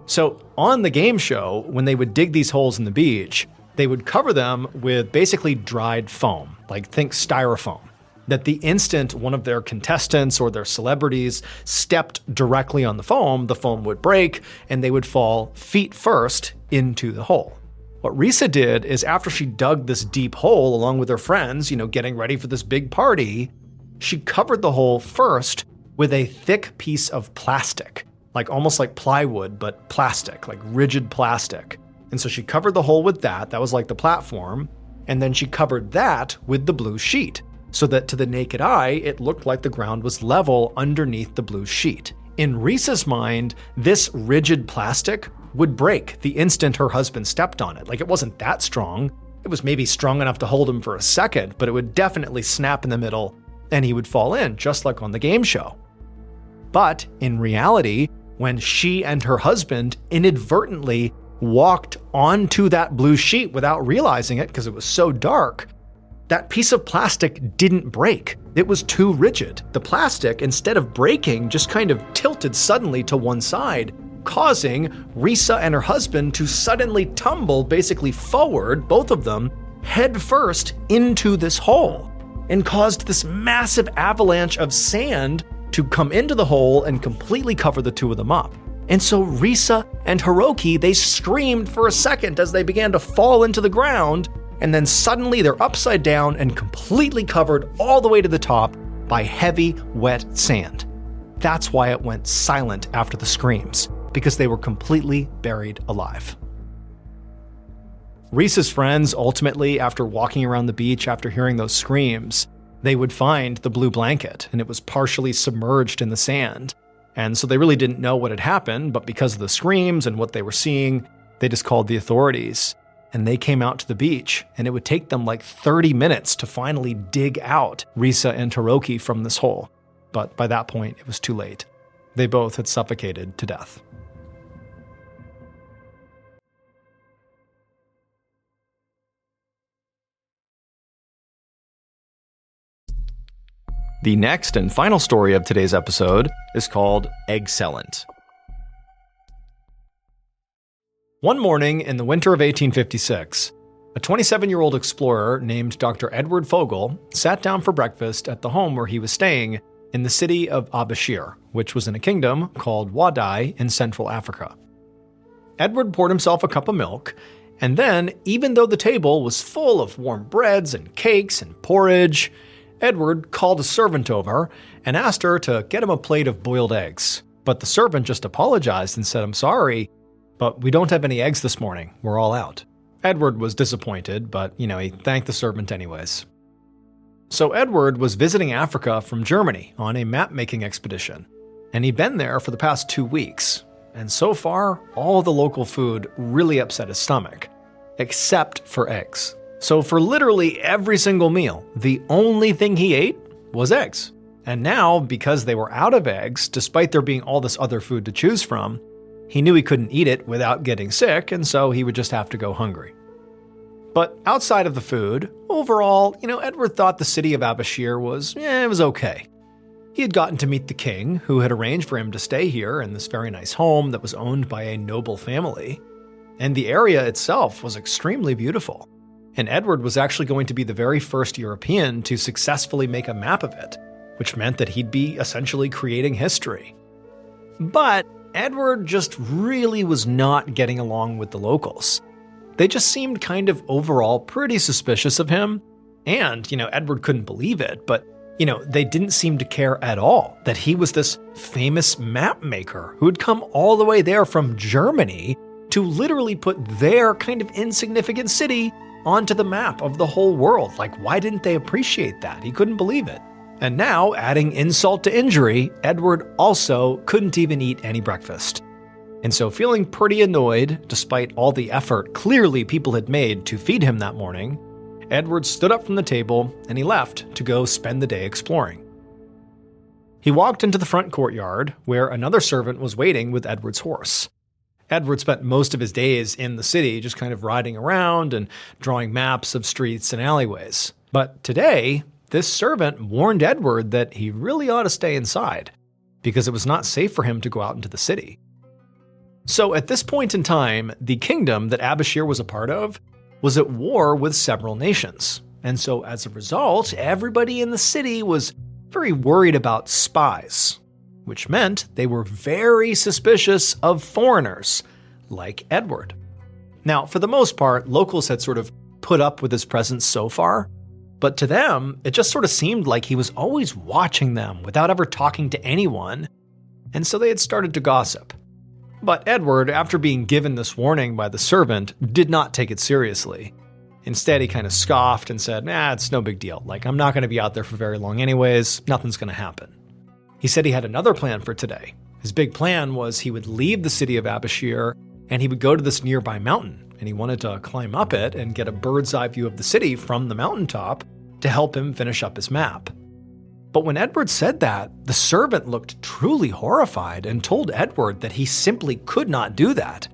So on the game show, when they would dig these holes in the beach, they would cover them with basically dried foam, like think styrofoam, that the instant one of their contestants or their celebrities stepped directly on the foam would break and they would fall feet first into the hole. What Risa did is after she dug this deep hole along with her friends, getting ready for this big party, she covered the hole first with a thick piece of plastic, like almost like plywood, but plastic, like rigid plastic. And so she covered the hole with that. That was like the platform. And then she covered that with the blue sheet so that to the naked eye, it looked like the ground was level underneath the blue sheet. In Risa's mind, this rigid plastic would break the instant her husband stepped on it. Like it wasn't that strong. It was maybe strong enough to hold him for a second, but it would definitely snap in the middle and he would fall in, just like on the game show. But in reality, when she and her husband inadvertently walked onto that blue sheet without realizing it because it was so dark, that piece of plastic didn't break. It was too rigid. The plastic, instead of breaking, just kind of tilted suddenly to one side, causing Risa and her husband to suddenly tumble basically forward, both of them, head first into this hole. and caused this massive avalanche of sand to come into the hole and completely cover the two of them up. And so Risa and Hiroki, they screamed for a second as they began to fall into the ground, and then suddenly they're upside down and completely covered all the way to the top by heavy, wet sand. That's why it went silent after the screams, because they were completely buried alive. Risa's friends ultimately, after walking around the beach after hearing those screams, they would find the blue blanket, and it was partially submerged in the sand. And so they really didn't know what had happened, but because of the screams and what they were seeing, they just called the authorities. And they came out to the beach, and it would take them like 30 minutes to finally dig out Risa and Hiroki from this hole. But by that point, it was too late. They both had suffocated to death. The next and final story of today's episode is called Excellent. One morning in the winter of 1856, a 27-year-old explorer named Dr. Edward Fogel sat down for breakfast at the home where he was staying in the city of Abashir, which was in a kingdom called Wadai in Central Africa. Edward poured himself a cup of milk, and then, even though the table was full of warm breads and cakes and porridge, Edward called a servant over and asked her to get him a plate of boiled eggs. But the servant just apologized and said, "I'm sorry, but we don't have any eggs this morning. We're all out." Edward was disappointed, but, he thanked the servant anyways. So Edward was visiting Africa from Germany on a map-making expedition, and he'd been there for the past 2 weeks. And so far, all the local food really upset his stomach, except for eggs. So for literally every single meal, the only thing he ate was eggs. And now, because they were out of eggs, despite there being all this other food to choose from, he knew he couldn't eat it without getting sick, and so he would just have to go hungry. But outside of the food, overall, Edward thought the city of Abashir was okay. He had gotten to meet the king, who had arranged for him to stay here in this very nice home that was owned by a noble family. And the area itself was extremely beautiful. And Edward was actually going to be the very first European to successfully make a map of it, which meant that he'd be essentially creating history. But Edward just really was not getting along with the locals. They just seemed kind of overall pretty suspicious of him. And, Edward couldn't believe it, but, they didn't seem to care at all that he was this famous map maker who had come all the way there from Germany to literally put their kind of insignificant city onto the map of the whole world. Like, why didn't they appreciate that? He couldn't believe it. And now, adding insult to injury, Edward also couldn't even eat any breakfast. And so, feeling pretty annoyed, despite all the effort clearly people had made to feed him that morning, Edward stood up from the table and he left to go spend the day exploring. He walked into the front courtyard, where another servant was waiting with Edward's horse. Edward spent most of his days in the city just kind of riding around and drawing maps of streets and alleyways. But today, this servant warned Edward that he really ought to stay inside, because it was not safe for him to go out into the city. So at this point in time, the kingdom that Abashir was a part of was at war with several nations. And so as a result, everybody in the city was very worried about spies, which meant they were very suspicious of foreigners, like Edward. Now, for the most part, locals had sort of put up with his presence so far, but to them, it just sort of seemed like he was always watching them without ever talking to anyone, and so they had started to gossip. But Edward, after being given this warning by the servant, did not take it seriously. Instead, he kind of scoffed and said, it's no big deal. Like, I'm not going to be out there for very long anyways. Nothing's going to happen. He said he had another plan for today. His big plan was he would leave the city of Abashir and he would go to this nearby mountain, and he wanted to climb up it and get a bird's eye view of the city from the mountaintop to help him finish up his map. But when Edward said that, the servant looked truly horrified and told Edward that he simply could not do that,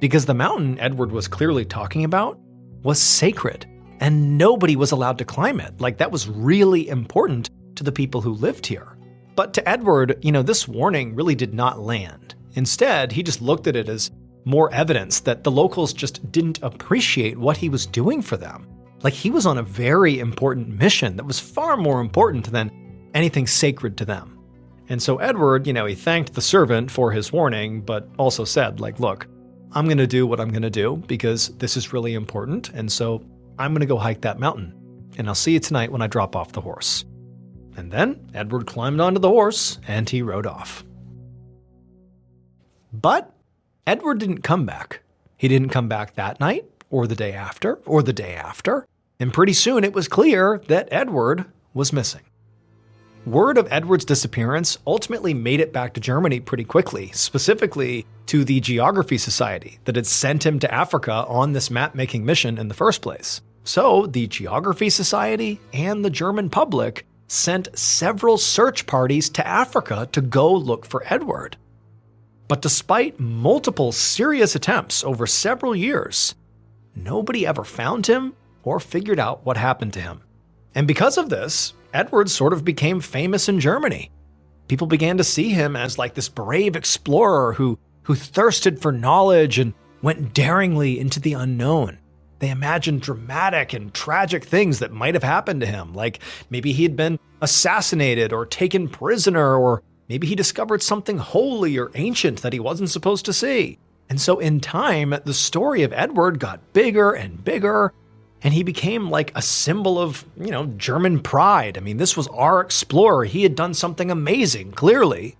because the mountain Edward was clearly talking about was sacred, and nobody was allowed to climb it. Like, that was really important to the people who lived here. But to Edward, this warning really did not land. Instead, he just looked at it as more evidence that the locals just didn't appreciate what he was doing for them. Like he was on a very important mission that was far more important than anything sacred to them. And so Edward, he thanked the servant for his warning, but also said, look, I'm going to do what I'm going to do because this is really important. And so I'm going to go hike that mountain. And I'll see you tonight when I drop off the horse. And then Edward climbed onto the horse and he rode off. But Edward didn't come back. He didn't come back that night or the day after or the day after. And pretty soon it was clear that Edward was missing. Word of Edward's disappearance ultimately made it back to Germany pretty quickly, specifically to the Geography Society that had sent him to Africa on this map-making mission in the first place. So the Geography Society and the German public sent several search parties to Africa to go look for Edward. But despite multiple serious attempts over several years, nobody ever found him or figured out what happened to him. And because of this, Edward sort of became famous in Germany. People began to see him as this brave explorer who thirsted for knowledge and went daringly into the unknown. They imagined dramatic and tragic things that might have happened to him, like maybe he had been assassinated or taken prisoner, or maybe he discovered something holy or ancient that he wasn't supposed to see. And so in time, the story of Edward got bigger and bigger, and he became a symbol of, German pride. I mean, this was our explorer. He had done something amazing, clearly.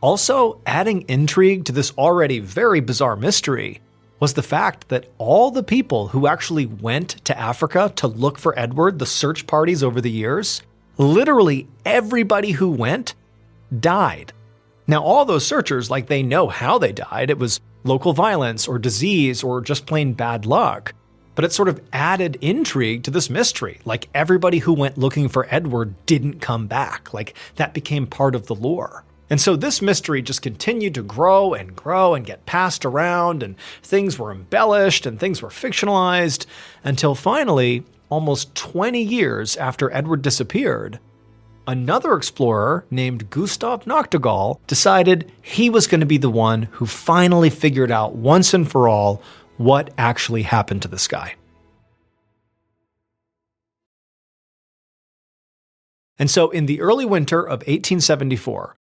Also, adding intrigue to this already very bizarre mystery was the fact that all the people who actually went to Africa to look for Edward, the search parties over the years, literally everybody who went died. Now, all those searchers, they know how they died. It was local violence or disease or just plain bad luck. But it sort of added intrigue to this mystery. Everybody who went looking for Edward didn't come back. That became part of the lore. And so this mystery just continued to grow and get passed around, and things were embellished and things were fictionalized until finally, almost 20 years after Edward disappeared, another explorer named Gustav Nachtigall decided he was going to be the one who finally figured out once and for all what actually happened to this guy. And so in the early winter of 1874,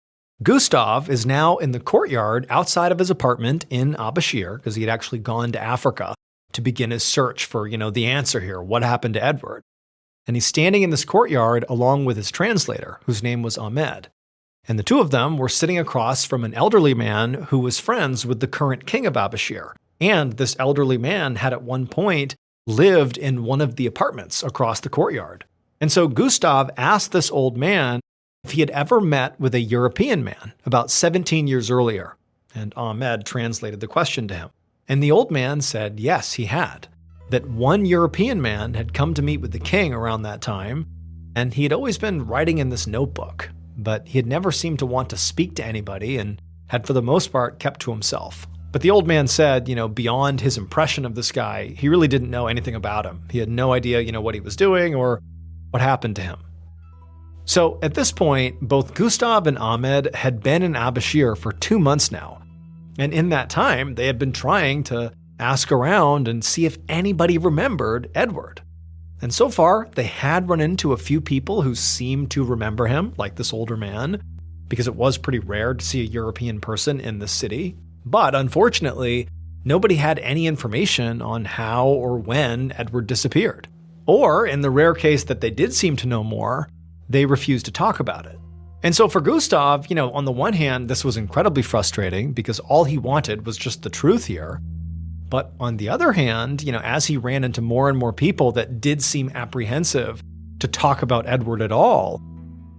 Gustav is now in the courtyard outside of his apartment in Abashir, because he had actually gone to Africa to begin his search for, the answer here, what happened to Edward. And he's standing in this courtyard along with his translator, whose name was Ahmed. And the two of them were sitting across from an elderly man who was friends with the current king of Abashir. And this elderly man had at one point lived in one of the apartments across the courtyard. And so Gustav asked this old man if he had ever met with a European man about 17 years earlier. And Ahmed translated the question to him. And the old man said yes, he had. That one European man had come to meet with the king around that time, and he had always been writing in this notebook, but he had never seemed to want to speak to anybody and had for the most part kept to himself. But the old man said, beyond his impression of this guy, he really didn't know anything about him. He had no idea, what he was doing or what happened to him. So at this point, both Gustav and Ahmed had been in Abashir for 2 months now. And in that time, they had been trying to ask around and see if anybody remembered Edward. And so far, they had run into a few people who seemed to remember him, like this older man, because it was pretty rare to see a European person in the city. But unfortunately, nobody had any information on how or when Edward disappeared. Or, in the rare case that they did seem to know more, they refused to talk about it. And so for Gustav, on the one hand, this was incredibly frustrating because all he wanted was just the truth here. But on the other hand, as he ran into more and more people that did seem apprehensive to talk about Edward at all,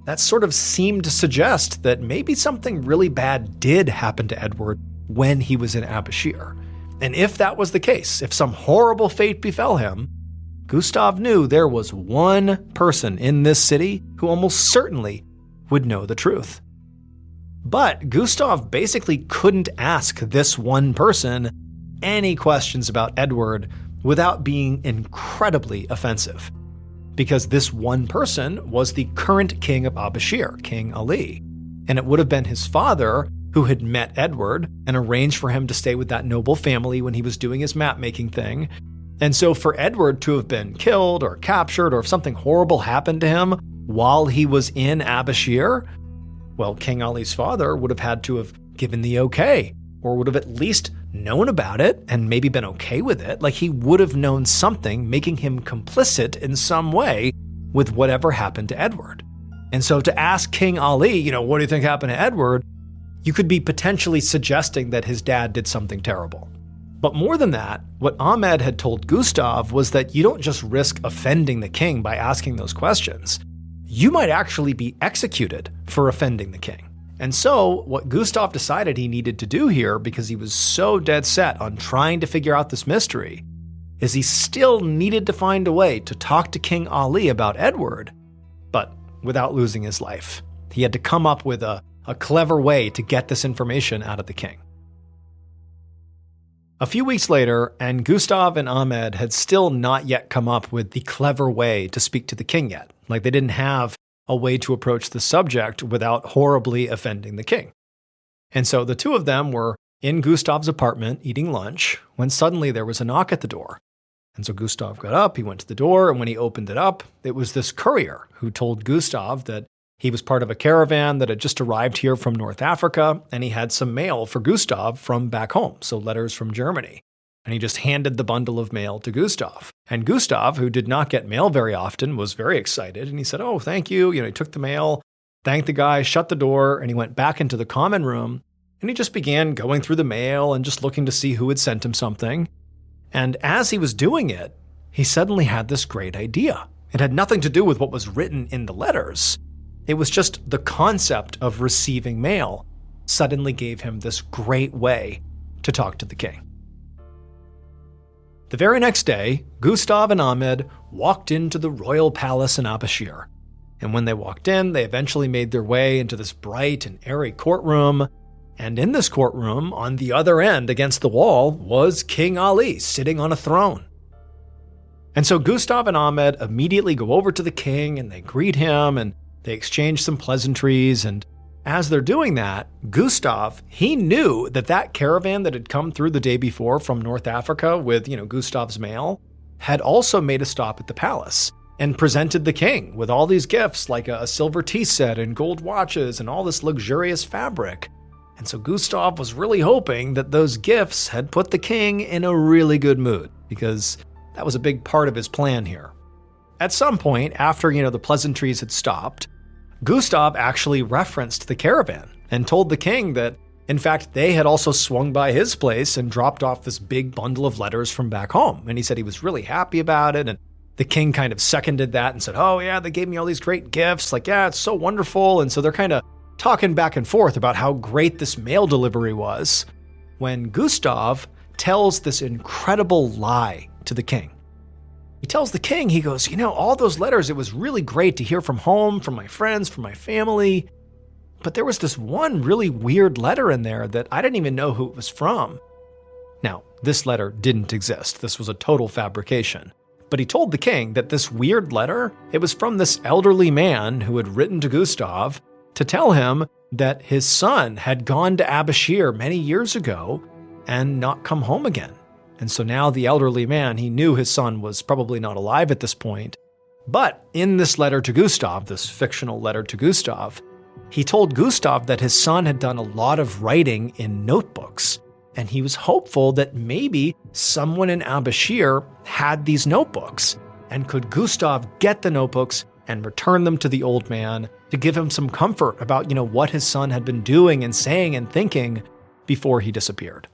that sort of seemed to suggest that maybe something really bad did happen to Edward when he was in Abashir. And if that was the case, if some horrible fate befell him, Gustav knew there was one person in this city who almost certainly would know the truth. But Gustav basically couldn't ask this one person any questions about Edward without being incredibly offensive. Because this one person was the current king of Abashir, King Ali. And it would have been his father who had met Edward and arranged for him to stay with that noble family when he was doing his map-making thing. And so for Edward to have been killed or captured, or if something horrible happened to him while he was in Abashir, well, King Ali's father would have had to have given the okay, or would have at least known about it and maybe been okay with it. Like, he would have known something making him complicit in some way with whatever happened to Edward. And so to ask King Ali, what do you think happened to Edward? You could be potentially suggesting that his dad did something terrible. But more than that, what Ahmed had told Gustav was that you don't just risk offending the king by asking those questions. You might actually be executed for offending the king. And so what Gustav decided he needed to do here, because he was so dead set on trying to figure out this mystery, is he still needed to find a way to talk to King Ali about Edward, but without losing his life. He had to come up with a clever way to get this information out of the king. A few weeks later, and Gustav and Ahmed had still not yet come up with the clever way to speak to the king yet. Like, they didn't have a way to approach the subject without horribly offending the king. And so the two of them were in Gustav's apartment eating lunch when suddenly there was a knock at the door. And so Gustav got up, he went to the door, and when he opened it up, it was this courier who told Gustav that he was part of a caravan that had just arrived here from North Africa, and he had some mail for Gustav from back home, so letters from Germany. And he just handed the bundle of mail to Gustav. And Gustav, who did not get mail very often, was very excited, and he said, "Oh, thank you." He took the mail, thanked the guy, shut the door, and he went back into the common room, and he just began going through the mail and just looking to see who had sent him something. And as he was doing it, he suddenly had this great idea. It had nothing to do with what was written in the letters. It was just the concept of receiving mail suddenly gave him this great way to talk to the king. The very next day, Gustav and Ahmed walked into the royal palace in Abashir. And when they walked in, they eventually made their way into this bright and airy courtroom. And in this courtroom, on the other end against the wall, was King Ali sitting on a throne. And so Gustav and Ahmed immediately go over to the king and they greet him and they exchange some pleasantries. And as they're doing that, Gustav, he knew that caravan that had come through the day before from North Africa with, Gustav's mail, had also made a stop at the palace and presented the king with all these gifts like a silver tea set and gold watches and all this luxurious fabric. And so Gustav was really hoping that those gifts had put the king in a really good mood, because that was a big part of his plan here. At some point, after, the pleasantries had stopped, Gustav actually referenced the caravan and told the king that, in fact, they had also swung by his place and dropped off this big bundle of letters from back home. And he said he was really happy about it. And the king kind of seconded that and said, "Oh yeah, they gave me all these great gifts. Like, yeah, it's so wonderful." And so they're kind of talking back and forth about how great this mail delivery was, when Gustav tells this incredible lie to the king. He tells the king, he goes, "All those letters, it was really great to hear from home, from my friends, from my family. But there was this one really weird letter in there that I didn't even know who it was from." Now, this letter didn't exist. This was a total fabrication. But he told the king that this weird letter, it was from this elderly man who had written to Gustav to tell him that his son had gone to Abashir many years ago and not come home again. And so now the elderly man, he knew his son was probably not alive at this point. But in this letter to Gustav, this fictional letter to Gustav, he told Gustav that his son had done a lot of writing in notebooks. And he was hopeful that maybe someone in Abashir had these notebooks. And could Gustav get the notebooks and return them to the old man to give him some comfort about, what his son had been doing and saying and thinking before he disappeared.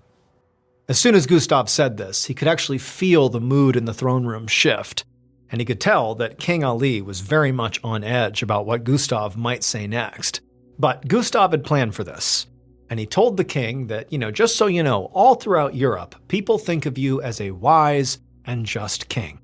As soon as Gustav said this, he could actually feel the mood in the throne room shift, and he could tell that King Ali was very much on edge about what Gustav might say next. But Gustav had planned for this, and he told the king that, just so you know, all throughout Europe, people think of you as a wise and just king.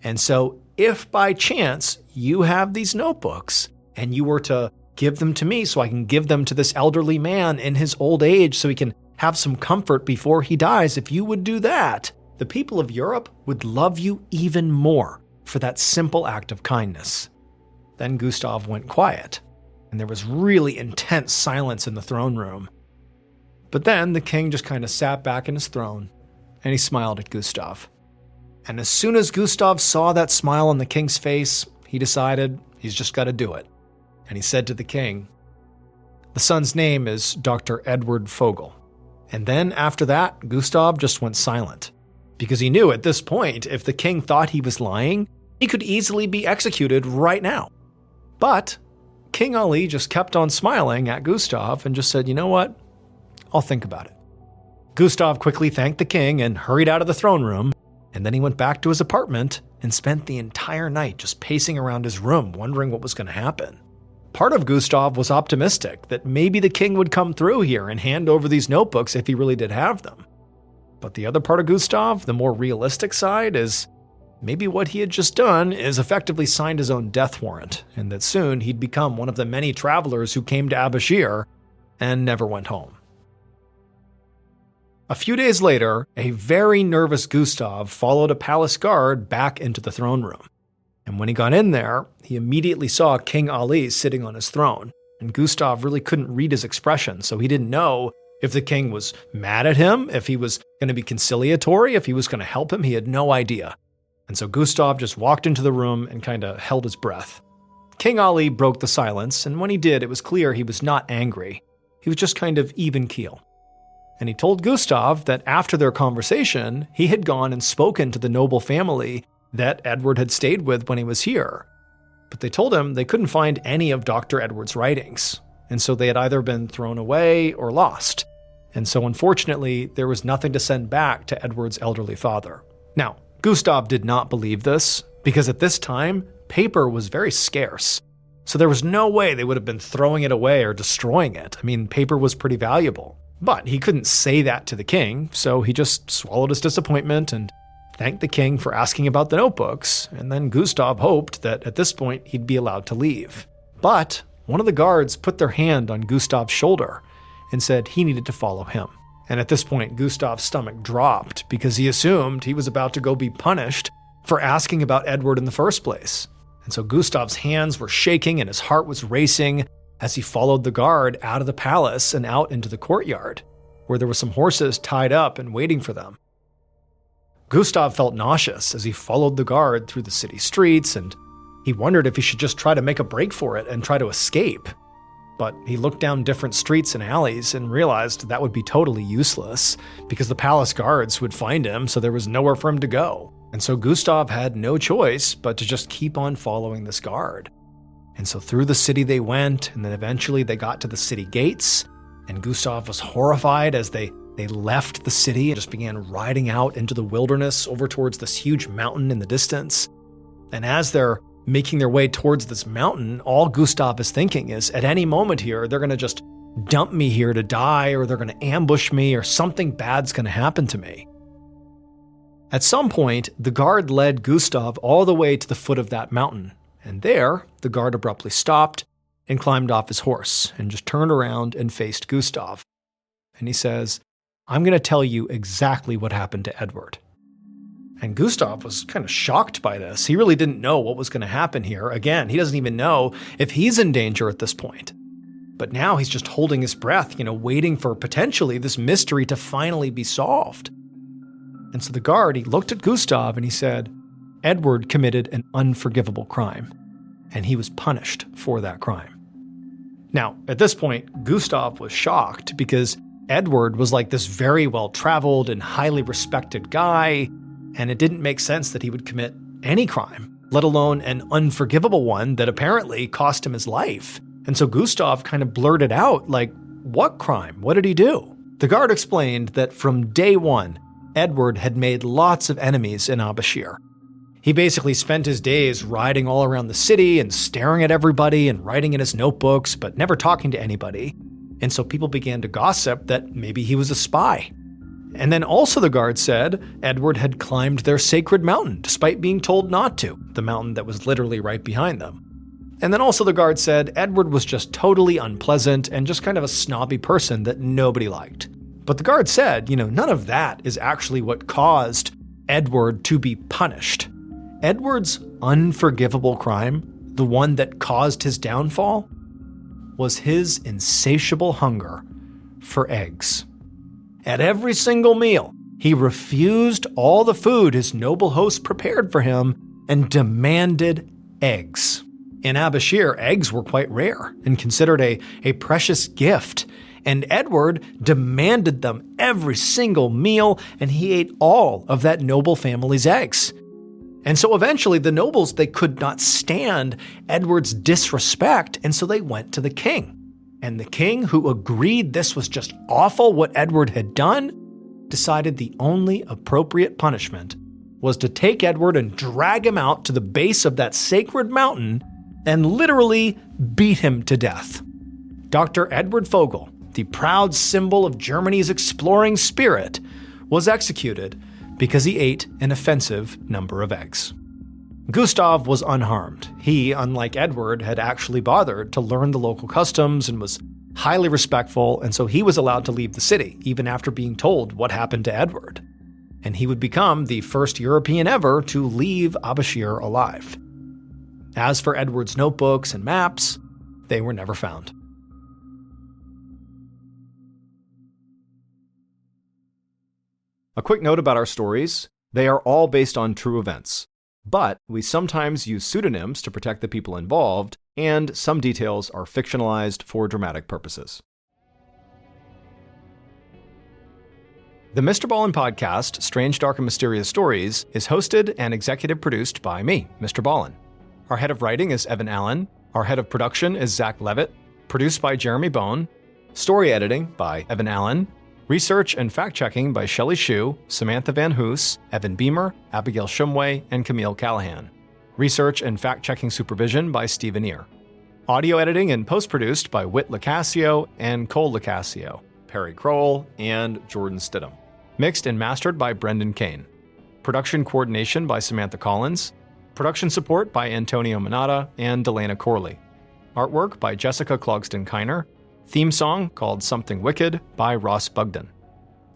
And so if by chance you have these notebooks and you were to give them to me so I can give them to this elderly man in his old age so he can have some comfort before he dies, if you would do that, the people of Europe would love you even more for that simple act of kindness. Then Gustav went quiet, and there was really intense silence in the throne room. But then the king just kind of sat back in his throne, and he smiled at Gustav. And as soon as Gustav saw that smile on the king's face, he decided he's just got to do it. And he said to the king, "The son's name is Dr. Edward Fogel." And then after that, Gustav just went silent. Because he knew at this point, if the king thought he was lying, he could easily be executed right now. But King Ali just kept on smiling at Gustav and just said, "You know what? I'll think about it." Gustav quickly thanked the king and hurried out of the throne room, and then he went back to his apartment and spent the entire night just pacing around his room, wondering what was going to happen. Part of Gustav was optimistic that maybe the king would come through here and hand over these notebooks if he really did have them. But the other part of Gustav, the more realistic side, is maybe what he had just done is effectively signed his own death warrant, and that soon he'd become one of the many travelers who came to Abashir and never went home. A few days later, a very nervous Gustav followed a palace guard back into the throne room. And when he got in there, he immediately saw King Ali sitting on his throne, and Gustav really couldn't read his expression, so he didn't know if the king was mad at him, if he was going to be conciliatory, if he was going to help him. He had no idea. And so Gustav just walked into the room and kind of held his breath. King Ali broke the silence, and when he did, it was clear he was not angry. He was just kind of even keel. And he told Gustav that after their conversation, he had gone and spoken to the noble family that Edward had stayed with when he was here. But they told him they couldn't find any of Dr. Edward's writings, and so they had either been thrown away or lost. And so unfortunately, there was nothing to send back to Edward's elderly father. Now, Gustav did not believe this, because at this time, paper was very scarce. So there was no way they would have been throwing it away or destroying it. I mean, paper was pretty valuable. But he couldn't say that to the king, so he just swallowed his disappointment and thanked the king for asking about the notebooks, and then Gustav hoped that at this point he'd be allowed to leave. But one of the guards put their hand on Gustav's shoulder and said he needed to follow him. And at this point, Gustav's stomach dropped because he assumed he was about to go be punished for asking about Edward in the first place. And so Gustav's hands were shaking and his heart was racing as he followed the guard out of the palace and out into the courtyard, where there were some horses tied up and waiting for them. Gustav felt nauseous as he followed the guard through the city streets, and he wondered if he should just try to make a break for it and try to escape. But he looked down different streets and alleys and realized that would be totally useless because the palace guards would find him, so there was nowhere for him to go. And so Gustav had no choice but to just keep on following this guard. And so through the city they went, and then eventually they got to the city gates, and Gustav was horrified as they left the city and just began riding out into the wilderness over towards this huge mountain in the distance. And as they're making their way towards this mountain, all Gustav is thinking is, at any moment here, they're going to just dump me here to die, or they're going to ambush me, or something bad's going to happen to me. At some point, the guard led Gustav all the way to the foot of that mountain, and there, the guard abruptly stopped and climbed off his horse and just turned around and faced Gustav. And he says, "I'm going to tell you exactly what happened to Edward." And Gustav was kind of shocked by this. He really didn't know what was going to happen here. Again, he doesn't even know if he's in danger at this point. But now he's just holding his breath, waiting for potentially this mystery to finally be solved. And so the guard, he looked at Gustav and he said, "Edward committed an unforgivable crime, and he was punished for that crime." Now, at this point, Gustav was shocked because Edward was like this very well-traveled and highly respected guy, and it didn't make sense that he would commit any crime, let alone an unforgivable one that apparently cost him his life. And so Gustav kind of blurted out, like, "What crime? What did he do?" The guard explained that from day one, Edward had made lots of enemies in Abashir. He basically spent his days riding all around the city and staring at everybody and writing in his notebooks, but never talking to anybody. And so people began to gossip that maybe he was a spy. And then also the guard said Edward had climbed their sacred mountain despite being told not to, the mountain that was literally right behind them. And then also the guard said Edward was just totally unpleasant and just kind of a snobby person that nobody liked. But the guard said, none of that is actually what caused Edward to be punished. Edward's unforgivable crime, the one that caused his downfall, was his insatiable hunger for eggs. At every single meal, He refused all the food his noble host prepared for him and demanded eggs. In Abashir, eggs were quite rare and considered a precious gift, and Edward demanded them every single meal, and he ate all of that noble family's eggs. And so eventually the nobles, they could not stand Edward's disrespect, and so they went to the king. And the king, who agreed this was just awful what Edward had done, decided the only appropriate punishment was to take Edward and drag him out to the base of that sacred mountain and literally beat him to death. Dr. Edward Vogel, the proud symbol of Germany's exploring spirit, was executed because he ate an offensive number of eggs. Gustav was unharmed. He, unlike Edward, had actually bothered to learn the local customs and was highly respectful, and so he was allowed to leave the city, even after being told what happened to Edward. And he would become the first European ever to leave Abashir alive. As for Edward's notebooks and maps, they were never found. A quick note about our stories: they are all based on true events, but we sometimes use pseudonyms to protect the people involved, and some details are fictionalized for dramatic purposes. The MrBallen podcast, Strange, Dark, and Mysterious Stories, is hosted and executive produced by me, MrBallen. Our head of writing is Evan Allen. Our head of production is Zach Levitt. Produced by Jeremy Bone. Story editing by Evan Allen. Research and fact-checking by Shelley Shue, Samantha Van Hoos, Evan Beamer, Abigail Shumway, and Camille Callahan. Research and fact-checking supervision by Stephen Ear. Audio editing and post-produced by Whit Lacasio and Cole Lacasio, Perry Kroll, and Jordan Stidham. Mixed and mastered by Brendan Kane. Production coordination by Samantha Collins. Production support by Antonio Manata and Delana Corley. Artwork by Jessica Clogston-Kiner. Theme song called Something Wicked by Ross Bugden.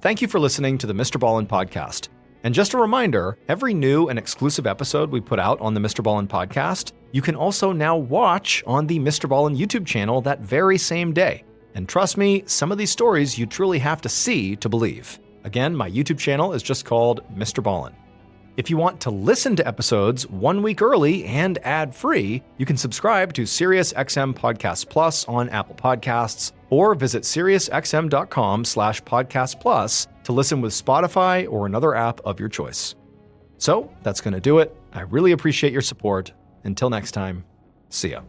Thank you for listening to the MrBallen podcast. And just a reminder, every new and exclusive episode we put out on the MrBallen podcast, you can also now watch on the MrBallen YouTube channel that very same day. And trust me, some of these stories you truly have to see to believe. Again, my YouTube channel is just called MrBallen. If you want to listen to episodes 1 week early and ad-free, you can subscribe to SiriusXM Podcast Plus on Apple Podcasts, or visit SiriusXM.com/Podcast Plus to listen with Spotify or another app of your choice. So that's going to do it. I really appreciate your support. Until next time, see ya.